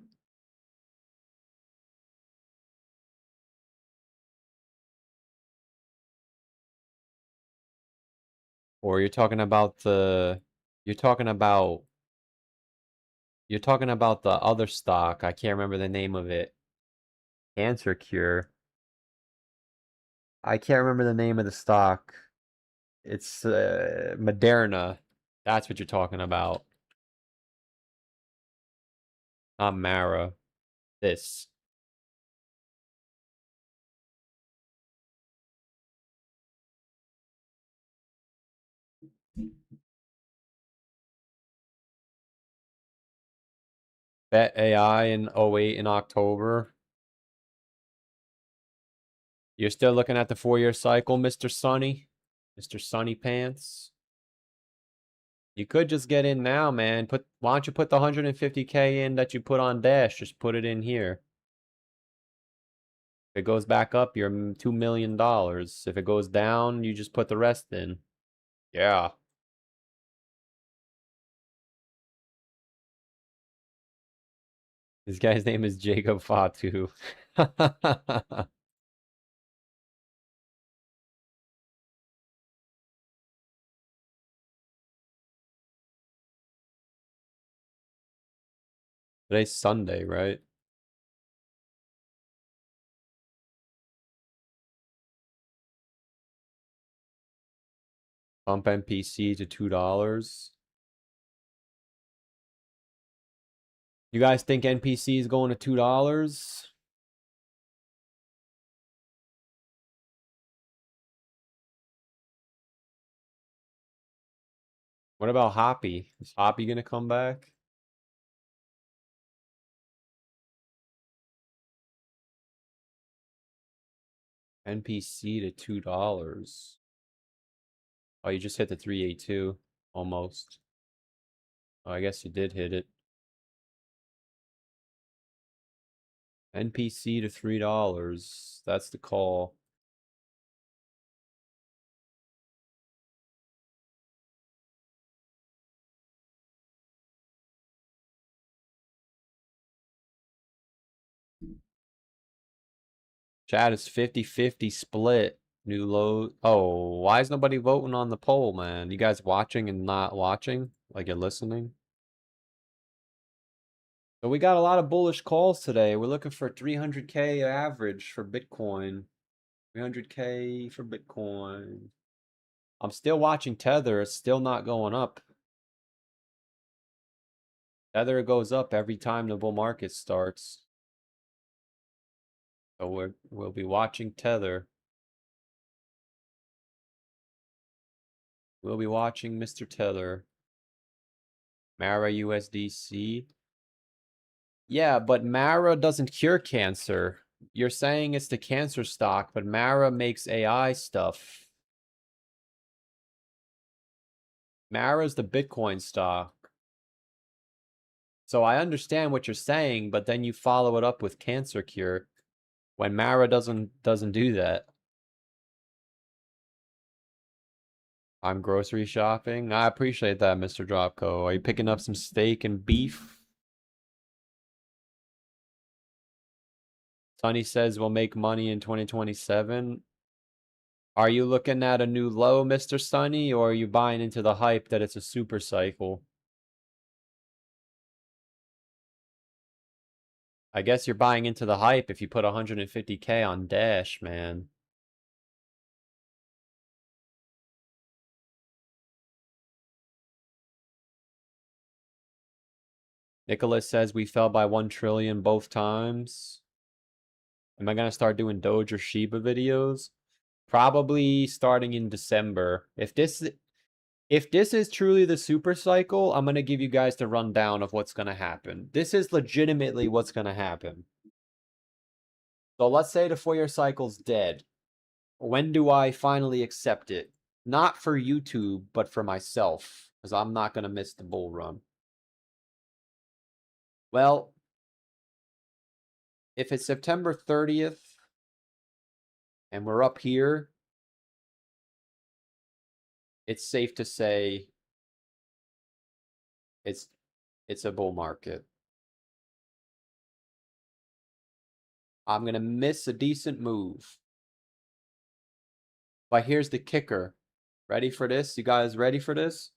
Or you're talking about the... You're talking about the other stock. I can't remember the name of it. Cancer cure. I can't remember the name of the stock. It's Moderna. That's what you're talking about. Not Mara. This. Bet AI in 08 in October. You're still looking at the 4-year cycle, Mr. Sunny? Mr. Sunny Pants? You could just get in now, man. Why don't you put the 150K in that you put on Dash? Just put it in here. If it goes back up, you're $2 million. If it goes down, you just put the rest in. Yeah. This guy's name is Jacob Fatu. Today's Sunday, right? Pump NPC to $2. You guys think NPC is going to $2? What about Hoppy? Is Hoppy gonna come back? NPC to $2. Oh, you just hit the 382. Almost. Oh, I guess you did hit it. NPC to $3. That's the call. Chat is 50-50 split. New low. Oh, why is nobody voting on the poll, man? You guys watching and not watching? Like you're listening? So we got a lot of bullish calls today. We're looking for 300K average for Bitcoin. 300K for Bitcoin. I'm still watching Tether. It's still not going up. Tether goes up every time the bull market starts. So we'll be watching Tether. We'll be watching Mr. Tether. Mara USDC. Yeah, but Mara doesn't cure cancer. You're saying it's the cancer stock, but Mara makes AI stuff. Mara's the Bitcoin stock. So I understand what you're saying, but then you follow it up with cancer cure when Mara doesn't do that. I'm grocery shopping. I appreciate that, Mr. Dropco. Are you picking up some steak and beef? Sonny says we'll make money in 2027. Are you looking at a new low, Mr. Sonny, or are you buying into the hype that it's a super cycle? I guess you're buying into the hype if you put 150K on Dash, man. Nicholas says we fell by 1 trillion both times. Am I going to start doing Doge or Shiba videos? Probably starting in December. If this is truly the super cycle, I'm going to give you guys the rundown of what's going to happen. This is legitimately what's going to happen. So let's say the 4-year cycle's dead. When do I finally accept it? Not for YouTube, but for myself, because I'm not going to miss the bull run. Well, if it's September 30th and we're up here, it's safe to say it's a bull market. I'm going to miss a decent move. But here's the kicker. Ready for this? You guys ready for this?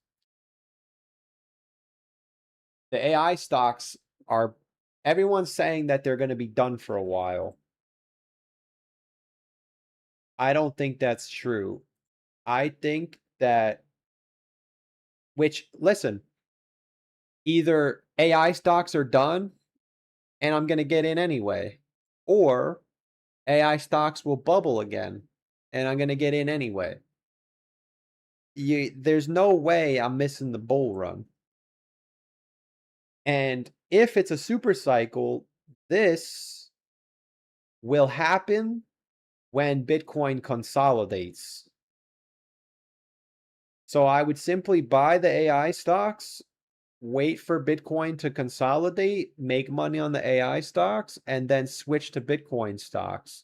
The AI stocks are, everyone's saying that they're going to be done for a while. I don't think that's true. I think that, listen, either AI stocks are done and I'm going to get in anyway, or AI stocks will bubble again and I'm going to get in anyway. There's no way I'm missing the bull run. And if it's a super cycle, this will happen when Bitcoin consolidates. So I would simply buy the AI stocks, wait for Bitcoin to consolidate, make money on the AI stocks, and then switch to Bitcoin stocks.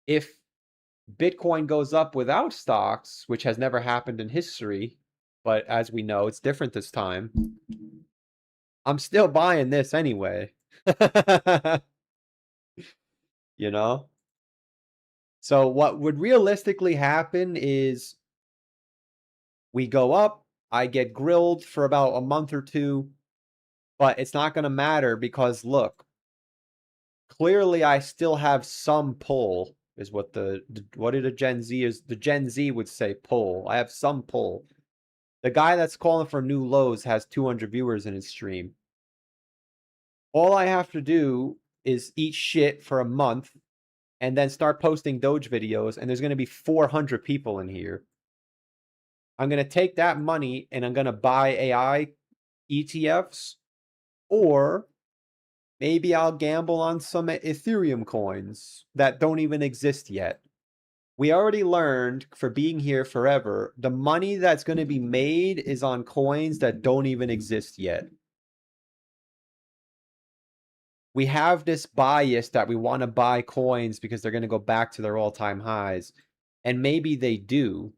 If Bitcoin goes up without stocks, which has never happened in history, but as we know, it's different this time, I'm still buying this anyway. You know? So what would realistically happen is we go up, I get grilled for about a month or two, but it's not going to matter because look, clearly I still have some pull is what what did the Gen Z would say pull. I have some pull. The guy that's calling for new lows has 200 viewers in his stream. All I have to do is eat shit for a month and then start posting Doge videos, and there's going to be 400 people in here. I'm going to take that money and I'm going to buy AI ETFs, or maybe I'll gamble on some Ethereum coins that don't even exist yet. We already learned for being here forever, the money that's going to be made is on coins that don't even exist yet. We have this bias that we want to buy coins because they're going to go back to their all-time highs. And maybe they do.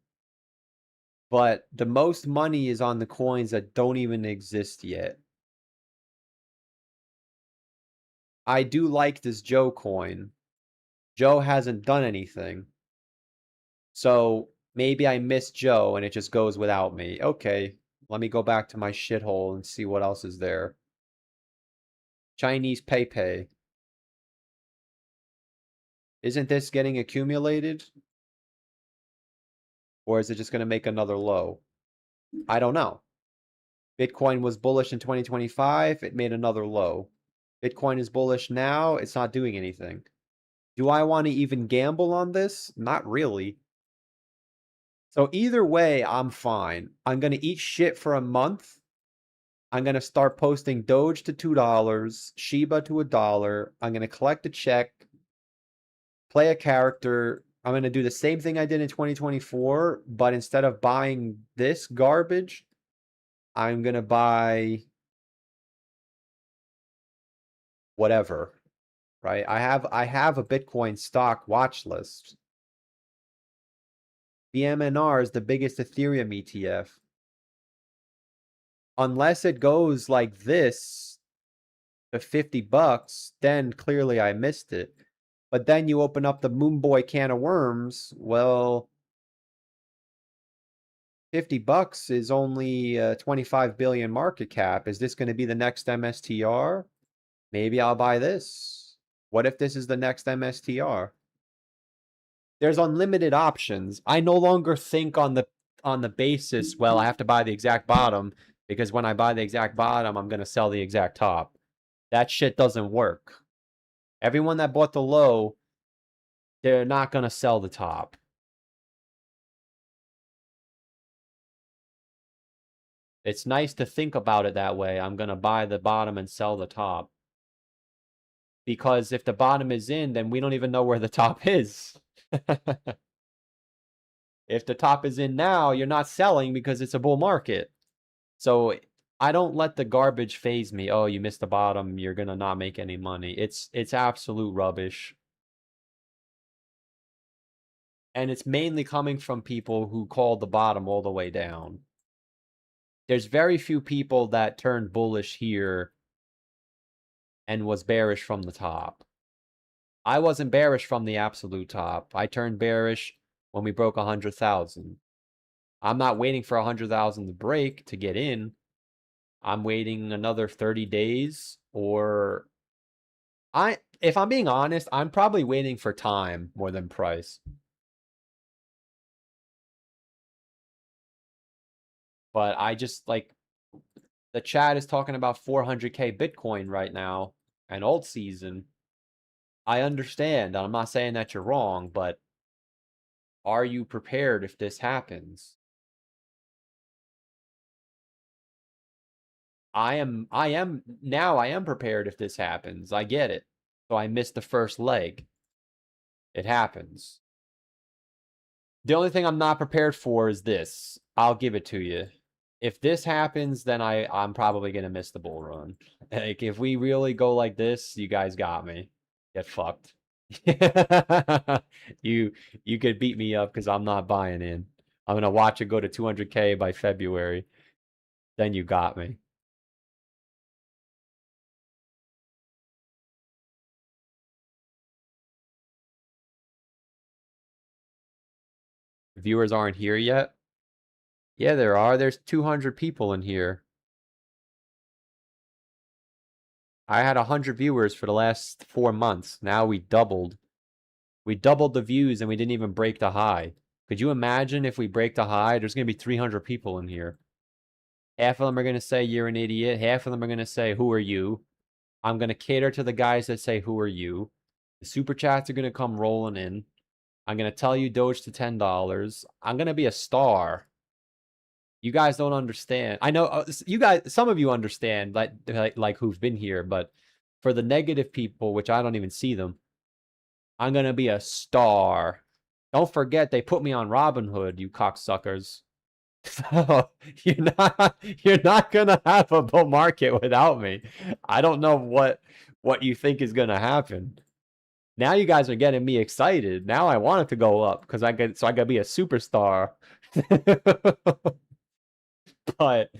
But the most money is on the coins that don't even exist yet. I do like this Joe coin. Joe hasn't done anything. So maybe I miss Joe and it just goes without me. Okay, let me go back to my shithole and see what else is there. Chinese PayPay. Isn't this getting accumulated? Or is it just going to make another low? I don't know. Bitcoin was bullish in 2025. It made another low. Bitcoin is bullish now. It's not doing anything. Do I want to even gamble on this? Not really. So either way, I'm fine. I'm going to eat shit for a month. I'm going to start posting Doge to $2, Shiba to $1. I'm going to collect a check, play a character. I'm going to do the same thing I did in 2024, but instead of buying this garbage, I'm going to buy whatever, right? I have a Bitcoin stock watch list. BMNR is the biggest Ethereum ETF. Unless it goes like this to $50, then clearly I missed it. But then you open up the Moonboy can of worms. Well, $50 is only 25 billion market cap. Is this going to be the next MSTR? Maybe I'll buy this. What if this is the next MSTR? There's unlimited options. I no longer think on the basis, well, I have to buy the exact bottom because when I buy the exact bottom, I'm going to sell the exact top. That shit doesn't work. Everyone that bought the low, they're not going to sell the top. It's nice to think about it that way. I'm going to buy the bottom and sell the top. Because if the bottom is in, then we don't even know where the top is. If the top is in now, you're not selling because it's a bull market. So I don't let the garbage phase me. Oh, you missed the bottom. You're going to not make any money. It's absolute rubbish. And it's mainly coming from people who called the bottom all the way down. There's very few people that turned bullish here and was bearish from the top. I wasn't bearish from the absolute top. I turned bearish when we broke 100,000. I'm not waiting for 100,000 to break to get in. I'm waiting another 30 days, or if I'm being honest, I'm probably waiting for time more than price. But I just like the chat is talking about 400K Bitcoin right now and alt season. I understand. I'm not saying that you're wrong, but are you prepared if this happens? I am prepared if this happens. I get it. So I missed the first leg. It happens. The only thing I'm not prepared for is this. I'll give it to you. If this happens, then I'm probably gonna miss the bull run. Like if we really go like this, you guys got me. Get fucked. You could beat me up because I'm not buying in. I'm gonna watch it go to 200K by February. Then you got me. Viewers aren't here yet? Yeah, there are. There's 200 people in here. I had 100 viewers for the last 4 months. Now we doubled. We doubled the views and we didn't even break the high. Could you imagine if we break the high? There's going to be 300 people in here. Half of them are going to say you're an idiot. Half of them are going to say, who are you? I'm going to cater to the guys that say, who are you? The super chats are going to come rolling in. I'm going to tell you Doge to $10. I'm going to be a star. You guys don't understand. I know you guys, some of you understand, like who've been here, but for the negative people, which I don't even see them, I'm gonna be a star. Don't forget they put me on Robinhood, you cocksuckers. So you're not gonna have a bull market without me. I don't know what you think is gonna happen. Now you guys are getting me excited. Now I want it to go up because I gotta be a superstar. But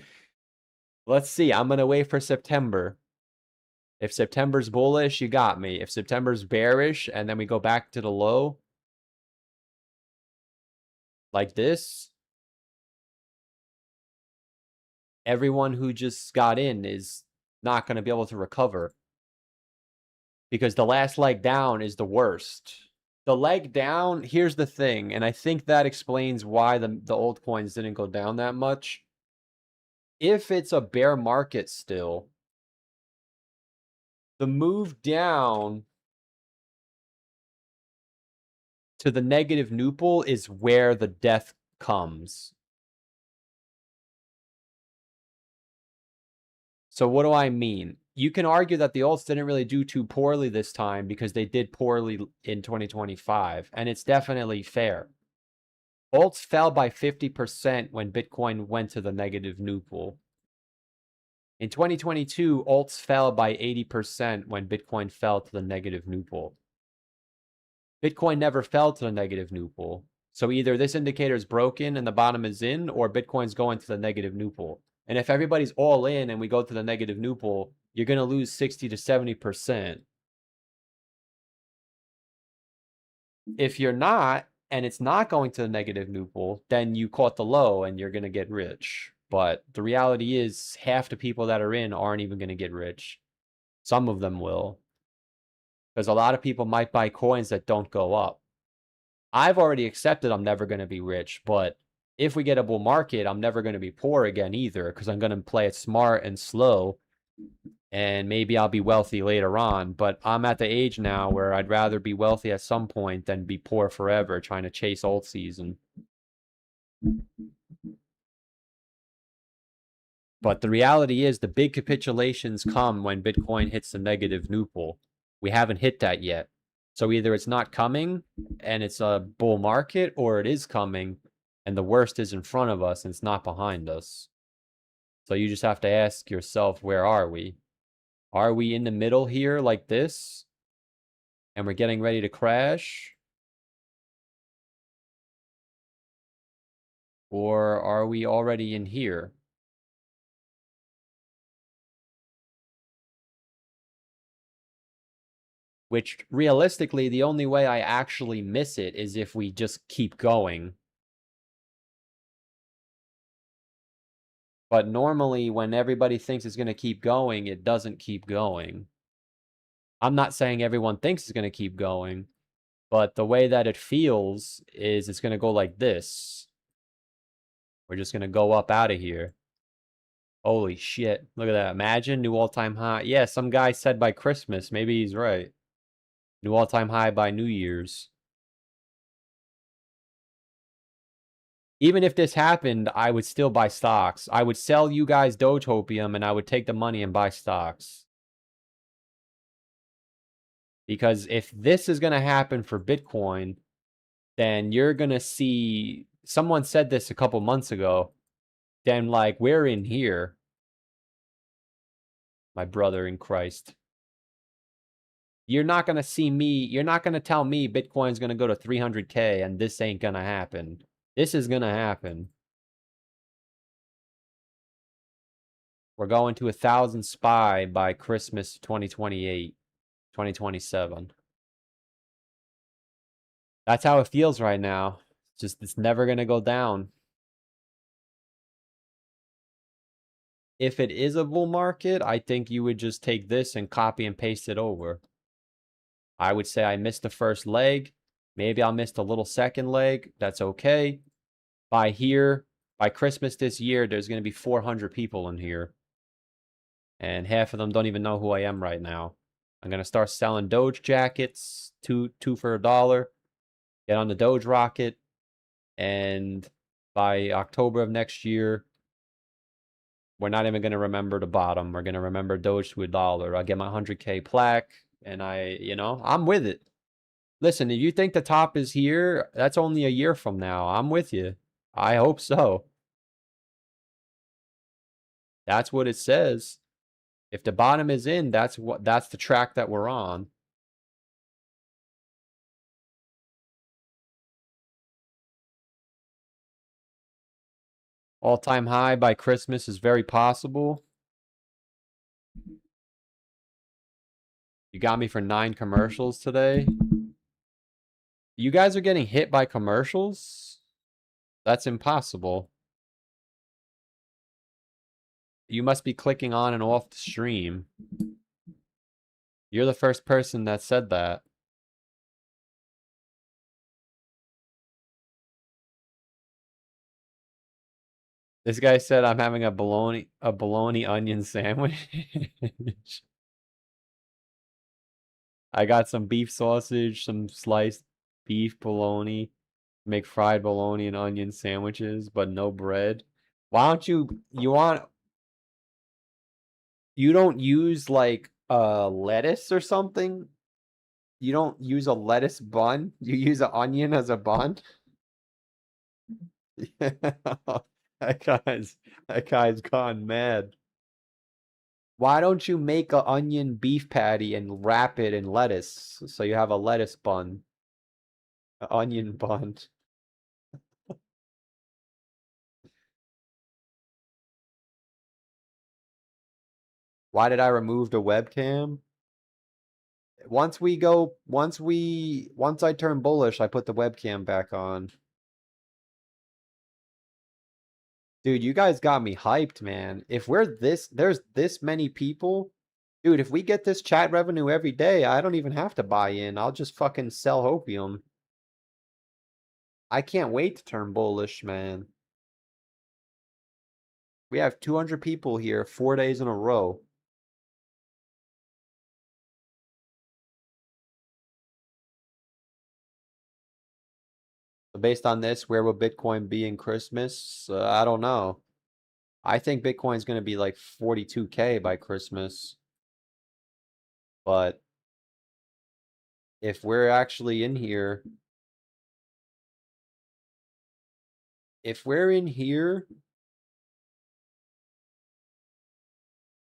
let's see. I'm gonna wait for September. If September's bullish, you got me. If September's bearish and then we go back to the low like this, everyone who just got in is not going to be able to recover because the last leg down is the worst. The leg down, here's the thing, and I think that explains why the altcoins didn't go down that much. If it's a bear market still, the move down to the negative nupal is where the death comes. So what do I mean? You can argue that the alts didn't really do too poorly this time because they did poorly in 2025, and it's definitely fair. Alts fell by 50% when Bitcoin went to the negative nupal. In 2022, alts fell by 80% when Bitcoin fell to the negative nupal. Bitcoin never fell to the negative nupal. So either this indicator is broken and the bottom is in, or Bitcoin's going to the negative nupal. And if everybody's all in and we go to the negative nupal, you're going to lose 60 to 70%. If you're not, and it's not going to the negative nupal, then you caught the low and you're going to get rich. But the reality is half the people that are in aren't even going to get rich. Some of them will. Because a lot of people might buy coins that don't go up. I've already accepted I'm never going to be rich, but if we get a bull market, I'm never going to be poor again either, because I'm going to play it smart and slow, and maybe I'll be wealthy later on. But I'm at the age now where I'd rather be wealthy at some point than be poor forever trying to chase alt season. But the reality is the big capitulations come when Bitcoin hits the negative nupal. We haven't hit that yet. So either it's not coming and it's a bull market, or it is coming and the worst is in front of us and it's not behind us. So you just have to ask yourself, where are we? Are we in the middle here like this? And we're getting ready to crash? Or are we already in here? Which, realistically, the only way I actually miss it is if we just keep going. But normally, when everybody thinks it's going to keep going, it doesn't keep going. I'm not saying everyone thinks it's going to keep going, but the way that it feels is it's going to go like this. We're just going to go up out of here. Holy shit. Look at that. Imagine new all-time high. Yeah, some guy said by Christmas. Maybe he's right. New all-time high by New Year's. Even if this happened, I would still buy stocks. I would sell you guys Dogecoin and I would take the money and buy stocks. Because if this is going to happen for Bitcoin, then you're going to see, someone said this a couple months ago, then like we're in here, my brother in Christ. You're not going to see me, you're not going to tell me Bitcoin's going to go to 300K and this ain't going to happen. This is going to happen. We're going to 1,000 SPY by Christmas 2028, 2027. That's how it feels right now. Just, it's never going to go down. If it is a bull market, I think you would just take this and copy and paste it over. I would say I missed the first leg. Maybe I'll miss a little second leg. That's okay. By Christmas this year, there's going to be 400 people in here. And half of them don't even know who I am right now. I'm going to start selling Doge jackets, two for $1. Get on the Doge rocket. And by October of next year, we're not even going to remember the bottom. We're going to remember Doge to $1. I'll get my 100K plaque. And I'm with it. Listen, if you think the top is here, that's only a year from now. I'm with you. I hope so. That's what it says. If the bottom is in, that's the track that we're on. All-time high by Christmas is very possible. You got me for 9 commercials today. You guys are getting hit by commercials? That's impossible. You must be clicking on and off the stream. You're the first person that said that. This guy said I'm having a bologna onion sandwich. I got some beef sausage, some sliced beef bologna, make fried bologna and onion sandwiches, but no bread. Why don't you don't use like lettuce or something? You don't use a lettuce bun? You use an onion as a bun? That guy's gone mad. Why don't you make an onion beef patty and wrap it in lettuce so you have a lettuce bun? An onion bun. Why did I remove the webcam? Once I turn bullish, I put the webcam back on. Dude, you guys got me hyped, man. If there's this many people, dude, if we get this chat revenue every day, I don't even have to buy in. I'll just fucking sell hopium. I can't wait to turn bullish, man. We have 200 people here 4 days in a row. So based on this, where will Bitcoin be in Christmas? I don't know. I think Bitcoin's going to be like 42K by Christmas. But if we're actually in here,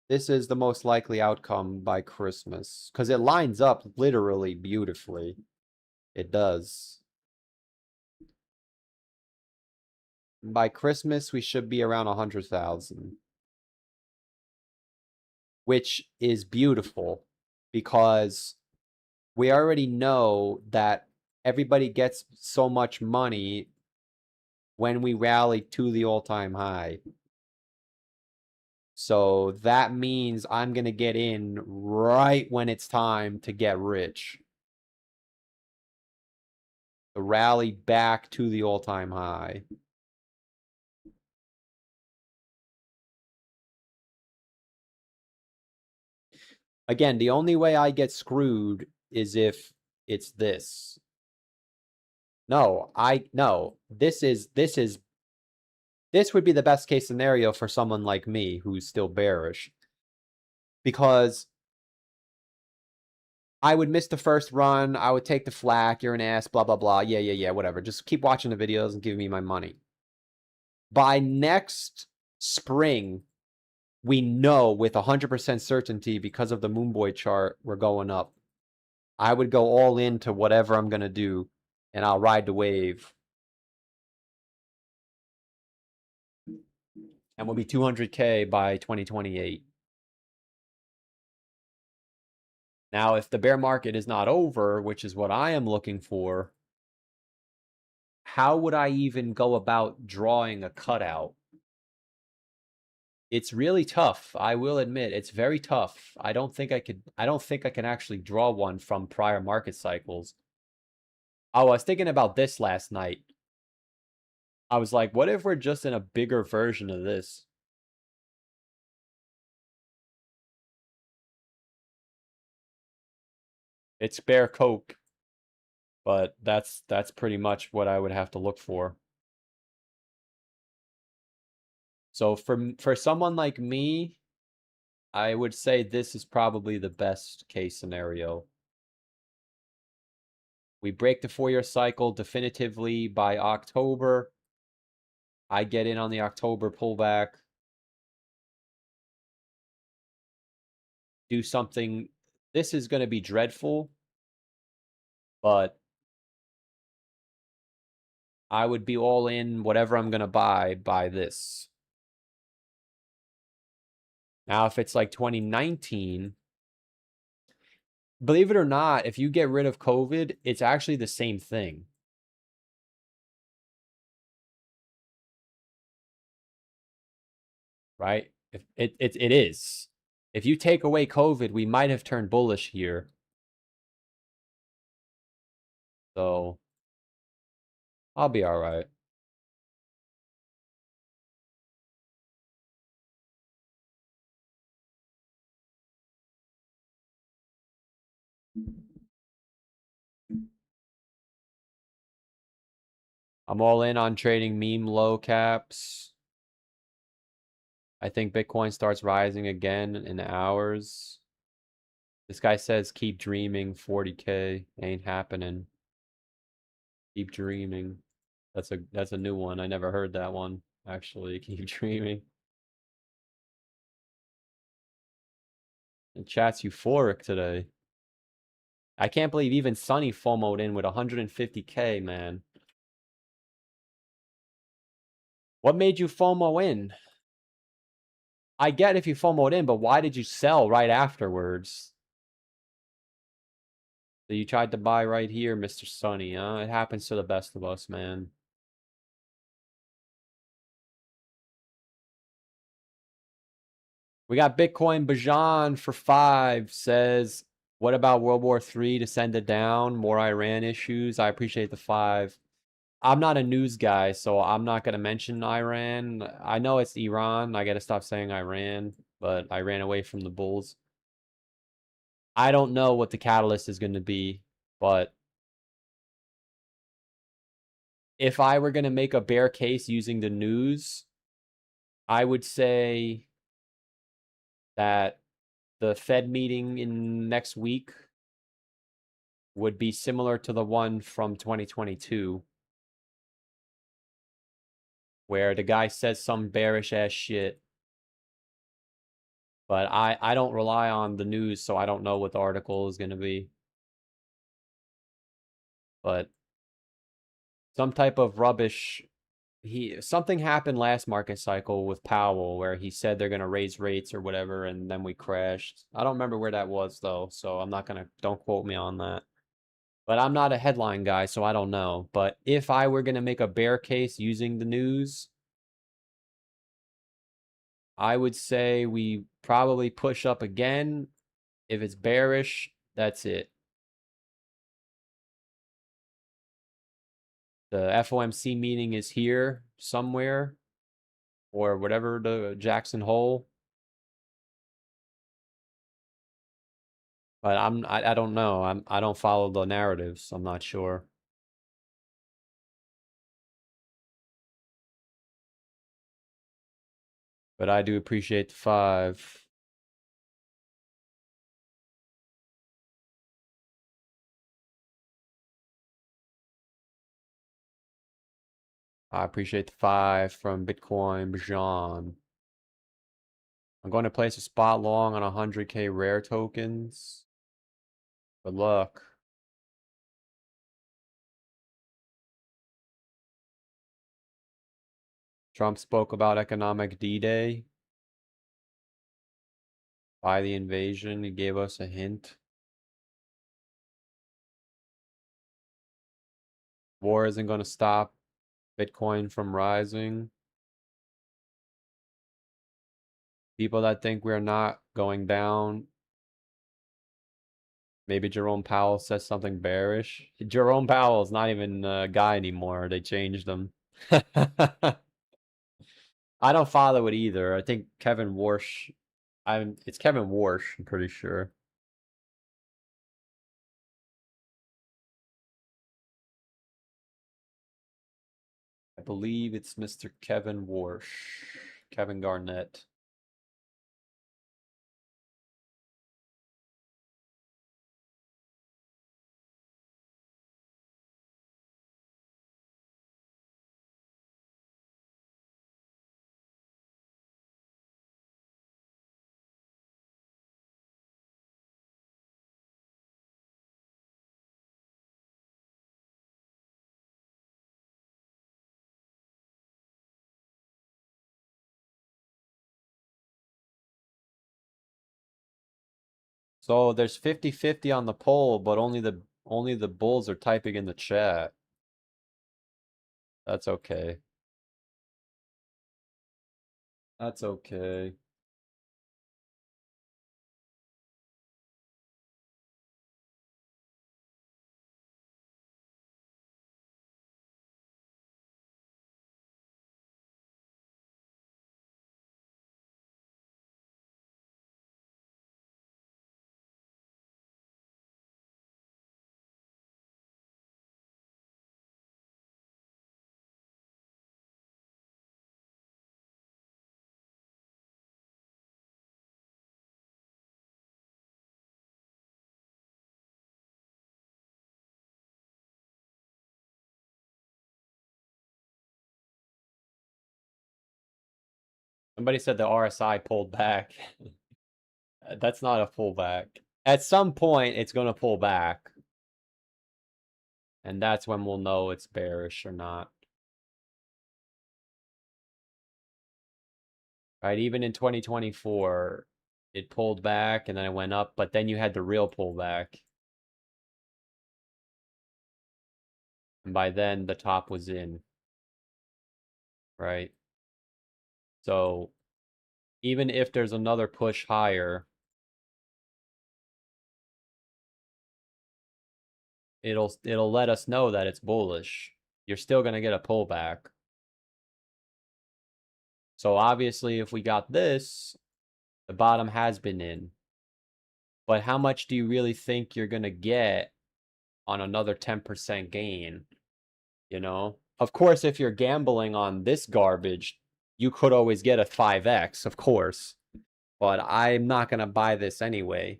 this is the most likely outcome by Christmas. Because it lines up literally beautifully. It does. By Christmas, we should be around 100,000. Which is beautiful. Because we already know that everybody gets so much money when we rally to the all-time high. So that means I'm going to get in right when it's time to get rich. The rally back to the all-time high. Again, the only way I get screwed is if it's this. No, this would be the best case scenario for someone like me who's still bearish. Because I would miss the first run. I would take the flak. You're an ass, blah, blah, blah. Yeah, whatever. Just keep watching the videos and give me my money. By next spring, we know with 100% certainty because of the Moonboy chart, we're going up. I would go all into whatever I'm going to do, and I'll ride the wave. And we'll be 200K by 2028. Now, if the bear market is not over, which is what I am looking for, how would I even go about drawing a cutout? It's really tough. I will admit it's very tough. I don't think I can actually draw one from prior market cycles. I was thinking about this last night. I was like, what if we're just in a bigger version of this? It's bear coke, but that's pretty much what I would have to look for. So for someone like me, I would say this is probably the best case scenario. We break the 4-year cycle definitively by October. I get in on the October pullback. Do something. This is going to be dreadful, but I would be all in whatever I'm going to buy this. Now, if it's like 2019, believe it or not, if you get rid of COVID, it's actually the same thing. Right? It is. If you take away COVID, we might have turned bullish here. So I'll be all right. I'm all in on trading meme low caps. I think Bitcoin starts rising again in hours. This guy says keep dreaming 40K. Ain't happening. Keep dreaming. That's a new one. I never heard that one. Actually, keep dreaming. And chat's euphoric today. I can't believe even Sunny FOMO'd in with 150K, man. What made you FOMO in? I get if you FOMO'd in, but why did you sell right afterwards? So you tried to buy right here, Mr. Sunny, huh? It happens to the best of us, man. We got Bitcoin Bajan for 5 says, what about World War III to send it down? More Iran issues. I appreciate the 5. I'm not a news guy, so I'm not going to mention Iran. I know it's Iran. I got to stop saying Iran, but I ran away from the bulls. I don't know what the catalyst is going to be, but if I were going to make a bear case using the news, I would say that the Fed meeting in next week would be similar to the one from 2022, where the guy says some bearish ass shit. But I don't rely on the news, so I don't know what the article is going to be. But some type of rubbish. Something happened last market cycle with Powell where he said they're going to raise rates or whatever, and then we crashed. I don't remember where that was, though, so I'm not going to, don't quote me on that. But I'm not a headline guy, so I don't know. But if I were going to make a bear case using the news, I would say we probably push up again. If it's bearish, that's it. The FOMC meeting is here somewhere, or whatever, the Jackson Hole. But I don't know. I don't follow the narratives. I'm not sure. But I do appreciate the 5. I appreciate the 5 from Bitcoin Bajan. I'm going to place a spot long on 100K rare tokens. Good luck. Trump spoke about economic D-Day. By the invasion, he gave us a hint. War isn't going to stop Bitcoin from rising. People that think we're not going down. Maybe Jerome Powell says something bearish. Jerome Powell's not even a guy anymore. They changed him. I don't follow it either. I think Kevin Warsh. It's Kevin Warsh, I'm pretty sure. I believe it's Mr. Kevin Warsh. Kevin Garnett. So there's 50-50 on the poll, but only the bulls are typing in the chat. That's okay. That's okay. Somebody said the RSI pulled back. That's not a pullback. At some point, it's going to pull back. And that's when we'll know it's bearish or not. Right? Even in 2024, it pulled back and then it went up, but then you had the real pullback. And by then, the top was in. Right? So even if there's another push higher, it'll let us know that it's bullish. You're still going to get a pullback. So obviously, if we got this, the bottom has been in. But how much do you really think you're going to get on another 10% gain? You know? Of course, if you're gambling on this garbage, you could always get a 5x, of course. But I'm not going to buy this anyway.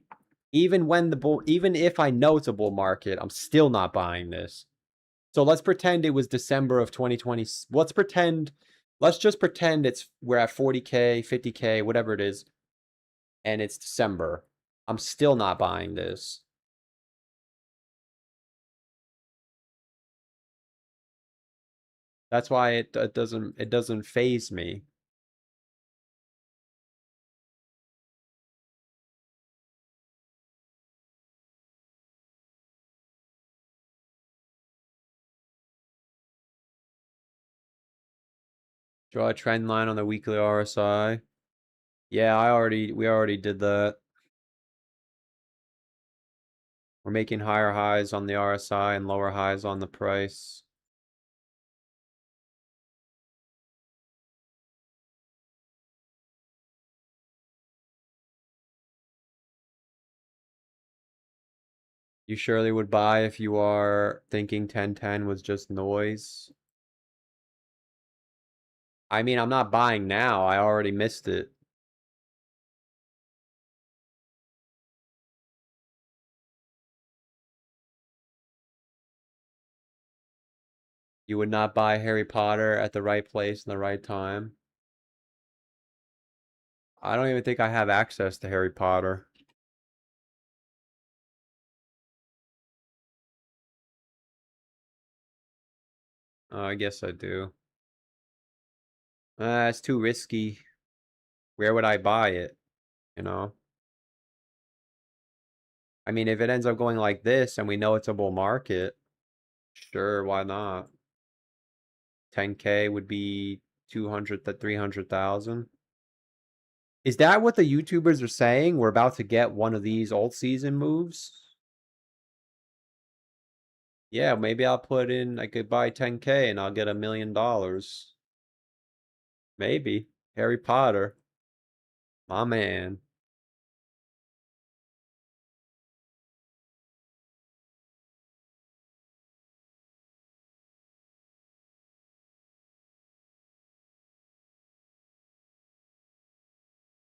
Even if I know it's a bull market, I'm still not buying this. So let's pretend it was December of 2020. Let's just pretend we're at 40K, 50K, whatever it is, and it's December. I'm still not buying this. That's why it doesn't faze me. Draw a trend line on the weekly RSI. Yeah, we already did that. We're making higher highs on the RSI and lower highs on the price. You surely would buy if you are thinking 1010 was just noise. I mean, I'm not buying now. I already missed it. You would not buy Harry Potter at the right place and the right time. I don't even think I have access to Harry Potter. I guess I do. It's too risky. Where would I buy it? You know? I mean, if it ends up going like this and we know it's a bull market, sure, why not? 10K would be 200 to 300,000. Is that what the YouTubers are saying? We're about to get one of these alt season moves? Yeah, maybe I'll put in, I could buy 10K and I'll get $1 million. Maybe. Harry Potter. My man.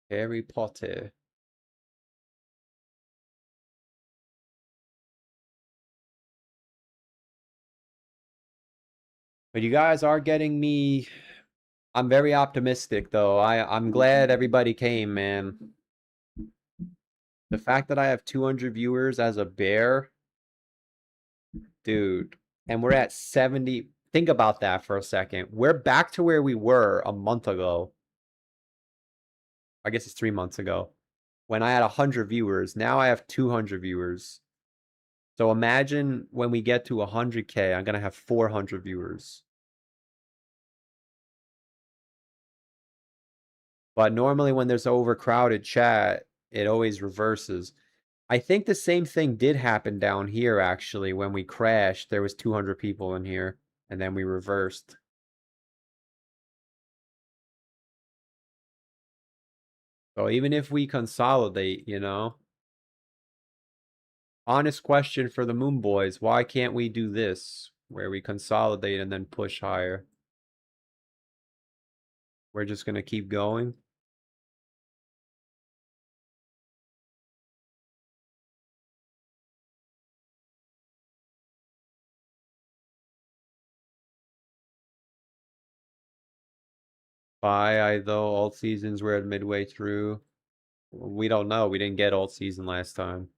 Harry Potter. But you guys are getting me. I'm very optimistic though. I'm glad everybody came, man. The fact that I have 200 viewers as a bear, dude, and we're at 70. Think about that for a second. We're back to where we were a month ago. I guess it's 3 months ago. When I had 100 viewers, now I have 200 viewers. So imagine when we get to 100K, I'm going to have 400 viewers. But normally when there's overcrowded chat, it always reverses. I think the same thing did happen down here, actually. When we crashed, there was 200 people in here, and then we reversed. So even if we consolidate, you know? Honest question for the Moon Boys, why can't we do this? Where we consolidate and then push higher? We're just going to keep going? Though alt seasons were at midway through. We don't know. We didn't get alt season last time.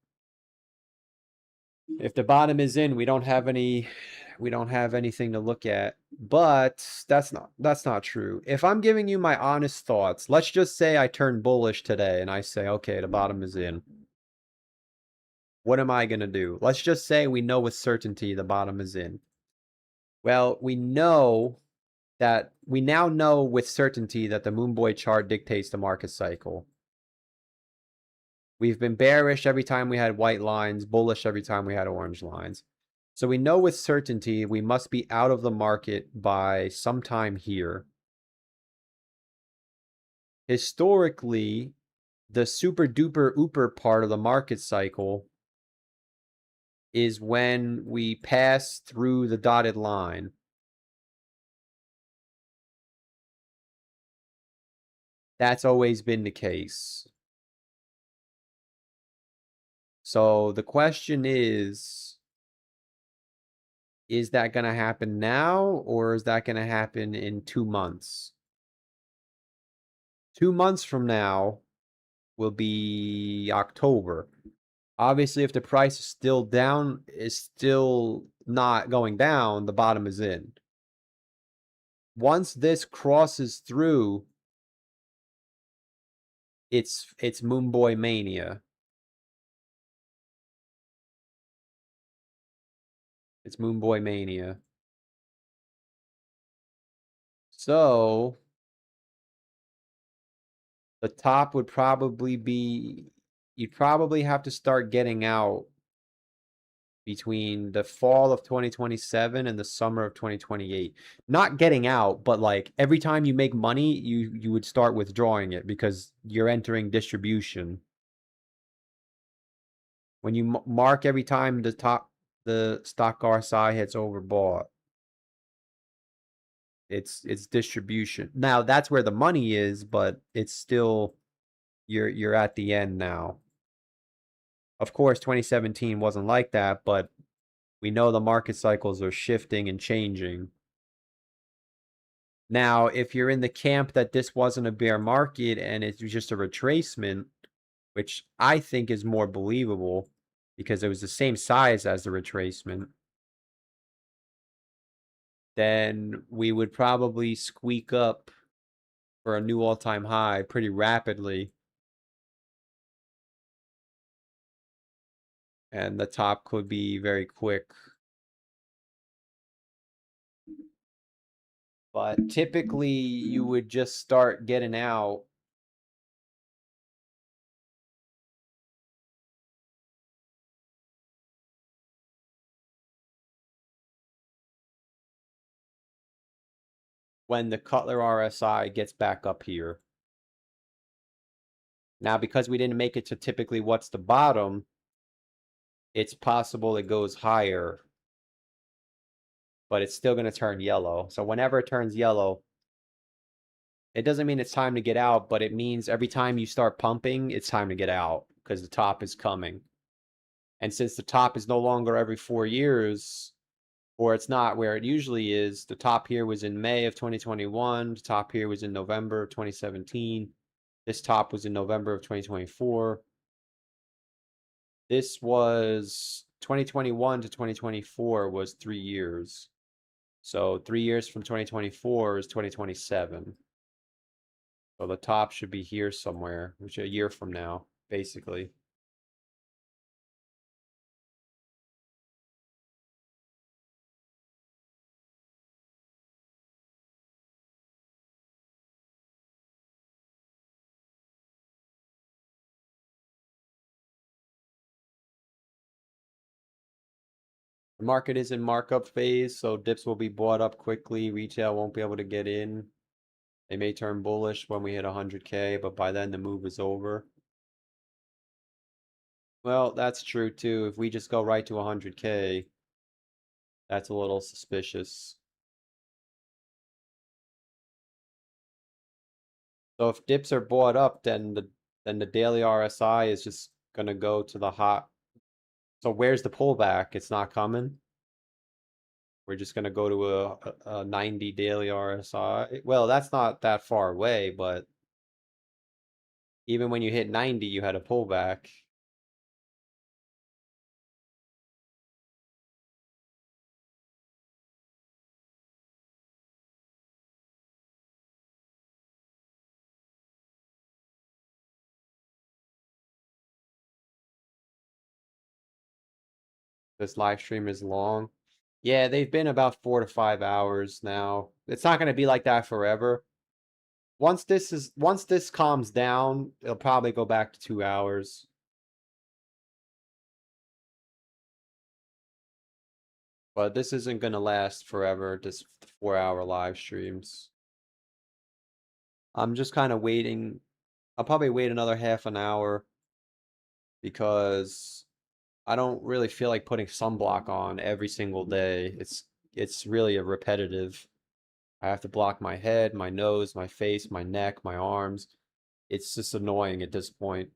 If the bottom is in, we don't have anything to look at. But that's not true. If I'm giving you my honest thoughts, let's just say I turn bullish today and I say, okay, the bottom is in. What am I going to do? Let's just say we know with certainty the bottom is in. Well, we now know with certainty that the Moonboy chart dictates the market cycle. We've been bearish every time we had white lines, bullish every time we had orange lines. So we know with certainty we must be out of the market by sometime here. Historically, the super duper ooper part of the market cycle is when we pass through the dotted line. That's always been the case. So the question is that going to happen now, or is that going to happen in 2 months? 2 months from now will be October. Obviously, if the price is still not going down, the bottom is in. Once this crosses through, it's Moonboy Mania. It's Moonboy Mania. So the top would probably be, you'd probably have to start getting out between the fall of 2027 and the summer of 2028. Not getting out, but like every time you make money, you would start withdrawing it because you're entering distribution. When you mark every time the stock RSI hits overbought, it's distribution. Now that's where the money is, but it's still you're at the end now. Of course, 2017 wasn't like that, but we know the market cycles are shifting and changing. Now, if you're in the camp that this wasn't a bear market and it's just a retracement, which I think is more believable because it was the same size as the retracement, then we would probably squeak up for a new all-time high pretty rapidly. And the top could be very quick. But typically, you would just start getting out when the Cutler RSI gets back up here. Now, because we didn't make it to typically what's the bottom, it's possible it goes higher, but it's still going to turn yellow. So whenever it turns yellow, it doesn't mean it's time to get out, but it means every time you start pumping, it's time to get out because the top is coming. And since the top is no longer every 4 years, or it's not where it usually is, the top here was in May of 2021, the top here was in November of 2017, this top was in November of 2024. This was 2021 to 2024 was 3 years. So 3 years from 2024 is 2027. So the top should be here somewhere, which is a year from now, basically. The market is in markup phase, so dips will be bought up quickly. Retail won't be able to get in. They may turn bullish when we hit 100K, but by then the move is over. Well, that's true too. If we just go right to 100K, that's a little suspicious. So if dips are bought up, then the daily RSI is just gonna go to the hot. So where's the pullback? It's not coming. We're just gonna go to a 90 daily RSI. Well, that's not that far away, but even when you hit 90, you had a pullback. This live stream is long. Yeah, they've been about 4 to 5 hours now. It's not gonna be like that forever. Once this calms down, it'll probably go back to 2 hours. But this isn't gonna last forever, just 4-hour live streams. I'm just kind of waiting. I'll probably wait another half an hour because I don't really feel like putting sunblock on every single day. It's really a repetitive. I have to block my head, my nose, my face, my neck, my arms. It's just annoying at this point.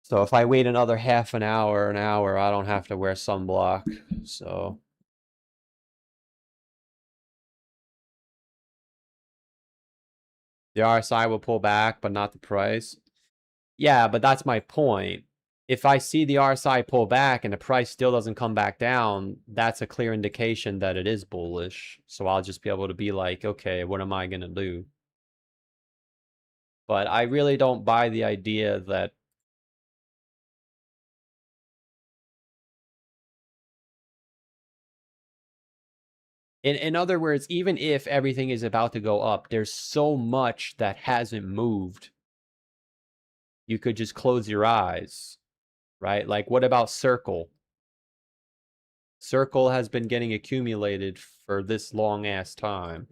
So if I wait another half an hour, I don't have to wear sunblock. So the RSI will pull back, but not the price. Yeah, but that's my point. If I see the RSI pull back and the price still doesn't come back down, that's a clear indication that it is bullish. So I'll just be able to be like, okay, what am I going to do? But I really don't buy the idea that in other words, even if everything is about to go up, there's so much that hasn't moved. You could just close your eyes, right? Like, what about Circle? Circle has been getting accumulated for this long ass time.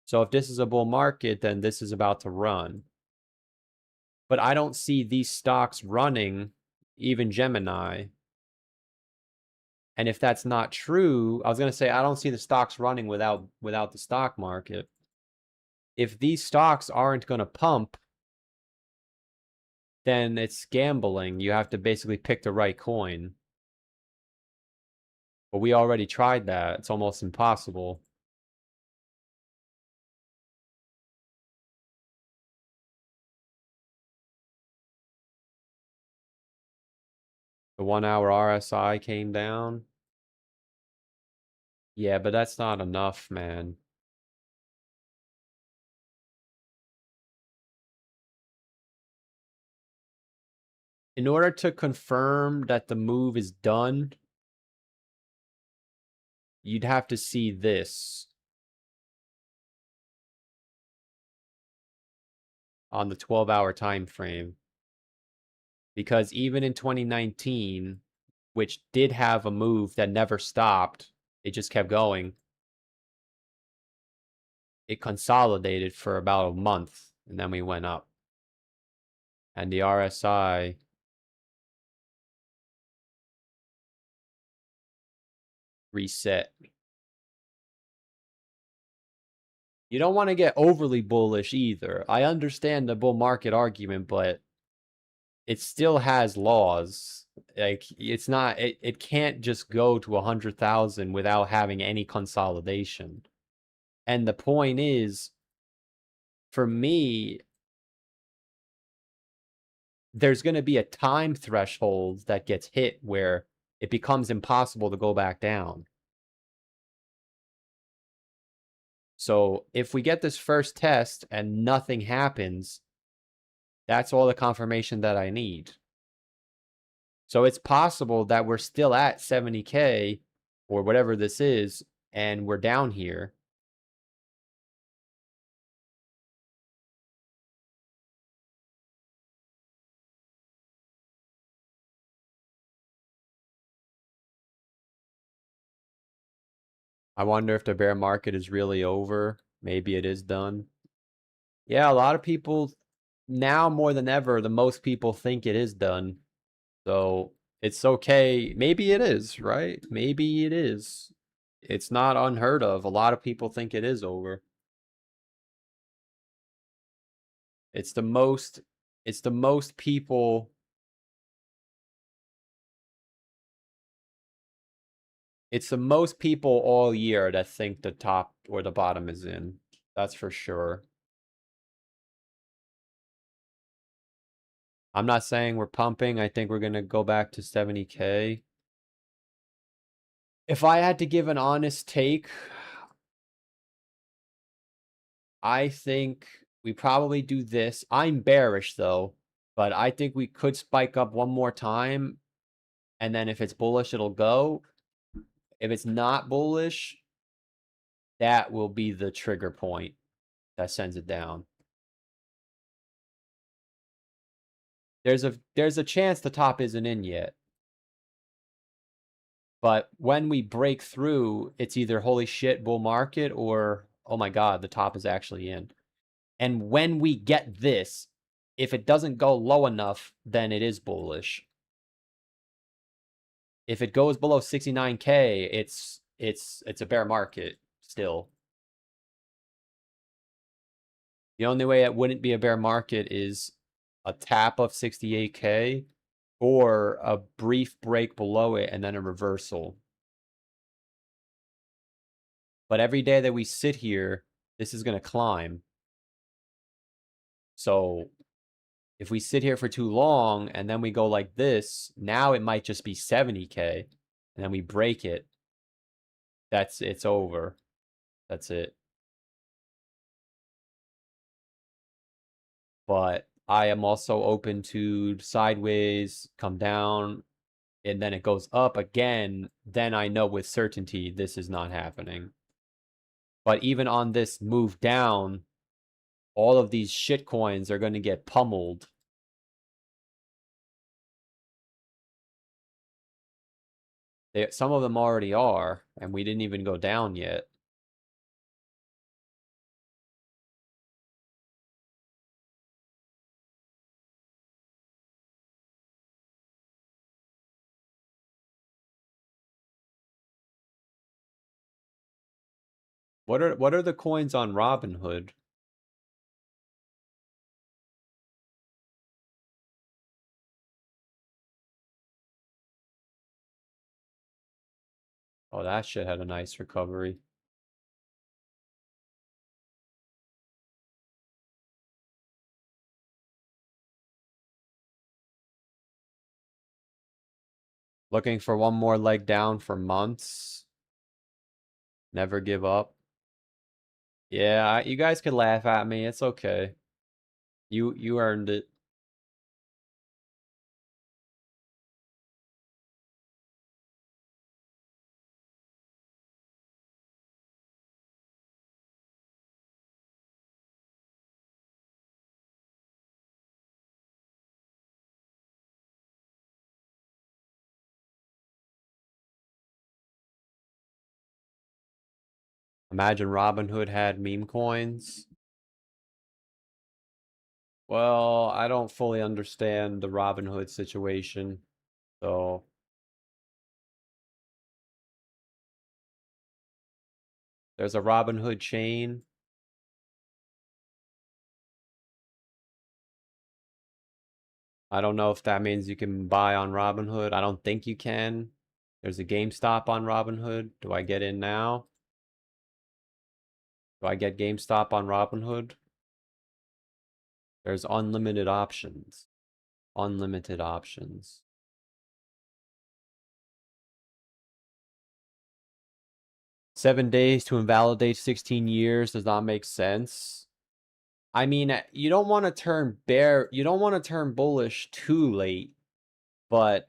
So if this is a bull market, then this is about to run. But I don't see these stocks running, even Gemini. And if that's not true, I was going to say I don't see the stocks running without the stock market. If these stocks aren't going to pump, then it's gambling. You have to basically pick the right coin. But we already tried that. It's almost impossible. The 1 hour RSI came down. Yeah, but that's not enough, man. In order to confirm that the move is done, you'd have to see this on the 12-hour time frame. Because even in 2019, which did have a move that never stopped, it just kept going. It consolidated for about a month, and then we went up. And the RSI reset. You don't want to get overly bullish either. I understand the bull market argument, but it still has laws. Like, it's not, it can't just go to 100,000 without having any consolidation. And the point is, for me, there's going to be a time threshold that gets hit where it becomes impossible to go back down. So if we get this first test and nothing happens, that's all the confirmation that I need. So it's possible that we're still at 70K or whatever this is, and we're down here. I wonder if the bear market is really over. Maybe it is done. Yeah, a lot of people, now more than ever, the most people think it is done. So it's okay. Maybe it is, right? Maybe it is. It's not unheard of. A lot of people think it is over. It's the most people. It's the most people all year that think the top or the bottom is in. That's for sure. I'm not saying we're pumping. I think we're going to go back to 70K. If I had to give an honest take, I think we probably do this. I'm bearish though, but I think we could spike up one more time. And then if it's bullish, it'll go. If it's not bullish, that will be the trigger point that sends it down. There's a chance the top isn't in yet. But when we break through, it's either holy shit bull market or oh my god, the top is actually in. And when we get this, if it doesn't go low enough, then it is bullish. If it goes below 69K, it's a bear market still. The only way it wouldn't be a bear market is a tap of 68K or a brief break below it and then a reversal. But every day that we sit here, this is going to climb. So if we sit here for too long and then we go like this, now it might just be 70K and then we break it. It's over. That's it. But I am also open to sideways, come down, and then it goes up again. Then I know with certainty this is not happening. But even on this move down, all of these shit coins are going to get pummeled. Some of them already are, and we didn't even go down yet. What are the coins on Robinhood? Oh, that shit had a nice recovery. Looking for one more leg down for months. Never give up. Yeah, you guys could laugh at me. It's okay. You earned it. Imagine Robinhood had meme coins. Well, I don't fully understand the Robinhood situation, so there's a Robinhood chain. I don't know if that means you can buy on Robinhood. I don't think you can. There's a GameStop on Robinhood. Do I get in now? Do I get GameStop on Robinhood? There's unlimited options. Unlimited options. Seven days to invalidate 16 years does not make sense. I mean, you don't want to turn you don't want to turn bullish too late, but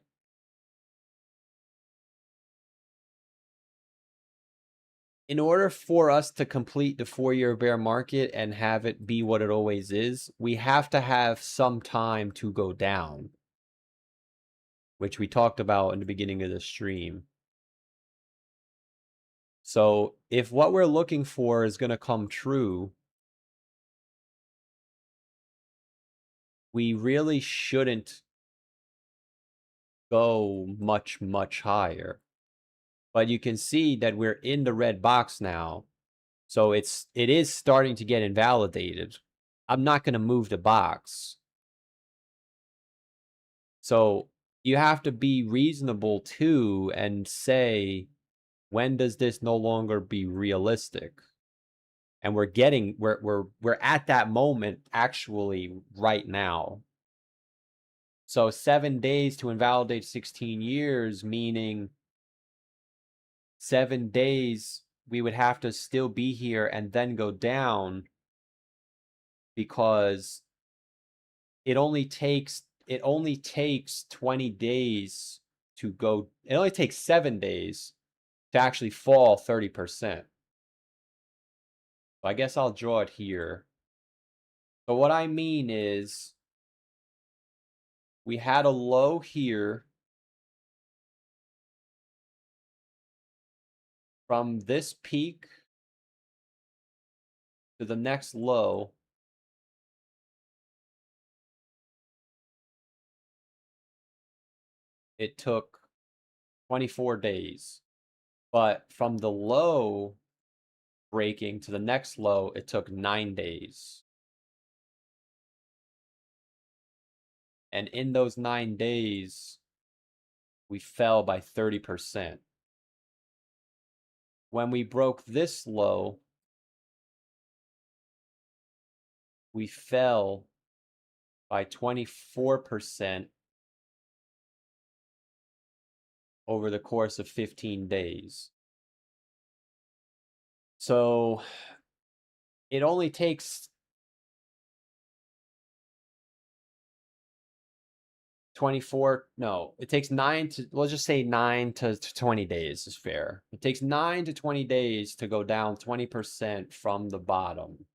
in order for us to complete the 4-year bear market and have it be what it always is, we have to have some time to go down, which we talked about in the beginning of the stream. So if what we're looking for is going to come true, we really shouldn't go much, much higher. But you can see that we're in the red box now. So it is starting to get invalidated. I'm not going to move the box. So you have to be reasonable too and say, when does this no longer be realistic? And we're at that moment actually right now. So 7 days to invalidate 16 years, meaning 7 days we would have to still be here and then go down, because it only takes 20 days to go. It only takes 7 days to actually fall 30%. So I guess I'll draw it here. But what I mean is, we had a low here. From this peak to the next low, it took 24 days. But from the low breaking to the next low, it took 9 days. And in those 9 days, we fell by 30%. When we broke this low, we fell by 24% over the course of 15 days. So it only takes 24, no, it takes 9 to, let's just say 9 to 20 days is fair. It takes 9 to 20 days to go down 20% from the bottom,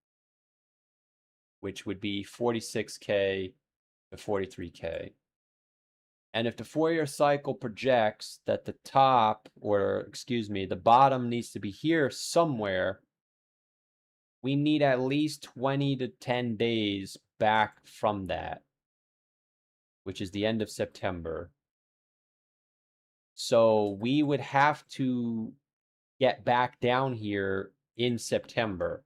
which would be 46K to 43K. And if the 4-year cycle projects that the top, or excuse me, the bottom needs to be here somewhere, we need at least 20 to 10 days back from that, which is the end of September. So we would have to get back down here in September,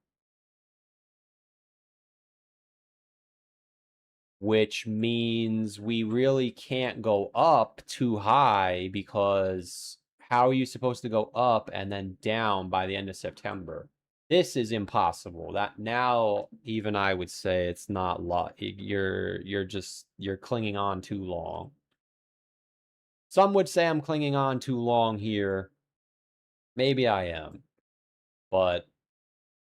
which means we really can't go up too high, because how are you supposed to go up and then down by the end of September? This is impossible. That now even I would say it's not you're clinging on too long. Some would say I'm clinging on too long here. Maybe I am. But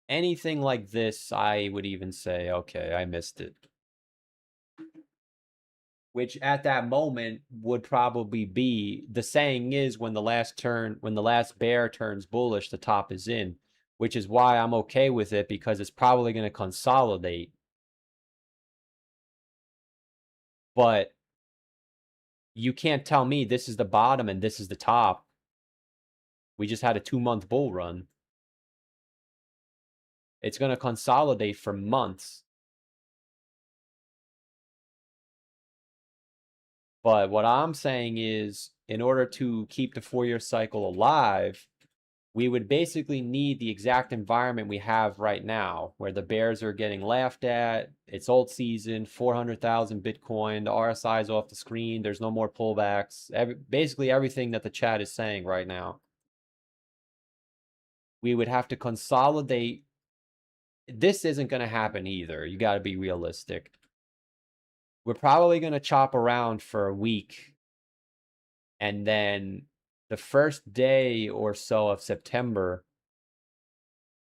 anything like this, I would even say, okay, I missed it. Which at that moment would probably be, the saying is when the last bear turns bullish, the top is in, which is why I'm okay with it, because it's probably going to consolidate. But you can't tell me this is the bottom and this is the top. We just had a 2-month bull run. It's going to consolidate for months. But what I'm saying is, in order to keep the 4-year cycle alive, we would basically need the exact environment we have right now, where the bears are getting laughed at. It's old season, 400,000 Bitcoin, the RSI is off the screen, there's no more pullbacks. Basically everything that the chat is saying right now. We would have to consolidate. This isn't going to happen either. You got to be realistic. We're probably going to chop around for a week. And then the first day or so of September,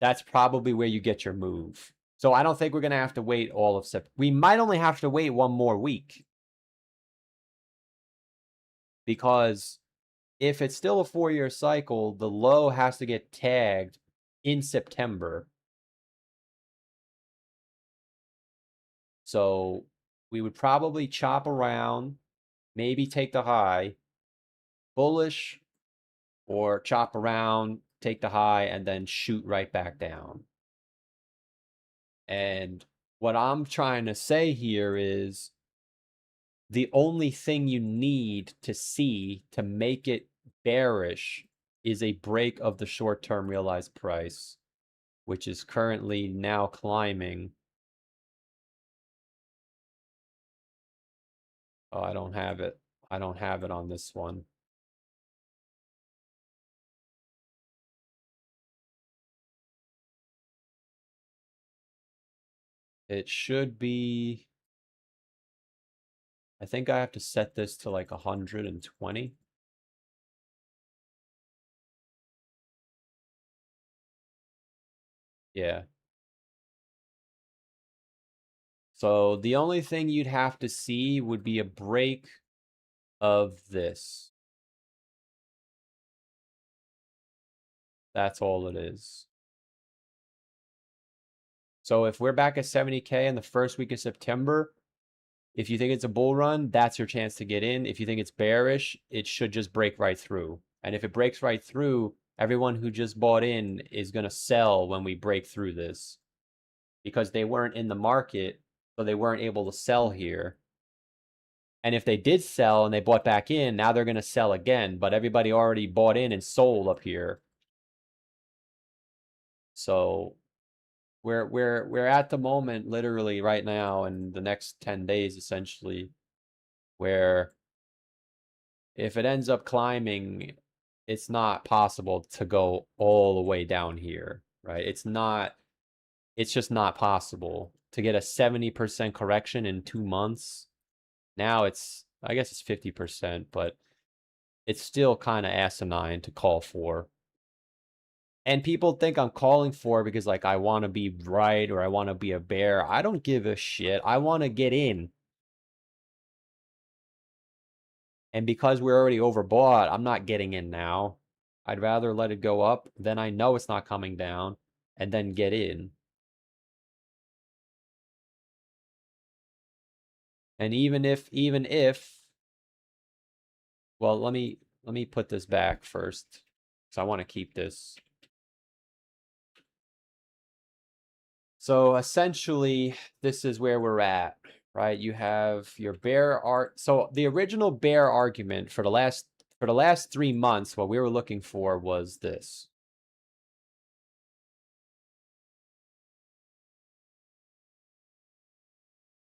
that's probably where you get your move. So I don't think we're going to have to wait all of September. We might only have to wait 1 more week. Because if it's still a 4-year cycle, the low has to get tagged in September. So we would probably chop around, maybe take the high, bullish, or chop around, take the high, and then shoot right back down. And what I'm trying to say here is, the only thing you need to see to make it bearish is a break of the short-term realized price, which is currently now climbing. Oh, I don't have it. I don't have it on this one. It should be, I think I have to set this to like 120. Yeah. So the only thing you'd have to see would be a break of this. That's all it is. So if we're back at 70K in the first week of September, if you think it's a bull run, that's your chance to get in. If you think it's bearish, it should just break right through. And if it breaks right through, everyone who just bought in is going to sell when we break through this, because they weren't in the market, so they weren't able to sell here. And if they did sell and they bought back in, now they're going to sell again, but everybody already bought in and sold up here. So we're at the moment, literally right now, in the next 10 days, essentially, where if it ends up climbing, it's not possible to go all the way down here, right? It's just not possible to get a 70% correction in 2 months. Now I guess it's 50%, but it's still kind of asinine to call for. And people think I'm calling for it because, like, I want to be right or I want to be a bear. I don't give a shit. I want to get in. And because we're already overbought, I'm not getting in now. I'd rather let it go up, then I know it's not coming down, and then get in. And even if, well, let me put this back first, because I want to keep this. So essentially, this is where we're at, right? You have your bear so the original bear argument for the last 3 months, what we were looking for was this.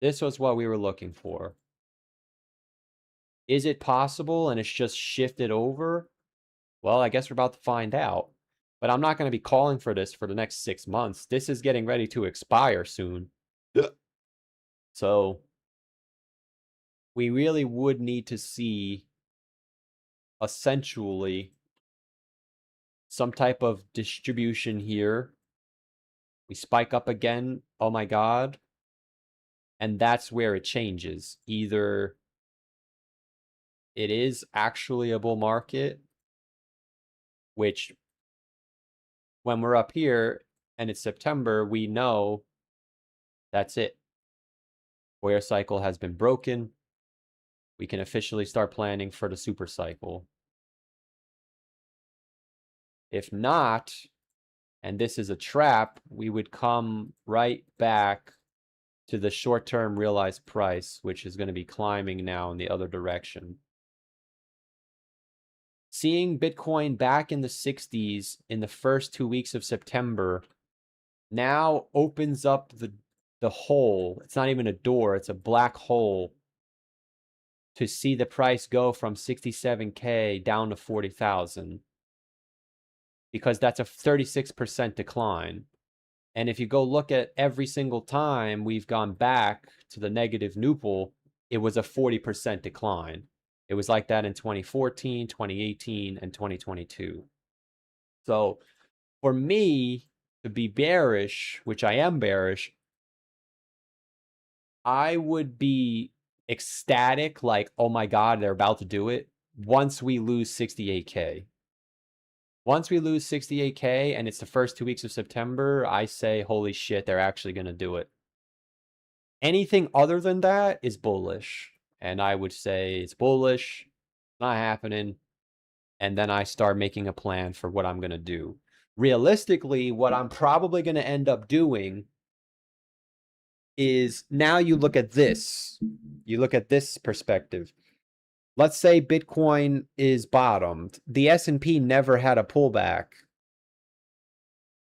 This was what we were looking for. Is it possible and it's just shifted over? Well, I guess we're about to find out. But I'm not going to be calling for this for the next 6 months. This is getting ready to expire soon. So we really would need to see essentially some type of distribution here. We spike up again. Oh my God. And that's where it changes. Either it is actually a bull market, which when we're up here and it's September, we know that's it. Four-year cycle has been broken. We can officially start planning for the super cycle. If not, and this is a trap, we would come right back to the short-term realized price, which is going to be climbing now in the other direction. Seeing Bitcoin back in the 60s in the first 2 weeks of September now opens up the hole. It's not even a door, it's a black hole to see the price go from 67K down to 40,000. Because that's a 36% decline. And if you go look at every single time we've gone back to the negative Newpol, it was a 40% decline. It was like that in 2014, 2018, and 2022. So for me to be bearish, which I am bearish, I would be ecstatic, like, oh my God, they're about to do it, once we lose 68K. Once we lose 68K and it's the first 2 weeks of September, I say, holy shit, they're actually going to do it. Anything other than that is bullish. And I would say it's bullish, not happening. And then I start making a plan for what I'm going to do. Realistically, what I'm probably going to end up doing is, now you look at this. You look at this perspective. Let's say Bitcoin is bottomed. The S&P never had a pullback.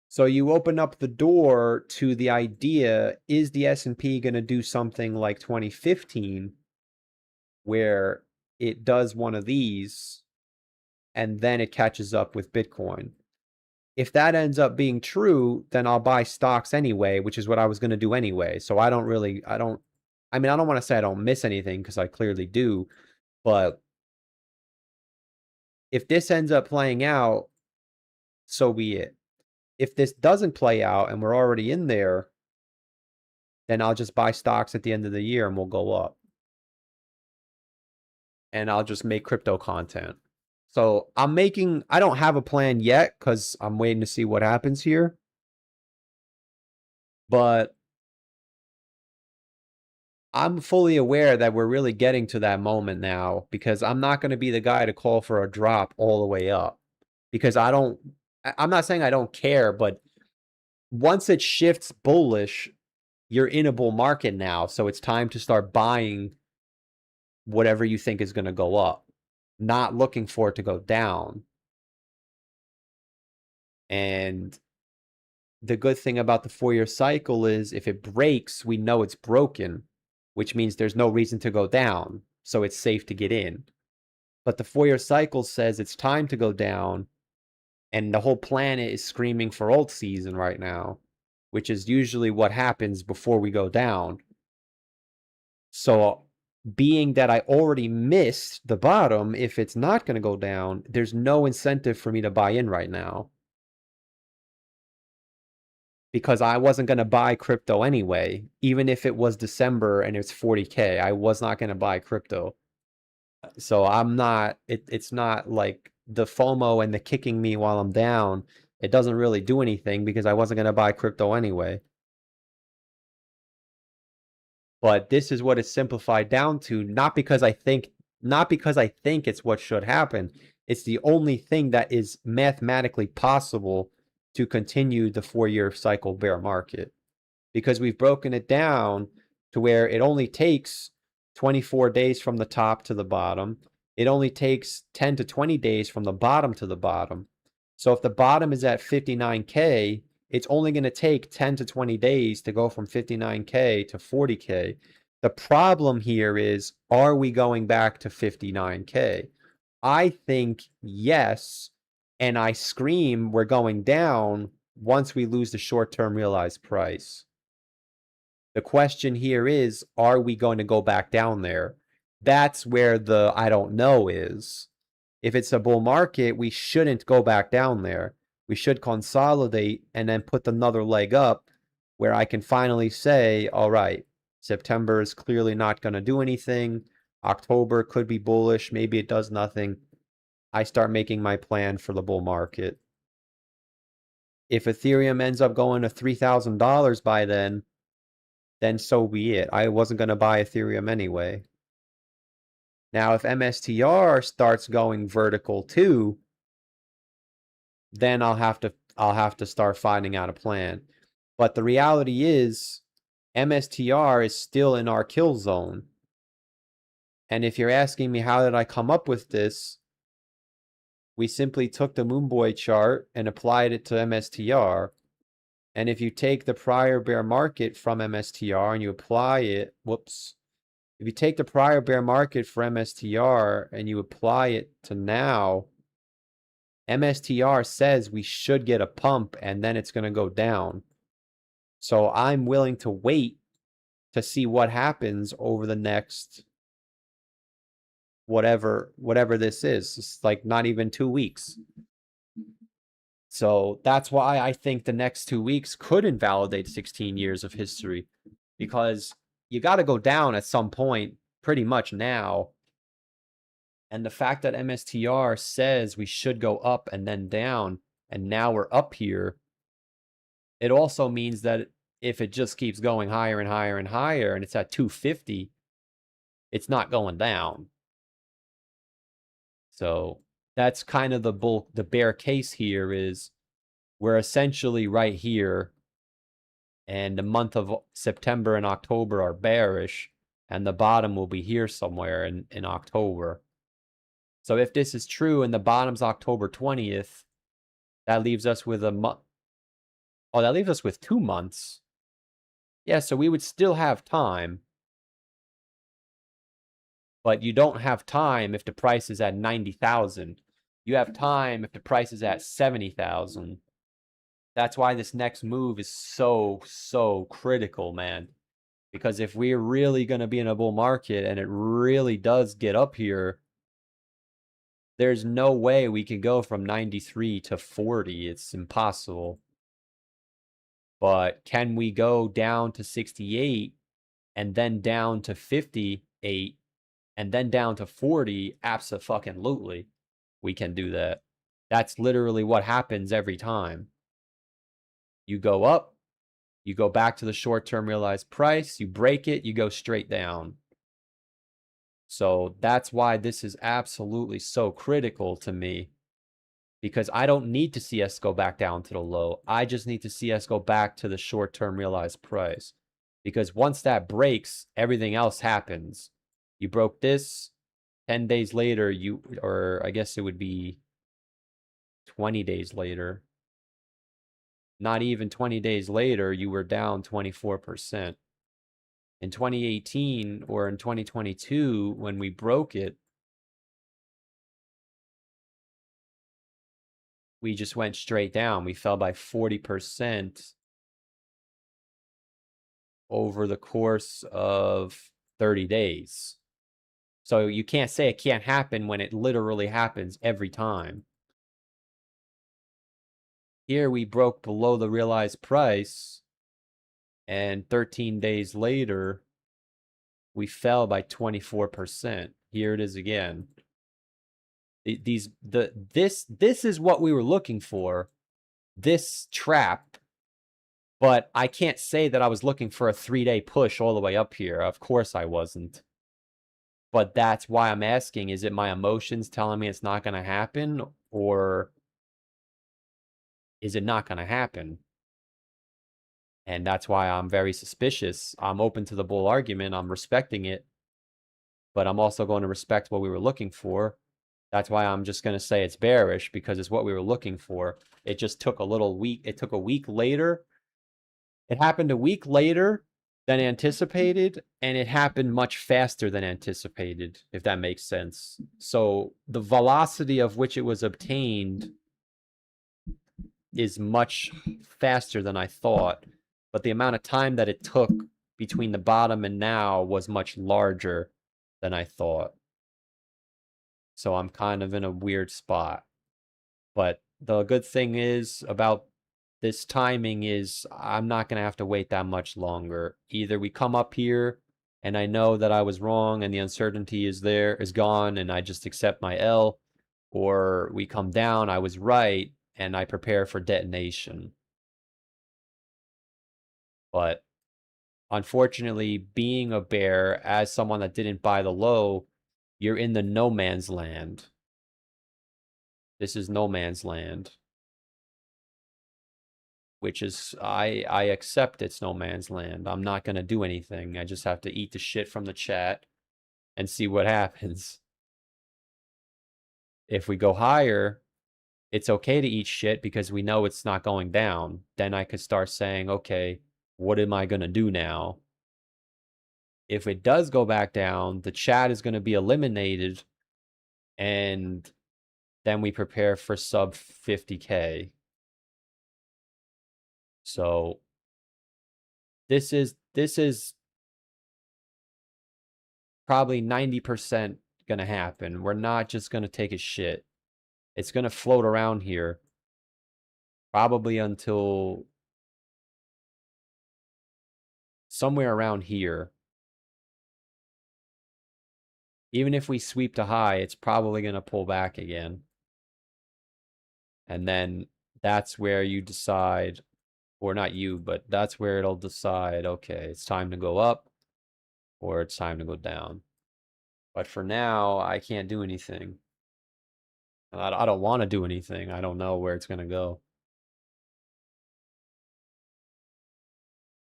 So you open up the door to the idea, is the S&P going to do something like 2015, where it does one of these, and then it catches up with Bitcoin? If that ends up being true, then I'll buy stocks anyway, which is what I was going to do anyway. So I don't want to say I don't miss anything, because I clearly do. But if this ends up playing out, so be it. If this doesn't play out and we're already in there, then I'll just buy stocks at the end of the year and we'll go up. And I'll just make crypto content. So I don't have a plan yet because I'm waiting to see what happens here. But I'm fully aware that we're really getting to that moment now, because I'm not going to be the guy to call for a drop all the way up, because I'm not saying I don't care, but once it shifts bullish, you're in a bull market now. So it's time to start buying whatever you think is going to go up, not looking for it to go down. And the good thing about the 4-year cycle is, if it breaks, we know it's broken, which means there's no reason to go down. So it's safe to get in. But the 4-year cycle says it's time to go down, and the whole planet is screaming for alt season right now, which is usually what happens before we go down. So being that I already missed the bottom, if it's not going to go down, there's no incentive for me to buy in right now, because I wasn't going to buy crypto anyway. Even if it was December and it's 40K, I was not going to buy crypto. So it's not like the FOMO and the kicking me while I'm down. It doesn't really do anything, because I wasn't going to buy crypto anyway. But this is what it's simplified down to, not because I think it's what should happen. It's the only thing that is mathematically possible to continue the 4-year cycle bear market, because we've broken it down to where it only takes 24 days from the top to the bottom. It only takes 10 to 20 days from the bottom to the bottom. So if the bottom is at 59K, it's only going to take 10 to 20 days to go from 59K to 40K. The problem here is, are we going back to 59K? I think yes, and I scream we're going down once we lose the short-term realized price. The question here is, are we going to go back down there? That's where the I don't know is. If it's a bull market, we shouldn't go back down there. We should consolidate and then put another leg up where I can finally say, all right, September is clearly not going to do anything. October could be bullish. Maybe it does nothing. I start making my plan for the bull market. If Ethereum ends up going to $3,000 by then so be it. I wasn't going to buy Ethereum anyway. Now, if MSTR starts going vertical too, then I'll have to start finding out a plan. But the reality is, MSTR is still in our kill zone. And if you're asking me how did I come up with this, we simply took the Moonboy chart and applied it to MSTR. And if you take the prior bear market from MSTR and you apply it, if you take the prior bear market for MSTR and you apply it to now, MSTR says we should get a pump and then it's going to go down. So I'm willing to wait to see what happens over the next whatever this is. It's like not even 2 weeks. So that's why I think the next 2 weeks could invalidate 16 years of history, because you got to go down at some point pretty much now. And the fact that MSTR says we should go up and then down, and now we're up here, it also means that if it just keeps going higher and higher and higher and it's at 250, it's not going down. So that's kind of the bear case here is we're essentially right here, and the month of September and October are bearish, and the bottom will be here somewhere in October. So if this is true and the bottom's October 20th, that leaves us with a month. Oh, that leaves us with 2 months. Yeah, so we would still have time. But you don't have time if the price is at 90,000. You have time if the price is at 70,000. That's why this next move is so critical, man. Because if we're really going to be in a bull market and it really does get up here, there's no way we can go from 93 to 40. It's impossible. But can we go down to 68 and then down to 58 and then down to 40? Abso-fucking-lutely. We can do that. That's literally what happens every time. You go up, you go back to the short-term realized price, you break it, you go straight down. So that's why this is absolutely so critical to me, because I don't need to see us go back down to the low. I just need to see us go back to the short-term realized price, because once that breaks, everything else happens. You broke this, 10 days later, or I guess it would be 20 days later. Not even 20 days later, you were down 24%. In 2018 or in 2022, when we broke it, we just went straight down. We fell by 40% over the course of 30 days. So you can't say it can't happen when it literally happens every time. Here we broke below the realized price, and 13 days later, we fell by 24%. Here it is again. This is what we were looking for, this trap. But I can't say that I was looking for a 3-day push all the way up here. Of course I wasn't. But that's why I'm asking, is it my emotions telling me it's not going to happen? Or is it not going to happen? And that's why I'm very suspicious. I'm open to the bull argument. I'm respecting it. But I'm also going to respect what we were looking for. That's why I'm just going to say it's bearish, because it's what we were looking for. It just took a little week. It took a week later. It happened a week later than anticipated, and it happened much faster than anticipated, if that makes sense. So the velocity of which it was obtained is much faster than I thought, but the amount of time that it took between the bottom and now was much larger than I thought. So I'm kind of in a weird spot. But the good thing is about this timing is I'm not going to have to wait that much longer. Either we come up here and I know that I was wrong and the uncertainty is gone, and I just accept my L, or we come down, I was right, and I prepare for detonation. But unfortunately, being a bear, as someone that didn't buy the low, you're in the no man's land. This is no man's land. Which is, I accept it's no man's land. I'm not going to do anything. I just have to eat the shit from the chat and see what happens. If we go higher, it's okay to eat shit because we know it's not going down. Then I could start saying, okay, what am I going to do now? If it does go back down, the chat is going to be eliminated, and then we prepare for sub 50K. So this is probably 90% gonna happen. We're not just gonna take a shit. It's gonna float around here probably until somewhere around here. Even if we sweep to high, it's probably gonna pull back again. And then that's where you decide, or not you, but that's where it'll decide, okay, it's time to go up or it's time to go down. But for now, I can't do anything. I don't want to do anything. I don't know where it's going to go.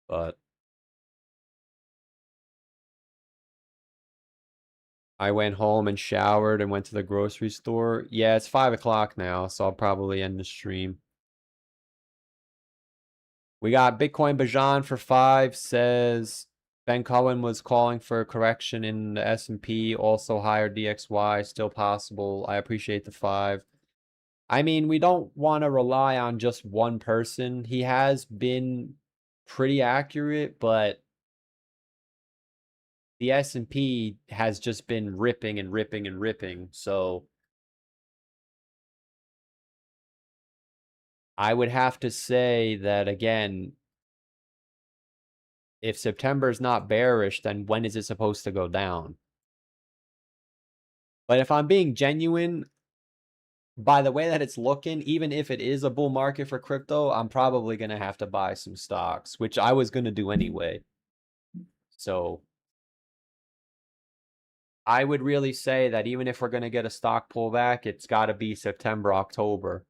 But I went home and showered and went to the grocery store. Yeah, it's 5 o'clock now, so I'll probably end the stream. We got Bitcoin Bajan for 5, says Ben Cohen was calling for a correction in the S&P, also higher DXY, still possible. I appreciate the 5. I mean, we don't want to rely on just one person. He has been pretty accurate, but the S&P has just been ripping and ripping and ripping. So I would have to say that, again, if September is not bearish, then when is it supposed to go down? But if I'm being genuine, by the way that it's looking, even if it is a bull market for crypto, I'm probably going to have to buy some stocks, which I was going to do anyway. So I would really say that even if we're going to get a stock pullback, it's got to be September, October.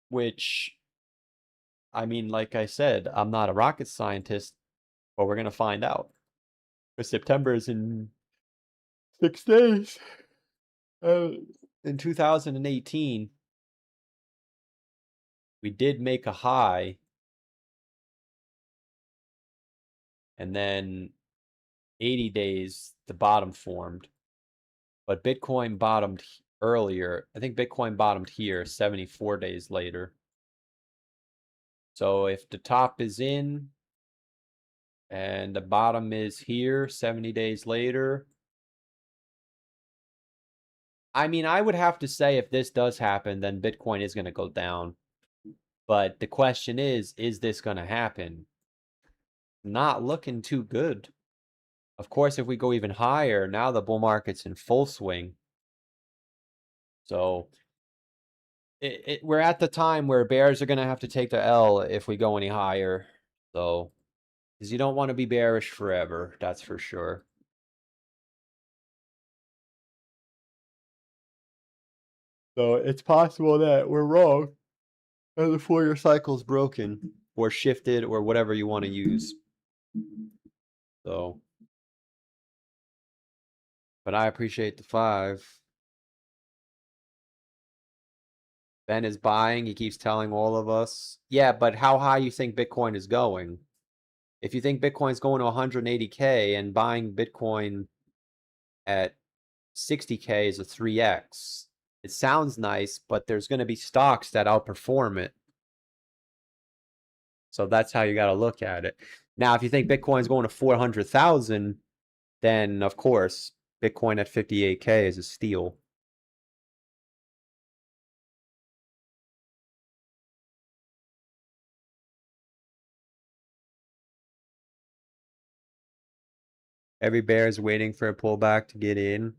Which, I mean, like I said, I'm not a rocket scientist, but we're going to find out. Because September is in 6 days. In 2018, we did make a high. And then 80 days, the bottom formed. But Bitcoin bottomed earlier. I think Bitcoin bottomed here 74 days later. So if the top is in and the bottom is here 70 days later, I mean, I would have to say if this does happen, then Bitcoin is going to go down. But the question is this going to happen? Not looking too good. Of course, if we go even higher, now the bull market's in full swing. So we're at the time where bears are going to have to take the L if we go any higher. So, because you don't want to be bearish forever, that's for sure. So it's possible that we're wrong and the 4-year cycle's broken or shifted or whatever you want to use. So, but I appreciate the 5. Ben is buying. He keeps telling all of us. Yeah, but how high you think Bitcoin is going? If you think Bitcoin's going to 180K and buying Bitcoin at 60K is a 3x. It sounds nice, but there's going to be stocks that outperform it. So that's how you got to look at it. Now, if you think Bitcoin's going to 400,000, then of course, Bitcoin at 58K is a steal. Every bear is waiting for a pullback to get in.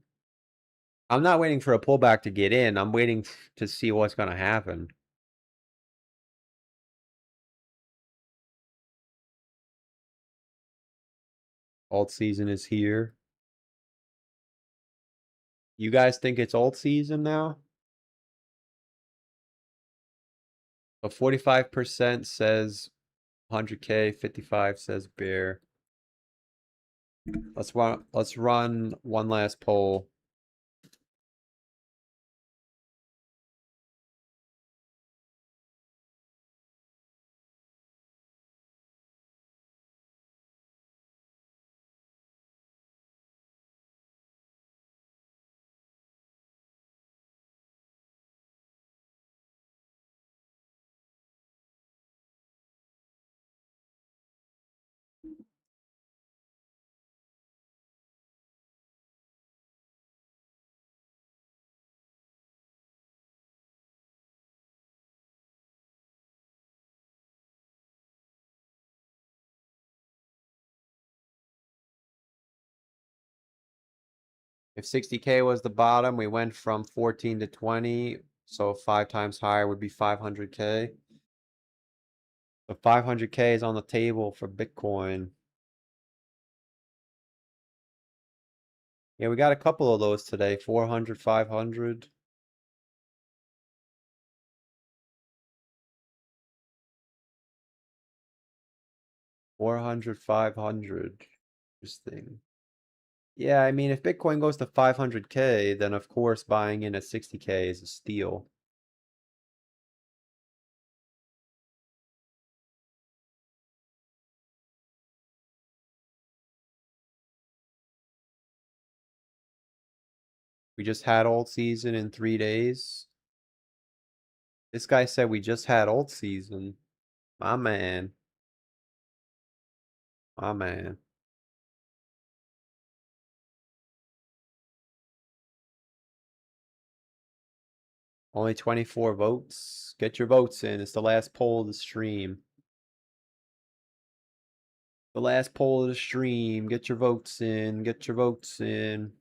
I'm not waiting for a pullback to get in. I'm waiting to see what's going to happen. Alt season is here. You guys think it's alt season now? So 45% says 100K, 55 says bear. Let's run one last poll. If 60K was the bottom, we went from 14 to 20. So 5 times higher would be 500K. So 500K is on the table for Bitcoin. Yeah, we got a couple of those today. 400, 500. $400, $500. Interesting. Yeah, I mean, if Bitcoin goes to 500K, then of course buying in at 60K is a steal. We just had alt season in 3 days. This guy said we just had alt season. My man. My man. Only 24 votes. Get your votes in. It's the last poll of the stream. The last poll of the stream. Get your votes in. Get your votes in.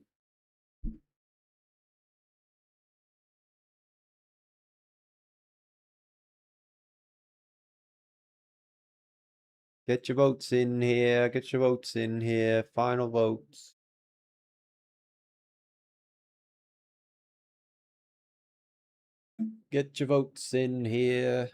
Get your votes in here. Get your votes in here. Final votes. Get your votes in here.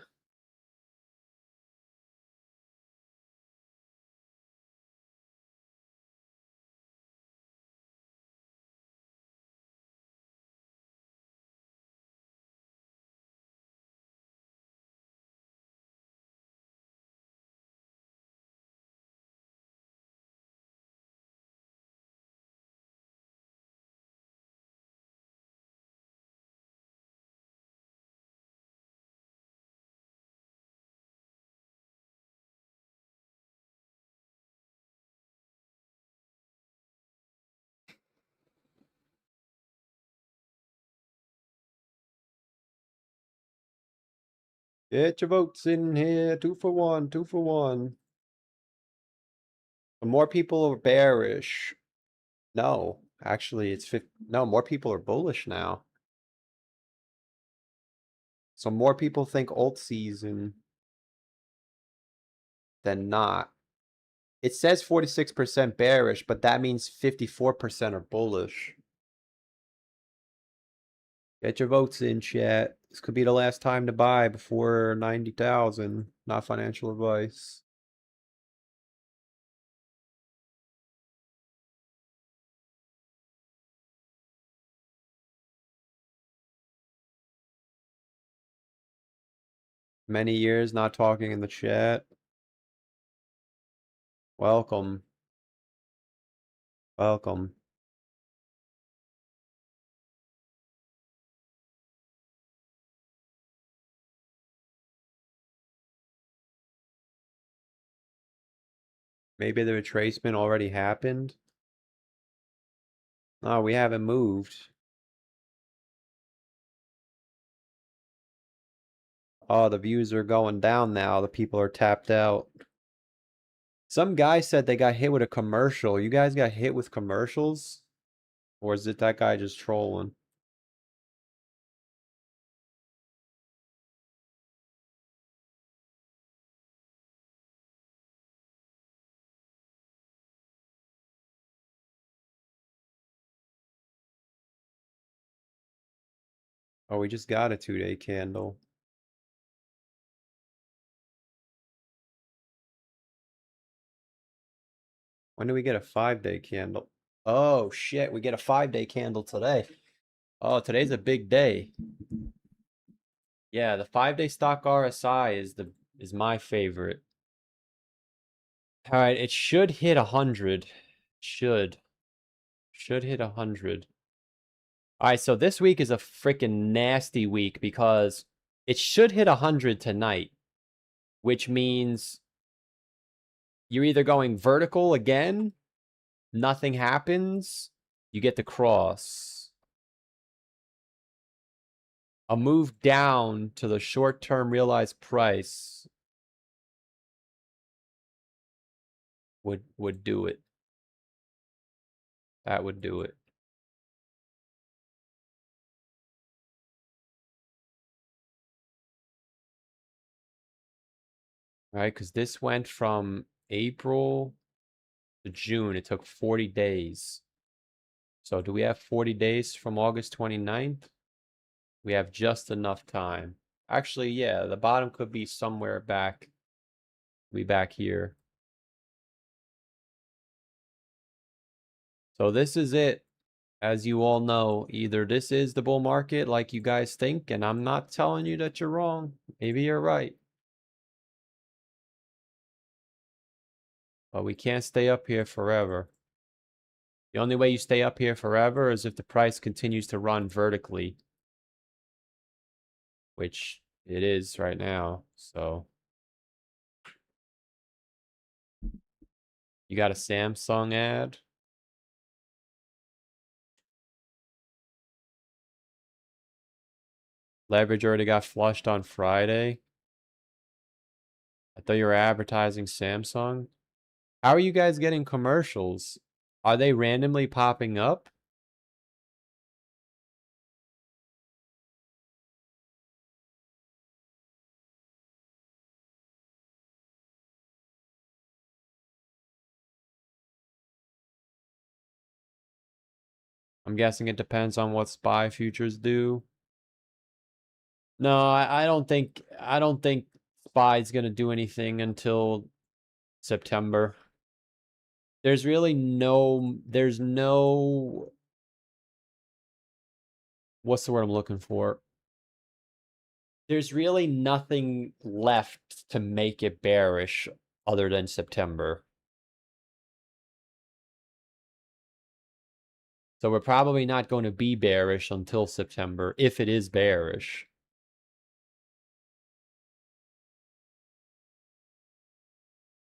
Get your votes in here. 2 for 1. 2 for 1. More people are bearish. No, actually, it's 50. No, more people are bullish now. So more people think alt season than not. It says 46% bearish, but that means 54% are bullish. Get your votes in, chat. This could be the last time to buy before 90,000. Not financial advice. Many years not talking in the chat. Welcome. Welcome. Maybe the retracement already happened. Oh, we haven't moved. Oh, the views are going down now. The people are tapped out. Some guy said they got hit with a commercial. You guys got hit with commercials? Or is it that guy just trolling? Oh, we just got a 2-day candle. When do we get a 5-day candle? Oh, shit. We get a 5-day candle today. Oh, today's a big day. Yeah, the 5-day stock RSI is my favorite. All right, it should hit 100. Should hit 100. All right, so this week is a freaking nasty week because it should hit 100 tonight, which means you're either going vertical again, nothing happens, you get the cross. A move down to the short-term realized price would do it. That would do it. Right? Because this went from April to June. It took 40 days. So do we have 40 days from August 29th? We have just enough time. Actually, yeah, the bottom could be somewhere back. Be back here. So this is it. As you all know, either this is the bull market like you guys think, and I'm not telling you that you're wrong. Maybe you're right. But we can't stay up here forever. The only way you stay up here forever is if the price continues to run vertically, which it is right now. So you got a Samsung ad. Leverage already got flushed on Friday. I thought you were advertising Samsung. How are you guys getting commercials? Are they randomly popping up? I'm guessing it depends on what SPY futures do. No, I don't think SPY is gonna do anything until September. There's really there's no, what's the word I'm looking for? There's really nothing left to make it bearish other than September. So we're probably not going to be bearish until September, if it is bearish.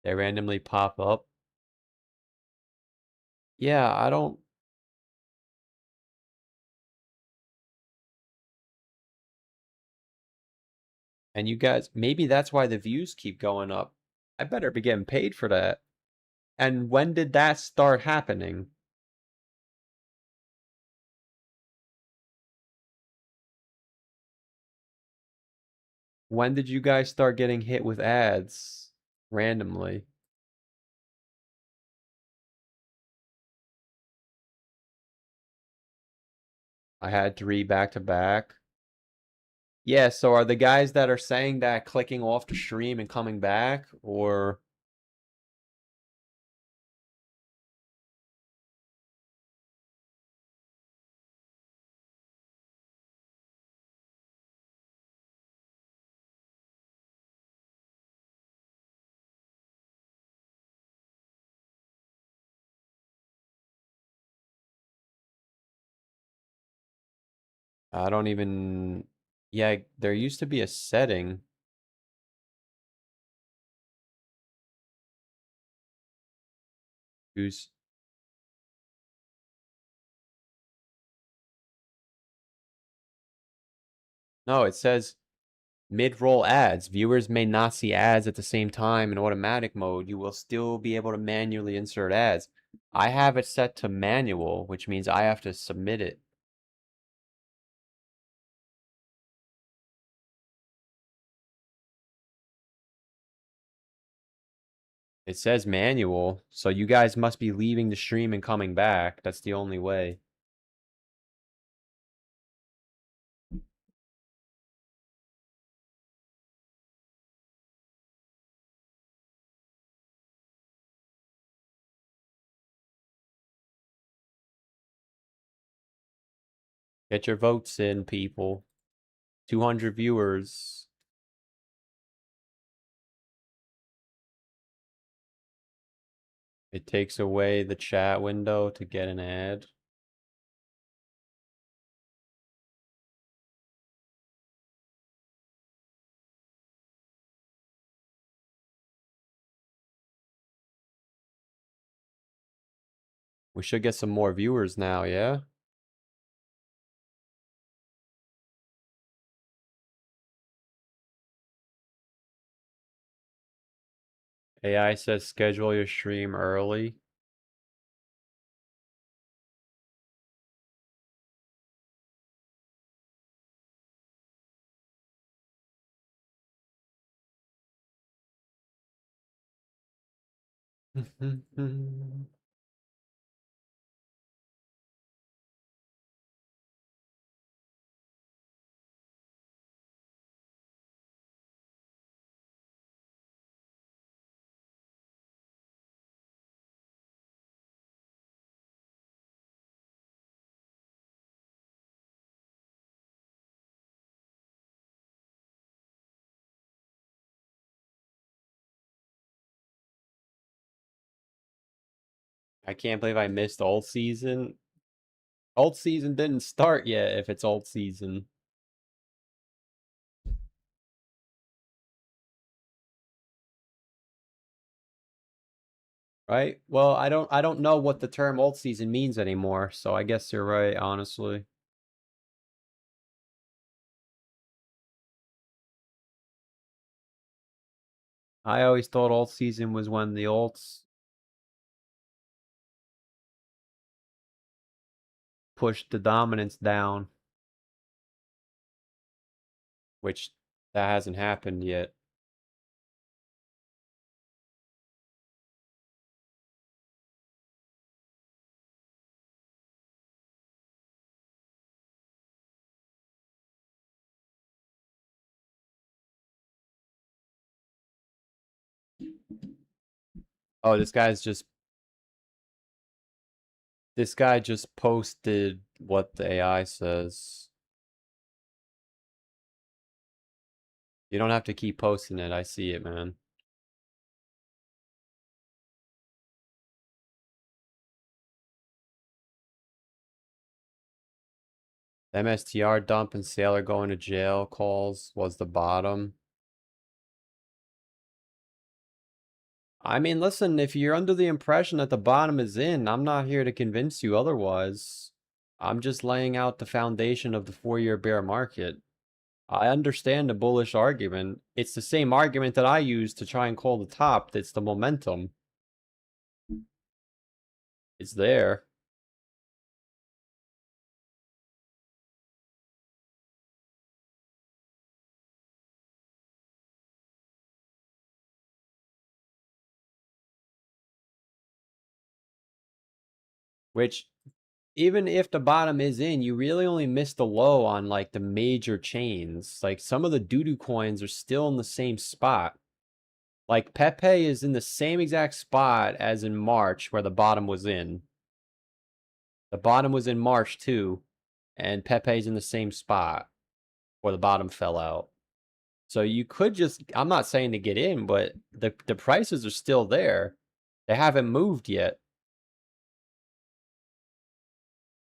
They randomly pop up. Yeah, I don't. And you guys, maybe that's why the views keep going up. I better be getting paid for that. And when did that start happening? When did you guys start getting hit with ads randomly? I had 3 back to back. Yeah, so are the guys that are saying that clicking off the stream and coming back, or I don't even, yeah, there used to be a setting. Who's No, it says mid-roll ads. Viewers may not see ads at the same time in automatic mode. You will still be able to manually insert ads. I have it set to manual, which means I have to submit it. It says manual, so you guys must be leaving the stream and coming back. That's the only way. Get your votes in, people. 200 viewers. It takes away the chat window to get an ad. We should get some more viewers now, yeah? AI says schedule your stream early. I can't believe I missed alt season. Alt season didn't start yet if it's alt season. Right? Well, I don't know what the term alt season means anymore, so I guess you're right, honestly. I always thought alt season was when the alts pushed the dominance down, which that hasn't happened yet. Oh, this guy just posted what the AI says. You don't have to keep posting it. I see it, man. MSTR dump and Sailor going to jail calls was the bottom. I mean, listen, if you're under the impression that the bottom is in, I'm not here to convince you otherwise. I'm just laying out the foundation of the 4-year bear market. I understand the bullish argument. It's the same argument that I use to try and call the top. It's the momentum. It's there. Which, even if the bottom is in, you really only missed the low on like the major chains. Like some of the doo-doo coins are still in the same spot. Like Pepe is in the same exact spot as in March where the bottom was in. The bottom was in March too, and Pepe's in the same spot where the bottom fell out. So you could just, I'm not saying to get in, but the prices are still there. They haven't moved yet.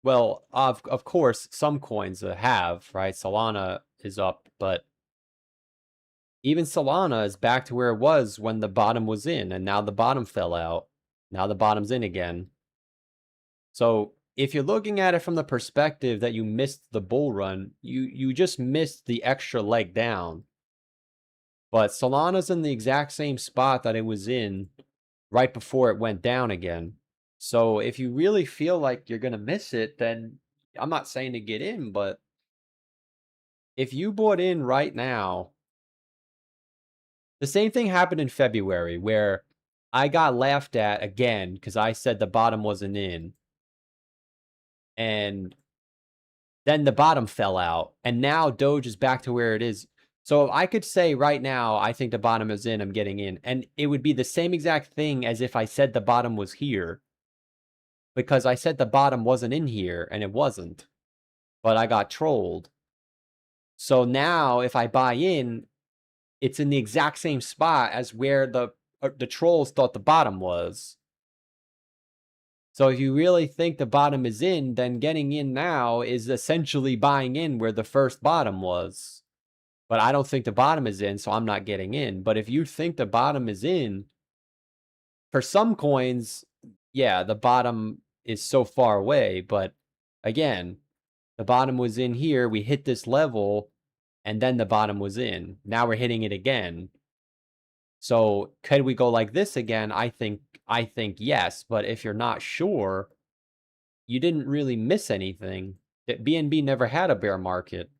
Well, of course, some coins have, right? Solana is up, but even Solana is back to where it was when the bottom was in, and now the bottom fell out. Now the bottom's in again. So if you're looking at it from the perspective that you missed the bull run, you just missed the extra leg down. But Solana's in the exact same spot that it was in right before it went down again. So if you really feel like you're going to miss it, then I'm not saying to get in, but if you bought in right now, the same thing happened in February where I got laughed at again because I said the bottom wasn't in. And then the bottom fell out. And now Doge is back to where it is. So I could say right now, I think the bottom is in, I'm getting in. And it would be the same exact thing as if I said the bottom was here. Because I said the bottom wasn't in here, and it wasn't. But I got trolled. So now, if I buy in, it's in the exact same spot as where the trolls thought the bottom was. So if you really think the bottom is in, then getting in now is essentially buying in where the first bottom was. But I don't think the bottom is in, so I'm not getting in. But if you think the bottom is in, for some coins, yeah, the bottom is so far away. But again, the bottom was in here. We hit this level, and then the bottom was in. Now we're hitting it again. So could we go like this again? I think yes. But if you're not sure, you didn't really miss anything. That BNB never had a bear market.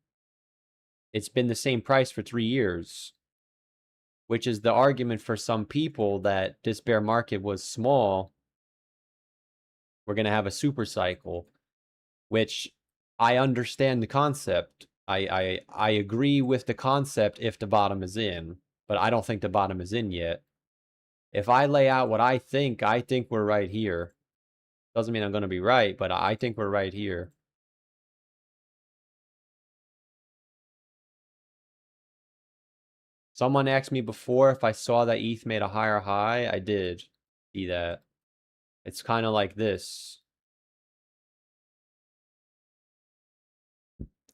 It's been the same price for 3 years, which is the argument for some people that this bear market was small. We're going to have a super cycle, which I understand the concept. I agree with the concept if the bottom is in, but I don't think the bottom is in yet. If I lay out what I think we're right here. Doesn't mean I'm going to be right, but I think we're right here. Someone asked me before if I saw that ETH made a higher high. I did see that. It's kind of like this.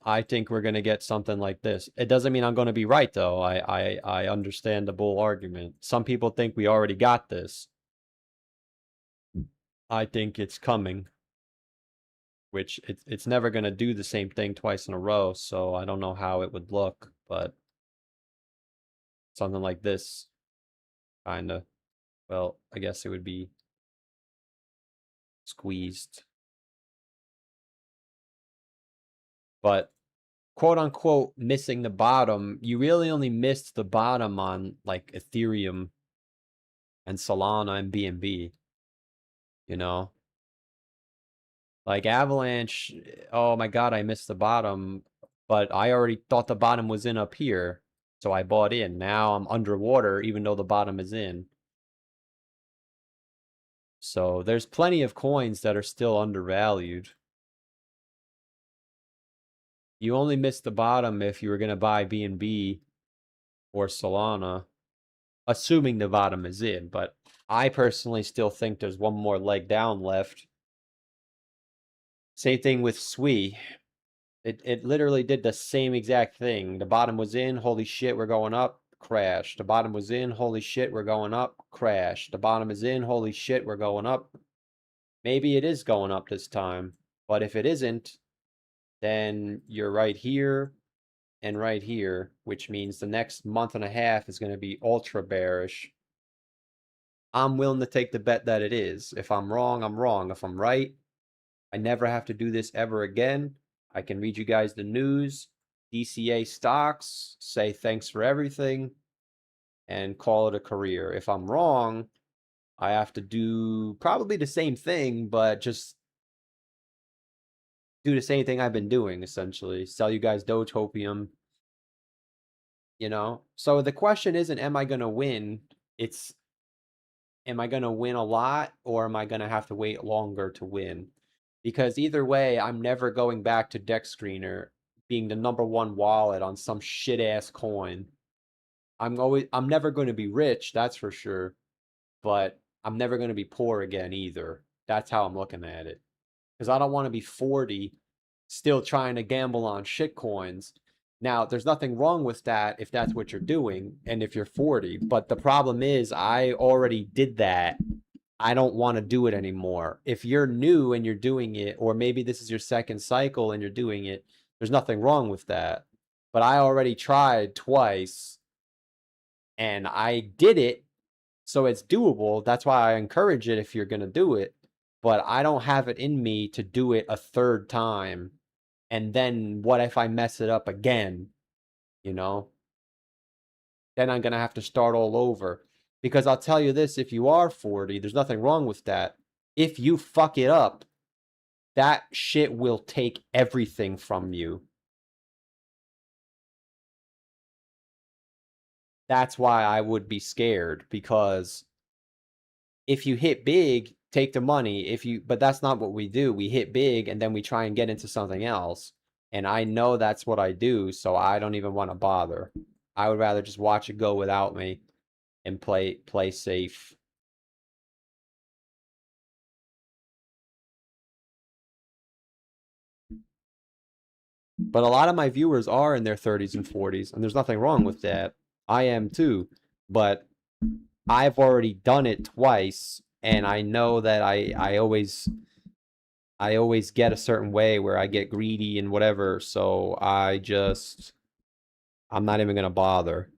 I think we're going to get something like this. It doesn't mean I'm going to be right, though. I understand the bull argument. Some people think we already got this. I think it's coming. Which it's never going to do the same thing twice in a row, so I don't know how it would look, but something like this, kind of. Well, I guess it would be squeezed. But quote unquote missing the bottom, you really only missed the bottom on like Ethereum and Solana and BNB, you know? Like Avalanche, oh my God, I missed the bottom, but I already thought the bottom was in up here, so I bought in. Now I'm underwater even though the bottom is in. So there's plenty of coins that are still undervalued. You only missed the bottom if you were going to buy BNB or Solana, assuming the bottom is in. But I personally still think there's one more leg down left. Same thing with SWI. It literally did the same exact thing. The bottom was in, holy shit, we're going up, crash. The bottom was in, holy shit, we're going up, crash. The bottom is in, holy shit, we're going up. Maybe it is going up this time, but if it isn't, then you're right here and right here, which means the next month and a half is going to be ultra bearish. I'm willing to take the bet that it is. If I'm wrong, I'm wrong. If I'm right, I never have to do this ever again. I can read you guys the news, DCA stocks, say thanks for everything, and call it a career. If I'm wrong, I have to do probably the same thing, but just do the same thing I've been doing, essentially. Sell you guys Dogecoin, you know? So the question isn't, am I going to win? It's, am I going to win a lot, or am I going to have to wait longer to win? Because either way, I'm never going back to Dex Screener being the #1 wallet on some shit-ass coin. I'm never going to be rich, that's for sure. But I'm never going to be poor again either. That's how I'm looking at it. Because I don't want to be 40 still trying to gamble on shit coins. Now, there's nothing wrong with that if that's what you're doing and if you're 40. But the problem is I already did that I don't want to do it anymore. If you're new and you're doing it, or maybe this is your second cycle and you're doing it, there's nothing wrong with that. But I already tried twice and I did it, so it's doable. That's why I encourage it if you're going to do it. But I don't have it in me to do it a third time. And then what if I mess it up again? You know? Then I'm going to have to start all over. Because I'll tell you this, if you are 40, there's nothing wrong with that. If you fuck it up, that shit will take everything from you. That's why I would be scared, because if you hit big, take the money. But that's not what we do. We hit big and then we try and get into something else. And I know that's what I do, so I don't even want to bother. I would rather just watch it go without me and play safe. But a lot of my viewers are in their 30s and 40s, and there's nothing wrong with that. I am too. But I've already done it twice, and I know that I always get a certain way where I get greedy and whatever, so I'm not even gonna bother.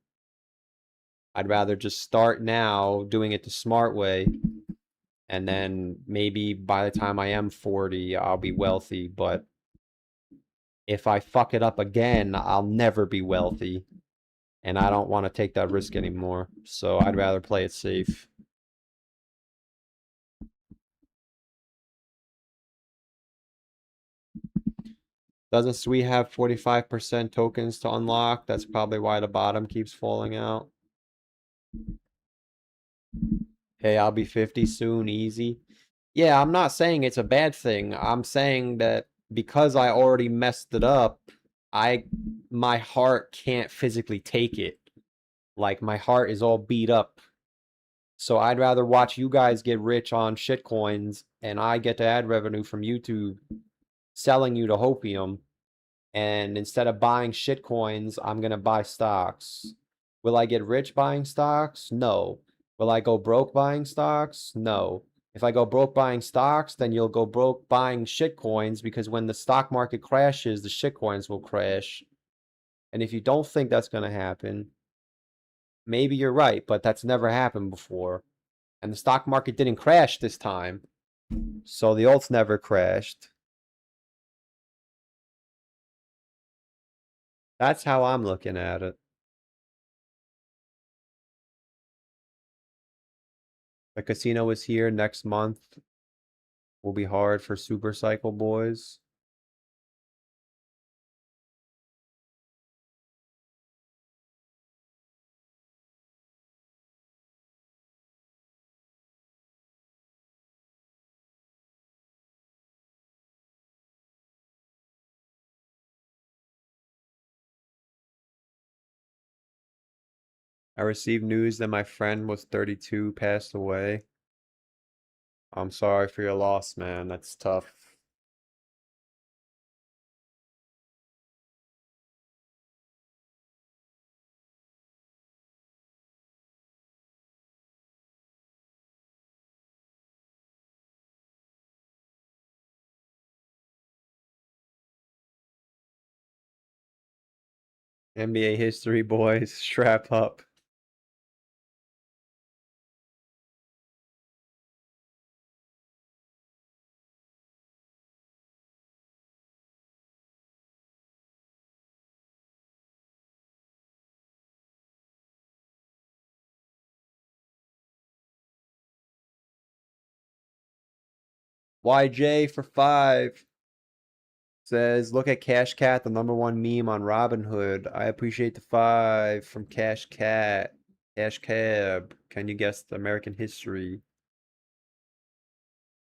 I'd rather just start now doing it the smart way, and then maybe by the time I am 40, I'll be wealthy, but if I fuck it up again, I'll never be wealthy, and I don't want to take that risk anymore, so I'd rather play it safe. Doesn't Sui have 45% tokens to unlock? That's probably why the bottom keeps falling out. Hey, I'll be 50 soon, easy. Yeah, I'm not saying it's a bad thing. I'm saying that because I already messed it up, my heart can't physically take it. Like, my heart is all beat up. So I'd rather watch you guys get rich on shitcoins and I get to ad revenue from YouTube selling you the hopium. And instead of buying shitcoins, I'm going to buy stocks. Will I get rich buying stocks? No. Will I go broke buying stocks? No. If I go broke buying stocks, then you'll go broke buying shitcoins, because when the stock market crashes, the shitcoins will crash. And if you don't think that's going to happen, maybe you're right, but that's never happened before. And the stock market didn't crash this time. So the alts never crashed. That's how I'm looking at it. The casino is here next month. Will be hard for Super Cycle boys. I received news that my friend was 32, passed away. I'm sorry for your loss, man. That's tough. NBA history, boys. Strap up. YJ for 5 says, look at Cash Cat, the #1 meme on Robinhood. I appreciate the 5 from Cash Cat. Cash Cab. Can you guess the American history?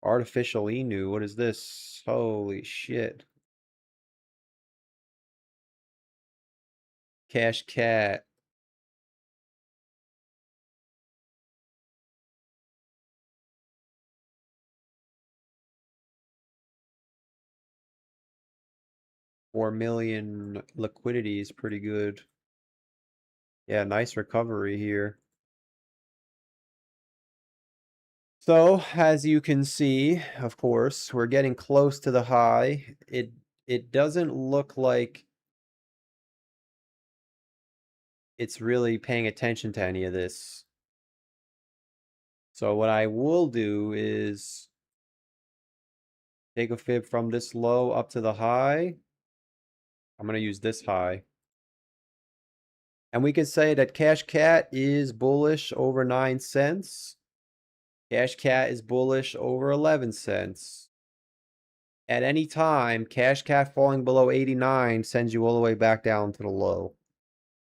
Artificial Inu. What is this? Holy shit. Cash Cat. $4 million liquidity is pretty good. Yeah, nice recovery here. So as you can see, of course, we're getting close to the high. It doesn't look like it's really paying attention to any of this. So what I will do is take a fib from this low up to the high. I'm going to use this high. And we can say that Cashapp is bullish over 9 cents. Cashapp is bullish over 11 cents. At any time, Cashapp falling below 89 sends you all the way back down to the low.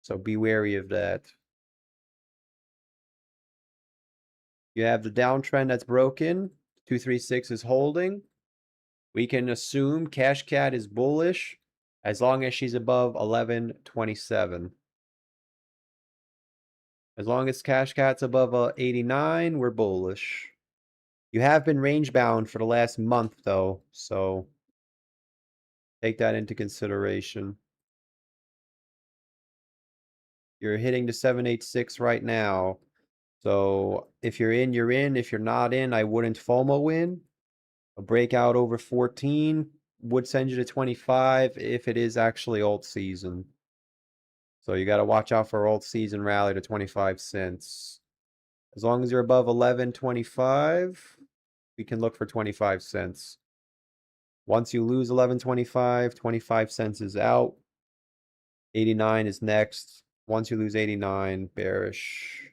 So be wary of that. You have the downtrend that's broken. 236 is holding. We can assume Cashapp is bullish as long as she's above 1127. As long as Cashapp's above 89, we're bullish. You have been range bound for the last month though, so take that into consideration. You're hitting the 786 right now. So if you're in, you're in. If you're not in, I wouldn't FOMO in. A breakout over 14 would send you to 25 if it is actually alt season. So you got to watch out for alt season rally to 25 cents. As long as you're above 11.25, we can look for 25 cents. Once you lose 11.25, 25 cents is out. 89 is next. Once you lose 89, bearish.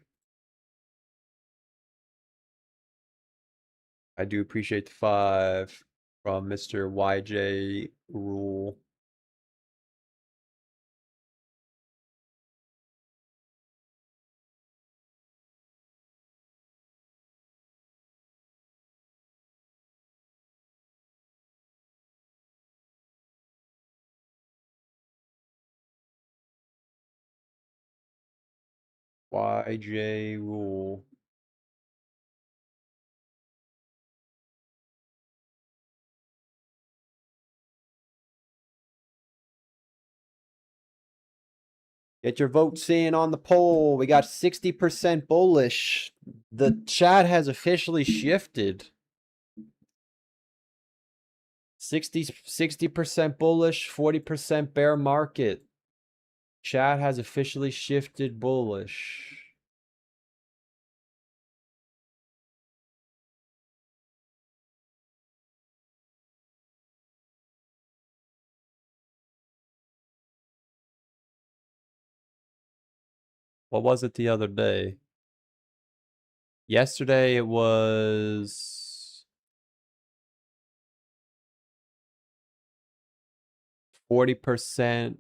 I do appreciate the 5 from Mr. YJ Rule. YJ Rule. Get your votes in on the poll. We got 60% bullish. The chat has officially shifted. 60% bullish, 40% bear market. Chat has officially shifted bullish. What was it the other day? Yesterday it was 40%.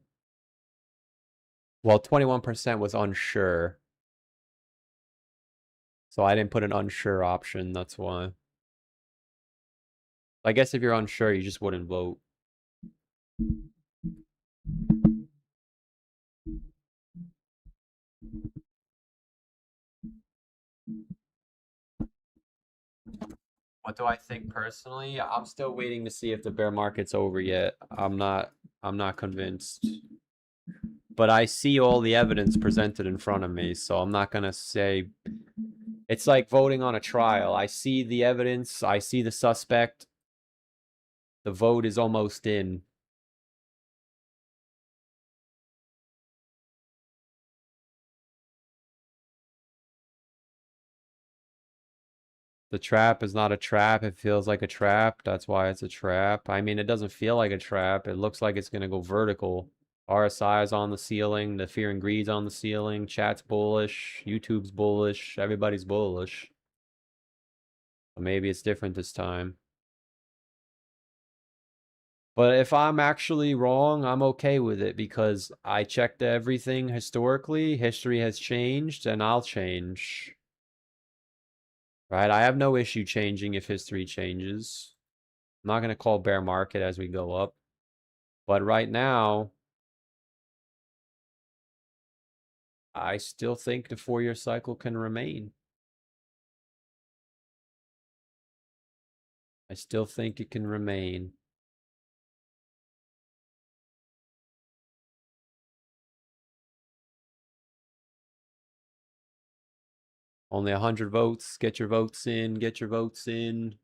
Well, 21% was unsure. So I didn't put an unsure option, that's why. I guess if you're unsure, you just wouldn't vote. What do I think personally? I'm still waiting to see if the bear market's over yet. I'm not convinced. But I see all the evidence presented in front of me, so I'm not gonna say it's like voting on a trial. I see the evidence, I see the suspect. The vote is almost in. The trap is not a trap. It feels like a trap. That's why it's a trap. I mean, it doesn't feel like a trap. It looks like it's going to go vertical. RSI is on the ceiling. The fear and greed's on the ceiling. Chat's bullish. YouTube's bullish. Everybody's bullish. But maybe it's different this time. But if I'm actually wrong, I'm okay with it because I checked everything historically. History has changed and I'll change. Right? I have no issue changing if history changes. I'm not going to call bear market as we go up. But right now, I still think the 4-year cycle can remain. I still think it can remain. Only 100 votes. Get your votes in. Get your votes in.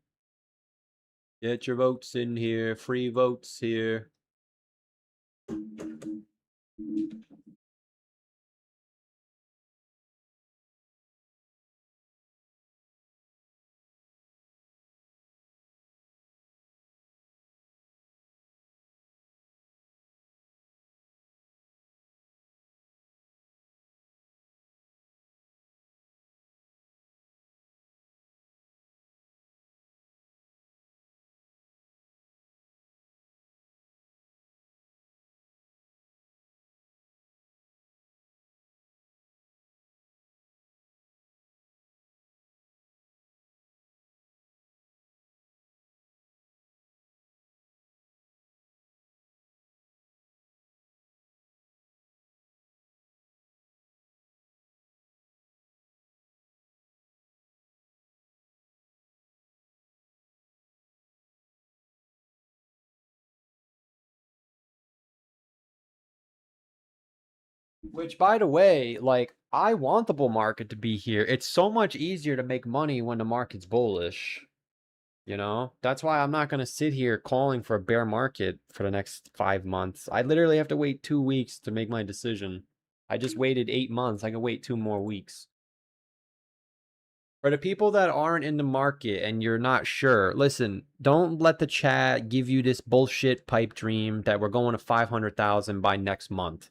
Get your votes in here. Free votes here. Which, by the way, like, I want the bull market to be here. It's so much easier to make money when the market's bullish. You know, that's why I'm not going to sit here calling for a bear market for the next 5 months. I literally have to wait 2 weeks to make my decision. I just waited 8 months. I can wait 2 more weeks. For the people that aren't in the market and you're not sure, listen, don't let the chat give you this bullshit pipe dream that we're going to 500,000 by next month.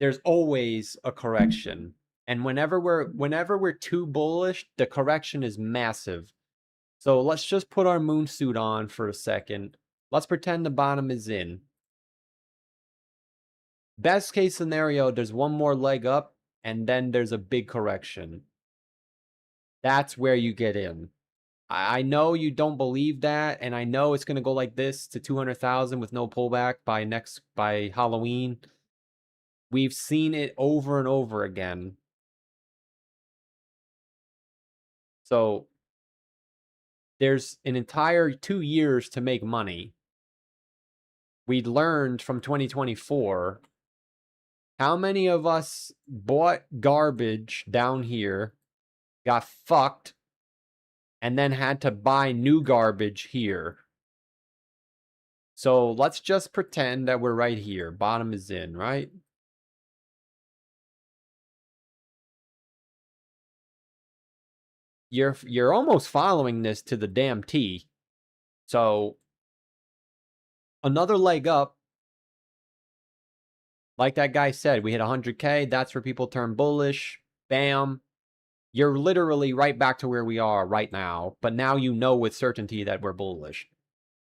There's always a correction. And whenever we're too bullish, the correction is massive. So let's just put our moon suit on for a second. Let's pretend the bottom is in. Best case scenario, there's one more leg up, and then there's a big correction. That's where you get in. I know you don't believe that, and I know it's going to go like this to 200,000 with no pullback by Halloween. We've seen it over and over again. So there's an entire 2 years to make money. We learned from 2024. How many of us bought garbage down here, got fucked, and then had to buy new garbage here? So let's just pretend that we're right here. Bottom is in, right? You're almost following this to the damn T. So another leg up. Like that guy said, we hit 100K. That's where people turn bullish. Bam. You're literally right back to where we are right now. But now you know with certainty that we're bullish.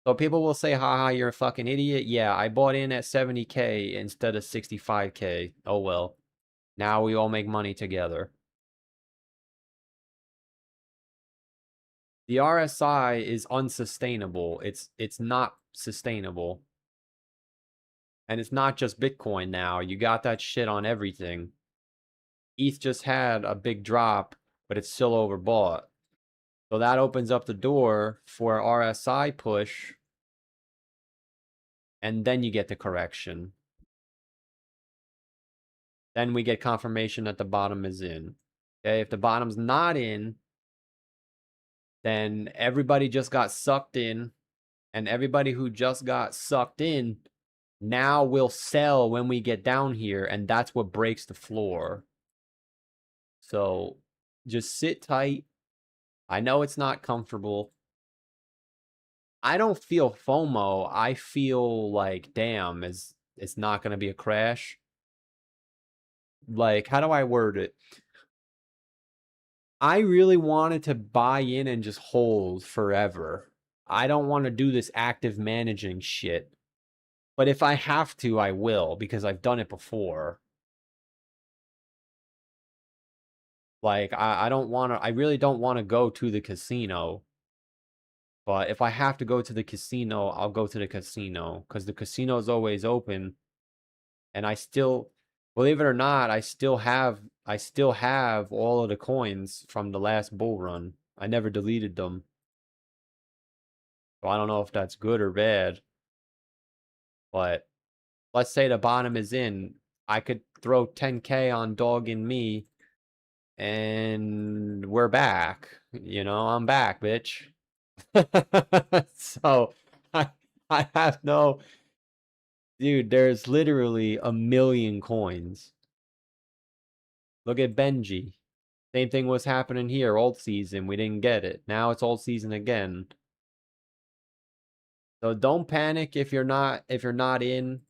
So people will say, haha, you're a fucking idiot. Yeah, I bought in at 70K instead of 65K. Oh well. Now we all make money together. The RSI is unsustainable. It's not sustainable. And it's not just Bitcoin now. You got that shit on everything. ETH just had a big drop, but it's still overbought. So that opens up the door for RSI push. And then you get the correction. Then we get confirmation that the bottom is in. Okay, if the bottom's not in, then everybody just got sucked in. And everybody who just got sucked in now will sell when we get down here. And that's what breaks the floor. So just sit tight. I know it's not comfortable. I don't feel FOMO. I feel like, damn, it's not going to be a crash. Like, how do I word it? I really wanted to buy in and just hold forever. I don't want to do this active managing shit. But if I have to, I will, because I've done it before. Like, I don't want to, I really don't want to go to the casino. But if I have to go to the casino, I'll go to the casino. Because the casino is always open. And I still, believe it or not, I still have all of the coins from the last bull run. I never deleted them. So I don't know if that's good or bad. But let's say the bottom is in. I could throw 10K on Dog and Me And we're back. You know, I'm back, bitch. So I have no, dude, there's literally a million coins. Look at Benji. Same thing was happening here, old season. We didn't get it. Now it's old season again. So don't panic if you're not in.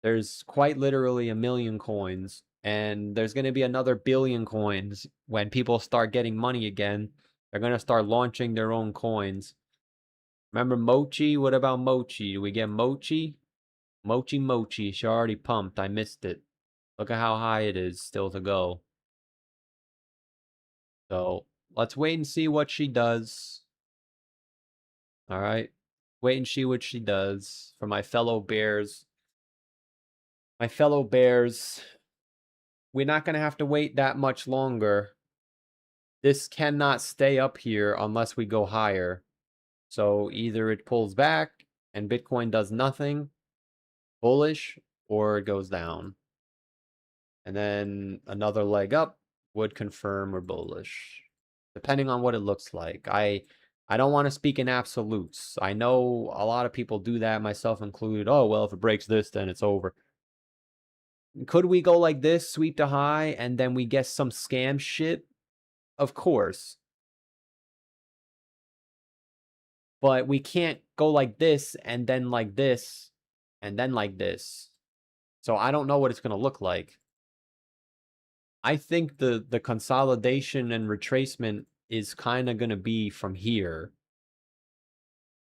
There's quite literally a million coins, and there's going to be another billion coins when people start getting money again. They're going to start launching their own coins. Remember Mochi? What about Mochi? Do we get Mochi? Mochi. She already pumped. I missed it. Look at how high it is still to go. So let's wait and see what she does. All right. Wait and see what she does. For my fellow bears. My fellow bears. We're not going to have to wait that much longer. This cannot stay up here unless we go higher. So either it pulls back and Bitcoin does nothing, bullish, or it goes down. And then another leg up would confirm we're bullish, depending on what it looks like. I don't want to speak in absolutes. I know a lot of people do that, myself included. Oh, well, if it breaks this, then it's over. Could we go like this, sweep to high, and then we get some scam shit? Of course. But we can't go like this, and then like this, and then like this. So I don't know what it's going to look like. I think the consolidation and retracement is kind of going to be from here.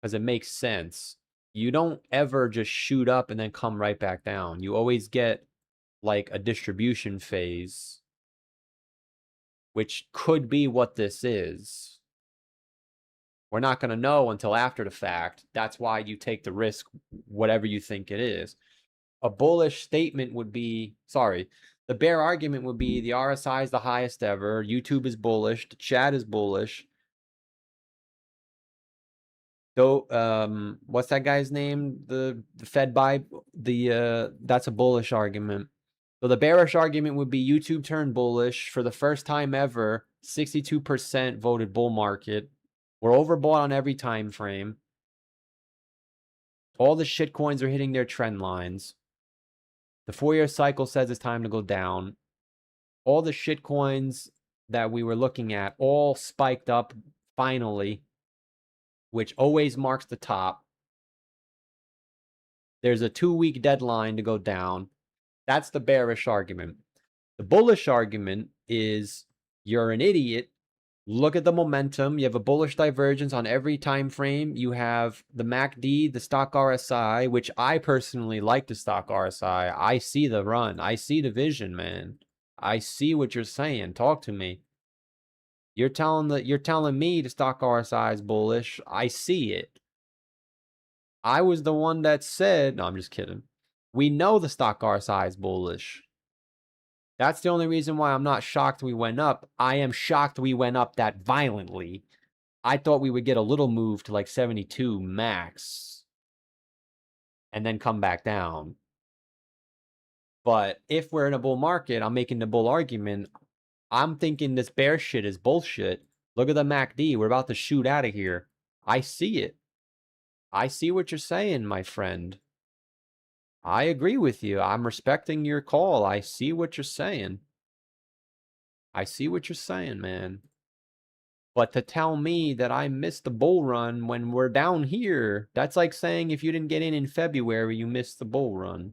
Because it makes sense. You don't ever just shoot up and then come right back down. You always get like a distribution phase, which could be what this is. We're not going to know until after the fact. That's why you take the risk, whatever you think it is. A bullish statement would be, sorry, the bear argument would be the RSI is the highest ever. YouTube is bullish. The chat is bullish. So, what's that guy's name? The Fed buy, that's a bullish argument. So the bearish argument would be YouTube turned bullish for the first time ever. 62% voted bull market. We're overbought on every time frame. All the shit coins are hitting their trend lines. The 4-year cycle says it's time to go down. All the shit coins that we were looking at all spiked up finally, which always marks the top. There's a 2-week deadline to go down. That's the bearish argument. The bullish argument is you're an idiot. Look at the momentum. You have a bullish divergence on every time frame. You have the MACD, the stock RSI, which I personally like the stock RSI. I see the run. I see the vision, man. I see what you're saying. Talk to me. You're telling me the stock RSI is bullish. I see it. I was the one that said, no, I'm just kidding. We know the stock RSI is bullish. That's the only reason why I'm not shocked we went up. I am shocked we went up that violently. I thought we would get a little move to like 72 max and then come back down. But if we're in a bull market, I'm making the bull argument. I'm thinking this bear shit is bullshit. Look at the MACD. We're about to shoot out of here. I see it. I see what you're saying, my friend. I agree with you. I'm respecting your call. I see what you're saying. I see what you're saying, man. But to tell me that I missed the bull run when we're down here, that's like saying if you didn't get in February, you missed the bull run.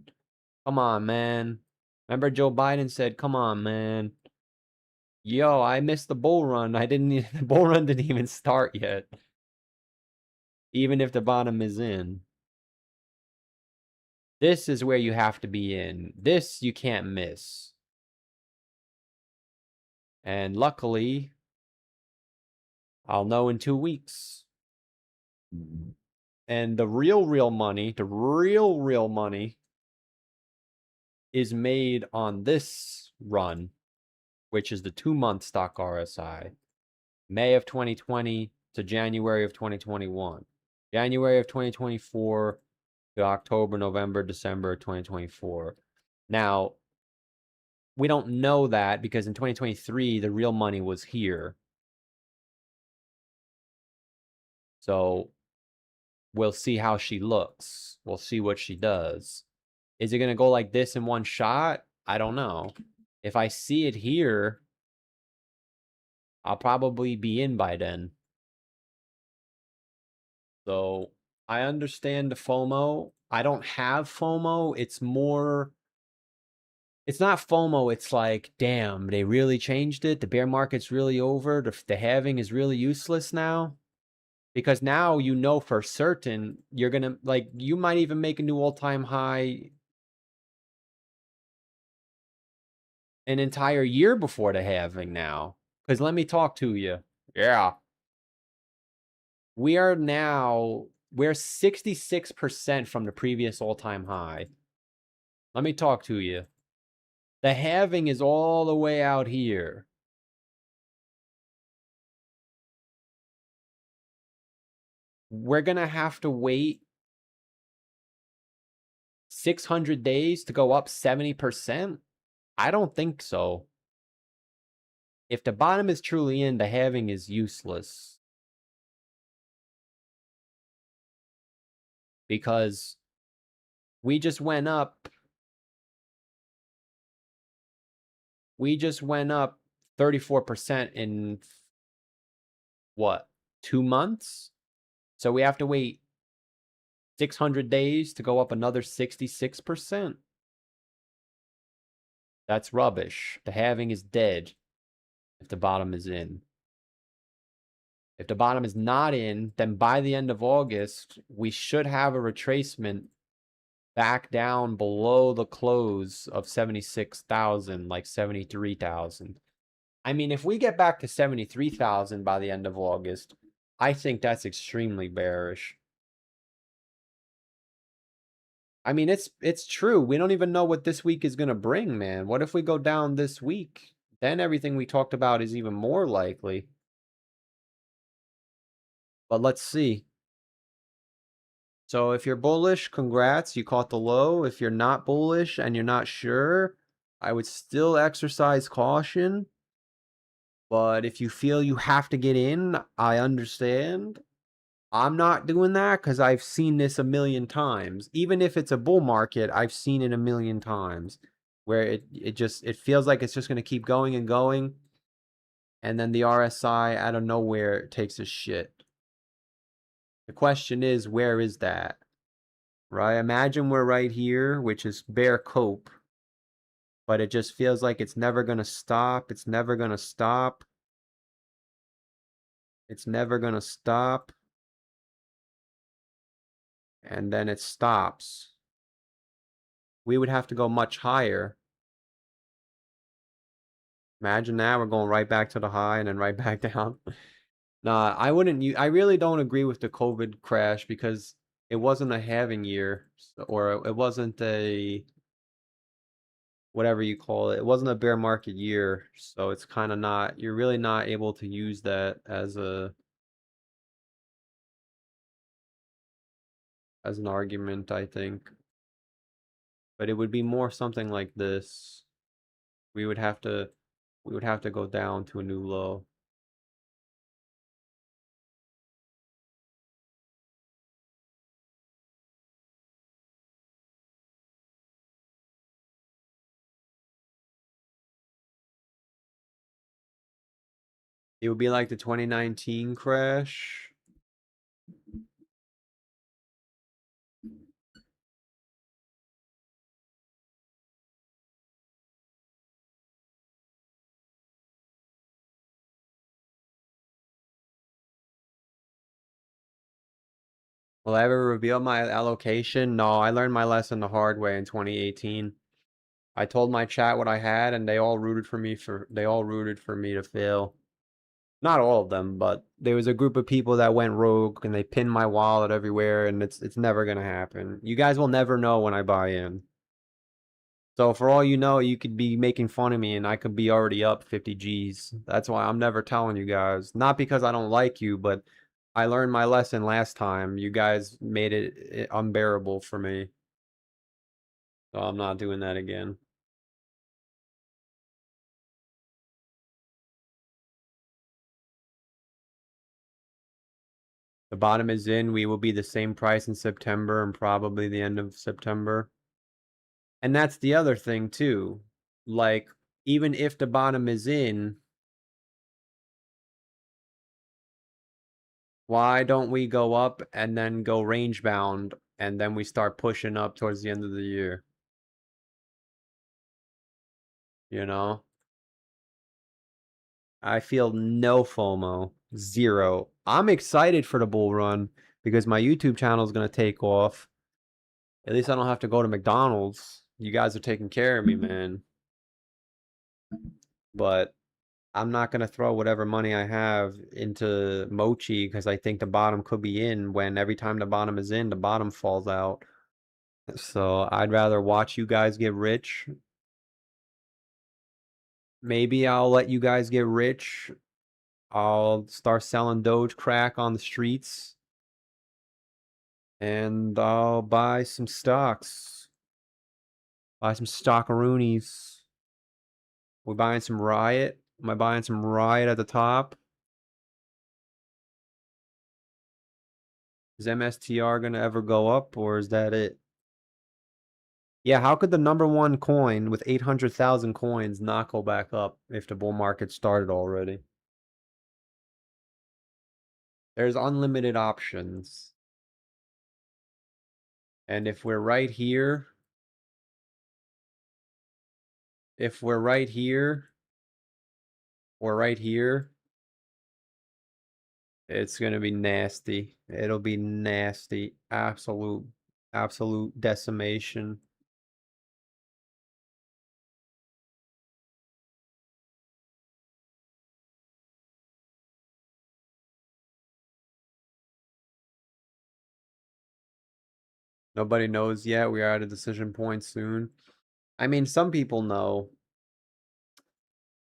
Come on, man. Remember Joe Biden said, come on, man. Yo, I missed the bull run. The bull run didn't even start yet. Even if the bottom is in. This is where you have to be in. This you can't miss. And luckily, I'll know in 2 weeks. And the real money, the real money is made on this run, which is the 2-month stock RSI. May of 2020 to January of 2021. January of 2024 to October, November, December 2024. Now, we don't know that because in 2023, the real money was here. So we'll see how she looks. We'll see what she does. Is it going to go like this in one shot? I don't know. If I see it here, I'll probably be in by then. So I understand the FOMO. I don't have FOMO. It's more, it's not FOMO. It's like, damn, they really changed it. The bear market's really over. The halving is really useless now. Because now you know for certain you're going to, like, you might even make a new all-time high an entire year before the halving now. Because let me talk to you. Yeah. We're 66% from the previous all-time high. Let me talk to you. The halving is all the way out here. We're going to have to wait 600 days to go up 70%? I don't think so. If the bottom is truly in, the halving is useless. Because we just went up 34% in what, 2 months? So we have to wait 600 days to go up another 66%. That's rubbish. The halving is dead if the bottom is in. If the bottom is not in, then by the end of August, we should have a retracement back down below the close of 76,000, like 73,000. I mean, if we get back to 73,000 by the end of August, I think that's extremely bearish. I mean, it's true. We don't even know what this week is going to bring, man. What if we go down this week? Then everything we talked about is even more likely. But let's see. So if you're bullish, congrats, you caught the low. If you're not bullish and you're not sure, I would still exercise caution. But if you feel you have to get in, I understand. I'm not doing that because I've seen this a million times. Even if it's a bull market, I've seen it a million times where it feels like it's just going to keep going and going. And then the RSI out of nowhere takes a shit. The question is, where is that? Right? Imagine we're right here, which is bear cope. But it just feels like it's never going to stop. It's never going to stop. It's never going to stop. And then it stops. We would have to go much higher. Imagine that we're going right back to the high and then right back down. Nah, I really don't agree with the COVID crash because it wasn't a halving year, or it wasn't a whatever you call it. It wasn't a bear market year, so it's kind of not, you're really not able to use that as an argument, I think. But it would be more something like this. We would have to go down to a new low. It would be like the 2019 crash. Will I ever reveal my allocation? No, I learned my lesson the hard way in 2018. I told my chat what I had, and they all rooted for me to fail. Not all of them, but there was a group of people that went rogue and they pinned my wallet everywhere, and it's never gonna happen. You guys will never know when I buy in. So for all you know, you could be making fun of me and I could be already up 50 G's. That's why I'm never telling you guys. Not because I don't like you, but I learned my lesson last time. You guys made it unbearable for me. So I'm not doing that again. The bottom is in. We will be the same price in September and probably the end of September. And that's the other thing too. Like, even if the bottom is in, why don't we go up and then go range bound and then we start pushing up towards the end of the year? You know? I feel no FOMO. Zero. I'm excited for the bull run because my YouTube channel is going to take off. At least I don't have to go to McDonald's. You guys are taking care of me, man. But I'm not going to throw whatever money I have into Mochi because I think the bottom could be in when every time the bottom is in, the bottom falls out. So I'd rather watch you guys get rich. Maybe I'll let you guys get rich. I'll start selling Doge crack on the streets. And I'll buy some stocks. Buy some stockaroonies. We buying some Riot? Am I buying some Riot at the top? Is MSTR gonna ever go up, or is that it? Yeah, how could the #1 coin with 800,000 coins not go back up if the bull market started already? There's unlimited options. And if we're right here, or right here, it's gonna be nasty. It'll be nasty. Absolute decimation. Nobody knows yet. We are at a decision point soon. I mean, some people know.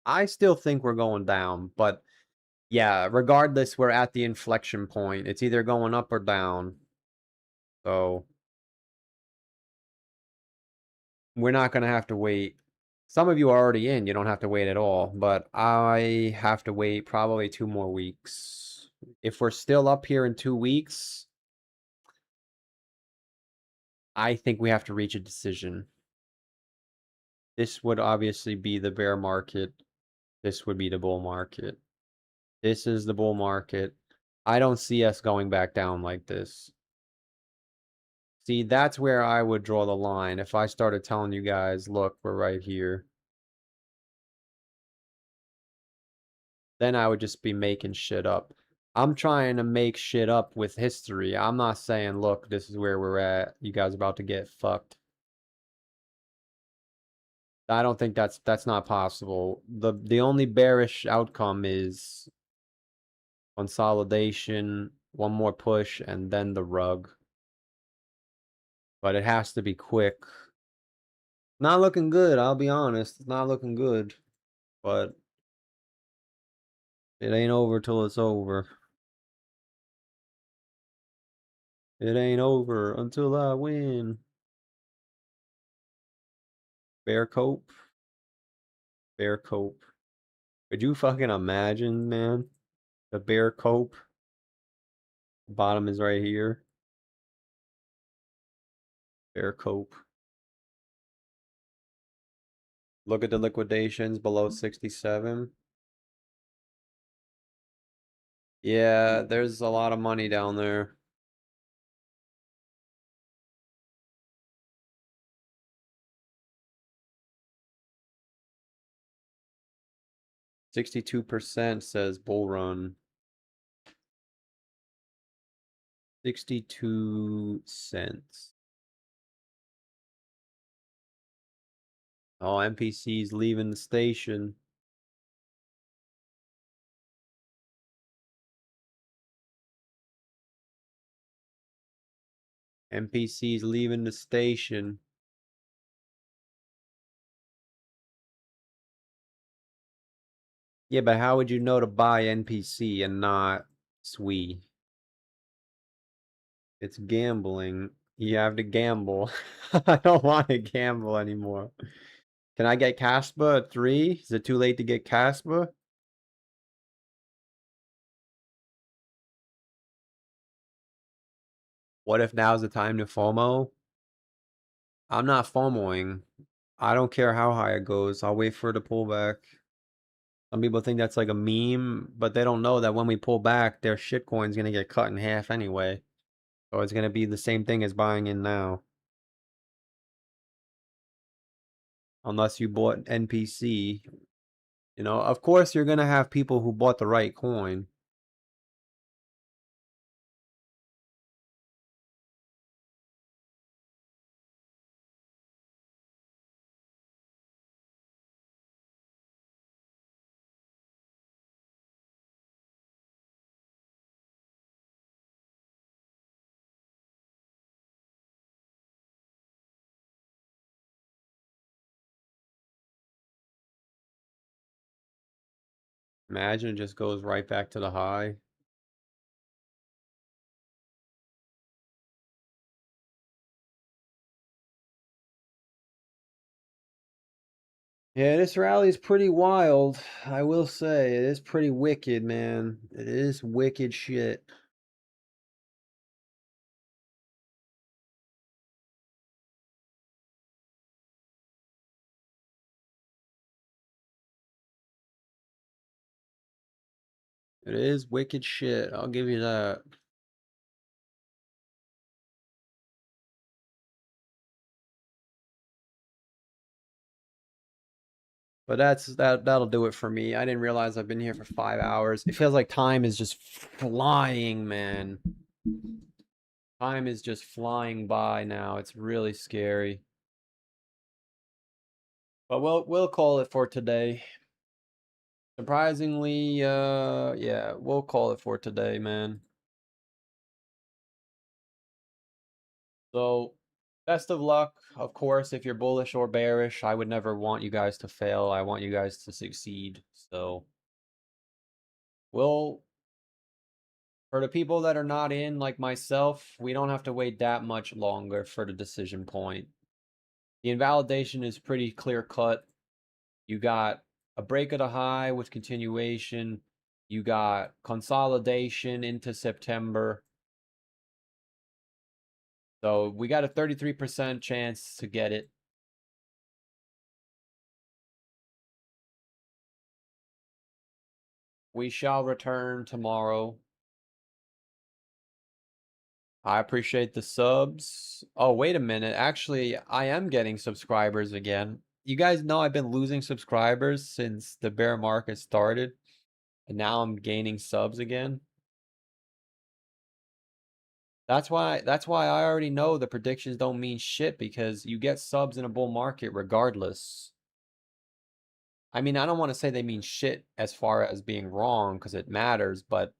I still think we're going down, but yeah, regardless, we're at the inflection point. It's either going up or down. So we're not going to have to wait. Some of you are already in. You don't have to wait at all. But I have to wait probably 2 more weeks. If we're still up here in 2 weeks, I think we have to reach a decision. This would obviously be the bear market. This would be the bull market. This is the bull market. I don't see us going back down like this. See, that's where I would draw the line if I started telling you guys, look, we're right here. Then I would just be making shit up. I'm trying to make shit up with history. I'm not saying, look, this is where we're at. You guys are about to get fucked. I don't think that's not possible. The only bearish outcome is consolidation, one more push, and then the rug. But it has to be quick. Not looking good, I'll be honest. It's not looking good. But it ain't over till it's over. It ain't over until I win. Bear cope. Bear cope. Could you fucking imagine, man? The bear cope. The bottom is right here. Bear cope. Look at the liquidations below 67. Yeah, there's a lot of money down there. %62 says bull run. 62 cents. Oh, NPC's leaving the station. NPC's leaving the station. Yeah, but how would you know to buy NPC and not SWE? It's gambling. You have to gamble. I don't want to gamble anymore. Can I get Caspa at 3? Is it too late to get Caspa? What if now's the time to FOMO? I'm not FOMOing. I don't care how high it goes. I'll wait for the pullback. Some people think that's like a meme, but they don't know that when we pull back, their shitcoin's gonna get cut in half anyway. So it's gonna be the same thing as buying in now. Unless you bought NPC. You know, of course you're gonna have people who bought the right coin. Imagine it just goes right back to the high. Yeah, this rally is pretty wild. I will say, it is pretty wicked, man. It is wicked shit. It is wicked shit. I'll give you that. But that'll do it for me. I didn't realize I've been here for 5 hours. It feels like time is just flying, man. Time is just flying by now. It's really scary. But we'll call it for today. Surprisingly, yeah, we'll call it for today, man. So, best of luck. Of course, if you're bullish or bearish, I would never want you guys to fail. I want you guys to succeed. So, we'll, for the people that are not in, like myself, we don't have to wait that much longer for the decision point. The invalidation is pretty clear cut. You got a break of the high with continuation. You got consolidation into September. So we got a 33% chance to get it. We shall return tomorrow. I appreciate the subs. Oh, wait a minute. Actually, I am getting subscribers again. You guys know I've been losing subscribers since the bear market started. And now I'm gaining subs again. That's why I already know the predictions don't mean shit, because you get subs in a bull market regardless. I mean, I don't want to say they mean shit as far as being wrong, because it matters, but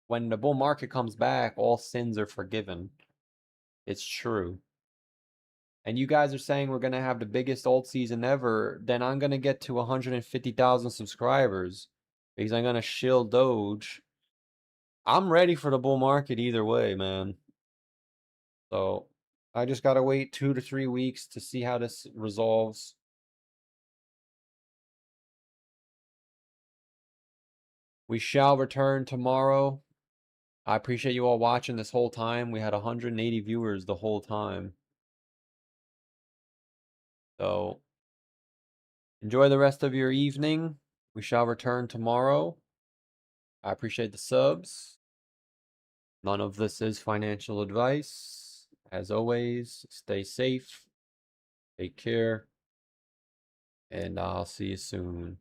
when the bull market comes back, all sins are forgiven. It's true. And you guys are saying we're going to have the biggest alt season ever, then I'm going to get to 150,000 subscribers because I'm going to shill Doge. I'm ready for the bull market either way, man. So I just got to wait 2 to 3 weeks to see how this resolves. We shall return tomorrow. I appreciate you all watching this whole time. We had 180 viewers the whole time. So enjoy the rest of your evening. We shall return tomorrow. I appreciate the subs. None of this is financial advice. As always, stay safe, take care, and I'll see you soon.